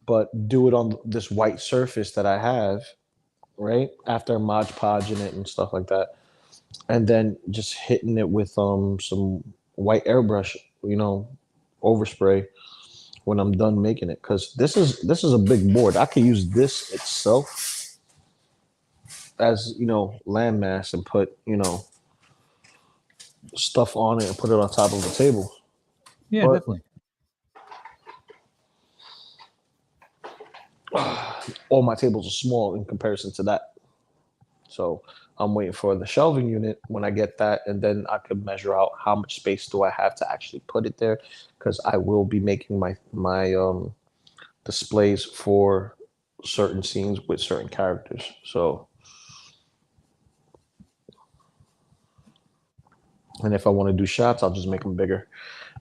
But do it on this white surface that I have, right, after Mod Podging it and stuff like that, and then just hitting it with some white airbrush, overspray when I'm done making it, because this is a big board. I could use this itself as landmass and put stuff on it and put it on top of the table. Yeah, definitely. All my tables are small in comparison to that, so I'm waiting for the shelving unit when I get that, and then I could measure out how much space do I have to actually put it there, because I will be making my displays for certain scenes with certain characters. So, and if I want to do shots, I'll just make them bigger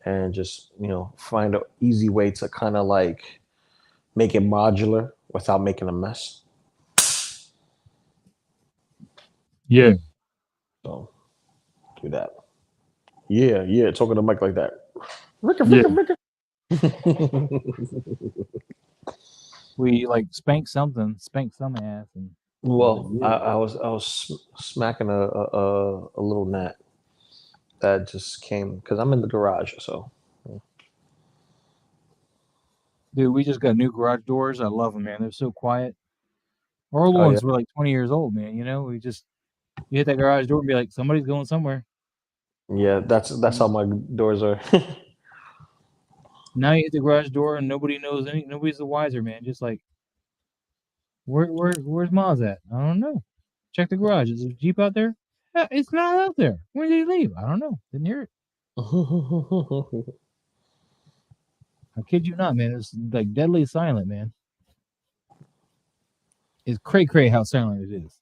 and just find an easy way to kind of like make it modular without making a mess. Yeah. So do that. Yeah. Talking to Mike like that. Ricka. We like spank some ass. And well, I was smacking a little gnat that just came because I'm in the garage. So, dude, we just got new garage doors. I love them, man. They're so quiet. Our old Oh, ones were like 20 years old, man. You hit that garage door and be like, somebody's going somewhere. Yeah, that's how my doors are. Now you hit the garage door and nobody knows nobody's the wiser, man. Just like, where's Maz at? I don't know. Check the garage. Is there a Jeep out there? It's not out there. When did he leave? I don't know. Didn't hear it. I kid you not, man. It's like deadly silent, man. It's cray how silent it is.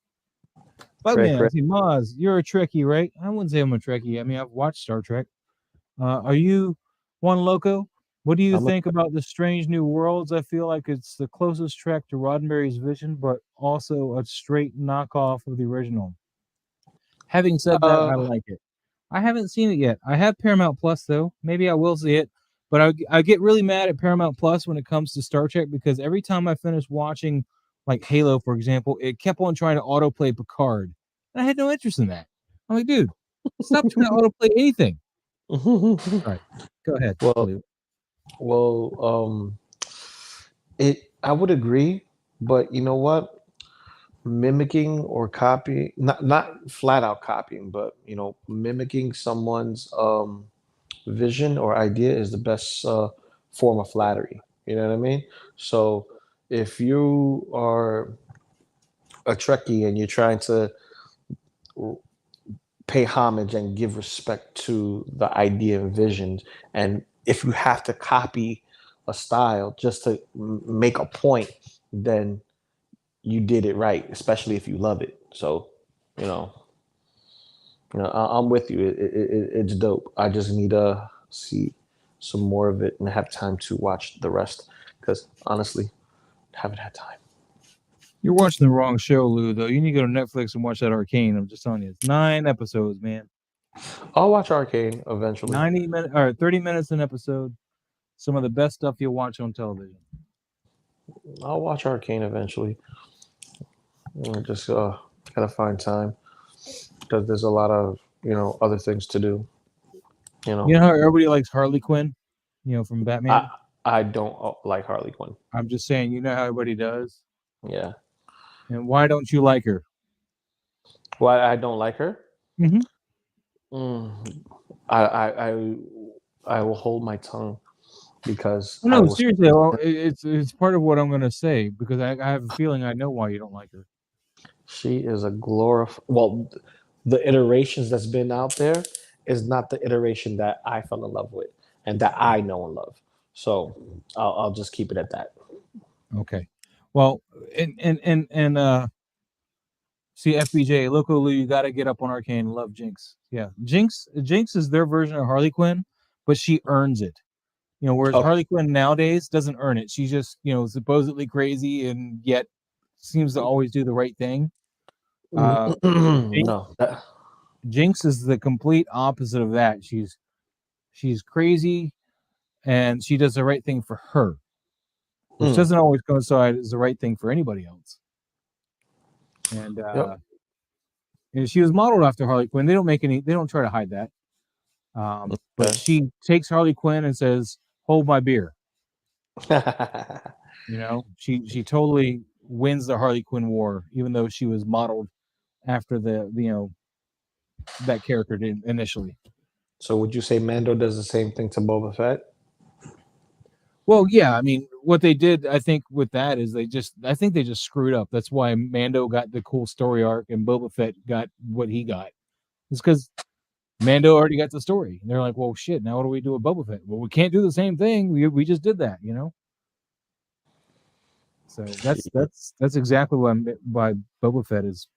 But Cray, man, cray. I see Maz, you're a Trekkie, right? I wouldn't say I'm a Trekkie. I mean, I've watched Star Trek. Are you one Loco? What do you I'm a- think about the Strange New Worlds? I feel like it's the closest Trek to Roddenberry's vision, but also a straight knockoff of the original. Having said that, I like it. I haven't seen it yet. I have Paramount Plus though. Maybe I will see it. But I get really mad at Paramount Plus when it comes to Star Trek because every time I finish watching, like Halo, for example, it kept on trying to autoplay Picard. And I had no interest in that. I'm like, dude, stop trying to autoplay anything. All right, go ahead. Well, I would agree, but you know what? Mimicking or copying, not flat out copying, but mimicking someone's vision or idea is the best form of flattery. You know what I mean? So if you are a Trekkie and you're trying to pay homage and give respect to the idea and vision, and if you have to copy a style just to make a point, then you did it right, especially if you love it. So, I'm with you. It's dope. I just need to see some more of it and have time to watch the rest because honestly, haven't had time. You're watching the wrong show, Lou, though. You need to go to Netflix and watch that Arcane. I'm just telling you. It's 9 episodes, man. I'll watch Arcane eventually. 90 minutes or 30 minutes an episode. Some of the best stuff you'll watch on television. I'll watch Arcane eventually. I just gotta find time because there's a lot of other things to do. You know how everybody likes Harley Quinn, from Batman. I don't like Harley Quinn. I'm just saying, you know how everybody does. Yeah. And why don't you like her? Why I don't like her? I will hold my tongue because seriously, it's part of what I'm gonna say because I have a feeling I know why you don't like her. She is a well, the iterations that's been out there is not the iteration that I fell in love with and that I know and love. So I'll just keep it at that. Okay. Well, and see, FBJ, Loco Lu, you got to get up on Arcane. Love Jinx. Yeah, Jinx is their version of Harley Quinn, but she earns it. Whereas Harley Quinn nowadays doesn't earn it. She's just, supposedly crazy and yet seems to always do the right thing. Jinx is the complete opposite of that. She's crazy and she does the right thing for her, which doesn't always coincide as the right thing for anybody else. And she was modeled after Harley Quinn. They don't try to hide that. But she takes Harley Quinn and says, "Hold my beer." She totally wins the Harley Quinn war, even though she was modeled after that character did initially. So would you say Mando does the same thing to Boba Fett? Well, yeah. I mean, what they did, I think, with that is they just screwed up. That's why Mando got the cool story arc and Boba Fett got what he got. It's because Mando already got the story. And they're like, well, shit, now what do we do with Boba Fett? Well, we can't do the same thing. We just did that, So that's exactly why Boba Fett is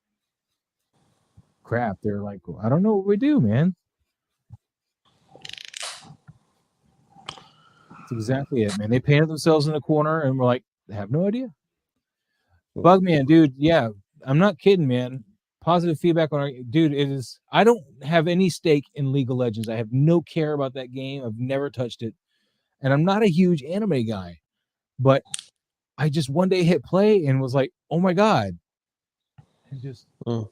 crap. They're like, well, I don't know what we do, man. That's exactly it, man. They painted themselves in a corner and we're like, I have no idea. Bugman, dude, yeah, I'm not kidding, man. Positive feedback on dude. It is. I don't have any stake in League of Legends. I have no care about that game. I've never touched it, and I'm not a huge anime guy. But I just one day hit play and was like, oh my god! And just the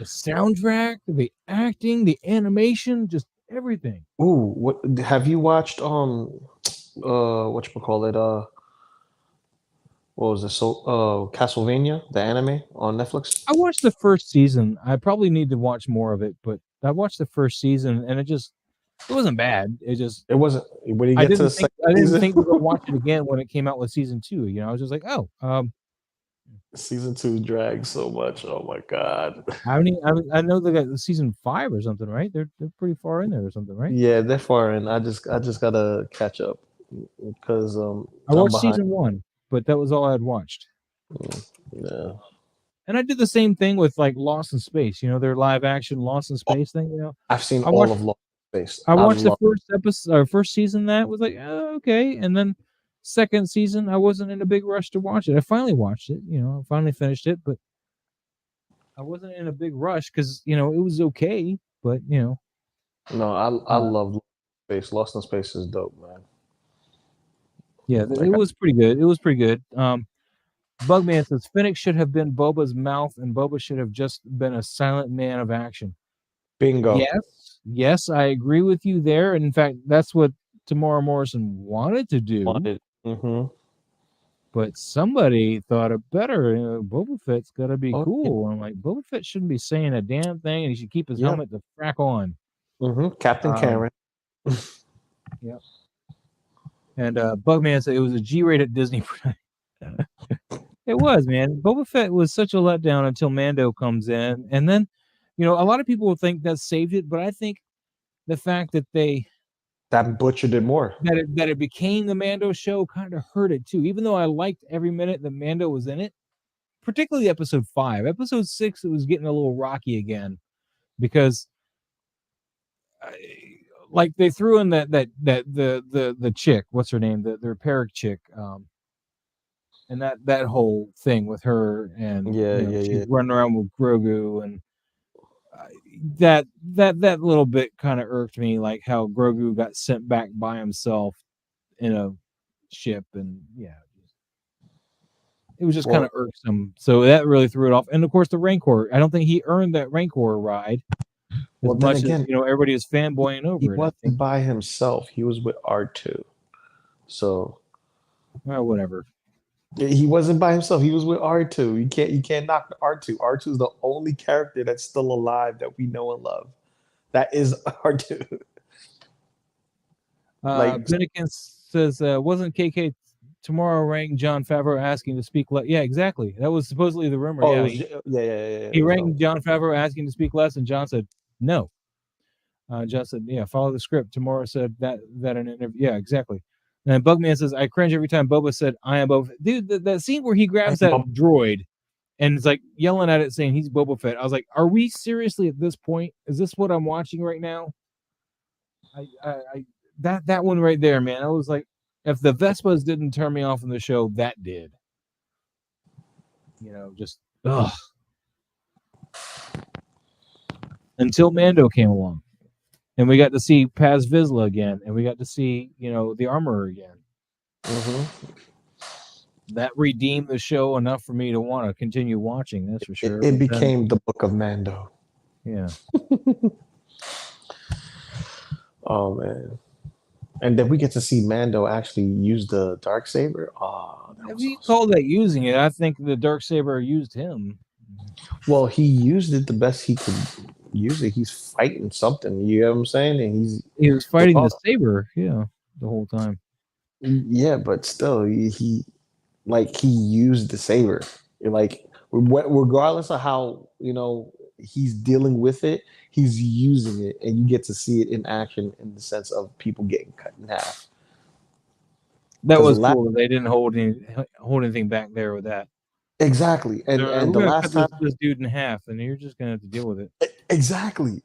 soundtrack, the acting, the animation, just everything. Ooh, what have you watched? Whatchamacallit? what was it? So, Castlevania, the anime on Netflix. I watched the first season. I probably need to watch more of it, but I watched the first season and it wasn't bad. It just It wasn't when you I get to didn't the think second I didn't season. think to go watch it again when it came out with season 2. I was just like, oh, Season 2 drags so much. Oh my god. I know they got season 5 or something, right? They're pretty far in there or something, right? Yeah, they're far in. I just gotta catch up because I I'm watched behind. season 1, but that was all I had watched. Yeah. And I did the same thing with like Lost in Space. Their live action Lost in Space thing. I've seen I all watched of Lost Space. I watched the love first episode or first season. That was like, oh, okay, and then second season, I wasn't in a big rush to watch it. I finally watched it. I finally finished it, but I wasn't in a big rush because it was okay. But No, I love Lost in Space. Lost in Space is dope, man. yeah, it was pretty good. It was pretty good. Bugman says Finnick should have been Boba's mouth, and Boba should have just been a silent man of action. Bingo. Yes, I agree with you there. And in fact, that's what Tamara Morrison wanted to do. Mm-hmm. But somebody thought it better. Boba Fett's got to be cool. Yeah. I'm like, Boba Fett shouldn't be saying a damn thing, and he should keep his helmet the frack on. Mm-hmm. Captain Karen. Yep. And Bugman said it was a G-rated Disney production. It was, man. Boba Fett was such a letdown until Mando comes in, and then, a lot of people will think that saved it, but I think the fact that that butchered it more. That it became the Mando show kind of hurt it too. Even though I liked every minute that Mando was in it, particularly episode 5. Episode 6, it was getting a little rocky again because, like, they threw in the chick. What's her name? The repair chick. And that whole thing with her and she's running around with Grogu and that little bit kind of irked me, like how Grogu got sent back by himself in a ship, and it was just kind of irksome. So that really threw it off. And of course, the Rancor. I don't think he earned that Rancor ride as much as everybody was fanboying over it. He wasn't by himself. He was with R2. So, well, whatever. He wasn't by himself. He was with R2. You can't knock R2. R2 is the only character that's still alive that we know and love. That is R2. Bennigan says, wasn't KK tomorrow rang Jon Favreau asking to speak less? Yeah, exactly. That was supposedly the rumor. He rang Jon Favreau asking to speak less, and Jon said no. Jon said, yeah, follow the script. Tomorrow said that in an interview. Yeah, exactly. And Bugman says, I cringe every time Boba said, I am Boba Fett. Dude, that scene where he grabs that droid and it's like yelling at it saying he's Boba Fett. I was like, are we seriously at this point? Is this what I'm watching right now? That one right there, man. I was like, if the Vespas didn't turn me off in the show, that did. Just ugh. Until Mando came along. And we got to see Paz Vizsla again, and we got to see, the Armorer again. Mm-hmm. That redeemed the show enough for me to want to continue watching. That's for sure. It became the Book of Mando. Yeah. Oh man! And then we get to see Mando actually use the Darksaber. If you call that using it, I think the Darksaber used him. Well, he used it the best he could. Usually he's fighting something, you know what I'm saying? And he was fighting the saber, the whole time. Yeah, but still, he used the saber. Like, regardless of how he's dealing with it, he's using it, and you get to see it in action in the sense of people getting cut in half. That was cool. They didn't hold anything back there with that. Exactly, and the last time this dude in half, and you're just gonna have to deal with it. Exactly.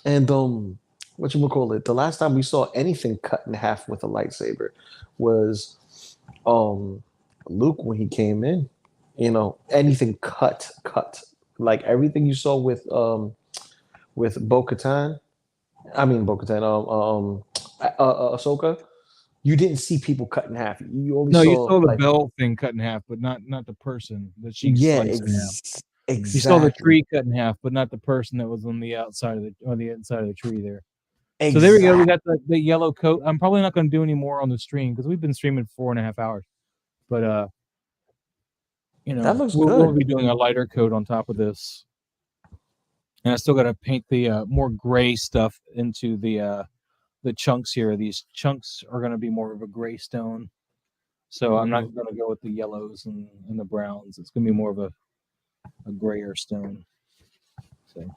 And whatchamacallit, the last time we saw anything cut in half with a lightsaber was Luke when he came in. Anything cut. Like everything you saw with Bo-Katan. I mean Bo-Katan, Ahsoka. You didn't see people cut in half. You saw the bell thing cut in half, but not the person that she sliced in half. Exactly. You saw the tree cut in half, but not the person that was on the outside of the inside of the tree there. Exactly. So there we go. We got the yellow coat. I'm probably not going to do any more on the stream because we've been streaming 4.5 hours. But You know, That looks we'll good. be doing a lighter coat on top of this, and I still got to paint the more gray stuff into the chunks here. These chunks are going to be more of a gray stone, so I'm not going to go with the yellows and the browns. It's going to be more of a grayer stone. So,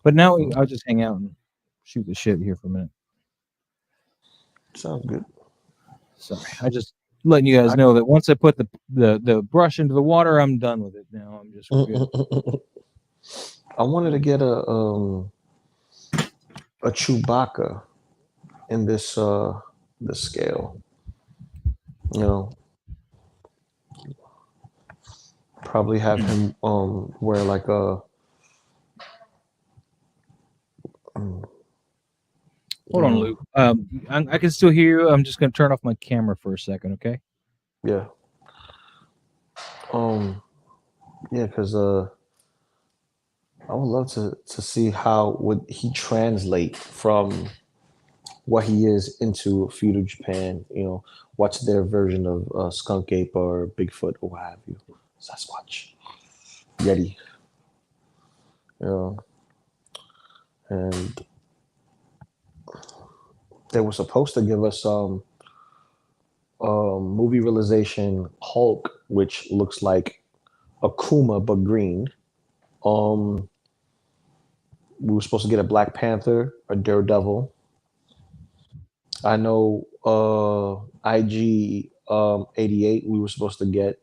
but now I'll just hang out and shoot the shit here for a minute. Sounds good. Sorry, I just letting you guys know that once I put the brush into the water, I'm done with it. Now I'm just good. I wanted to get a Chewbacca in this scale. You know, probably have him wear like a. Hold on, Luke. I can still hear you. I'm just going to turn off my camera for a second, okay? Yeah. Yeah, because I would love to see how would he translate from what he is into feudal Japan. You know, what's their version of skunk ape or Bigfoot or what have you, Sasquatch, Yeti. You know, and they were supposed to give us movie realization Hulk, which looks like Akuma but green. We were supposed to get a Black Panther, a Daredevil. I know IG 88 we were supposed to get,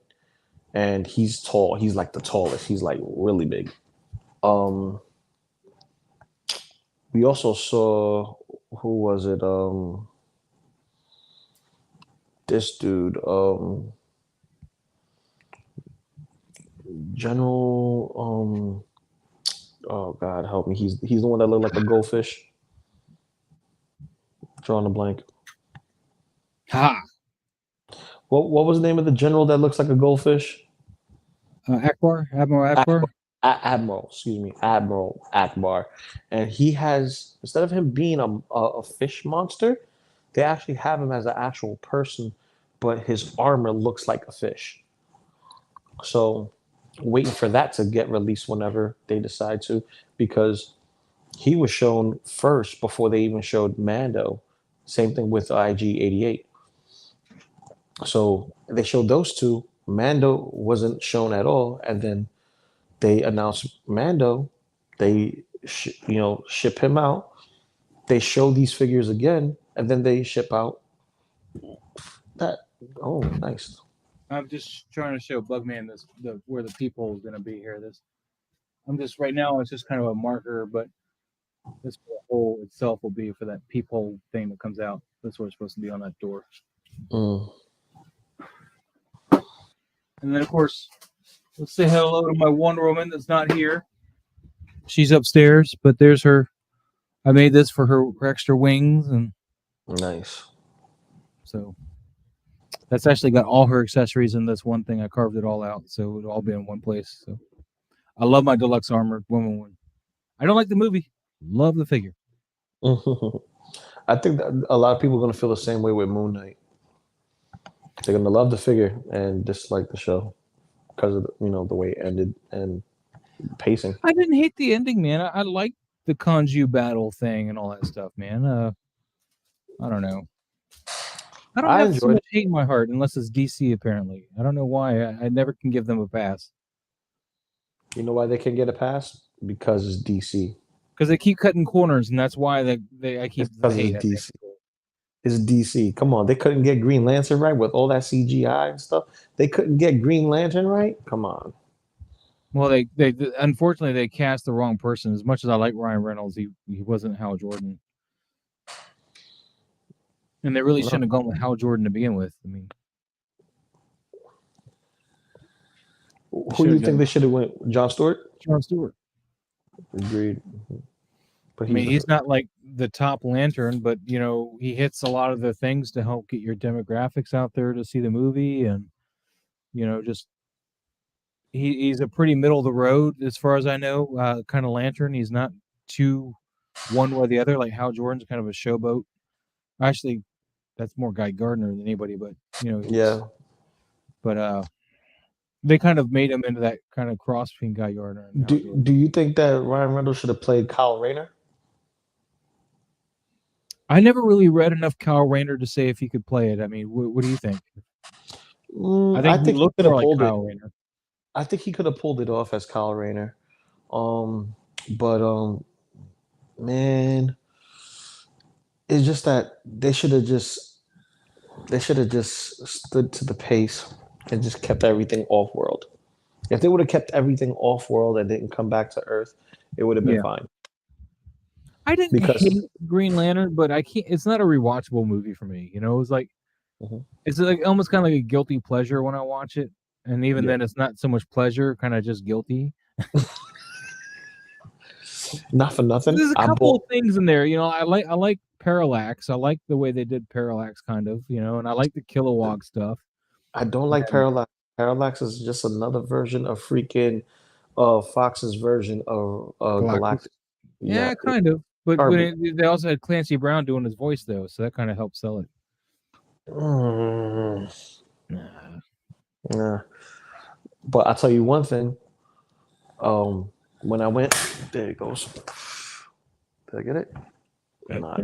and he's tall. He's like the tallest. He's like really big. We also saw, who was it? This dude, General. Oh God, help me! He's the one that looked like a goldfish. Drawing a blank. Ha! What was the name of the general that looks like a goldfish? Admiral Akbar. Admiral, excuse me, Admiral Akbar, and he has, instead of him being a fish monster, they actually have him as an actual person, but his armor looks like a fish. So, waiting for that to get released whenever they decide to, because he was shown first before they even showed Mando. Same thing with IG-88. So they showed those two. Mando wasn't shown at all, and then they announced Mando. They ship him out. They show these figures again, and then they ship out that. Oh, nice. I'm just trying to show Bugman where the peephole is going to be here. I'm just right now. It's just kind of a marker, but this hole itself will be for that peephole thing that comes out. That's where it's supposed to be on that door. And then, of course, let's say hello to my Wonder Woman that's not here. She's upstairs, but there's her. I made this for her extra wings, and nice. So that's actually got all her accessories in this one thing. I carved it all out, so it'll all be in one place. So I love my deluxe armor woman. I don't like the movie. Love the figure. I think that a lot of people are going to feel the same way with Moon Knight. They're going to love the figure and dislike the show because of the way it ended and pacing. I didn't hate the ending, man. I liked the Kanju battle thing and all that stuff, man. I don't know. I don't have so much hate in my heart unless it's DC, apparently. I don't know why. I never can give them a pass. You know why they can get a pass? Because it's DC. Because they keep cutting corners, and that's why I keep because it's DC. It's DC. Come on, they couldn't get Green Lantern right with all that CGI and stuff. They couldn't get Green Lantern right. Come on. Well, they unfortunately they cast the wrong person. As much as I like Ryan Reynolds, he wasn't Hal Jordan, and they really shouldn't have gone with Hal Jordan to begin with. I mean, who do you think they should have went? Jon Stewart. Jon Stewart. Agreed. But he's not like the top lantern, but he hits a lot of the things to help get your demographics out there to see the movie, and just he's a pretty middle of the road as far as I know, kind of lantern. He's not too one way or the other. Like Hal Jordan's kind of a showboat. Actually, that's more Guy Gardner than anybody, but yeah. But they kind of made him into that kind of cross between Guy Gardner and Hal Jordan. Do you think that Ryan Reynolds should have played Kyle Rayner? I never really read enough Kyle Rayner to say if he could play it. I mean, what do you think? I think he looked more like Kyle Rayner. I think he could have pulled it off as Kyle Rayner. But man, it's just that they should have just stood to the pace and just kept everything off world. If they would have kept everything off world and didn't come back to Earth, it would have been fine. I didn't hate Green Lantern, but I can't. It's not a rewatchable movie for me. You know, it's like it's like almost kind of like a guilty pleasure when I watch it, and even then, it's not so much pleasure, kind of just guilty. Not for nothing. There's a couple of things in there. You know, I like Parallax. I like the way they did Parallax, kind of. You know, and I like the Kilowog stuff. I don't like Parallax. Parallax is just another version of freaking Fox's version of Galactic. Yeah, kind of. But they also had Clancy Brown doing his voice, though, so that kind of helped sell it. Nah. But I'll tell you one thing. When I went, there it goes. Did I get it? Nah.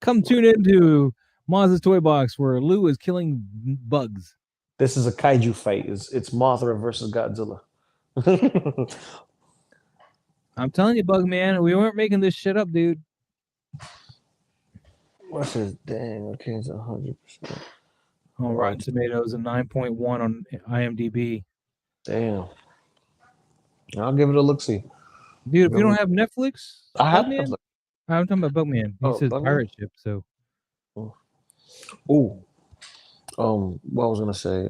Come tune into Maz's Toy Box, where Lou is killing bugs. This is a kaiju fight. It's Mothra versus Godzilla. I'm telling you, Bugman, we weren't making this shit up, dude. What's this? Dang, okay, it's 100%. All right, Tomatoes a 9.1 on IMDb. Damn. I'll give it a look-see. Dude, if you don't have Netflix, I have Netflix. I'm talking about Bugman. He says pirate ship, so. What I was gonna say,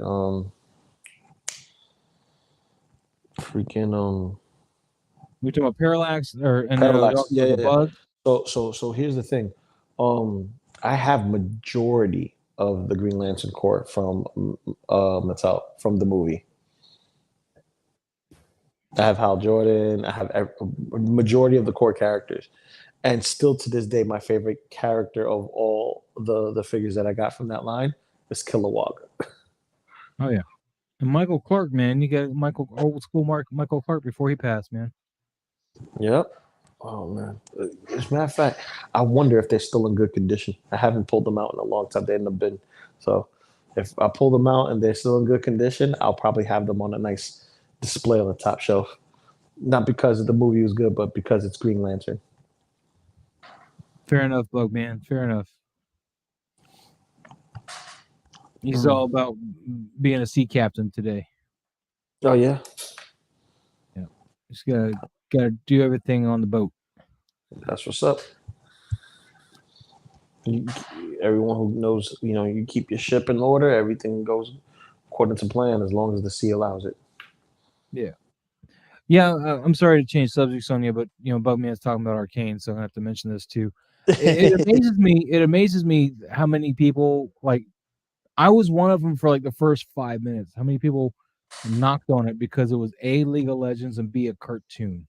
we talking about Parallax or Parallax? Bug? So here's the thing. I have majority of the Green Lantern Corps from Mattel from the movie. I have Hal Jordan. I have a majority of the core characters, and still to this day, my favorite character of all the figures that I got from that line is Kilowog. Oh yeah, and Michael Clark, man, you got old school Michael Clark before he passed, man. Yep. Oh man. As a matter of fact, I wonder if they're still in good condition. I haven't pulled them out in a long time. They're in the bin. So if I pull them out and they're still in good condition, I'll probably have them on a nice display on the top shelf. Not because the movie was good, but because it's Green Lantern. Fair enough, Bugman. Fair enough. He's all about being a sea captain today. Oh yeah. Yeah. Just gotta do everything on the boat. That's what's up. Everyone who knows, you keep your ship in order. Everything goes according to plan as long as the sea allows it. Yeah. I'm sorry to change subjects on you, but Bugman's talking about Arcane, so I have to mention this too. It amazes me. It amazes me how many people I was one of them for like the first 5 minutes. How many people knocked on it because it was A, League of Legends, and B, a cartoon?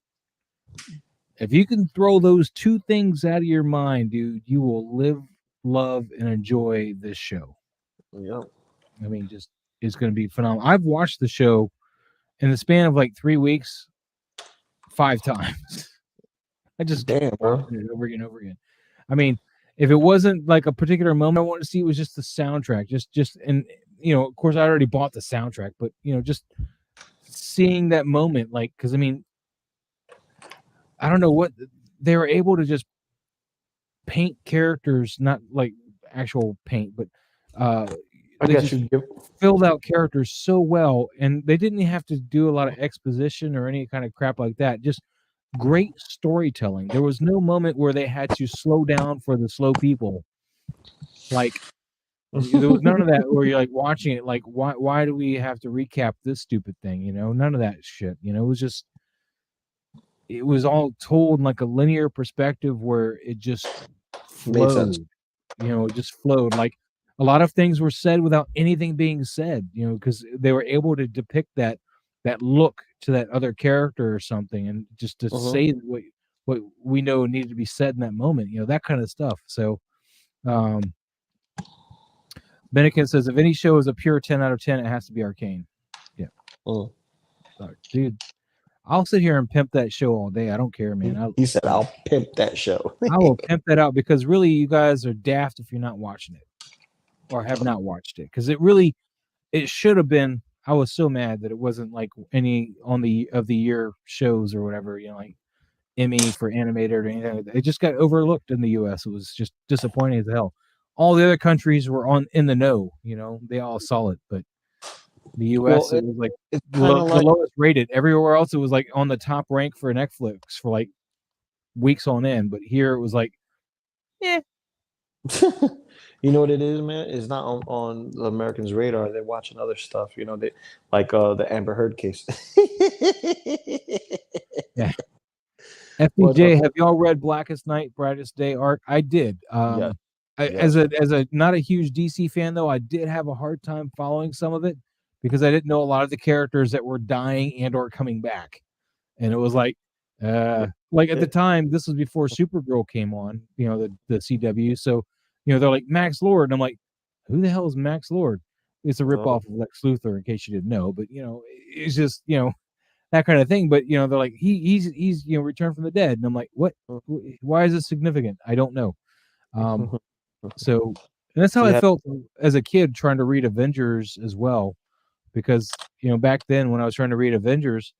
If you can throw those two things out of your mind, dude, you will live, love, and enjoy this show. Yep. I mean, it's going to be phenomenal. I've watched the show in the span of like 3 weeks 5 times. I just watched it over again and over again. I mean, if it wasn't like a particular moment I wanted to see, it was just the soundtrack. Of course, I already bought the soundtrack, but just seeing that moment, because I mean, I don't know what they were able to just paint characters, not like actual paint, but I guess you filled out characters so well, and they didn't have to do a lot of exposition or any kind of crap like that. Just great storytelling. There was no moment where they had to slow down for the slow people. Like there was none of that where you're like watching it like why do we have to recap this stupid thing? None of that shit. It was all told in like a linear perspective where it just flowed. Made sense. It just flowed. Like a lot of things were said without anything being said, because they were able to depict that look to that other character or something, and just to say what we know needed to be said in that moment, that kind of stuff. So Bennikin says if any show is a pure 10 out of 10, it has to be Arcane. Yeah. Dude, I'll sit here and pimp that show all day. I don't care, man. He said, "I'll pimp that show." I will pimp that out because really, you guys are daft if you're not watching it or have not watched it because it should have been. I was so mad that it wasn't like any on the of the year shows or whatever, like Emmy for animated or anything. It just got overlooked in the U.S. It was just disappointing as hell. All the other countries were in the know, they all saw it, but the U.S. it was like it's the like, lowest rated. Everywhere else it was like on the top rank for Netflix for like weeks on end, but here it was like, yeah. You know what it is, man? It's not on the Americans' radar. They're watching other stuff. They like the Amber Heard case. Yeah. FBJ, have y'all read Blackest Night, Brightest Day arc? I did. Yeah. As a not a huge DC fan though, I did have a hard time following some of it because I didn't know a lot of the characters that were dying and or coming back, and it was like at the time this was before Supergirl came on, the CW. So they're like Max Lord, and I'm like, who the hell is Max Lord? It's a ripoff of Lex Luthor, in case you didn't know, but it's just that kind of thing. But they're like he's returned from the dead, and I'm like, what? Why is this significant? I don't know. So and that's how I felt as a kid trying to read Avengers as well, because back then when I was trying to read Avengers,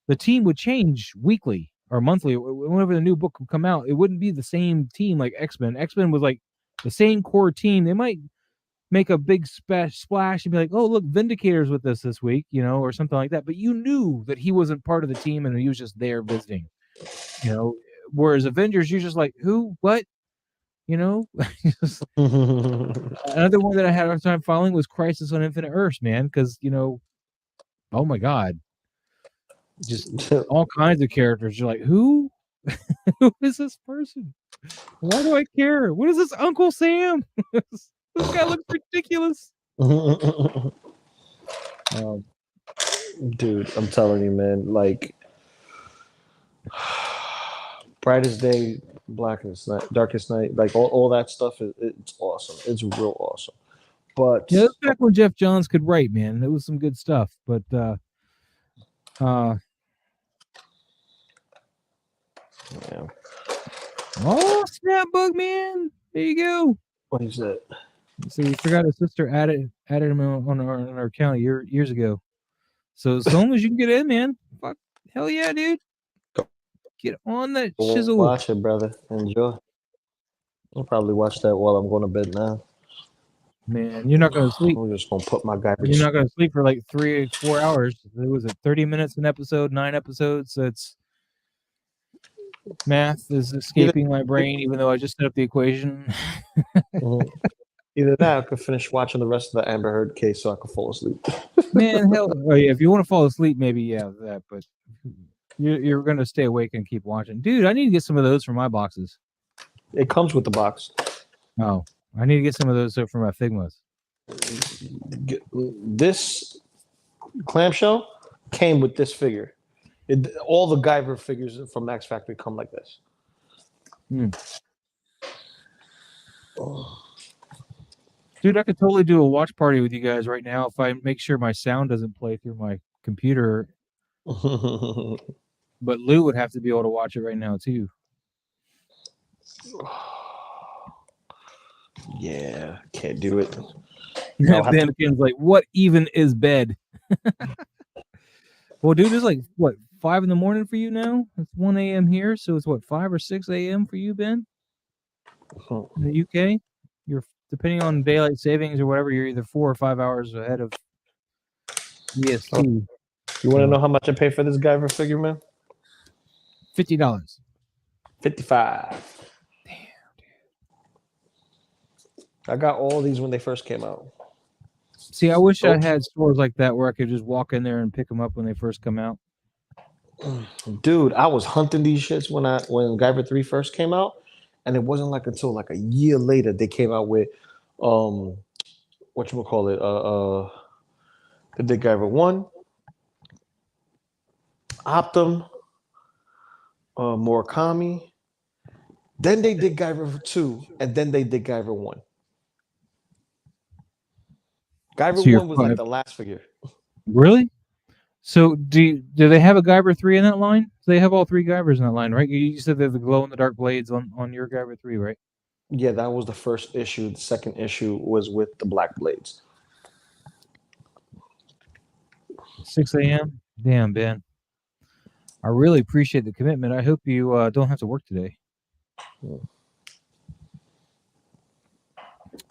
the team would change weekly or monthly. Whenever the new book would come out, it wouldn't be the same team like X-Men. X-Men was like the same core team. They might make a big splash and be like, oh, look, Vindicator's with us this week, or something like that. But you knew that he wasn't part of the team and he was just there visiting, whereas Avengers, you're just like, who, what, Another one that I had a hard time following was Crisis on Infinite Earths, man, because, oh my God, just all kinds of characters. You're like, who? Who is this person? Why do I care? What is this Uncle Sam? This guy looks ridiculous. Dude, I'm telling you, man, like Brightest Day, Blackest Night, Darkest Night, like all that stuff, it's awesome. It's real awesome. But that's back when Jeff Johns could write, man. It was some good stuff. But yeah. Oh, Snapbug, man. There you go. What is that? So we forgot his sister added him on our account years ago. So as long as you can get in, man, fuck, hell yeah, dude. Get on that shizzle. Watch it, brother. Enjoy. I'll probably watch that while I'm going to bed now. Man, you're not going to sleep. I'm just going to put my guy. You're not going to sleep for like 3 or 4 hours. It was 30 minutes an episode, 9 episodes. So it's math is escaping my brain, even though I just set up the equation. Either that, I could finish watching the rest of the Amber Heard case so I could fall asleep. Man, hell, oh yeah, if you want to fall asleep, maybe that. But you're going to stay awake and keep watching, dude. I need to get some of those for my boxes. It comes with the box. Oh, I need to get some of those for my Figmas. This clamshell came with this figure. All the Guyver figures from Max Factory come like this. Dude, I could totally do a watch party with you guys right now if I make sure my sound doesn't play through my computer. But Lou would have to be able to watch it right now too. Yeah, can't do it. Ben Kim's like, what even is bed? Well, dude, it's like what, 5 a.m. for you now? It's 1 a.m. here, so it's what, 5 or 6 a.m. for you, Ben? In the UK, you're depending on daylight savings or whatever. You're either 4 or 5 hours ahead of EST. You want to know how much I pay for this Guyver figure, man? $50. $55. Damn, dude. I got all these when they first came out. See, I wish I had stores like that where I could just walk in there and pick them up when they first come out. Dude, I was hunting these shits when Guyver 3 first came out, and it wasn't like until like a year later they came out with whatchamacallit, they did Guyver 1, Optum, Murakami, then they did Guyver 2, and then they did Guyver 1. Guyver 1 was like the last figure. Really? So do they have a Guyver 3 in that line? They have all 3 Guyvers in that line, right? You said they have the glow in the dark blades on your Guyver 3, right? Yeah, that was the first issue. The second issue was with the black blades. 6 a.m. Damn, Ben. I really appreciate the commitment. I hope you don't have to work today.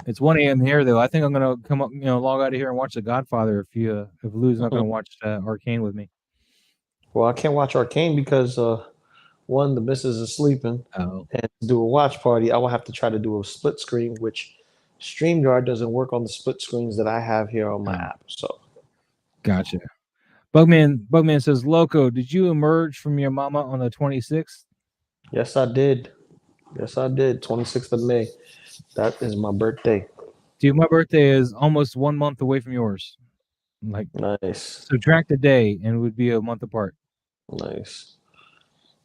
It's 1 a.m. here, though. I think I'm gonna come up, log out of here and watch The Godfather if Lou's not gonna watch Arcane with me. Well, I can't watch Arcane because one, the missus is sleeping, Oh, and to do a watch party, I will have to try to do a split screen, which StreamYard doesn't work on the split screens that I have here on my app. So, gotcha. Bugman says, Loco, did you emerge from your mama on the 26th? yes, I did. 26th of May. That is my birthday. Dude, my birthday is almost 1 month away from yours. Like, Nice. subtract a day and it would be a month apart. Nice.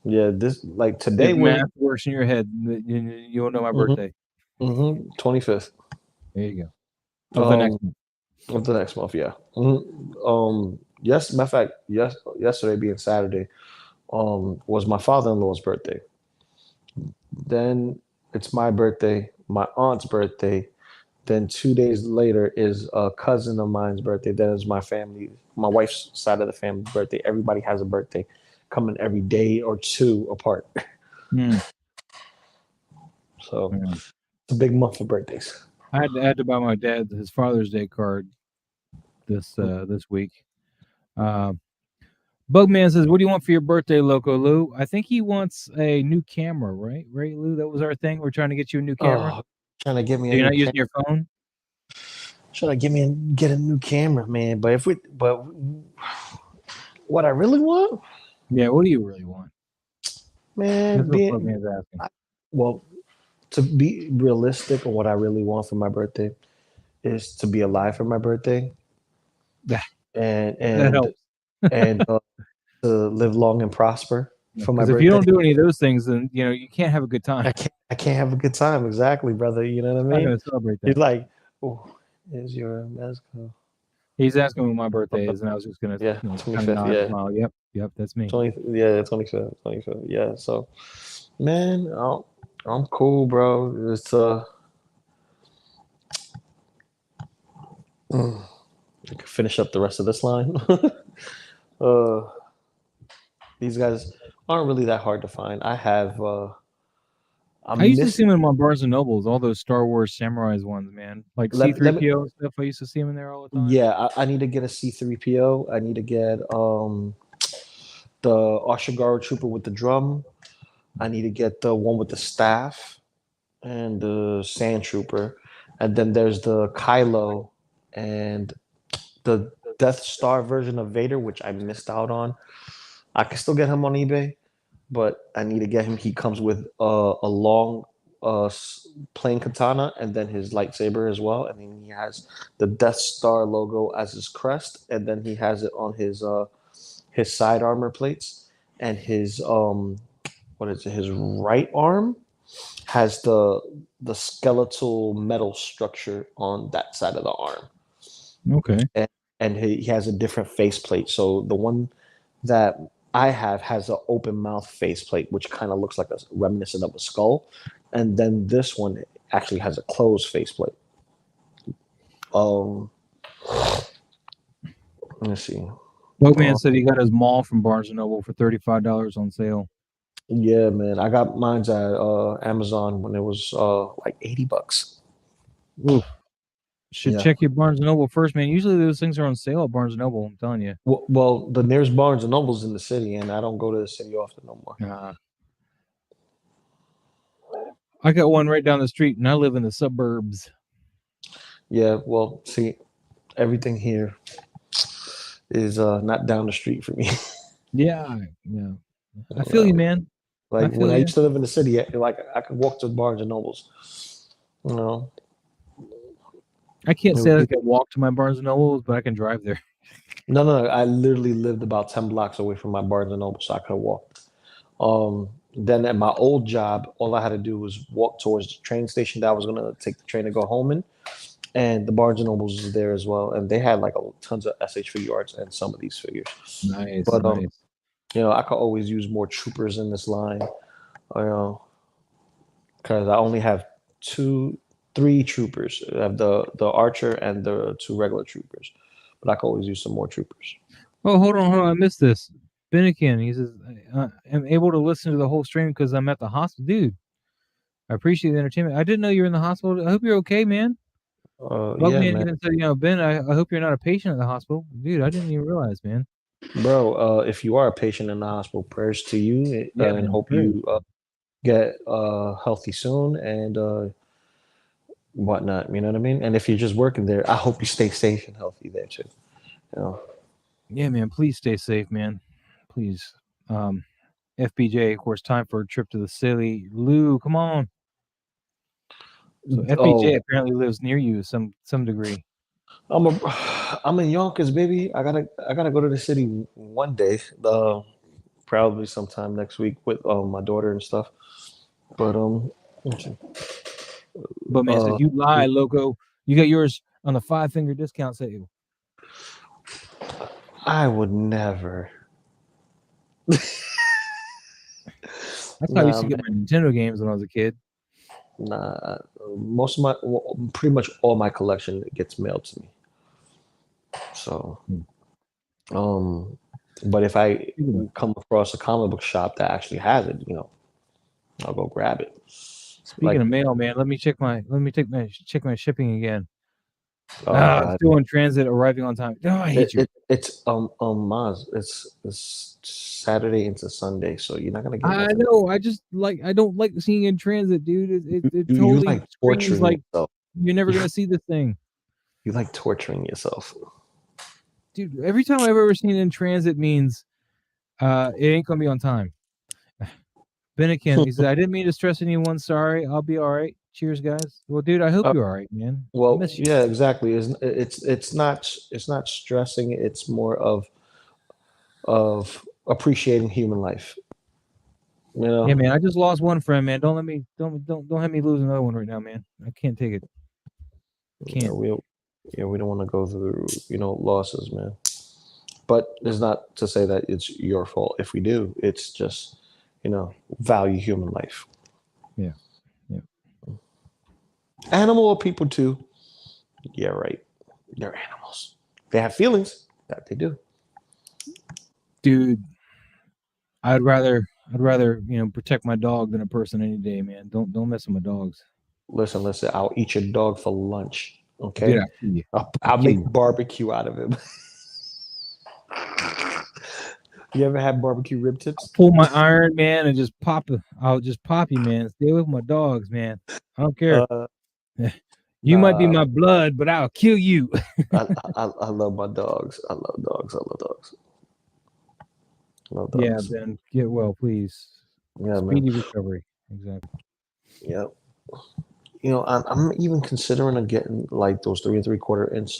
Yeah, this like today If was math works in your head, you will know my birthday. 25th. There you go. Of the next month. Of the next month, yeah. Yes, matter of fact, yesterday being Saturday, was my father-in-law's birthday. Then it's my birthday, my aunt's birthday. Then 2 days later is a cousin of mine's birthday. Then is my family, my wife's side of the family's birthday. Everybody has a birthday coming every day or two apart. So it's a big month for birthdays. I had to buy my dad his Father's Day card this week. Bugman says, "What do you want for your birthday, Loco Lu?" I think he wants a new camera, right? Right, Lou? That was our thing. We're trying to get you a new camera. Trying to get me. You're not using your phone. Trying to get a new camera, man. But what I really want? Yeah, what do you really want? Man, to be realistic on what I really want for my birthday is to be alive for my birthday. And that helps. and to live long and prosper for my birthday. If you don't do any of those things, then you can't have a good time. I can't have a good time, exactly, brother. You know what I mean? I'm gonna celebrate that. He's like, "Oh, is your Mezco?" He's asking when my birthday is, and I was just gonna 25th. Yeah. Yep, that's me. 25th. Yeah. So, man, I'm cool, bro. It's I can finish up the rest of this line. These guys aren't really that hard to find. I have I used to see them in my Barnes and Nobles, all those Star Wars Samurais ones, man. Like C-3PO and stuff. I used to see them in there all the time. Yeah, I need to get a C-3PO. I need to get the Ashigaru Trooper with the drum. I need to get the one with the staff and the Sand Trooper. And then there's the Kylo and the Death Star version of Vader, which I missed out on. I can still get him on eBay, but I need to get him. He comes with a long plain katana and then his lightsaber as well. And then he has the Death Star logo as his crest, and then he has it on his side armor plates, and his his right arm has the skeletal metal structure on that side of the arm. Okay. And he has a different faceplate. So the one that I have has an open mouth faceplate, which kind of looks like a reminiscent of a skull. And then this one actually has a closed faceplate. Let's see. Boatman said he got his mall from Barnes and Noble for $35 on sale. Yeah, man. I got mine at Amazon when it was like $80. Oof. Should check your Barnes and Noble first, man. Usually those things are on sale at Barnes and Noble. I'm telling you. Well, the nearest Barnes and Noble's in the city, and I don't go to the city often no more. I got one right down the street, and I live in the suburbs. Yeah, well, see, everything here is not down the street for me. Yeah. I feel you, man. Like when I used to live in the city, like I could walk to Barnes and Nobles. You know. I can't say I can walk to my Barnes and Nobles, but I can drive there. No. I literally lived about 10 blocks away from my Barnes and Noble, so I could walk. Then at my old job, all I had to do was walk towards the train station that I was gonna take the train to go home in, and the Barnes and Nobles is there as well, and they had like tons of SH figure arts and some of these figures. Nice, But nice. you know, I could always use more troopers in this line, you know, because I only have 3 troopers. I have the archer and the 2 regular troopers, but I could always use some more troopers. Oh, hold on, I missed this. Binnikin, he says, I'm able to listen to the whole stream because I'm at the hospital. Dude, I appreciate the entertainment. I didn't know you were in the hospital. I hope you're okay, man. Yeah, man. Even said, you know, Ben, I hope you're not a patient at the hospital. Dude, I didn't even realize, man. Bro, if you are a patient in the hospital, prayers to you, Yeah, and man, hope prayers. you get healthy soon and whatnot. You know what I mean? And if you're just working there, I hope you stay safe and healthy there too. You know? Yeah, man, please stay safe, man. Please. FBJ, of course, time for a trip to the city. Lou, come on. So FBJ apparently lives near you some degree. I'm in Yonkers, baby. I gotta go to the city one day. Probably sometime next week with my daughter and stuff. But man, says you lie, Loco. You got yours on the 5-finger discount sale. I would never. That's how I used to get my Nintendo games when I was a kid. Nah, pretty much all my collection gets mailed to me. So, but if I come across a comic book shop that actually has it, you know, I'll go grab it. Speaking of mail, man, let me check my shipping again. Oh, God. Still in transit, arriving on time. Oh, I hate you. It's Maz. It's Saturday into Sunday, so you're not gonna get. I know. I don't like seeing in transit, dude. It totally like torturing yourself. You're never gonna see this thing. You like torturing yourself, dude. Every time I've ever seen it in transit means it ain't gonna be on time. Bennikin, he said, I didn't mean to stress anyone. Sorry, I'll be all right. Cheers, guys. Well, dude, I hope you're all right, man. Well, yeah, exactly. It's not stressing. It's more of appreciating human life. You know? Yeah, man. I just lost one friend, man. Don't have me lose another one right now, man. I can't take it. Can't. Yeah, we don't want to go through, you know, losses, man. But it's not to say that it's your fault. If we do, it's just, you know, value human life. Yeah. Animal or people too. Yeah, right. They're animals. They have feelings. That they do. Dude, I'd rather you know protect my dog than a person any day, man. Don't mess with my dogs. Listen. I'll eat your dog for lunch. Okay. Dude, I'll make barbecue out of him. You ever had barbecue rib tips? I'll pull my iron, man, and just pop it. I'll just pop you, man. Stay with my dogs, man. I don't care. You might be my blood, but I'll kill you. I love my dogs. I love dogs. Yeah, Ben, get well, please. Yeah, speedy recovery. Exactly. Yeah. You know, I'm even considering getting like those 3 3/4 inch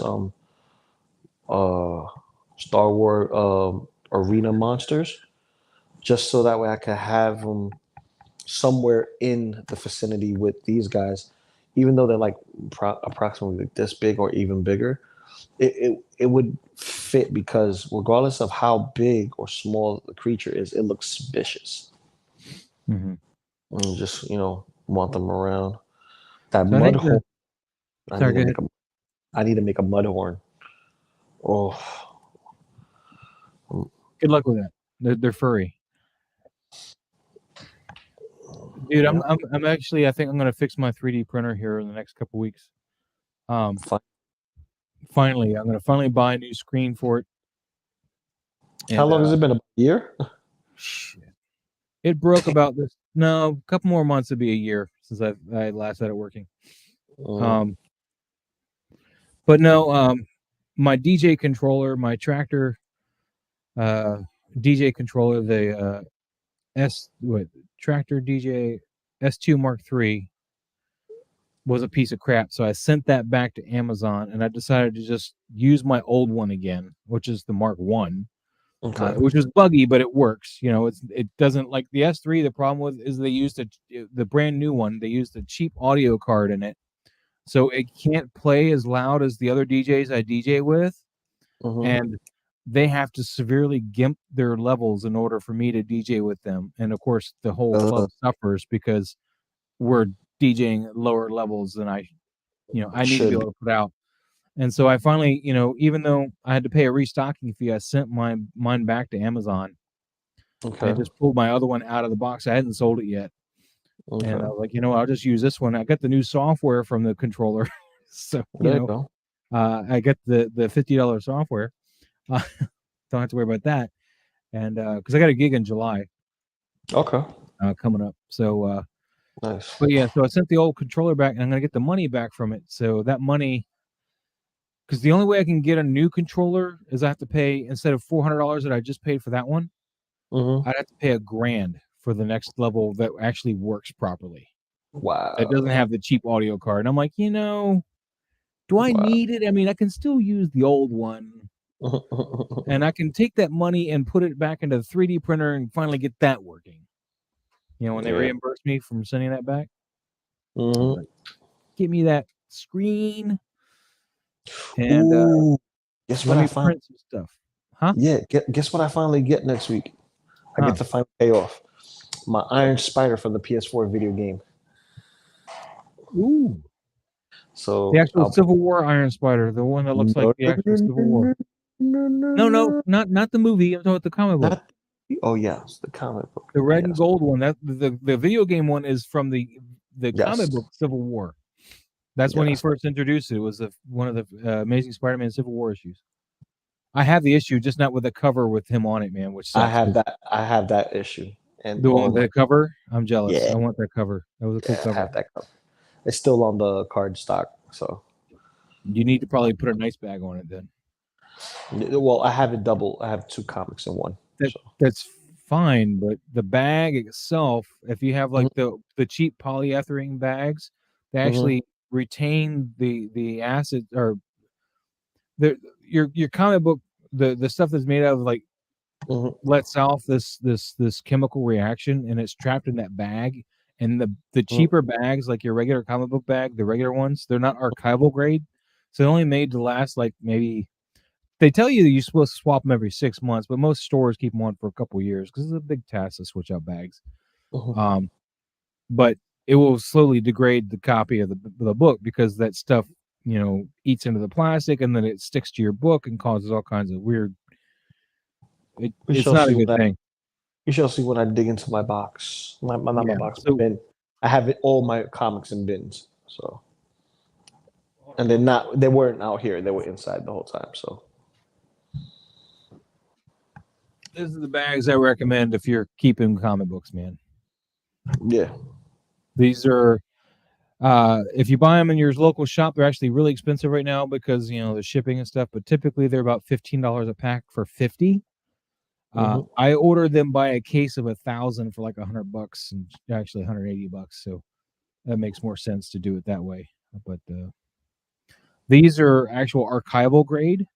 Star Wars arena monsters, just so that way I could have them somewhere in the vicinity with these guys, even though they're like approximately this big or even bigger. It would fit because regardless of how big or small the creature is, it looks vicious. Mm-hmm. And just, you know, want them around. That mud horn. I need to make a mud horn. Oh. Good luck with that. They're furry. Dude, I'm actually, I think I'm gonna fix my 3D printer here in the next couple weeks. Finally, I'm gonna buy a new screen for it. And, how long has it been? A year? Shit. It broke about this. No, a couple more months would be a year since I last had it working. But no, my DJ controller, my tractor DJ controller, the Tractor DJ S2 Mark III was a piece of crap. So I sent that back to Amazon and I decided to just use my old one again, which is the Mark I, which was buggy, but it works. You know, it doesn't like the S3. The problem is they used the brand new one. They used a cheap audio card in it, so it can't play as loud as the other DJs I DJ with, and they have to severely gimp their levels in order for me to DJ with them. And of course, the whole club suffers because we're DJing at lower levels than I need to be able to put out. And so I finally, even though I had to pay a restocking fee, I sent mine back to Amazon. Okay. And just pulled my other one out of the box. I hadn't sold it yet. Okay. And I was like, I'll just use this one. I got the new software from the controller. So, There you go. I got the $50 software. Don't have to worry about that. And because I got a gig in July. Okay. Coming up. So, nice. But yeah, so I sent the old controller back and I'm going to get the money back from it. So that money, because the only way I can get a new controller is I have to pay, instead of $400 that I just paid for that one, I'd have to pay $1,000 for the next level that actually works properly. Wow. That doesn't have the cheap audio card. And I'm like, do I need it? I mean, I can still use the old one. And I can take that money and put it back into the 3D printer and finally get that working. When they reimburse me from sending that back. Like, give me that screen. And guess what I find? Print some stuff. Huh? Yeah, guess what I finally get next week? I get to finally pay off my Iron Spider from the PS4 video game. Ooh. So the actual Civil War Iron Spider, the one that looks like the actual Civil War. No, not the movie. I'm talking about the comic book. Oh yes, the comic book. The red and gold one. That the video game one is from the comic book Civil War. That's when he first introduced it. It was one of the Amazing Spider-Man Civil War issues. I have the issue, just not with the cover with him on it, man. Which sucks. I have that issue. And the cover, I'm jealous. Yeah. I want that cover. That was a cool cover. I have that cover. It's still on the card stock, so you need to probably put a nice bag on it then. Well, I have it double. I have 2 comics in one. That's fine, but the bag itself, if you have like the cheap polyethylene bags, they actually retain the acid or your comic book, the stuff that's made out of like lets off this chemical reaction, and it's trapped in that bag. And the cheaper bags, like your regular comic book bag, the regular ones, they're not archival grade, so they're only made to last like maybe. They tell you that you're supposed to swap them every 6 months, but most stores keep them on for a couple of years because it's a big task to switch out bags. But it will slowly degrade the copy of the book because that stuff, eats into the plastic and then it sticks to your book and causes all kinds of weird. It's not a good thing. You shall see when I dig into my box. My box bin. I have all my comics in bins. So, and they weren't out here. They were inside the whole time. So. These are the bags I recommend if you're keeping comic books, man. Yeah. These are, if you buy them in your local shop, they're actually really expensive right now because, the shipping and stuff, but typically they're about $15 a pack for 50. I ordered them by a case of 1,000 for like $100 and actually $180. So that makes more sense to do it that way. But these are actual archival grade.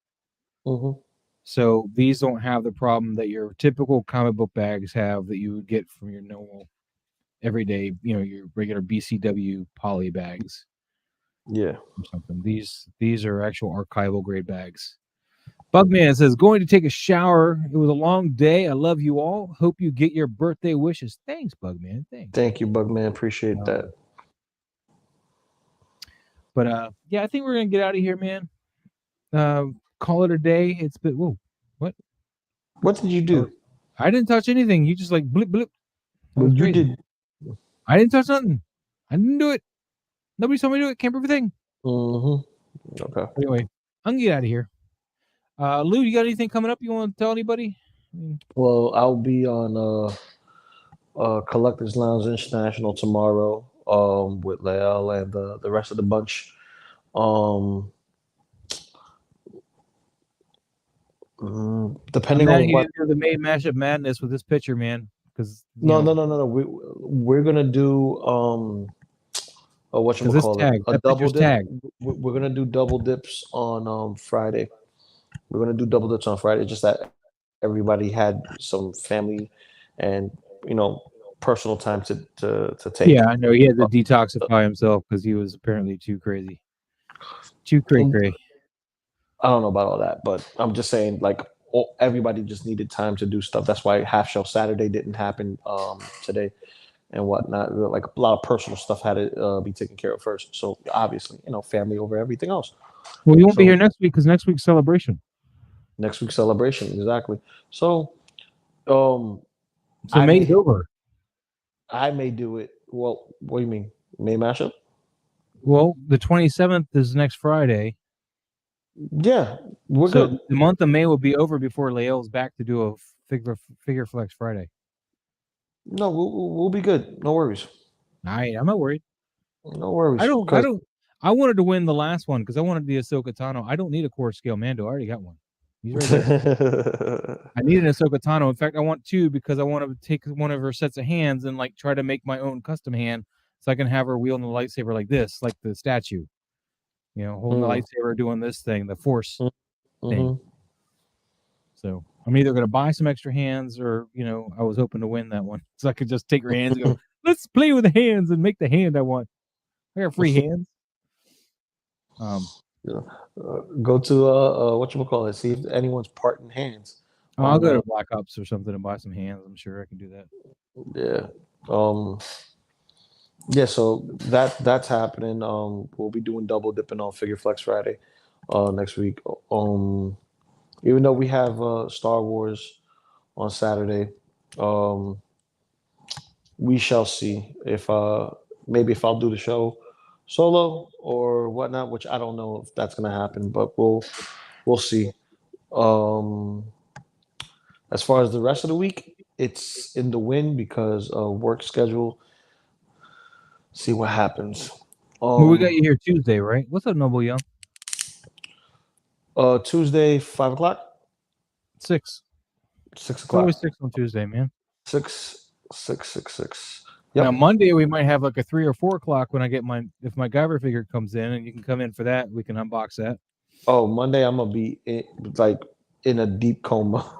So these don't have the problem that your typical comic book bags have that you would get from your normal everyday, your regular BCW poly bags. Yeah. Or something. These are actual archival grade bags. Bugman says, going to take a shower. It was a long day. I love you all. Hope you get your birthday wishes. Thanks, Bugman. Thanks. Thank you, Bugman. Appreciate that. But yeah, I think we're gonna get out of here, man. Call it a day. It's been what? What did you do? I didn't touch anything. You just like blip blip. Well, you did. I didn't touch nothing. I didn't do it. Nobody saw me do it. Can't prove a thing. Okay. Anyway, I'm gonna get out of here. Lou, you got anything coming up you want to tell anybody? Well, I'll be on Collectors Lounge International tomorrow with Lael and the rest of the bunch. Depending on what the May Mashup Madness with this picture, man. Because no. We're gonna do whatchamacallit, a double dip. Tag. We're gonna do double dips on Friday. We're gonna do double dips on Friday. Just that everybody had some family and personal time to take. Yeah, I know he had to detoxify himself because he was apparently too crazy, too cray. I don't know about all that, but I'm just saying, like, everybody just needed time to do stuff. That's why Half Shell Saturday didn't happen today and whatnot. Like, a lot of personal stuff had to be taken care of first. So obviously, family over everything else. Well, you won't be here next week because next week's celebration. Next week's celebration, exactly. So, So May's over. I may do it. Well, what do you mean? May mashup? Well, the 27th is next Friday. Yeah, we're good. The month of May will be over before Lael's back to do a figure flex Friday. No, we'll be good. No worries. All right, I'm not worried. No worries. I wanted to win the last one because I wanted the Ahsoka Tano. I don't need a core scale Mando. I already got one. He's right there. I need an Ahsoka Tano. In fact, I want two because I want to take one of her sets of hands and like try to make my own custom hand so I can have her wielding the lightsaber like this, like the statue. Holding the lightsaber, doing this thing, the Force thing. So I'm either going to buy some extra hands or, I was hoping to win that one. So I could just take her hands and go, let's play with the hands and make the hand I want. I got free hands. Go to whatchamacallit, see if anyone's parting hands. I'll go to Black Ops or something and buy some hands. I'm sure I can do that. Yeah. Yeah, so that's happening. We'll be doing double dipping on Figure Flex Friday next week. Even though we have Star Wars on Saturday, we shall see if maybe if I'll do the show solo or whatnot, which I don't know if that's gonna happen, but we'll see. As far as the rest of the week, it's in the wind because of work schedule. See what happens. Well, we got you here Tuesday, right? What's up, Noble Young? Tuesday, 5 o'clock? 6. 6 o'clock. It's always 6 on Tuesday, man. 6. Yep. Now Monday we might have like a 3 or 4 o'clock when I get if my Guyver figure comes in, and you can come in for that. We can unbox that. Oh, Monday I'm gonna be in a deep coma,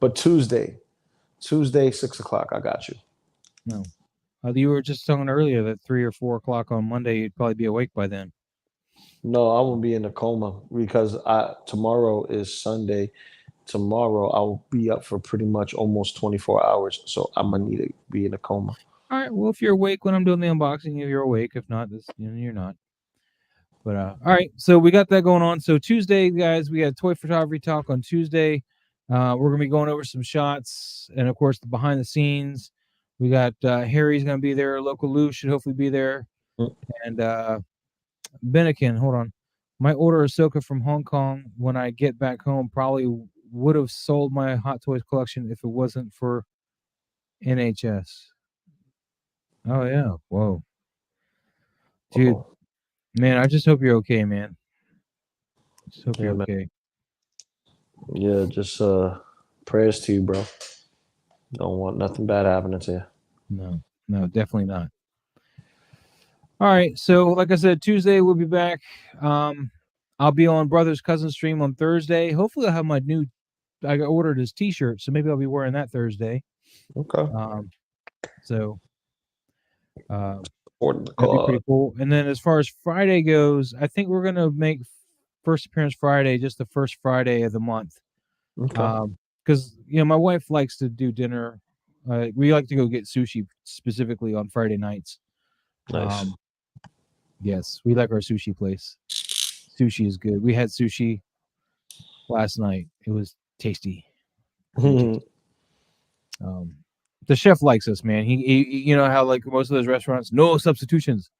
but Tuesday 6 o'clock. I got you. No, you were just talking earlier that 3 or 4 o'clock on Monday you'd probably be awake by then. No, I won't be in a coma because tomorrow is Sunday. Tomorrow I'll be up for pretty much almost 24 hours, so I'm gonna need to be in a coma. All right. Well, if you're awake when I'm doing the unboxing, you're awake. If not, you're not. But all right. So we got that going on. So Tuesday, guys, we got Toy Photography Talk on Tuesday. We're gonna be going over some shots and of course the behind the scenes. We got Harry's gonna be there. Loco Lu should hopefully be there, and Benekin. Hold on. Might order Ahsoka from Hong Kong when I get back home. Probably would have sold my Hot Toys collection if it wasn't for NHS. Oh yeah. Whoa. Dude. Man, I just hope you're okay, man. Just hope you're okay. Yeah, just prayers to you, bro. Don't want nothing bad happening to you. No, definitely not. All right, so like I said, Tuesday we'll be back. I'll be on Brothers Cousin stream on Thursday. Hopefully I'll have my new I ordered his t-shirt, so maybe I'll be wearing that Thursday. Okay. That'd be pretty cool. And then as far as Friday goes, I think we're gonna make first appearance Friday just the first Friday of the month. Okay. Because my wife likes to do dinner. We like to go get sushi specifically on Friday nights. Nice. Yes, we like our sushi place. Sushi is good. We had sushi last night. It was tasty. The chef likes us, man. He how like most of those restaurants, no substitutions.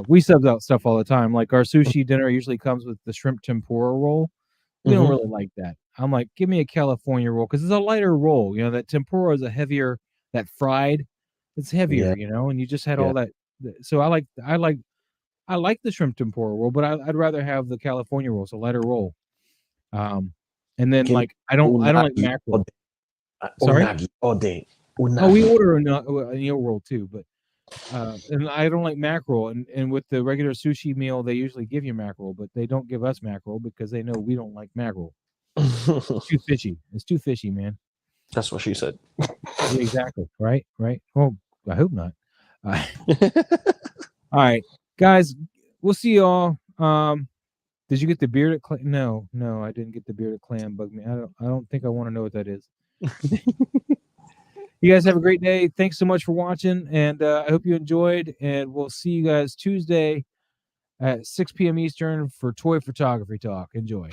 We sub out stuff all the time. Like our sushi dinner usually comes with the shrimp tempura roll. We don't really like that. I'm like, give me a California roll because it's a lighter roll. That tempura is a heavier. That fried, it's heavier. And you just had all that. So I like the shrimp tempura roll, but I'd rather have the California roll, so lighter roll. And then I don't like mackerel. Sorry, unagi all day. Unagi. Oh, we order an eel roll too, but and I don't like mackerel. And with the regular sushi meal, they usually give you mackerel, but they don't give us mackerel because they know we don't like mackerel. It's too fishy. It's too fishy, man. That's what she said. Yeah, exactly. Right. Well, I hope not. All right, guys. We'll see y'all. Did you get the bearded clam? No, I didn't get the bearded clam. Bug me. I don't think I want to know what that is. You guys have a great day. Thanks so much for watching, and I hope you enjoyed. And we'll see you guys Tuesday at 6 p.m. Eastern for Toy Photography Talk. Enjoy.